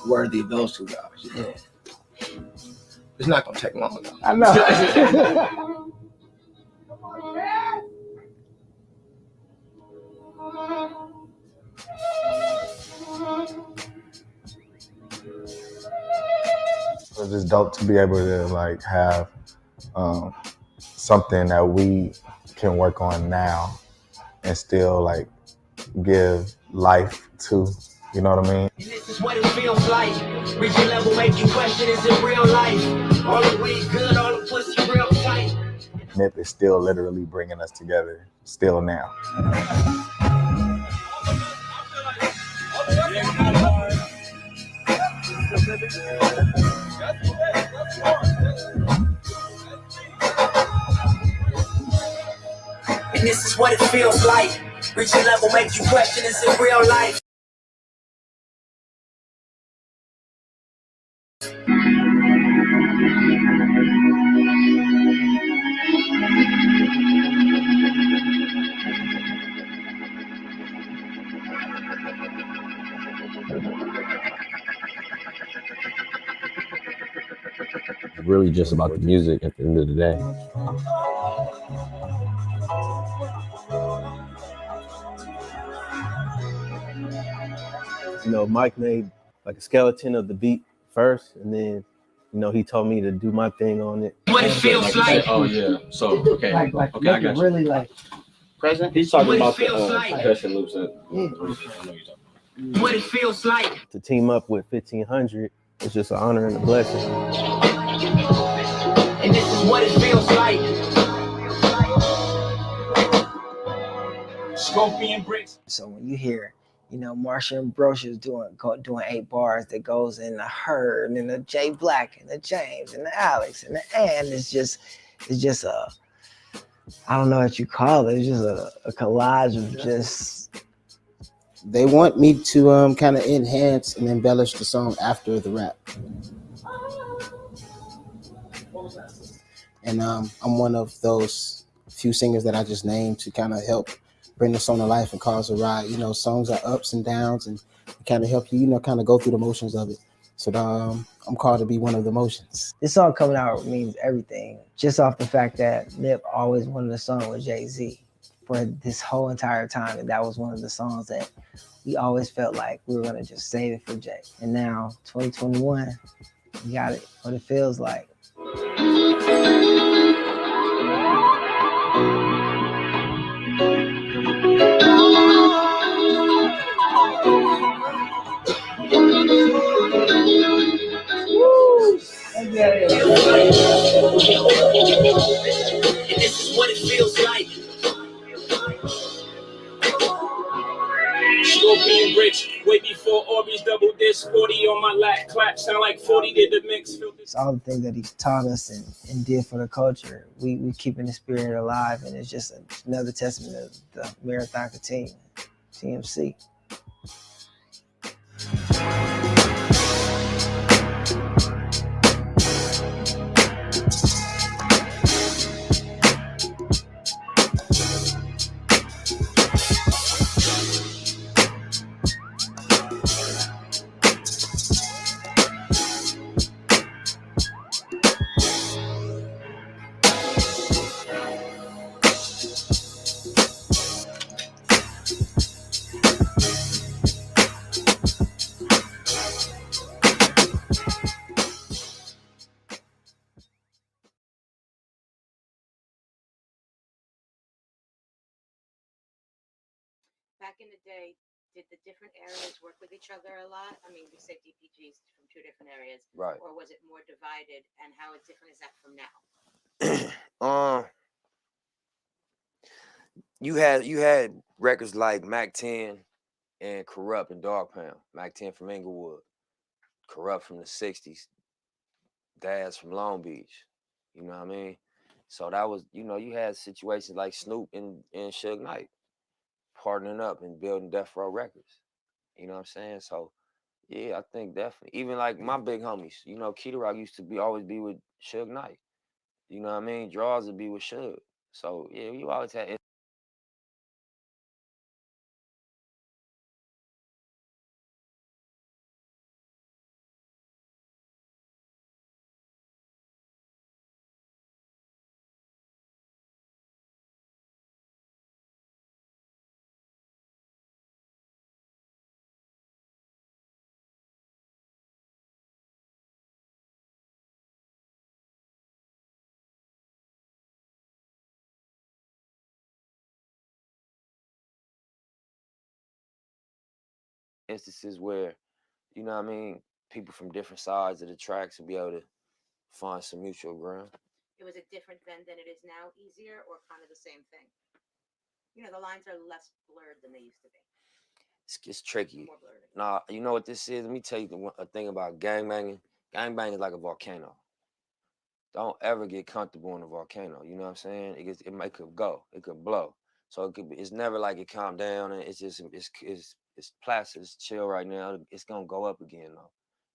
worthy of those two guys. Yeah. It's not gonna take long though. I know. It's just dope to be able to like have something that we can work on now and still like give life to, you know what I mean? And this is what it feels like. Reach a level, make you question, is it real life? All the weed good, all the pussy real tight. Nip is still literally bringing us together, still now. And this is what it feels like. Reach a level, make you question, is it real life? It's really just about the music at the end of the day. You know, Mike made like a skeleton of the beat first, and then, you know, he told me to do my thing on it. What it feels like. Oh yeah. So okay, Like okay, I got you. really like Present? He's talking What it about the feels like. percussion loops. I know you're talking. What it feels like. To team up with 1500, it's just an honor and a blessing. And this is what it feels like. Scorpion bricks. So when you hear, you know, Marsha Ambrosius doing 8 bars that goes in the Her and then the J Black and the James and the Alex and the Ann, it's just a, I don't know what you call it. It's just a collage of just. They want me to kind of enhance and embellish the song after the rap. And I'm one of those few singers that I just named to kind of help bring the song to life and cause a ride. You know, songs are ups and downs and kind of help you, you know, kind of go through the motions of it. So I'm called to be one of the motions. This song coming out means everything. Just off the fact that Nip always wanted a song with Jay-Z for this whole entire time. And that was one of the songs that we always felt like we were going to just save it for Jay. And now, 2021, we got it. What it feels like. And this is what it feels like. Scorpion rich, way before Orbeez double disc, 40 on my lap, clap, sound like 40 did the mix. It's all the things that he's taught us and did for the culture. We keeping the spirit alive, and it's just another testament of the Marathon Continuum, TMC. Back in the day, did the different areas work with each other a lot? I mean, we say DPGs from 2 different areas, Right. Or was it more divided? And how different is that from now? You had records like Mac 10 and Corrupt and Dog Pound. Mac 10 from Inglewood, Corrupt from the 60s. dads from Long Beach. You know what I mean? So that was, you know, you had situations like Snoop and Suge Knight partnering up and building Death Row Records. You know what I'm saying? So yeah, I think definitely. Even like my big homies, you know, Key Rock used to always be with Suge Knight. You know what I mean? Draws would be with Suge. So yeah, you always had instances where, you know what I mean, people from different sides of the tracks will be able to find some mutual ground. It was a different then than it is now, easier or kind of the same thing? You know, the lines are less blurred than they used to be. It's tricky. More blurred. Nah, you know what this is? Let me tell you a thing about gangbanging. Gangbanging is like a volcano. Don't ever get comfortable in a volcano. You know what I'm saying? It could go. It could blow. So it's never like it calmed down and it's placid, it's chill right now. It's gonna go up again though.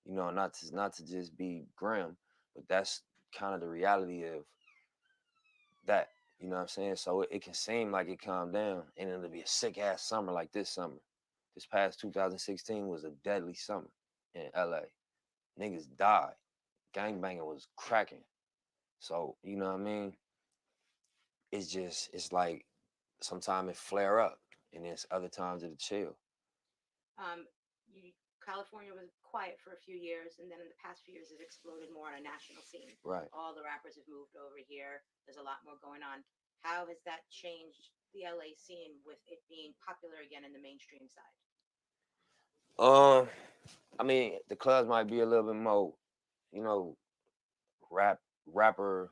You know, not to just be grim, but that's kind of the reality of that. You know what I'm saying? So it can seem like it calmed down and it'll be a sick ass summer like this summer. This past 2016 was a deadly summer in LA. Niggas died. Gangbanging was cracking. So, you know what I mean? It's like sometimes it flare up and then other times it'll chill. California was quiet for a few years, and then in the past few years, it exploded more on a national scene. Right. All the rappers have moved over here. There's a lot more going on. How has that changed the LA scene with it being popular again in the mainstream side? I mean, the clubs might be a little bit more, you know, rapper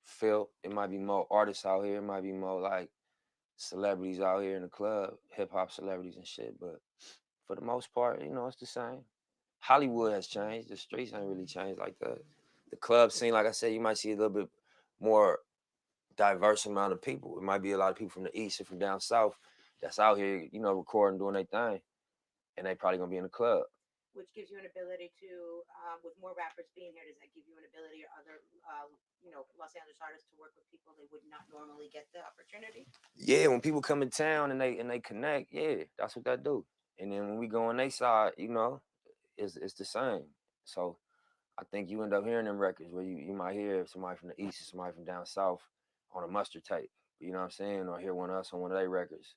feel. It might be more artists out here. It might be more like celebrities out here in the club, hip hop celebrities and shit. But for the most part, you know, it's the same. Hollywood has changed. The streets ain't really changed like that. The club scene, like I said, you might see a little bit more diverse amount of people. It might be a lot of people from the east and from down south that's out here, you know, recording, doing their thing, and they probably gonna be in the club. Which gives you an ability to, with more rappers being here, does that give you an ability or other, you know, Los Angeles artists to work with people they would not normally get the opportunity? Yeah, when people come in town and they connect, yeah, that's what they do. And then when we go on their side, you know, it's the same. So I think you end up hearing them records where you might hear somebody from the east or somebody from down south on a mustard tape. You know what I'm saying? Or hear one of us on one of their records.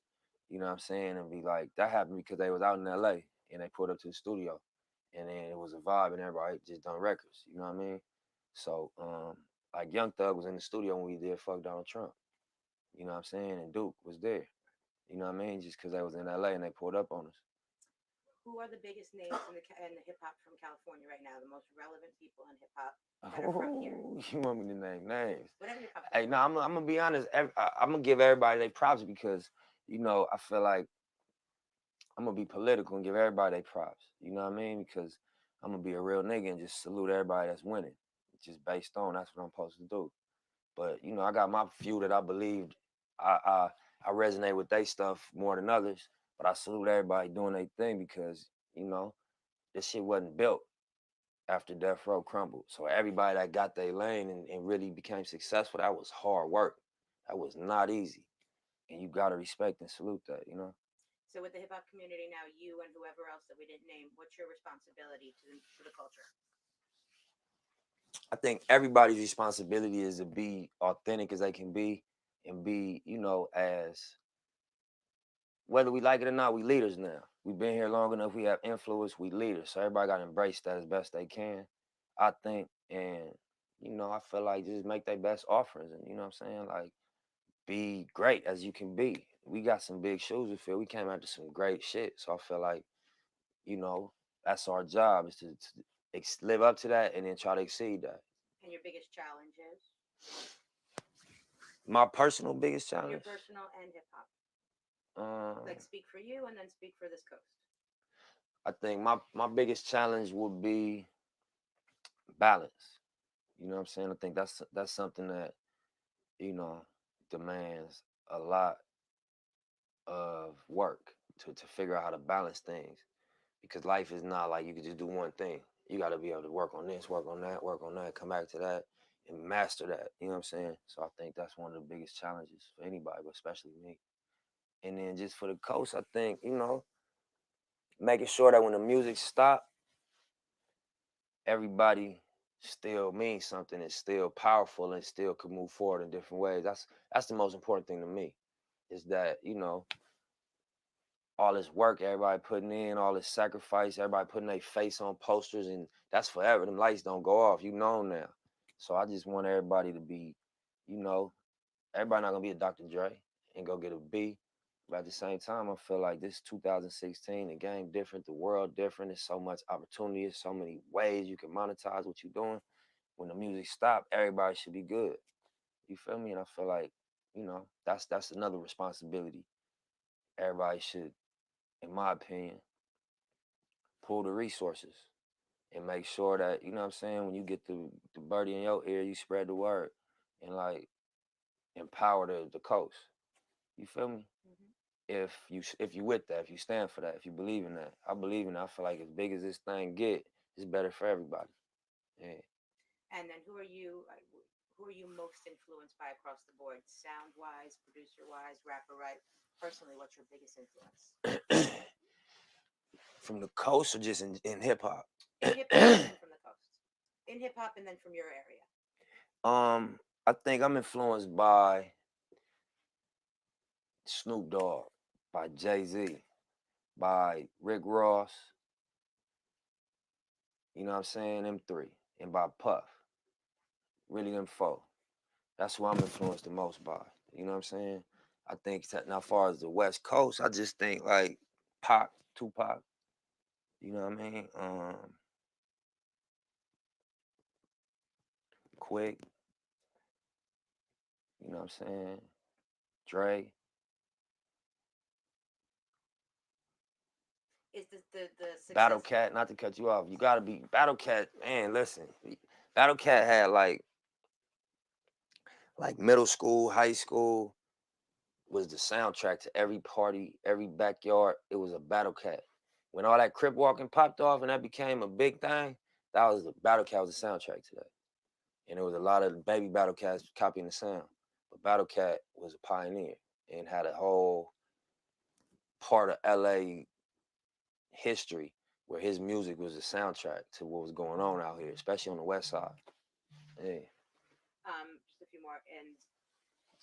You know what I'm saying? And be like, that happened because they was out in LA and they pulled up to the studio. And then it was a vibe and everybody just done records. You know what I mean? So like Young Thug was in the studio when we did Fuck Donald Trump. You know what I'm saying? And Duke was there. You know what I mean? Just because they was in LA and they pulled up on us. Who are the biggest names in the hip hop from California right now? The most relevant people in hip hop that are from here? You want me to name names? Whatever you're comfortable. Hey, no, I'm gonna be honest. I'm gonna give everybody their props because, you know, I feel like I'm gonna be political and give everybody their props. You know what I mean? Because I'm gonna be a real nigga and just salute everybody that's winning, just based on that's what I'm supposed to do. But you know, I got my few that I believed I resonate with their stuff more than others. But I salute everybody doing their thing because, you know, this shit wasn't built after Death Row crumbled. So everybody that got their lane and really became successful, that was hard work. That was not easy. And you gotta respect and salute that, you know? So with the hip hop community now, you and whoever else that we didn't name, what's your responsibility to the culture? I think everybody's responsibility is to be authentic as they can be and be, you know, as whether we like it or not, we leaders now. We've been here long enough, we have influence, we leaders. So everybody gotta embrace that as best they can, I think. And, you know, I feel like just make their best offerings and you know what I'm saying? Like be great as you can be. We got some big shoes to fill. We came out to some great shit. So I feel like, you know, that's our job is to live up to that and then try to exceed that. And your biggest challenge is? My personal biggest challenge? Your personal and hip hop. Like speak for you and then speak for this coast. I think my biggest challenge would be balance. You know what I'm saying? I think that's something that, you know, demands a lot of work to figure out how to balance things, because life is not like you can just do one thing. You got to be able to work on this, work on that, come back to that, and master that. You know what I'm saying? So I think that's one of the biggest challenges for anybody, but especially me. And then just for the coast, I think, you know, making sure that when the music stop, everybody still means something. It's still powerful and still could move forward in different ways. That's the most important thing to me, is that, you know, all this work everybody putting in, all this sacrifice, everybody putting their face on posters, and that's forever. Them lights don't go off, you know now. So I just want everybody to be, you know, everybody not gonna be a Dr. Dre and go get a B. But at the same time, I feel like this 2016, the game different, the world different. There's so much opportunity, there's so many ways you can monetize what you're doing. When the music stop, everybody should be good. You feel me? And I feel like, you know, that's another responsibility. Everybody should, in my opinion, pull the resources and make sure that, you know what I'm saying, when you get the birdie in your ear, you spread the word and like empower the coast. You feel me? If you with that, if you stand for that, if you believe in that. I believe in that. I feel like as big as this thing get, it's better for everybody. Yeah. And then who are you most influenced by across the board, sound wise, producer wise, rapper right? Personally, what's your biggest influence? From the coast or just in hip hop? In hip hop and from the coast. In hip hop and then from your area. I think I'm influenced by Snoop Dogg, by Jay-Z, by Rick Ross, you know what I'm saying, them three, and by Puff. Really them four. That's who I'm influenced the most by. You know what I'm saying? I think that now, as far as the West Coast, I just think like Pac, Tupac. You know what I mean? Quick. You know what I'm saying? Dre. Is the success... Battle Cat, not to cut you off. You gotta be Battle Cat, man, listen. Battle Cat had like middle school, high school was the soundtrack to every party, every backyard. It was a Battle Cat. When all that crip walking popped off and that became a big thing, that was the Battle Cat was the soundtrack to that. And there was a lot of baby Battle Cats copying the sound. But Battle Cat was a pioneer and had a whole part of LA history where his music was a soundtrack to what was going on out here, especially on the West Side. Yeah. Just a few more. And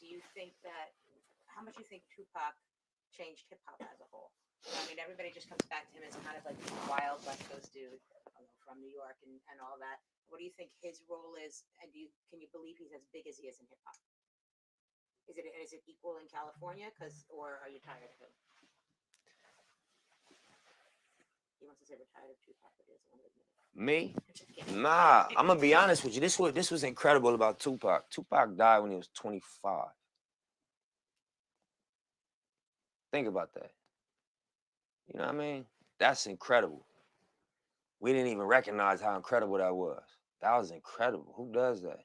do you think that, how much do you think Tupac changed hip hop as a whole? I mean, everybody just comes back to him as kind of like this wild West Coast dude from New York and all that. What do you think his role is? And can you believe he's as big as he is in hip hop? Is it equal in California? Or are you tired of him? He wants to say we're tired of Tupac, but he doesn't want to admit it. Me? Nah, I'm gonna be honest with you. This was incredible about Tupac. Tupac died when he was 25. Think about that. You know what I mean? That's incredible. We didn't even recognize how incredible that was. That was incredible. Who does that?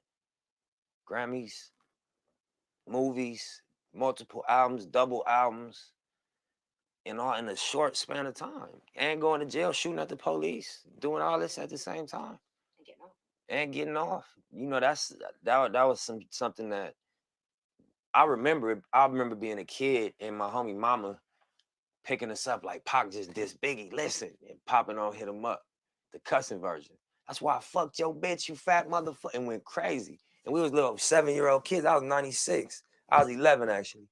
Grammys, movies, multiple albums, double albums, and all in a short span of time. And going to jail, shooting at the police, doing all this at the same time. And getting off. You know, that was something that I remember. I remember being a kid and my homie mama picking us up like Pac just this Biggie, listen, and popping on Hit 'Em Up, the cussing version. That's why I fucked your bitch, you fat motherfucker, and went crazy. And we was little 7-year-old kids. I was 96. I was 11 actually.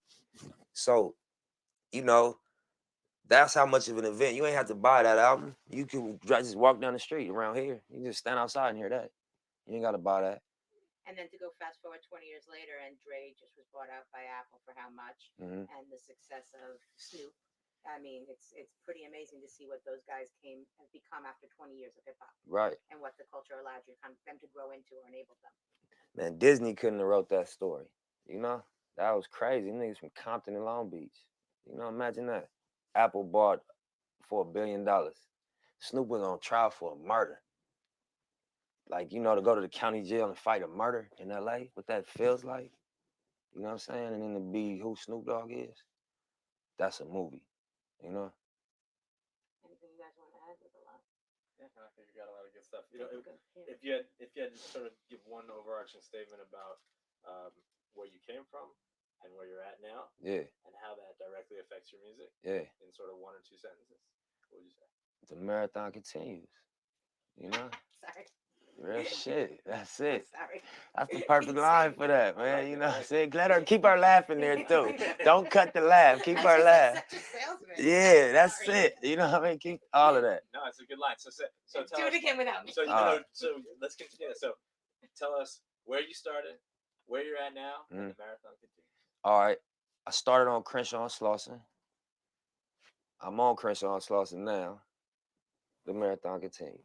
So, you know, that's how much of an event. You ain't have to buy that album. You can just walk down the street around here. You can just stand outside and hear that. You ain't got to buy that. And then to go fast forward 20 years later, and Dre just was bought out by Apple for how much, and the success of Snoop. I mean, it's pretty amazing to see what those guys have become after 20 years of hip hop. Right. And what the culture allowed them to grow into or enabled them. Man, Disney couldn't have wrote that story. You know, that was crazy. Niggas from Compton and Long Beach. You know, imagine that. Apple bought for $1 billion. Snoop was on trial for a murder. like, you know, to go to the county jail and fight a murder in LA, what that feels like. You know what I'm saying? And then to be who Snoop Dogg is, that's a movie, you know? Anything you guys want to add with a lot? Yeah, I think you got a lot of good stuff. You know, if you had to sort of give one overarching statement about where you came from and where you're at now, Yeah. and how that directly affects your music, Yeah. in sort of 1 or 2 sentences, what would you say? The marathon continues, you know? Sorry. Real shit. That's it. Sorry. That's the perfect line for that, man. You know what I'm saying? Let her keep her laughing there too. Don't cut the laugh. Keep her laugh. Yeah, that's it. You know what I mean? Keep all of that. No, it's a good line. So tell Do it again without me. So Alright. so let's continue. So tell us where you started, where you're at now, and the marathon continues. All right. I started on Crenshaw and Slauson. I'm on Crenshaw and Slauson now. The marathon continues.